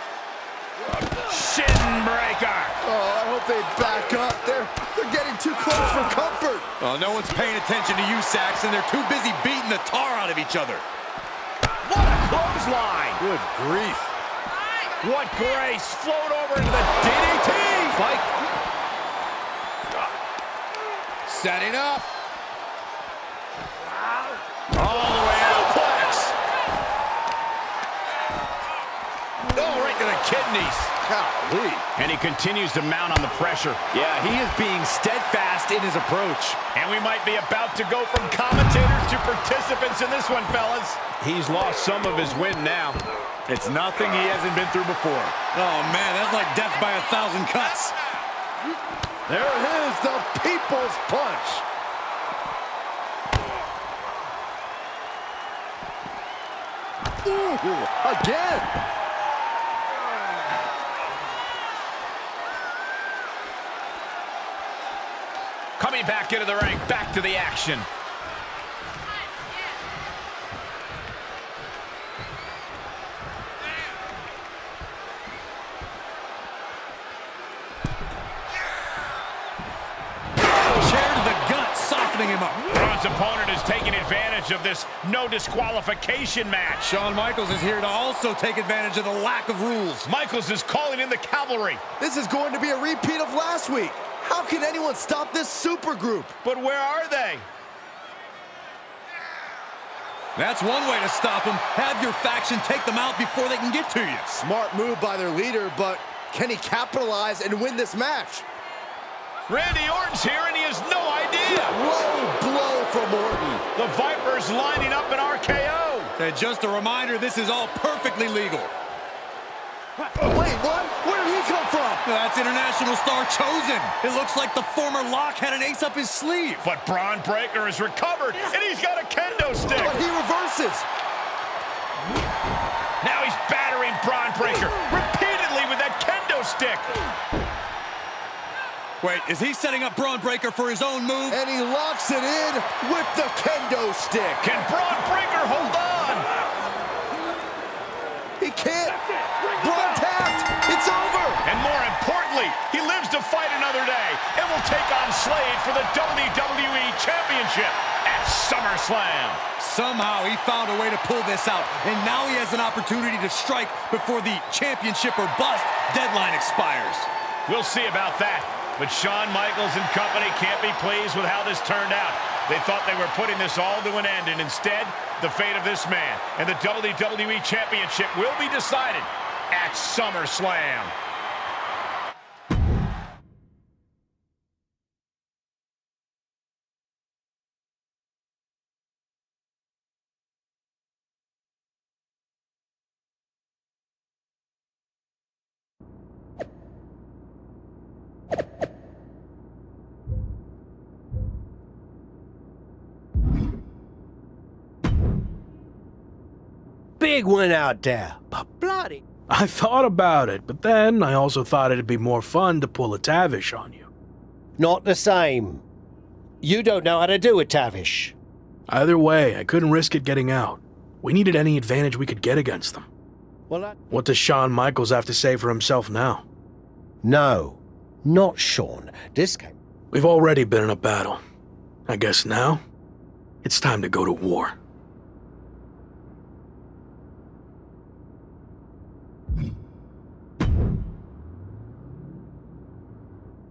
Shin breaker. Oh, I hope they back up. They're getting too close for comfort. Oh, no one's paying attention to you, Saxton. They're too busy beating the tar out of each other. What a clothesline. Good grief. What grace. Float over into the DDT. Fight. Setting up. All the way out. Plex. Oh, right to the kidneys. Golly. And he continues to mount on the pressure. Yeah, he is being steadfast in his approach. And we might be about to go from commentators to participants in this one, fellas. He's lost some of his wind now. It's nothing he hasn't been through before. Oh, man, that's like death by 1,000 cuts. There it is, the People's Punch. Ooh, again. Coming back into the ring, back to the action. Him up. Braun's opponent is taking advantage of this no disqualification match. Shawn Michaels is here to also take advantage of the lack of rules. Michaels is calling in the cavalry. This is going to be a repeat of last week. How can anyone stop this super group? But where are they? That's one way to stop them. Have your faction take them out before they can get to you. Smart move by their leader, but can he capitalize and win this match? Randy Orton's here, and he has no idea. Low blow from Orton. The Vipers lining up an RKO. And just a reminder, this is all perfectly legal. Wait, what? Where did he come from? That's international star Chosen. It looks like the former Lock had an ace up his sleeve. But Braun Breaker is recovered, and he's got a kendo stick. But he reverses. Now he's battering Braun Breaker repeatedly with that kendo stick. Wait, is he setting up Braun Breaker for his own move? And he locks it in with the kendo stick. Can Braun Breaker hold on? He can't. Braun tapped. It's over. And more importantly, he lives to fight another day and will take on Slade for the WWE Championship at SummerSlam. Somehow he found a way to pull this out, and now he has an opportunity to strike before the championship or bust deadline expires. We'll see about that. But Shawn Michaels and company can't be pleased with how this turned out. They thought they were putting this all to an end, and instead, the fate of this man and the WWE Championship will be decided at SummerSlam. Big one out there, but bloody. I thought about it, but then I also thought it'd be more fun to pull a Tavish on you. Not the same. You don't know how to do a Tavish. Either way, I couldn't risk it getting out. We needed any advantage we could get against them. Well, What does Shawn Michaels have to say for himself now? No, not Shawn. This game. We've already been in a battle. I guess now, it's time to go to war.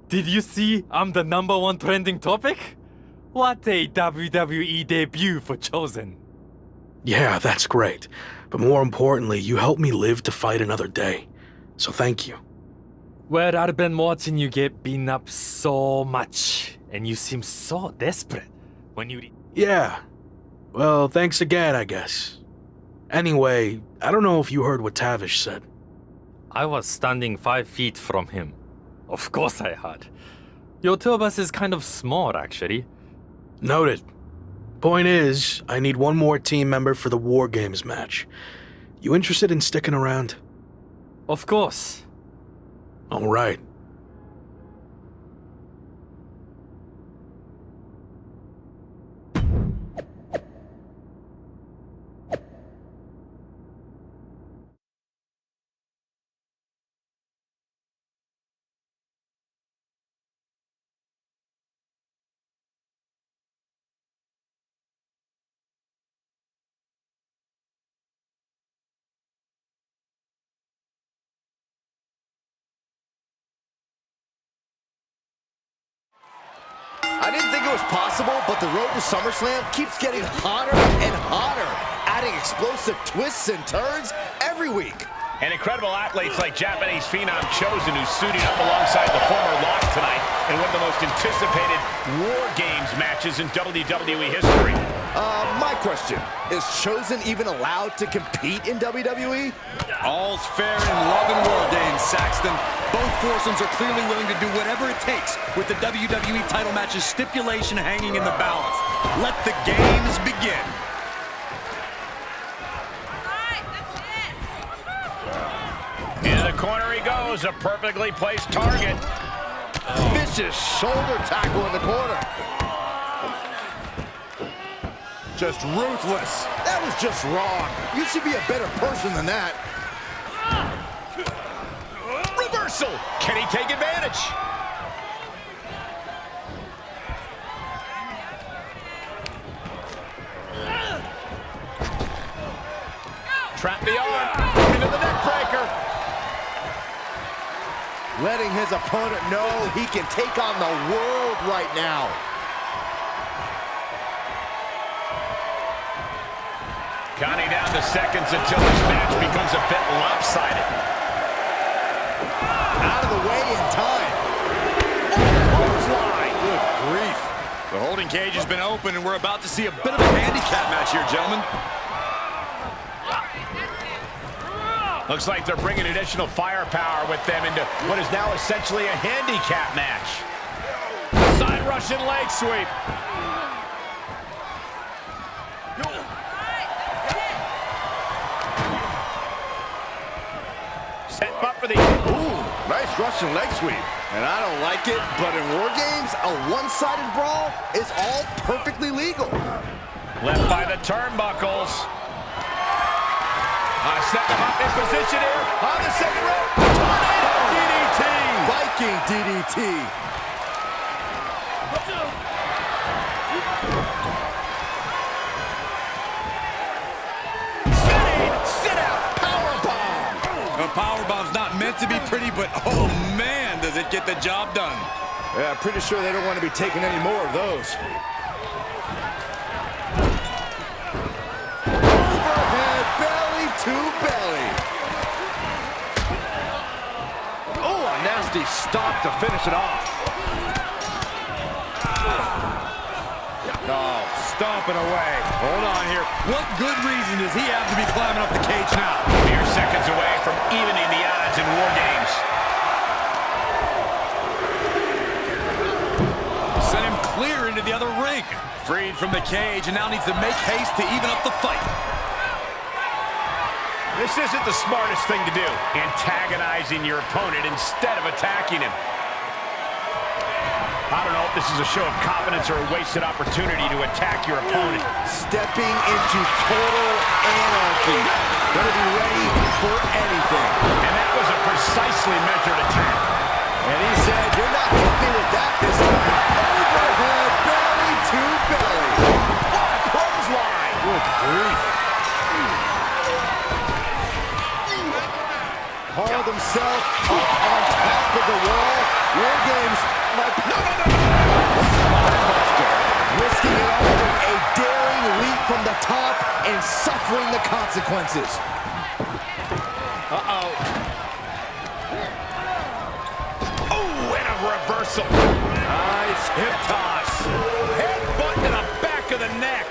Did you see I'm the #1 trending topic? What a WWE debut for Chosen. Yeah, that's great. But more importantly, you helped me live to fight another day. So thank you. Well, I've been watching you get beaten up so much, and you seem so desperate when you... Yeah. Well, thanks again, I guess. Anyway, I don't know if you heard what Tavish said. I was standing 5 feet from him. Of course I had. Your two of us is kind of small, actually. Noted. Point is, I need one more team member for the War Games match. You interested in sticking around? Of course. All right. I didn't think it was possible, but the road to SummerSlam keeps getting hotter and hotter, adding explosive twists and turns every week. And incredible athletes like Japanese phenom Chosen, who's suiting up alongside the former Lock tonight in one of the most anticipated War Games matches in WWE history. My question, is Chosen even allowed to compete in WWE? All's fair in love and war games, Saxton. Both foursomes are clearly willing to do whatever it takes with the WWE title match's stipulation hanging in the balance. Let the games begin. Into the corner he goes, a perfectly placed target. Vicious shoulder tackle in the corner. Just ruthless. That was just wrong. You should be a better person than that. Reversal. Can he take advantage? Trap the arm. Into the neck breaker. Letting his opponent know he can take on the world right now. Counting down the seconds until this match becomes a bit lopsided. Out of the way in time. Clothesline. Good grief. The holding cage has been open, and we're about to see a bit of a handicap match here, gentlemen. Looks like they're bringing additional firepower with them into what is now essentially a handicap match. Side Russian leg sweep. Set up for the... Ooh, nice Russian leg sweep. And I don't like it, but in War Games, a one-sided brawl is all perfectly legal. Left by the turnbuckles. Set them up in position here on the second rope. Tornado DDT. Viking DDT. Sitting, sit-out powerbomb. A powerbomb's not meant to be pretty, but oh man, does it get the job done. Yeah, pretty sure they don't want to be taking any more of those. To belly. Oh, a nasty stop to finish it off. Oh, stomping away. Hold on here. What good reason does he have to be climbing up the cage now? Mere seconds away from evening the odds in War Games. Sent him clear into the other ring. Freed from the cage and now needs to make haste to even up the fight. This isn't the smartest thing to do, antagonizing your opponent instead of attacking him. I don't know if this is a show of confidence or a wasted opportunity to attack your opponent. Stepping into total anarchy. Gonna be ready for anything. And that was a precisely measured attack. And he said, you're not hitting me with that this time. Overhead, belly to belly. What a clothesline. Good grief. Hauled himself up on top of the wall. War Games. Spinebuster. Risking it all with a daring leap from the top and suffering the consequences. Uh-oh. Oh, and a reversal. Nice hip toss. Headbutt to the back of the neck.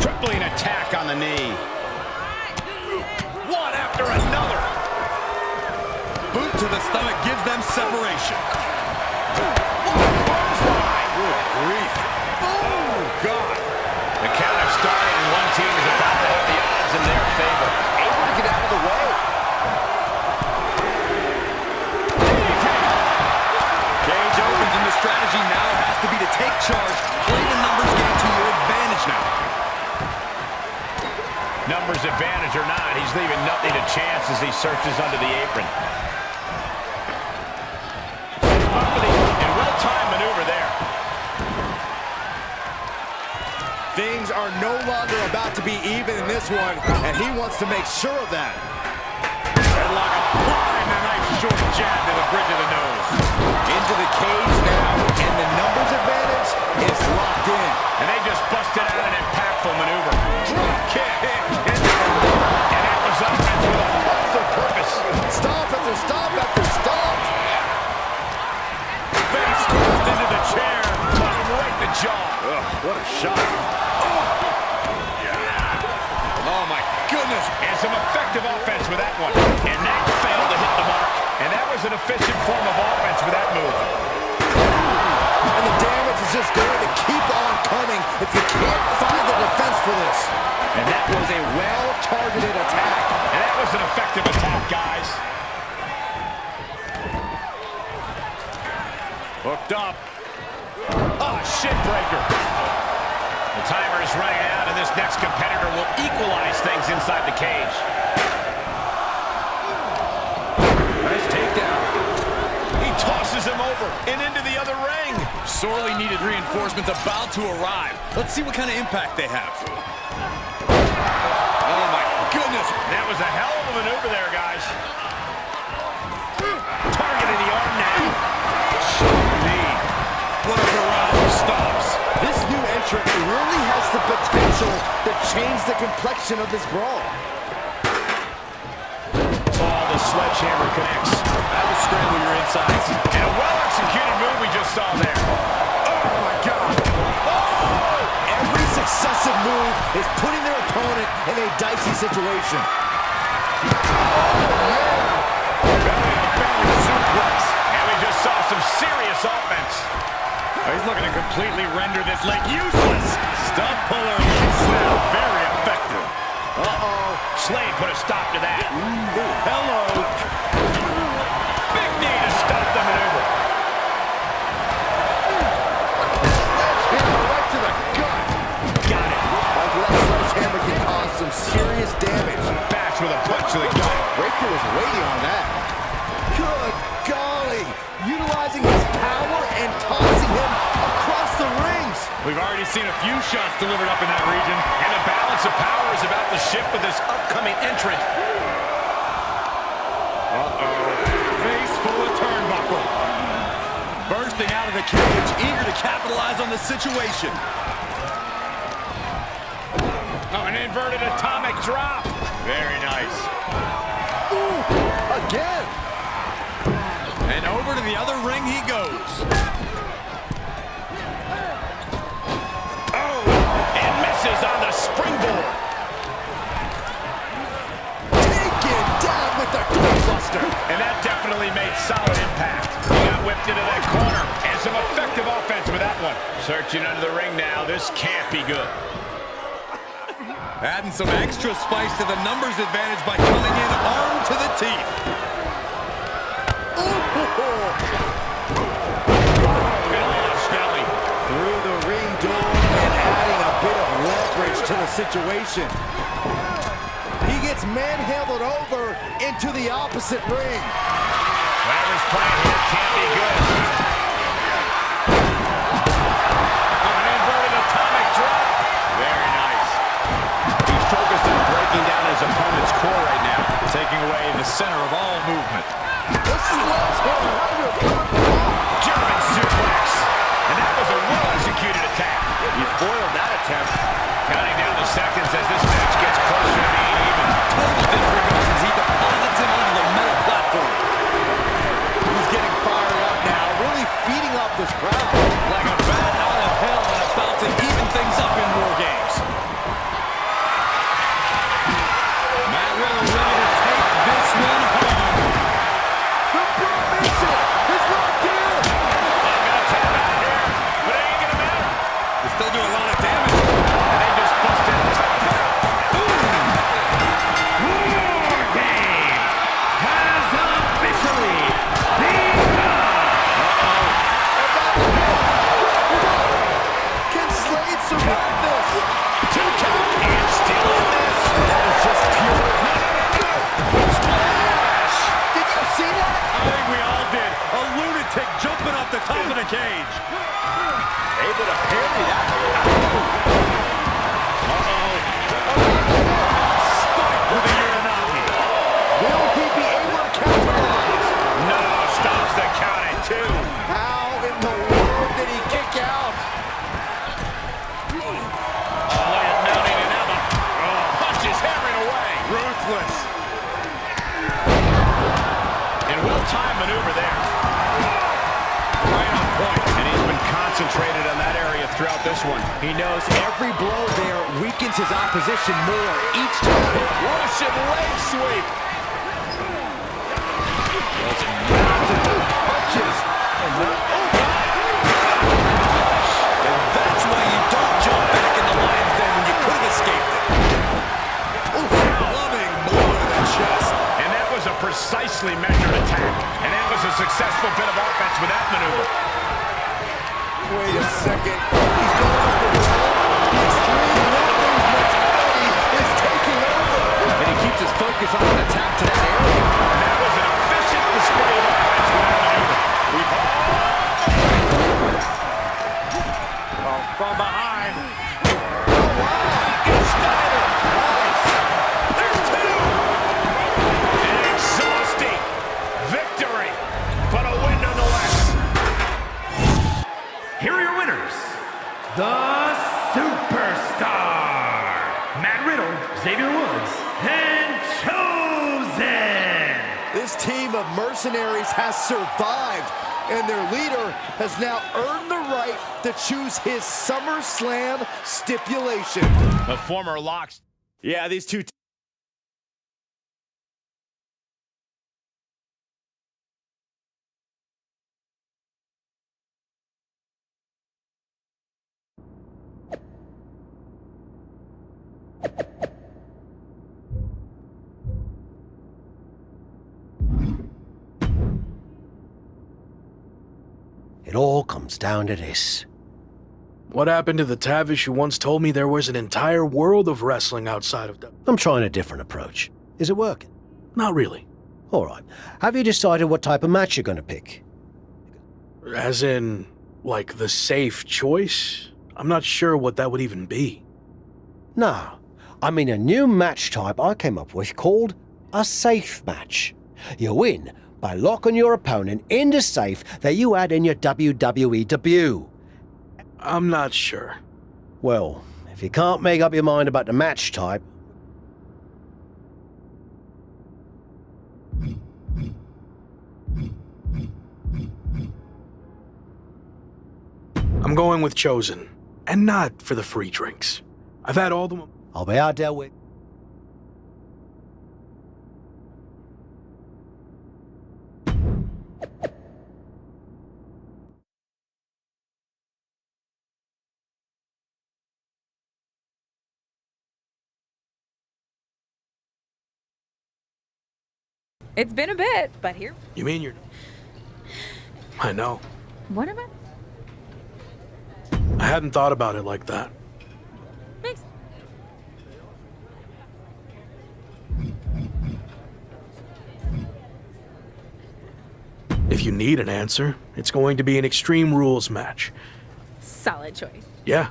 Crippling attack on the knee. One after another. Boot to the stomach gives them separation. Good grief. Oh, God. The count has started, and one team is about to have the odds in their favor. Able to get out of the way. Cage opens, and the strategy now has to be to take charge, play the numbers game to your advantage now. Numbers advantage or not, he's leaving nothing to chance as he searches under the apron. And well-timed maneuver there. Things are no longer about to be even in this one, and he wants to make sure of that. Headlock applied, and a nice short jab to the bridge of the nose. Into the cage now, and the numbers advantage is locked in. And they just busted out an impactful maneuver. Drop kick. And that was offense with a hostile purpose. Stomp after stomp after stomp. Face first into the chair. Right in the jaw. Ugh, what a shot. Oh, my goodness. And some effective offense with that one. And that failed to hit the mark. And that was an efficient form of offense with that move. And the damage is just going to keep on coming if you can't find the defense for this. And that was a well-targeted attack. And that was an effective attack, guys. Hooked up. Oh, shin breaker. The timer is running out, and this next competitor will equalize things inside the cage. Nice takedown. He tosses him over and into the other ring. Sorely needed reinforcements about to arrive. Let's see what kind of impact they have. Oh, my goodness. That was a hell of a maneuver there, guys. Targeting the arm now. Knee. What a barrage of stops. This new entrant really has the potential to change the complexion of this brawl. Oh, the sledgehammer connects. That will scramble your insides. And a well-executed move we just saw there. Oh, my God. Every successive move is putting their opponent in a dicey situation. Belly suplex. And we just saw some serious offense. He's looking to completely render this leg useless. Stump puller leg snap. Very effective. Slade put a stop to that. Hello. Big knee to stop the maneuver. Right to the gut. Got it. That sledgehammer can cause some serious damage. Bash with a punch to the gut. Raker was waiting on that. Good golly. Utilizing his power and tossing him across the rings. We've already seen a few shots delivered up in that region, and the balance of power is about to shift with this upcoming entrant. Face full of turnbuckle. Bursting out of the cage, eager to capitalize on the situation. Oh, an inverted atomic drop. Very nice. Ooh, again. And over to the other ring he goes. Oh, and misses on the springboard. Taken down with the doorbuster. And that definitely made solid impact. He got whipped into that corner. And some effective offense with that one. Searching under the ring now. This can't be good. Adding some extra spice to the numbers advantage by coming in armed to the teeth. Through the ring door and adding a bit of leverage to the situation. He gets manhandled over into the opposite ring. Whatever's playing here can't be good. An inverted atomic drop. Very nice. He's focused on breaking down his opponent's core right now, taking away the center of all movement. This is German suplex. And that was a well-executed attack. He foiled that attempt. Counting down the seconds as this match gets closer to being even. Total disregard as he deposits him onto the metal platform. He's getting fired up now, really feeding off this crowd. Like a bat out of hell and about to even things up in War Games. Matt Riddle ready to take this one home. The formation is locked in. They still do a lot of damage. And they just busted the top. War Games has officially begun. Can Slade survive this? 2 count and still in this. That is just pure. Splash! Did you see that? I think we all did. A lunatic jumping off the top of the cage. Able to parry that. Spike with a Uranagi. Will he be able to capitalize? No, stops the count at 2. How in the world did he kick out? Look at mounting and now the punches hammering away. Ruthless. And well-timed maneuver there. Right on point. And he's been concentrated on that area throughout this one. He knows every blow there weakens his opposition more each time. Russian leg sweep. Punches. And that's why you don't jump back in the lion's den when you could have escaped it. Loving blow to the chest. And that was a precisely measured attack. And that was a successful bit of offense with that maneuver. Wait a second. He's going up the wall. The extreme Warriors mentality is taking over. And he keeps his focus on an attack to that area. And that was an efficient display of offense with that maneuver. From behind. It's Snyder. There's 2. An exhausting victory, but a win nonetheless. Here are your winners. The Superstar, Matt Riddle, Xavier Woods, and Chosen. This team of mercenaries has survived, and their leader has now earned the right to choose his SummerSlam stipulation. The former Locks. Yeah, these two. It all comes down to this. What happened to the Tavish who once told me there was an entire world of wrestling outside of WWE? I'm trying a different approach. Is it working? Not really. All right. Have you decided what type of match you're going to pick? As in, like, the safe choice? I'm not sure what that would even be. No. I mean a new match type I came up with called a safe match. You win by locking your opponent in the safe that you had in your WWE debut. I'm not sure. Well, if you can't make up your mind about the match type... I'm going with Chosen. And not for the free drinks. I've had all the... I'll be out there with... It's been a bit, but here. You mean you're... I know. What about? I hadn't thought about it like that. Makes. If you need an answer, it's going to be an Extreme Rules match. Solid choice. Yeah.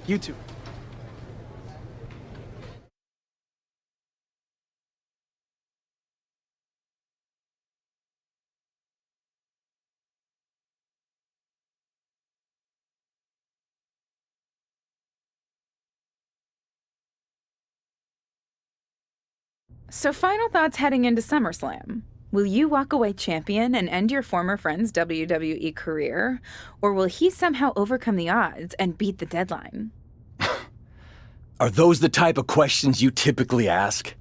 You too. So, final thoughts heading into SummerSlam. Will you walk away champion and end your former friend's WWE career? Or will he somehow overcome the odds and beat the deadline? Are those the type of questions you typically ask?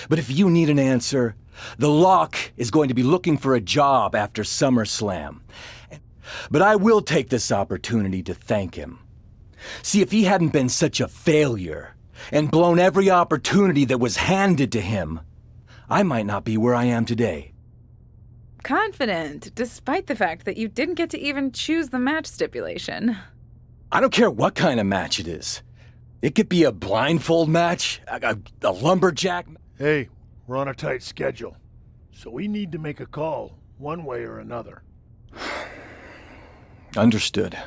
But if you need an answer, the Lock is going to be looking for a job after SummerSlam. But I will take this opportunity to thank him. See, if he hadn't been such a failure and blown every opportunity that was handed to him, I might not be where I am today. Confident, despite the fact that you didn't get to even choose the match stipulation. I don't care what kind of match it is. It could be a blindfold match, a lumberjack. Hey, we're on a tight schedule, so we need to make a call one way or another. Understood.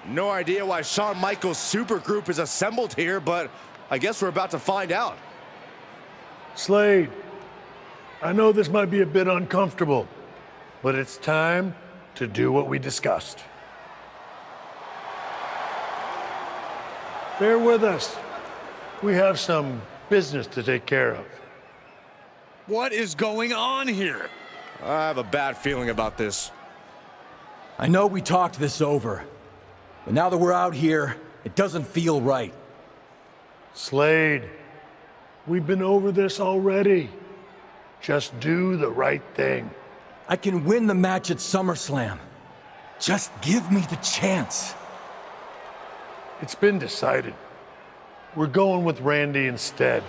No idea why Shawn Michaels' supergroup is assembled here, but I guess we're about to find out. Slade, I know this might be a bit uncomfortable, but it's time to do what we discussed. Bear with us. We have some business to take care of. What is going on here? I have a bad feeling about this. I know we talked this over, but now that we're out here, it doesn't feel right. Slade, we've been over this already. Just do the right thing. I can win the match at SummerSlam. Just give me the chance. It's been decided. We're going with Randy instead.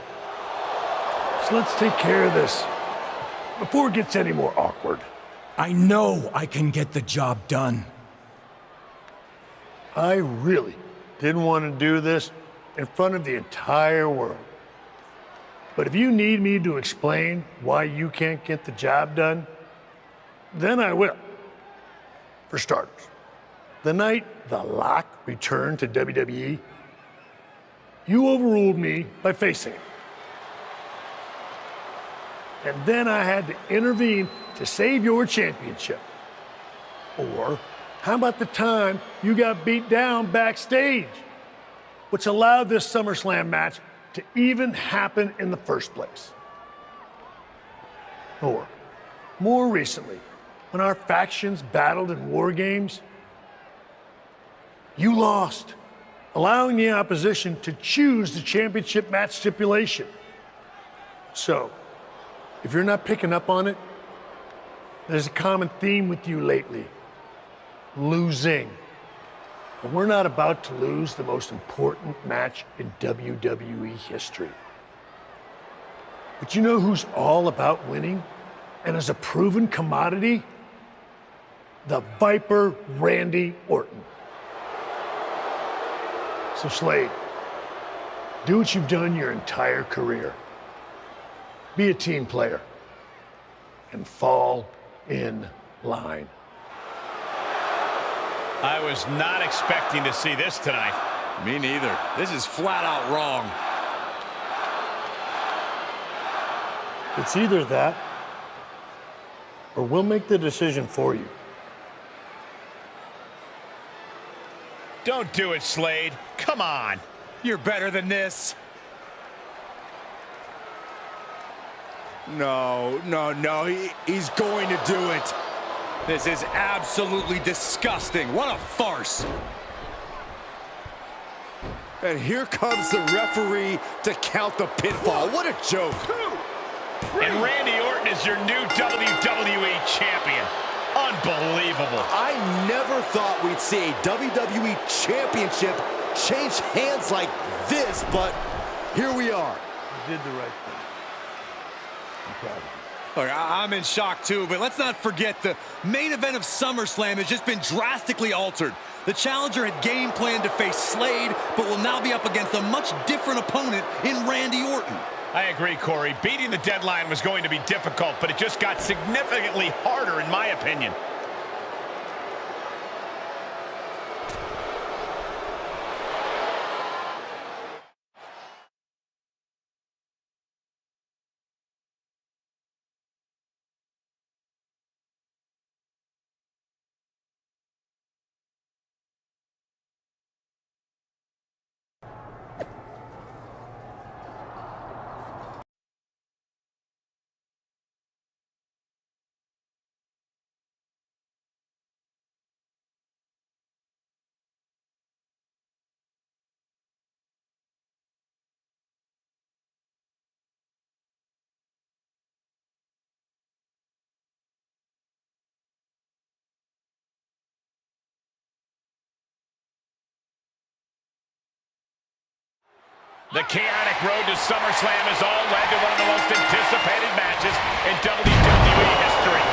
So let's take care of this before it gets any more awkward. I know I can get the job done. I really didn't want to do this in front of the entire world. But if you need me to explain why you can't get the job done, then I will. For starters, the night The Lock returned to WWE, you overruled me by facing it. And then I had to intervene to save your championship. Or How about the time you got beat down backstage, which allowed this SummerSlam match to even happen in the first place? Or, more recently, when our factions battled in war games, you lost, allowing the opposition to choose the championship match stipulation. So, if you're not picking up on it, there's a common theme with you lately: losing. But we're not about to lose the most important match in WWE history. But you know who's all about winning and is a proven commodity? The Viper Randy Orton. So Slade, do what you've done your entire career. Be a team player and fall in line. I was not expecting to see this tonight. Me neither. This is flat out wrong. It's either that, or we'll make the decision for you. Don't do it, Slade. Come on. You're better than this. No, he's going to do it. This is absolutely disgusting. What a farce. And here comes the referee to count the pinfall. What a joke. And Randy Orton is your new WWE champion. Unbelievable. I never thought we'd see a WWE championship change hands like this, but here we are. You did the right thing. I'm proud of you. Look, I'm in shock too, but let's not forget the main event of SummerSlam has just been drastically altered. The challenger had game planned to face Slade, but will now be up against a much different opponent in Randy Orton. I agree, Corey. Beating the deadline was going to be difficult, but it just got significantly harder, in my opinion. The chaotic road to SummerSlam has all led to one of the most anticipated matches in WWE history.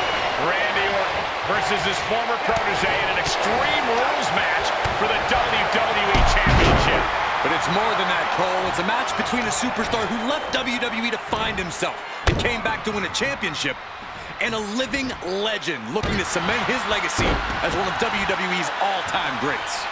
Randy Orton versus his former protege in an Extreme Rules match for the WWE Championship. But it's more than that, Cole. It's a match between a superstar who left WWE to find himself and came back to win a championship, and a living legend looking to cement his legacy as one of WWE's all-time greats.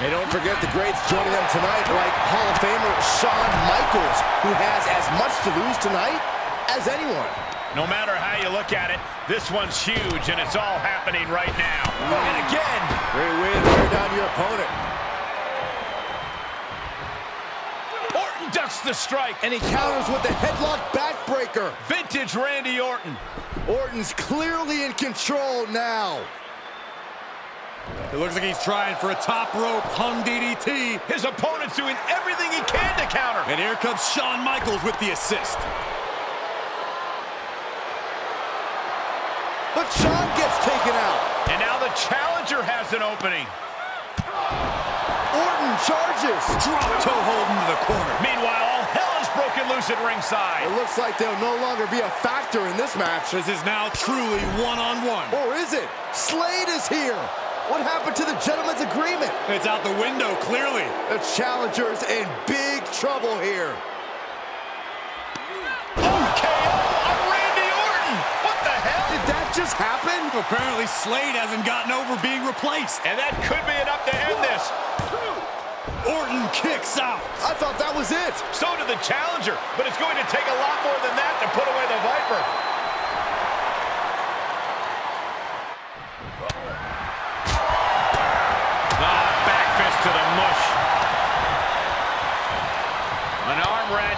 And don't forget the greats joining them tonight, like Hall of Famer Shawn Michaels, who has as much to lose tonight as anyone. No matter how you look at it, this one's huge, and it's all happening right now. And again, great way to tear down your opponent. Orton ducks the strike. And he counters with the headlock backbreaker. Vintage Randy Orton. Orton's clearly in control now. It looks like he's trying for a top rope hung DDT. His opponent's doing everything he can to counter. And here comes Shawn Michaels with the assist. But Shawn gets taken out. And now the challenger has an opening. Orton charges. Drop toe hold into the corner. Meanwhile, all hell is broken loose at ringside. It looks like they'll no longer be a factor in this match. This is now truly one-on-one. Or is it? Slade is here. What happened to the gentleman's agreement? It's out the window, clearly. The challenger's in big trouble here. KO on Randy Orton. What the hell? Did that just happen? Apparently Slade hasn't gotten over being replaced. And that could be enough to end this. Orton kicks out. I thought that was it. So did the challenger, but it's going to take a lot more than that to put away the Viper.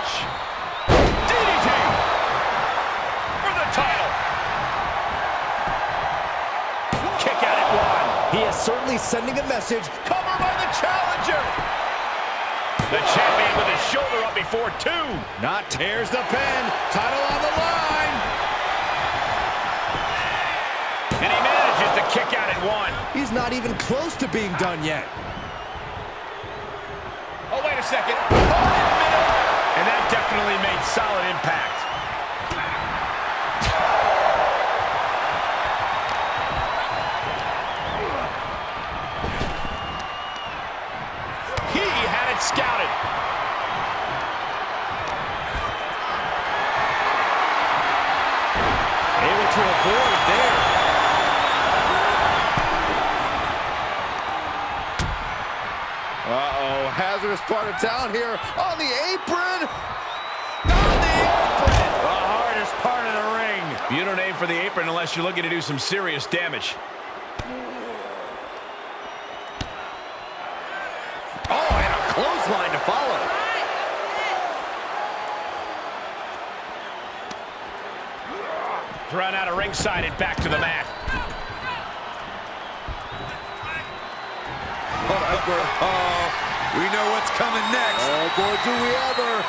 match. DDT for the title. Kick out at one. He is certainly sending a message. Cover by the challenger. The champion with his shoulder up before two. Not tears the pin. Title on the line. And he manages to kick out at one. He's not even close to being done yet. Oh, wait a second. And that definitely made solid impact. He had it scouted. Able to avoid there. Uh-oh, hazardous part of town here on the apron. On the apron. The hardest part of the ring. You don't aim for the apron unless you're looking to do some serious damage. Oh, and a clothesline to follow. Thrown out of ringside and back to the mat. Oh, we know what's coming next. Oh, boy, do we ever.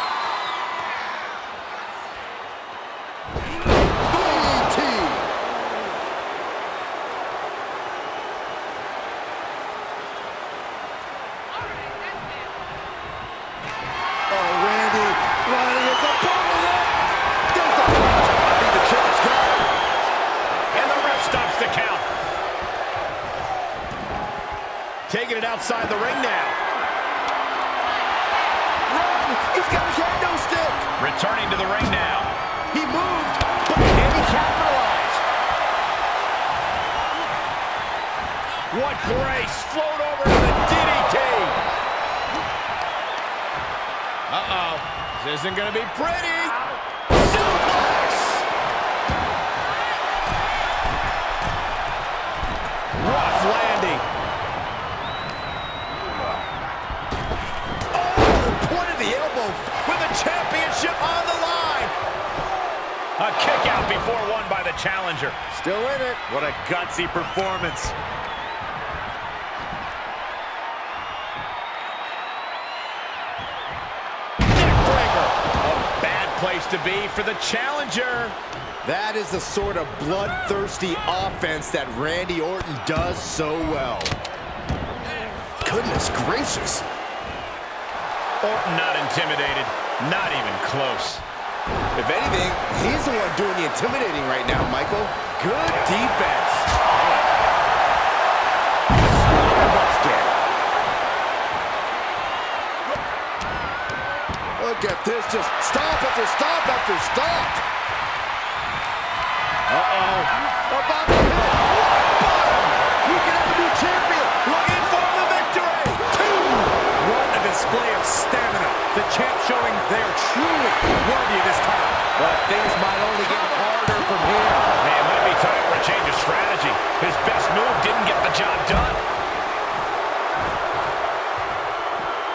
Taking it outside the ring now. Run! He's got a kendo stick! Returning to the ring now. He moved, but can he capitalize? What grace! Float over to the DDT! Uh-oh. This isn't going to be pretty. Suplex! Rough landing. With the championship on the line. A kick out before won by the challenger. Still in it. What a gutsy performance. Neckbreaker. A bad place to be for the challenger. That is the sort of bloodthirsty offense that Randy Orton does so well. Goodness gracious. Orton not intimidated, not even close. If anything, he's the one doing the intimidating right now, Michael. Good defense. Spinebuster. Look at this, just stop after stop after stop. Uh-oh. About to hit. Bottom. We can have a new champion. Looking for the victory. What a display of stamina. The champ showing they are truly worthy of this title. But things might only get harder from here. Man, it might be time for a change of strategy. His best move didn't get the job done.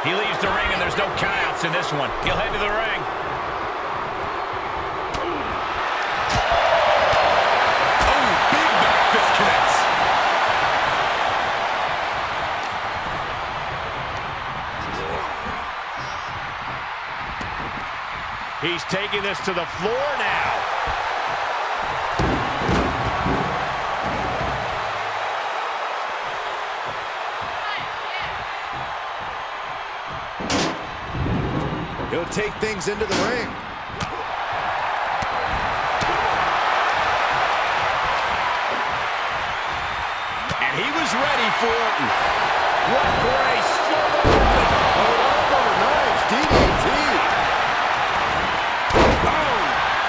He leaves the ring and there's no countouts in this one. He'll head to the ring. Oh, big back fist connects. He's taking this to the floor now. He'll take things into the ring. And he was ready for Orton. What grace! Nice DDT.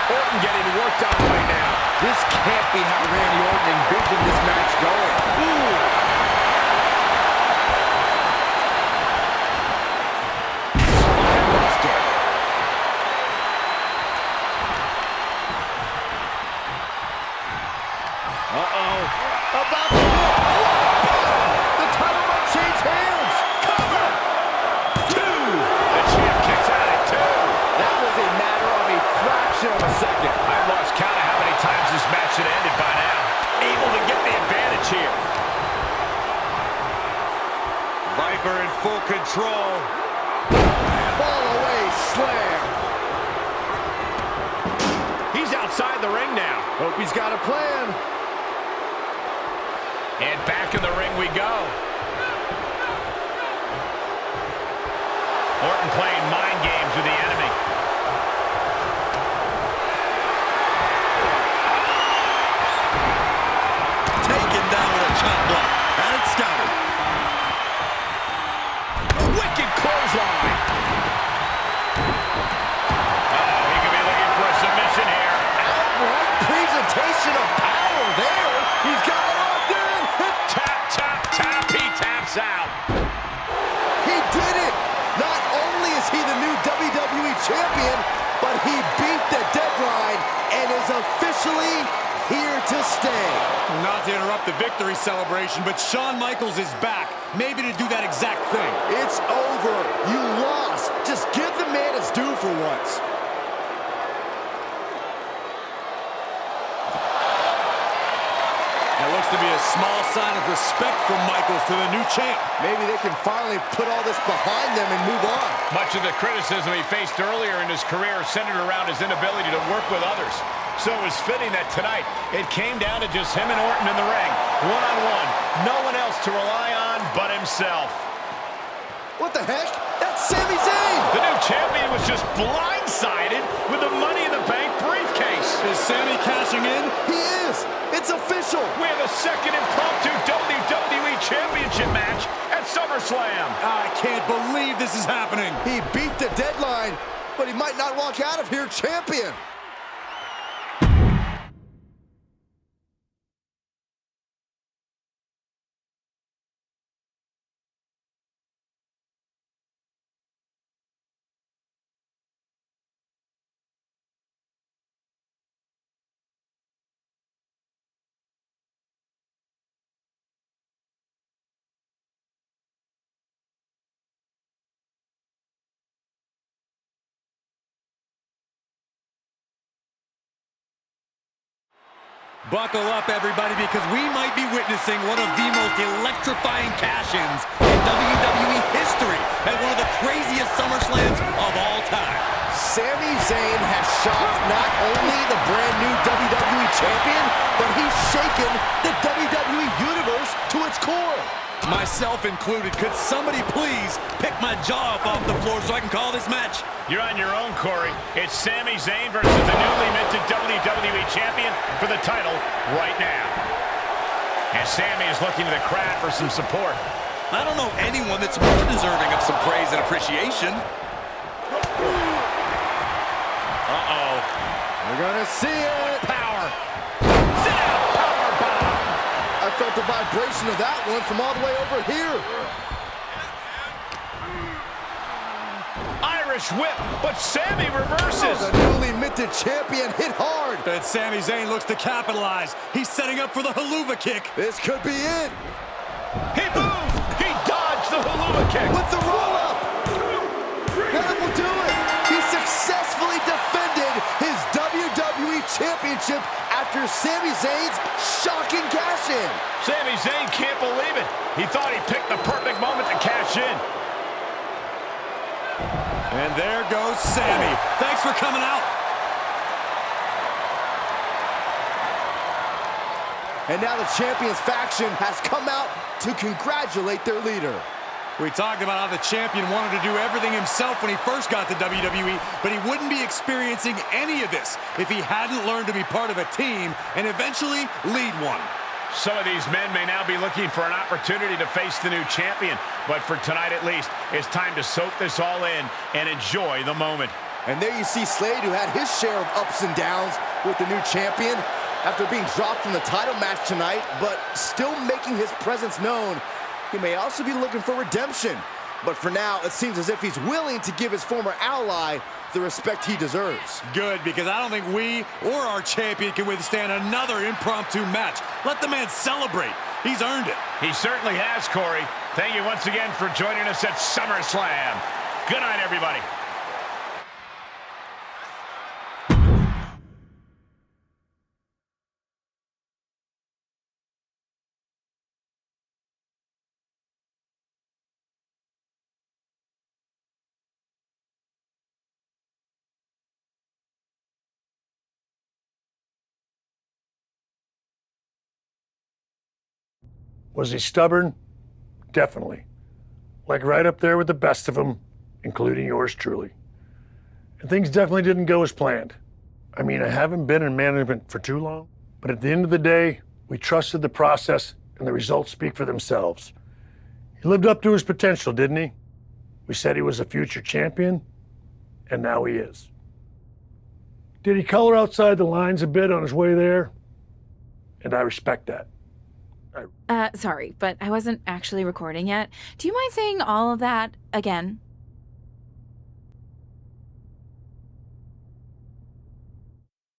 Orton getting worked on right now. This can't be how Randy Orton envisioned this match going. Spinebuster. Uh-oh. About to hit. The title might change hands. control. Fall away slam. He's outside the ring now. Hope he's got a plan. And back in the ring we go. Orton playing mind games with the enemy. Taken down with a chop block. And it's scouted. A wicked clothesline. Oh, he could be looking for a submission here. Outright presentation of power there. He's got it locked in. Tap, tap, tap. He taps out. He did it. Not only is he the new WWE champion, but he beat the deadline and is officially here to stay. Not to interrupt the victory celebration, but Shawn Michaels is back. Maybe to do that exact thing. It's over. You lost. Just give the man his due for once. That looks to be a small sign of respect from Michaels to the new champ. Maybe they can finally put all this behind them and move on. Much of the criticism he faced earlier in his career centered around his inability to work with others. So it was fitting that tonight it came down to just him and Orton in the ring, one-on-one. No one else to rely on but himself. What the heck? That's Sami Zayn! The new champion was just blindsided with the Money in the Bank briefcase. Is Sami cashing in? He is! It's official! We have a second impromptu WWE Championship match at SummerSlam. I can't believe this is happening. He beat the deadline, but he might not walk out of here champion. Buckle up, everybody, because we might be witnessing one of the most electrifying cash-ins in WWE history at one of the craziest SummerSlams of all time. Sami Zayn has shocked not only the brand new WWE champion, but he's shaken the WWE Universe to its core. Myself included. Could somebody please pick my jaw up off the floor so I can call this match? You're on your own, Corey. It's Sami Zayn versus the newly minted WWE Champion for the title right now. And Sami is looking to the crowd for some support. I don't know anyone that's more deserving of some praise and appreciation. Uh-oh. We're gonna see it. Power. Sit out. Power bomb. I felt the vibration of that one from all the way over here. Irish whip, but Sami reverses. The newly minted champion hit hard. But Sami Zayn looks to capitalize. He's setting up for the haluva kick. This could be it. He moved. He dodged the haluva kick. With the roll-up. That will do it. He successfully defended his WWE Championship after Sami Zayn's shocking cash-in. Sami Zayn can't believe it. He thought he picked the perfect moment to cash in. And there goes Sami. Thanks for coming out. And now the Champions faction has come out to congratulate their leader. We talked about how the champion wanted to do everything himself when he first got to WWE, but he wouldn't be experiencing any of this if he hadn't learned to be part of a team and eventually lead one. Some of these men may now be looking for an opportunity to face the new champion, but for tonight at least, it's time to soak this all in and enjoy the moment. And there you see Slade, who had his share of ups and downs with the new champion after being dropped from the title match tonight, but still making his presence known. He may also be looking for redemption, but for now, it seems as if he's willing to give his former ally the respect he deserves. Good, because I don't think we or our champion can withstand another impromptu match. Let the man celebrate. He's earned it. He certainly has, Corey. Thank you once again for joining us at SummerSlam. Good night, everybody. Was he stubborn? Definitely. Like right up there with the best of them, including yours truly. And things definitely didn't go as planned. I mean, I haven't been in management for too long, but at the end of the day, we trusted the process and the results speak for themselves. He lived up to his potential, didn't he? We said he was a future champion, and now he is. Did he color outside the lines a bit on his way there? And I respect that. Sorry, but I wasn't actually recording yet. Do you mind saying all of that again?